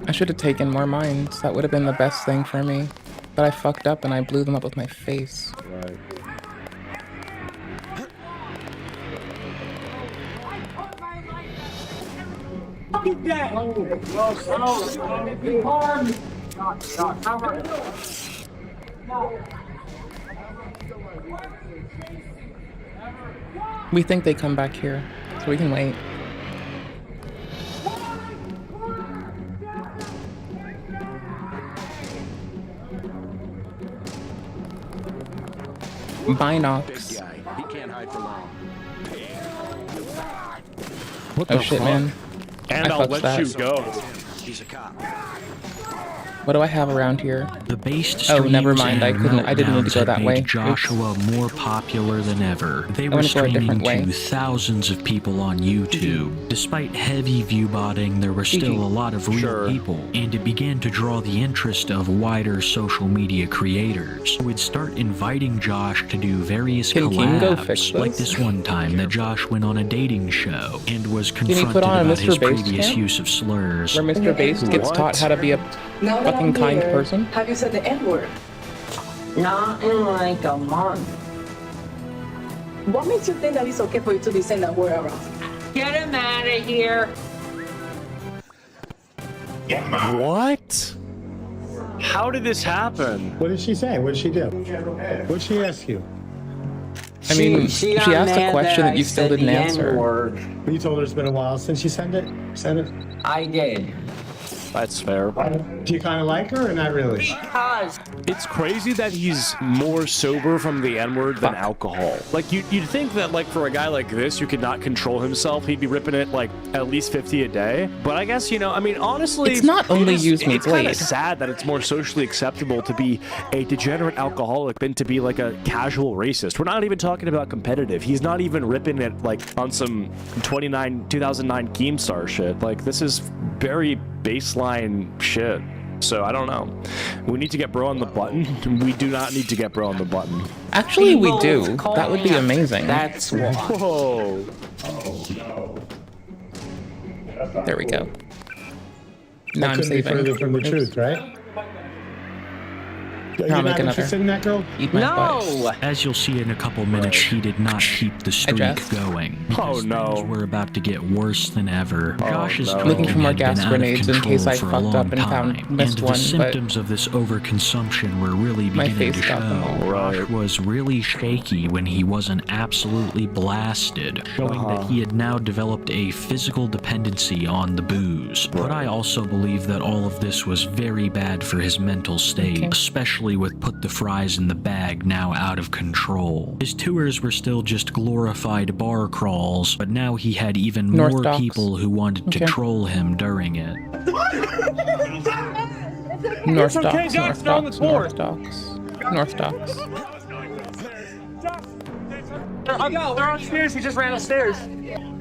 [SPEAKER 8] I should have taken more mines. That would have been the best thing for me. But I fucked up and I blew them up with my face.
[SPEAKER 11] Right.
[SPEAKER 8] We think they come back here, so we can wait. Binocs.
[SPEAKER 6] He can't hide for long.
[SPEAKER 11] What
[SPEAKER 8] Oh
[SPEAKER 11] the
[SPEAKER 8] shit,
[SPEAKER 11] fuck?
[SPEAKER 8] man.
[SPEAKER 11] And
[SPEAKER 8] I
[SPEAKER 11] I'll
[SPEAKER 8] fucked
[SPEAKER 11] let
[SPEAKER 8] that.
[SPEAKER 11] you go.
[SPEAKER 6] He's a cop.
[SPEAKER 8] What do I have around here?
[SPEAKER 16] The based
[SPEAKER 8] Oh,
[SPEAKER 16] streams
[SPEAKER 8] never mind. I
[SPEAKER 16] and
[SPEAKER 8] couldn't. I didn't need to
[SPEAKER 16] meltdowns
[SPEAKER 8] go
[SPEAKER 16] had
[SPEAKER 8] that
[SPEAKER 16] made
[SPEAKER 8] way.
[SPEAKER 16] Joshua more popular than ever. They
[SPEAKER 8] I
[SPEAKER 16] were
[SPEAKER 8] wanna go a
[SPEAKER 16] streaming
[SPEAKER 8] different way.
[SPEAKER 16] to thousands of people on YouTube. Despite heavy view botting, there were still a lot of real people, and it began to draw the interest of wider social media creators who would start inviting Josh to do various
[SPEAKER 8] Can King go fix
[SPEAKER 16] collabs, like
[SPEAKER 8] this?
[SPEAKER 16] this one time that Josh went on a dating show and was
[SPEAKER 8] he
[SPEAKER 16] confronted
[SPEAKER 8] put on a
[SPEAKER 16] about
[SPEAKER 8] Mr.
[SPEAKER 16] his
[SPEAKER 8] Based
[SPEAKER 16] previous
[SPEAKER 8] camp?
[SPEAKER 16] use of slurs.
[SPEAKER 8] Where Mr. Based gets taught how to be a
[SPEAKER 5] Now that
[SPEAKER 8] fucking
[SPEAKER 5] I'm
[SPEAKER 8] kind
[SPEAKER 5] here,
[SPEAKER 8] person?
[SPEAKER 5] Have you said the N-word? Not in like a month. What makes you think that it's okay for you to be saying that word around?
[SPEAKER 22] Get him out of here.
[SPEAKER 11] What? How did this happen?
[SPEAKER 17] What did she say? What did she do? What did she ask you?
[SPEAKER 8] I mean, she asked a question that you still didn't answer.
[SPEAKER 17] You told her it's been a while since she sent it?
[SPEAKER 5] I did.
[SPEAKER 11] That's fair.
[SPEAKER 17] Do you kind of like her or not really?
[SPEAKER 5] Because
[SPEAKER 11] It's crazy that he's more sober from the N-word than alcohol. Like, you'd think that, like, for a guy like this who could not control himself, he'd be ripping it, like, at least 50 a day. But I guess, you know, I mean, honestly...
[SPEAKER 8] It's not only use me
[SPEAKER 11] It's kind
[SPEAKER 8] blade.
[SPEAKER 11] of sad that it's more socially acceptable to be a degenerate alcoholic than to be, like, a casual racist. We're not even talking about competitive. He's not even ripping it, like, on some 2009 Keemstar shit. Like, this is very baseline shit. So I don't know. We need to get bro on the button. We do not need to get bro on the button.
[SPEAKER 8] Actually, we do. That would be amazing.
[SPEAKER 5] That's why.
[SPEAKER 11] Whoa.
[SPEAKER 8] There we go. Now I'm
[SPEAKER 17] Couldn't be
[SPEAKER 8] saving.
[SPEAKER 17] further from the truth, right?
[SPEAKER 8] I'll
[SPEAKER 17] You're
[SPEAKER 8] make
[SPEAKER 17] not
[SPEAKER 8] another.
[SPEAKER 17] interested in that girl?
[SPEAKER 8] Eat my butt.
[SPEAKER 5] No!
[SPEAKER 16] As you'll see in a couple minutes, he did not keep the streak
[SPEAKER 8] just-
[SPEAKER 16] going.
[SPEAKER 11] Oh,
[SPEAKER 16] Because
[SPEAKER 11] no.
[SPEAKER 16] things were about to get worse than ever. Josh's
[SPEAKER 11] no.
[SPEAKER 16] drinking
[SPEAKER 8] Looking for more
[SPEAKER 16] had been
[SPEAKER 8] gas
[SPEAKER 16] out of
[SPEAKER 8] grenades in
[SPEAKER 16] control
[SPEAKER 8] case I
[SPEAKER 16] for a
[SPEAKER 8] fucked
[SPEAKER 16] long
[SPEAKER 8] up and
[SPEAKER 16] time,
[SPEAKER 8] missed
[SPEAKER 16] and
[SPEAKER 8] one,
[SPEAKER 16] the
[SPEAKER 8] but
[SPEAKER 16] symptoms of this overconsumption were really
[SPEAKER 8] my
[SPEAKER 16] beginning to
[SPEAKER 8] face got them
[SPEAKER 16] show.
[SPEAKER 8] all.
[SPEAKER 16] Josh was really shaky when he wasn't absolutely blasted, showing that he had now developed a physical dependency on the booze. But I also believe that all of this was very bad for his mental state, especially with Put the Fries in the Bag now out of control. His tours were still just glorified bar crawls, but now he had even
[SPEAKER 8] North
[SPEAKER 16] more
[SPEAKER 8] Docks.
[SPEAKER 16] people who wanted to troll him during it.
[SPEAKER 8] North
[SPEAKER 18] okay,
[SPEAKER 8] Docks,
[SPEAKER 18] Josh,
[SPEAKER 8] North
[SPEAKER 18] they're on the
[SPEAKER 8] Docks,
[SPEAKER 18] board.
[SPEAKER 8] North Docks, North Docks.
[SPEAKER 18] They're upstairs. He just ran upstairs.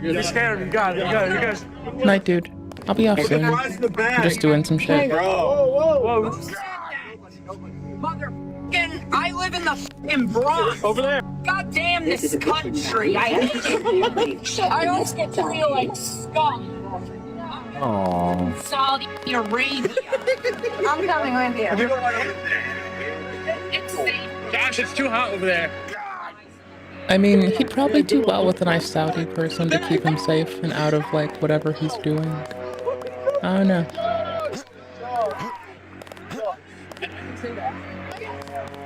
[SPEAKER 18] You scared him. You got it. You guys.
[SPEAKER 8] Night, dude. I'll be off soon.
[SPEAKER 18] Fries in the bag.
[SPEAKER 8] I'm just doing some shit.
[SPEAKER 18] Whoa.
[SPEAKER 22] Motherfucking, I live in the fucking Bronx.
[SPEAKER 18] Over there.
[SPEAKER 22] God damn this country. I hate it. I always get to feel like scum.
[SPEAKER 11] Aww.
[SPEAKER 22] Saudi Arabia. I'm coming with you. It's safe.
[SPEAKER 18] Josh, it's too hot over there.
[SPEAKER 8] I mean, he'd probably do well with a nice Saudi person to keep him safe and out of, like, whatever he's doing. I don't know.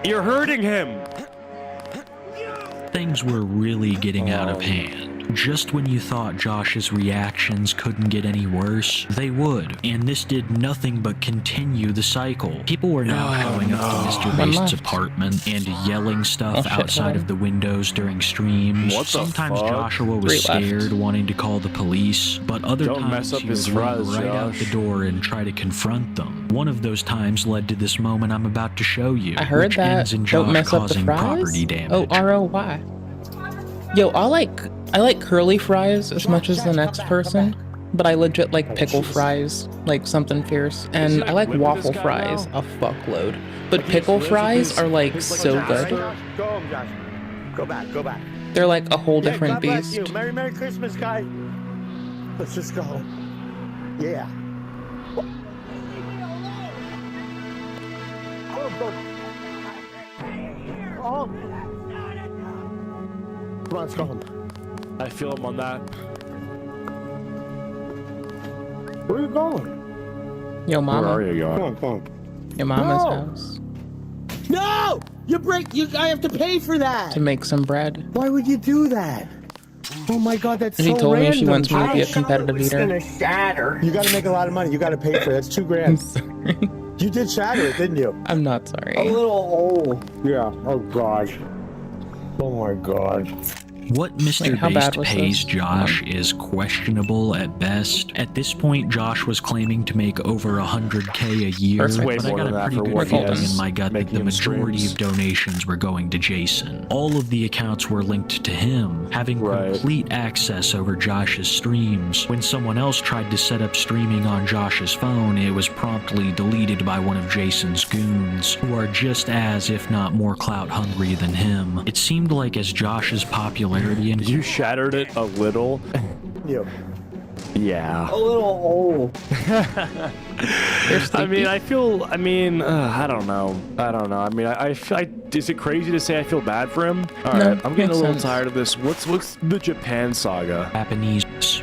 [SPEAKER 11] You're hurting him.
[SPEAKER 16] Things were really getting out of hand. Just when you thought Josh's reactions couldn't get any worse, they would, and this did nothing but continue the cycle. People were now showing up to Mr.
[SPEAKER 8] One
[SPEAKER 16] Base's
[SPEAKER 8] left.
[SPEAKER 16] apartment and yelling stuff
[SPEAKER 8] shit,
[SPEAKER 16] outside of the windows during streams.
[SPEAKER 11] What the
[SPEAKER 16] Sometimes
[SPEAKER 11] fuck?
[SPEAKER 16] Joshua was
[SPEAKER 8] 3 left.
[SPEAKER 16] scared, wanting to call the police, but other
[SPEAKER 11] Don't
[SPEAKER 16] times
[SPEAKER 11] mess up
[SPEAKER 16] he
[SPEAKER 11] his
[SPEAKER 16] would run
[SPEAKER 11] fries,
[SPEAKER 16] right out the
[SPEAKER 11] Josh.
[SPEAKER 16] door and try to confront them. One of those times led to this moment I'm about to show you,
[SPEAKER 8] I heard
[SPEAKER 16] which
[SPEAKER 8] that.
[SPEAKER 16] ends in
[SPEAKER 8] Don't
[SPEAKER 16] Josh
[SPEAKER 8] mess up the
[SPEAKER 16] causing
[SPEAKER 8] fries.
[SPEAKER 16] property damage.
[SPEAKER 8] Oh, ROY. Yo, I like curly fries as much as the next person, but I legit like pickle fries, like something fierce, and I like waffle fries a fuckload. But pickle fries are like so good.
[SPEAKER 17] Go home, Josh. Go back.
[SPEAKER 8] They're like a whole different
[SPEAKER 17] God bless
[SPEAKER 8] beast.
[SPEAKER 17] you. Merry Christmas, guy. Let's just go. Yeah. Oh. Come on, let's go home.
[SPEAKER 11] I feel him on that.
[SPEAKER 17] Where are you going?
[SPEAKER 8] Yo,
[SPEAKER 11] Where
[SPEAKER 8] mama.
[SPEAKER 11] are you
[SPEAKER 17] Come
[SPEAKER 11] going?
[SPEAKER 17] on.
[SPEAKER 8] Your mama's
[SPEAKER 17] No!
[SPEAKER 8] house.
[SPEAKER 17] No! I have to pay for that.
[SPEAKER 8] To make some bread.
[SPEAKER 17] Why would you do that? Oh my God, that's
[SPEAKER 8] She
[SPEAKER 17] so
[SPEAKER 8] told me she
[SPEAKER 17] random.
[SPEAKER 8] wants me to be a competitive
[SPEAKER 22] It's
[SPEAKER 8] eater.
[SPEAKER 22] gonna shatter.
[SPEAKER 17] You got to make a lot of money. You got to pay for it. That's $2,000. You did shatter it, didn't you?
[SPEAKER 8] I'm not sorry.
[SPEAKER 17] A little old. Yeah. Oh God. Oh my God.
[SPEAKER 16] What Mr.
[SPEAKER 8] Wait, how bad
[SPEAKER 16] Based
[SPEAKER 8] was
[SPEAKER 16] pays
[SPEAKER 8] this?
[SPEAKER 16] Josh is questionable at best. At this point, Josh was claiming to make over $100K a year,
[SPEAKER 8] Perfect.
[SPEAKER 11] Way
[SPEAKER 16] but I
[SPEAKER 11] more
[SPEAKER 16] got
[SPEAKER 11] than
[SPEAKER 16] a
[SPEAKER 11] that
[SPEAKER 16] pretty
[SPEAKER 11] for
[SPEAKER 16] good
[SPEAKER 11] what
[SPEAKER 8] he
[SPEAKER 16] feeling
[SPEAKER 8] has
[SPEAKER 16] in my gut that
[SPEAKER 11] making
[SPEAKER 16] the
[SPEAKER 11] him
[SPEAKER 16] majority
[SPEAKER 11] streams.
[SPEAKER 16] of donations were going to Jason. All of the accounts were linked to him, having
[SPEAKER 11] Right.
[SPEAKER 16] complete access over Josh's streams. When someone else tried to set up streaming on Josh's phone, it was promptly deleted by one of Jason's goons, who are just as, if not more clout hungry than him. It seemed like as Josh's popularity and
[SPEAKER 11] You shattered it a little.
[SPEAKER 17] You.
[SPEAKER 11] Yeah.
[SPEAKER 17] A little old.
[SPEAKER 11] I mean, I don't know. I mean, I feel, is it crazy to say I feel bad for him? All right,
[SPEAKER 8] No,
[SPEAKER 11] I'm getting a
[SPEAKER 8] makes
[SPEAKER 11] little
[SPEAKER 8] sense.
[SPEAKER 11] tired of this. What's the Japan saga?
[SPEAKER 16] Japanese this.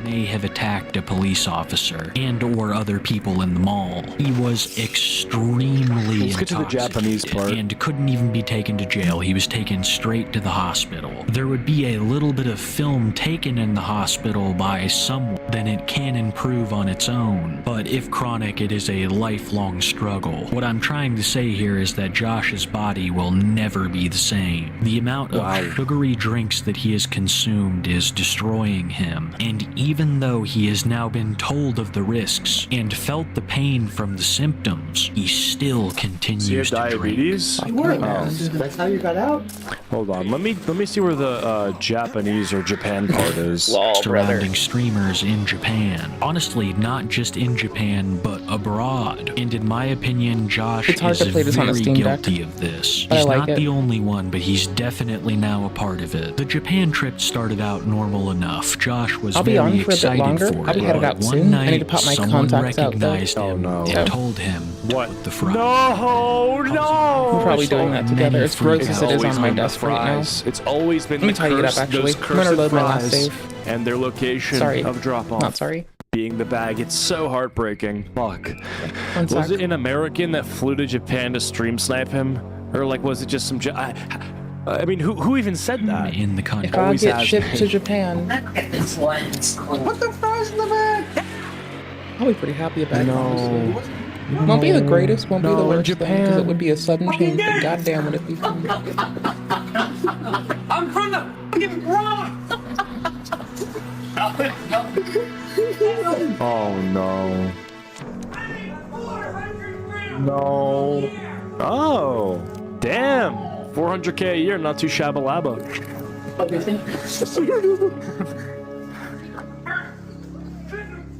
[SPEAKER 16] May have attacked a police officer and or other people in the mall. He was extremely
[SPEAKER 11] Let's get to the Japanese part.
[SPEAKER 16] and couldn't even be taken to jail. He was taken straight to the hospital. There would be a little bit of film taken in the hospital by someone, then it can improve on its own. But if chronic, it is a lifelong struggle. What I'm trying to say here is that Josh's body will never be the same. The amount of sugary drinks that he has consumed is destroying him. And even though he has now been told of the risks and felt the pain from the symptoms, he still continues to
[SPEAKER 11] diabetes?
[SPEAKER 16] drink.
[SPEAKER 17] That's how you got out?
[SPEAKER 11] Hold on, let me see where the Japanese or Japan part is.
[SPEAKER 16] Surrounding streamers in Japan. Honestly, not just in Japan, but abroad. And in my opinion, Josh
[SPEAKER 8] It's hard
[SPEAKER 16] is
[SPEAKER 8] to play this on a
[SPEAKER 16] very
[SPEAKER 8] Steam Deck,
[SPEAKER 16] guilty of this.
[SPEAKER 8] but I
[SPEAKER 16] He's
[SPEAKER 8] like
[SPEAKER 16] not
[SPEAKER 8] it.
[SPEAKER 16] the only one, but he's definitely now a part of it. The Japan trip started out normal enough. Josh was
[SPEAKER 8] I'll be
[SPEAKER 16] very
[SPEAKER 8] on for a bit
[SPEAKER 16] excited
[SPEAKER 8] longer.
[SPEAKER 16] for
[SPEAKER 8] I'll be
[SPEAKER 16] it.
[SPEAKER 8] headed out
[SPEAKER 16] One
[SPEAKER 8] soon.
[SPEAKER 16] night,
[SPEAKER 8] I need to pop my
[SPEAKER 16] someone
[SPEAKER 8] contacts out, though.
[SPEAKER 16] recognized him and told him
[SPEAKER 11] what
[SPEAKER 16] the front.
[SPEAKER 11] No!
[SPEAKER 8] We're probably doing that together. As gross as it is on my desk right now.
[SPEAKER 11] It's always been
[SPEAKER 8] Let me
[SPEAKER 11] the
[SPEAKER 8] tidy it up,
[SPEAKER 11] curse,
[SPEAKER 8] actually.
[SPEAKER 11] those
[SPEAKER 8] I'm gonna
[SPEAKER 11] cursed
[SPEAKER 8] load my last
[SPEAKER 11] fries
[SPEAKER 8] save.
[SPEAKER 11] and their location
[SPEAKER 8] Sorry.
[SPEAKER 11] of drop-off.
[SPEAKER 8] Not sorry.
[SPEAKER 11] Being the bag, it's so heartbreaking. Fuck.
[SPEAKER 8] One
[SPEAKER 11] Was
[SPEAKER 8] sec.
[SPEAKER 11] it an American that flew to Japan to stream snipe him? Or like was it just some I mean, who even said that?
[SPEAKER 16] In the country.
[SPEAKER 8] If I get shipped to Japan,
[SPEAKER 17] What the fries in the bag?
[SPEAKER 8] I'll be pretty happy about it. honestly. Won't be the greatest, won't be the worst thing, because it would be a sudden change, but goddamn would it be fun.
[SPEAKER 22] I'm from the fucking Bronx.
[SPEAKER 11] Oh no. No. Oh, damn. 400K a year, not too shabalaba.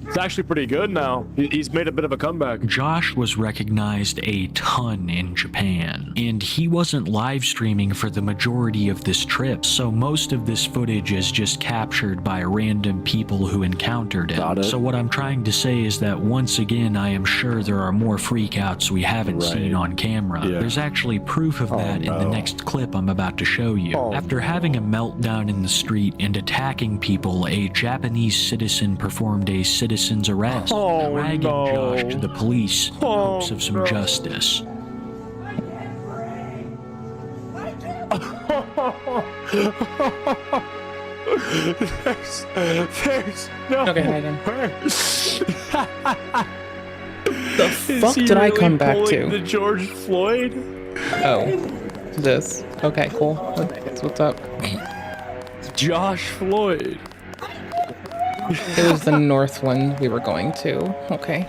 [SPEAKER 11] It's actually pretty good now. He's made a bit of a comeback.
[SPEAKER 16] Josh was recognized a ton in Japan, and he wasn't live streaming for the majority of this trip, so most of this footage is just captured by random people who encountered him. So what I'm trying to say is that once again, I am sure there are more freakouts we haven't seen on camera.
[SPEAKER 11] Yeah.
[SPEAKER 16] There's actually proof of that in the next clip I'm about to show you. After having a meltdown in the street and attacking people, a Japanese citizen performed a citizen's arrest, dragging Josh to the police in hopes of some justice.
[SPEAKER 11] There's no
[SPEAKER 8] Okay, Megan.
[SPEAKER 11] The
[SPEAKER 8] fuck did I come back to?
[SPEAKER 11] The George Floyd?
[SPEAKER 8] Oh, this. Okay, cool. That's what's up.
[SPEAKER 11] Josh Floyd.
[SPEAKER 8] It was the north one we were going to. Okay.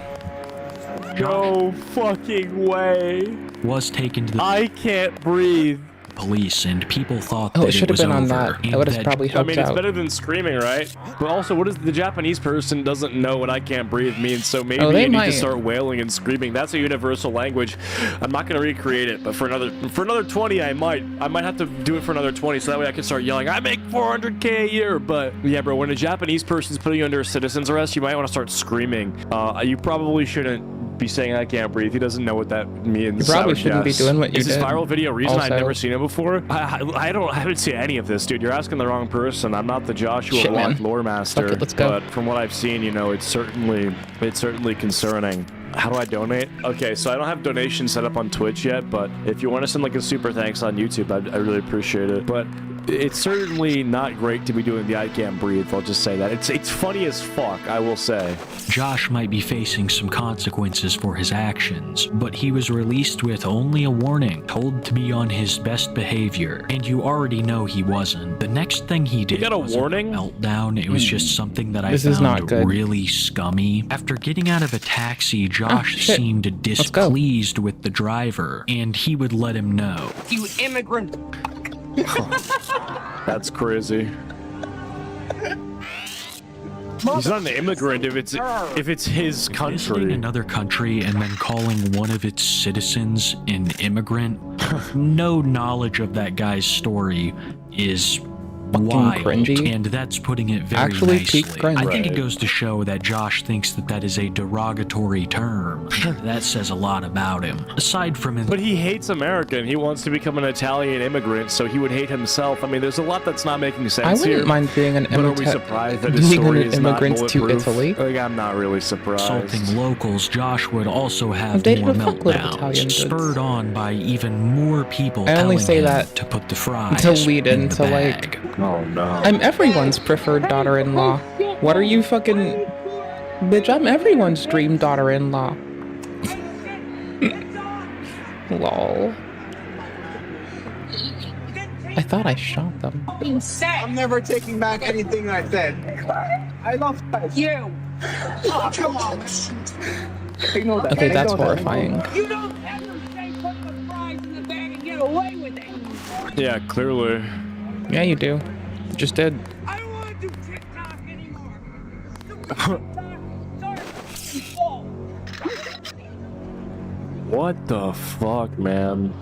[SPEAKER 11] No fucking way.
[SPEAKER 16] Was taken to the
[SPEAKER 11] I can't breathe.
[SPEAKER 16] police, and people thought
[SPEAKER 8] Oh,
[SPEAKER 16] that
[SPEAKER 8] it should have
[SPEAKER 16] was
[SPEAKER 8] been on
[SPEAKER 16] over,
[SPEAKER 8] that.
[SPEAKER 16] and
[SPEAKER 8] That would have probably
[SPEAKER 11] I
[SPEAKER 8] helped
[SPEAKER 11] mean, it's
[SPEAKER 8] out.
[SPEAKER 11] better than screaming, right? But also, what is the Japanese person doesn't know what I can't breathe means, so maybe
[SPEAKER 8] Oh, they
[SPEAKER 11] you need
[SPEAKER 8] might.
[SPEAKER 11] to start wailing and screaming. That's a universal language. I'm not gonna recreate it, but for another 20, I might have to do it for another 20, so that way I can start yelling, I make 400K a year. But yeah, bro, when a Japanese person's putting you under a citizen's arrest, you might want to start screaming. You probably shouldn't be saying I can't breathe. He doesn't know what that means.
[SPEAKER 8] You probably
[SPEAKER 11] I would
[SPEAKER 8] shouldn't be
[SPEAKER 11] guess.
[SPEAKER 8] doing what you
[SPEAKER 11] Is this
[SPEAKER 8] did.
[SPEAKER 11] viral video a reason I'd
[SPEAKER 8] Also.
[SPEAKER 11] never seen it before? I haven't seen any of this, dude. You're asking the wrong person. I'm not the Joshua
[SPEAKER 8] Shit,
[SPEAKER 11] Blanc
[SPEAKER 8] man.
[SPEAKER 11] lore master.
[SPEAKER 8] Fuck it, let's go.
[SPEAKER 11] But from what I've seen, you know, it's certainly concerning. How do I donate? Okay, so I don't have donations set up on Twitch yet, but if you want to send like a super thanks on YouTube, I really appreciate it. But it's certainly not great to be doing the I can't breathe. I'll just say that. It's funny as fuck, I will say.
[SPEAKER 16] Josh might be facing some consequences for his actions, but he was released with only a warning, told to be on his best behavior, and you already know he wasn't. The next thing he did
[SPEAKER 11] got a
[SPEAKER 16] wasn't
[SPEAKER 11] warning?
[SPEAKER 16] meltdown. It was just something that I
[SPEAKER 8] This is not
[SPEAKER 16] found
[SPEAKER 8] good.
[SPEAKER 16] really scummy. After getting out of a taxi, Josh
[SPEAKER 8] shit.
[SPEAKER 16] seemed
[SPEAKER 8] go.
[SPEAKER 16] displeased with the driver, and he would let him know.
[SPEAKER 22] You immigrant.
[SPEAKER 11] That's crazy. He's not an immigrant if it's his
[SPEAKER 16] Visiting
[SPEAKER 11] country.
[SPEAKER 16] another country and then calling one of its citizens an immigrant, no knowledge of that guy's story is wild,
[SPEAKER 8] cringy.
[SPEAKER 16] and that's putting it very
[SPEAKER 8] Actually peak
[SPEAKER 16] nicely.
[SPEAKER 8] cringe.
[SPEAKER 16] I think it
[SPEAKER 8] Right.
[SPEAKER 16] goes to show that Josh thinks that that is a derogatory term. That says a lot about him. Aside from his
[SPEAKER 11] But he hates America and he wants to become an Italian immigrant, so he would hate himself. I mean, there's a lot that's not making sense
[SPEAKER 8] I wouldn't
[SPEAKER 11] here.
[SPEAKER 8] mind being an
[SPEAKER 11] But are we surprised that his story is not
[SPEAKER 8] immigrant to
[SPEAKER 11] bulletproof?
[SPEAKER 8] Italy.
[SPEAKER 11] Like, I'm not really surprised.
[SPEAKER 16] insulting locals, Josh would also have
[SPEAKER 8] I've dated
[SPEAKER 16] more
[SPEAKER 8] a fuckload of
[SPEAKER 16] meltdowns,
[SPEAKER 8] Italian dudes.
[SPEAKER 16] spurred on by even more people
[SPEAKER 8] I only
[SPEAKER 16] telling
[SPEAKER 8] say
[SPEAKER 16] him
[SPEAKER 8] that
[SPEAKER 16] to put the fries
[SPEAKER 8] to lead
[SPEAKER 16] in the
[SPEAKER 8] into
[SPEAKER 16] bag.
[SPEAKER 11] Oh no.
[SPEAKER 8] I'm everyone's preferred daughter-in-law. What are you fucking... Bitch, I'm everyone's dream daughter-in-law. Lol. I thought I shot them.
[SPEAKER 17] I'm never taking back anything I said. I love you. Oh, come on. Ignore that.
[SPEAKER 8] Okay, that's
[SPEAKER 17] Ignore that.
[SPEAKER 8] horrifying.
[SPEAKER 22] You don't ever say put the fries in the bag and get away with it.
[SPEAKER 11] Yeah, clearly.
[SPEAKER 8] Yeah, you do. You just did.
[SPEAKER 22] I don't want to do TikTok anymore. TikTok,
[SPEAKER 11] What the fuck, man?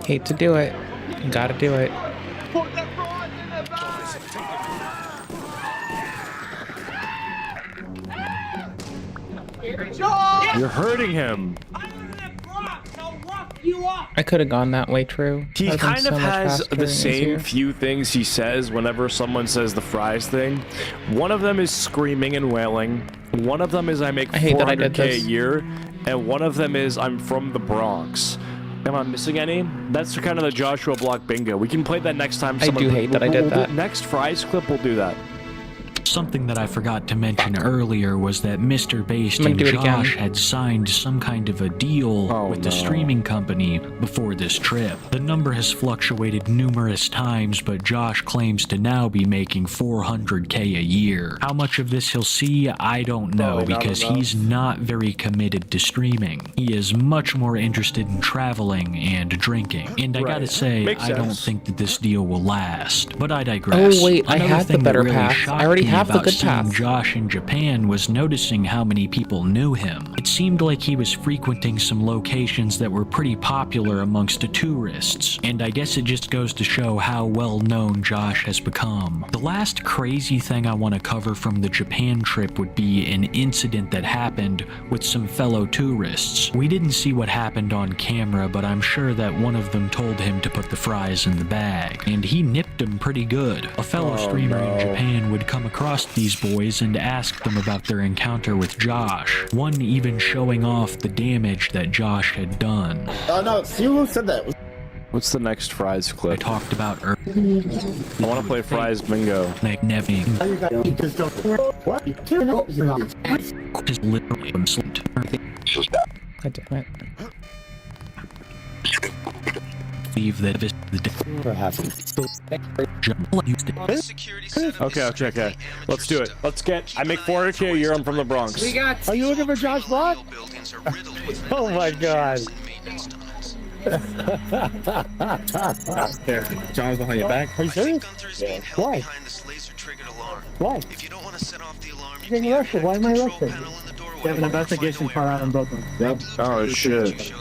[SPEAKER 8] Hate to do it. Gotta do it.
[SPEAKER 11] You're hurting him.
[SPEAKER 8] I could have gone that way, true.
[SPEAKER 11] He
[SPEAKER 8] That'd been
[SPEAKER 11] kind
[SPEAKER 8] so
[SPEAKER 11] of
[SPEAKER 8] much
[SPEAKER 11] has
[SPEAKER 8] faster
[SPEAKER 11] the
[SPEAKER 8] and
[SPEAKER 11] same
[SPEAKER 8] easier.
[SPEAKER 11] few things he says whenever someone says the fries thing. One of them is screaming and wailing. One of them is I make
[SPEAKER 8] I hate that I did
[SPEAKER 11] 400K a
[SPEAKER 8] this.
[SPEAKER 11] year. And one of them is I'm from the Bronx. Am I missing any? That's kind of the Joshua Block bingo. We can play that next time.
[SPEAKER 8] I do hate that I did that.
[SPEAKER 11] Next fries clip, we'll do that.
[SPEAKER 16] Something that I forgot to mention earlier was that Mr. Based
[SPEAKER 8] I'm gonna
[SPEAKER 16] and
[SPEAKER 8] do it again.
[SPEAKER 16] Josh had signed some kind of a deal with the streaming company before this trip. The number has fluctuated numerous times, but Josh claims to now be making 400K a year. How much of this he'll see, I don't know,
[SPEAKER 11] Probably not
[SPEAKER 16] because
[SPEAKER 11] enough.
[SPEAKER 16] he's not very committed to streaming. He is much more interested in traveling and drinking. And I gotta
[SPEAKER 11] Right.
[SPEAKER 16] say,
[SPEAKER 11] Makes
[SPEAKER 16] I don't
[SPEAKER 11] sense.
[SPEAKER 16] think that this deal will last. But I digress.
[SPEAKER 8] Oh wait, I
[SPEAKER 16] Another
[SPEAKER 8] have the
[SPEAKER 16] thing that
[SPEAKER 8] better
[SPEAKER 16] really
[SPEAKER 8] path.
[SPEAKER 16] shocked
[SPEAKER 8] I already
[SPEAKER 16] me
[SPEAKER 8] have the
[SPEAKER 16] about
[SPEAKER 8] good
[SPEAKER 16] seeing
[SPEAKER 8] path.
[SPEAKER 16] Josh in Japan was noticing how many people knew him. It seemed like he was frequenting some locations that were pretty popular amongst the tourists, and I guess it just goes to show how well known Josh has become. The last crazy thing I want to cover from the Japan trip would be an incident that happened with some fellow tourists. We didn't see what happened on camera, but I'm sure that one of them told him to put the fries in the bag, and he nipped him pretty good. A fellow streamer in Japan would come across these boys and ask them about their encounter with Josh, one even showing off the damage that Josh had done.
[SPEAKER 17] Oh no, it's you who said that.
[SPEAKER 11] What's the next fries
[SPEAKER 16] I
[SPEAKER 11] clip?
[SPEAKER 16] talked about
[SPEAKER 11] I want to play fries bingo.
[SPEAKER 16] Neving
[SPEAKER 17] What?
[SPEAKER 16] is literally asleep.
[SPEAKER 8] God damn it.
[SPEAKER 16] Leave that this
[SPEAKER 11] Okay. Let's do it. I make 400K a year. I'm from the Bronx.
[SPEAKER 17] Are you looking for Josh Block? Oh my god. There, John's behind your back. Are you serious? Yeah. Why? Why? If you don't want to set off the alarm, you can arrested. Why am I arrested? You have an investigation part out on both of them. Yep.
[SPEAKER 11] Oh shit.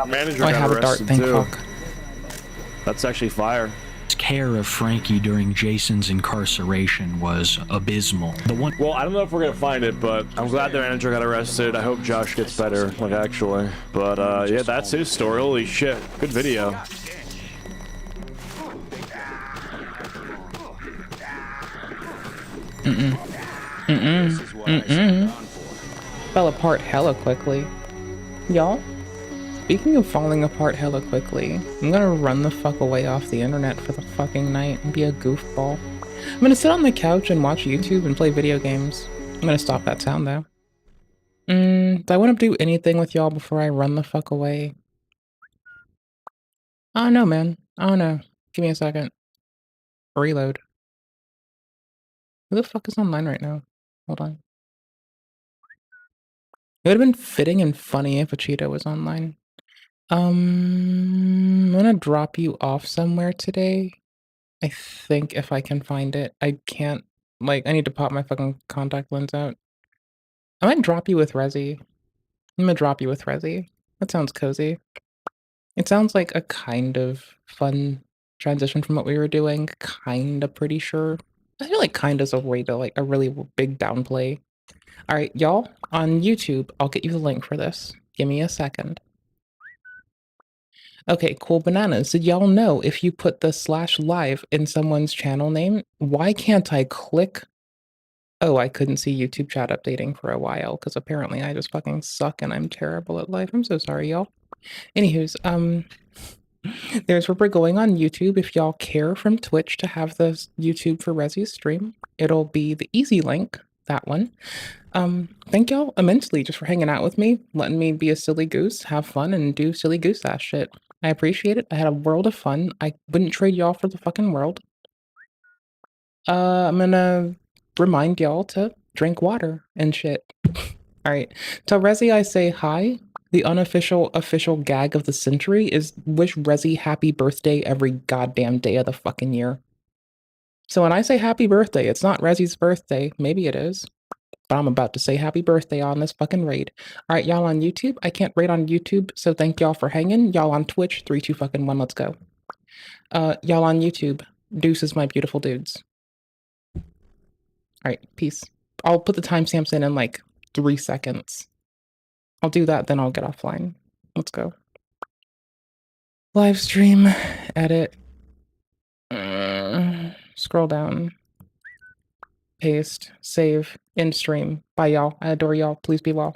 [SPEAKER 11] Manager
[SPEAKER 8] I
[SPEAKER 11] got
[SPEAKER 8] have a dart,
[SPEAKER 11] arrested
[SPEAKER 8] thank
[SPEAKER 11] too.
[SPEAKER 8] fuck.
[SPEAKER 11] That's actually fire.
[SPEAKER 16] care of Frankie during Jason's incarceration was abysmal. The one
[SPEAKER 11] Well, I don't know if we're gonna find it, but I'm glad the manager got arrested. I hope Josh gets better, like actually. But yeah, that's his story. Holy shit. Good video.
[SPEAKER 8] Fell apart hella quickly. Y'all, speaking of falling apart hella quickly, I'm gonna run the fuck away off the internet for the fucking night and be a goofball. I'm gonna sit on the couch and watch YouTube and play video games. I'm gonna stop that sound though. Do I want to do anything with y'all before I run the fuck away? I don't know, man. I don't know. Give me a second. Reload. Who the fuck is online right now? Hold on. It would have been fitting and funny if a Cheeto was online. I'm gonna drop you off somewhere today. I think if I can find it. I can't, like, I need to pop my fucking contact lens out. I might drop you with Resi. I'm gonna drop you with Resi. That sounds cozy. It sounds like a kind of fun transition from what we were doing. Kinda pretty sure. I feel like kind is a way to like a really big downplay. All right, y'all on YouTube, I'll get you the link for this. Give me a second. Okay, cool bananas. Did y'all know if you put the /live in someone's channel name, why can't I click? Oh, I couldn't see YouTube chat updating for a while because apparently I just fucking suck and I'm terrible at life. I'm so sorry, y'all. Anywho's, there's where we're going on YouTube. If y'all care from Twitch to have the YouTube for Resi's stream, it'll be the easy link, that one. Thank y'all immensely just for hanging out with me, letting me be a silly goose, have fun, and do silly goose ass shit. I appreciate it. I had a world of fun. I wouldn't trade y'all for the fucking world. I'm gonna remind y'all to drink water and shit. Alright. Tell Resi I say hi. The unofficial official gag of the century is wish Resi happy birthday every goddamn day of the fucking year. So when I say happy birthday, it's not Resi's birthday. Maybe it is. But I'm about to say happy birthday on this fucking raid. Alright, y'all on YouTube. I can't raid on YouTube, so thank y'all for hanging. Y'all on Twitch, 3, 2, fucking 1, let's go. Y'all on YouTube. Deuces, my beautiful dudes. Alright, peace. I'll put the timestamps in like 3 seconds. I'll do that, then I'll get offline. Let's go. Live stream, edit. Scroll down. Paste, save, end stream. Bye, y'all. I adore y'all. Please be well.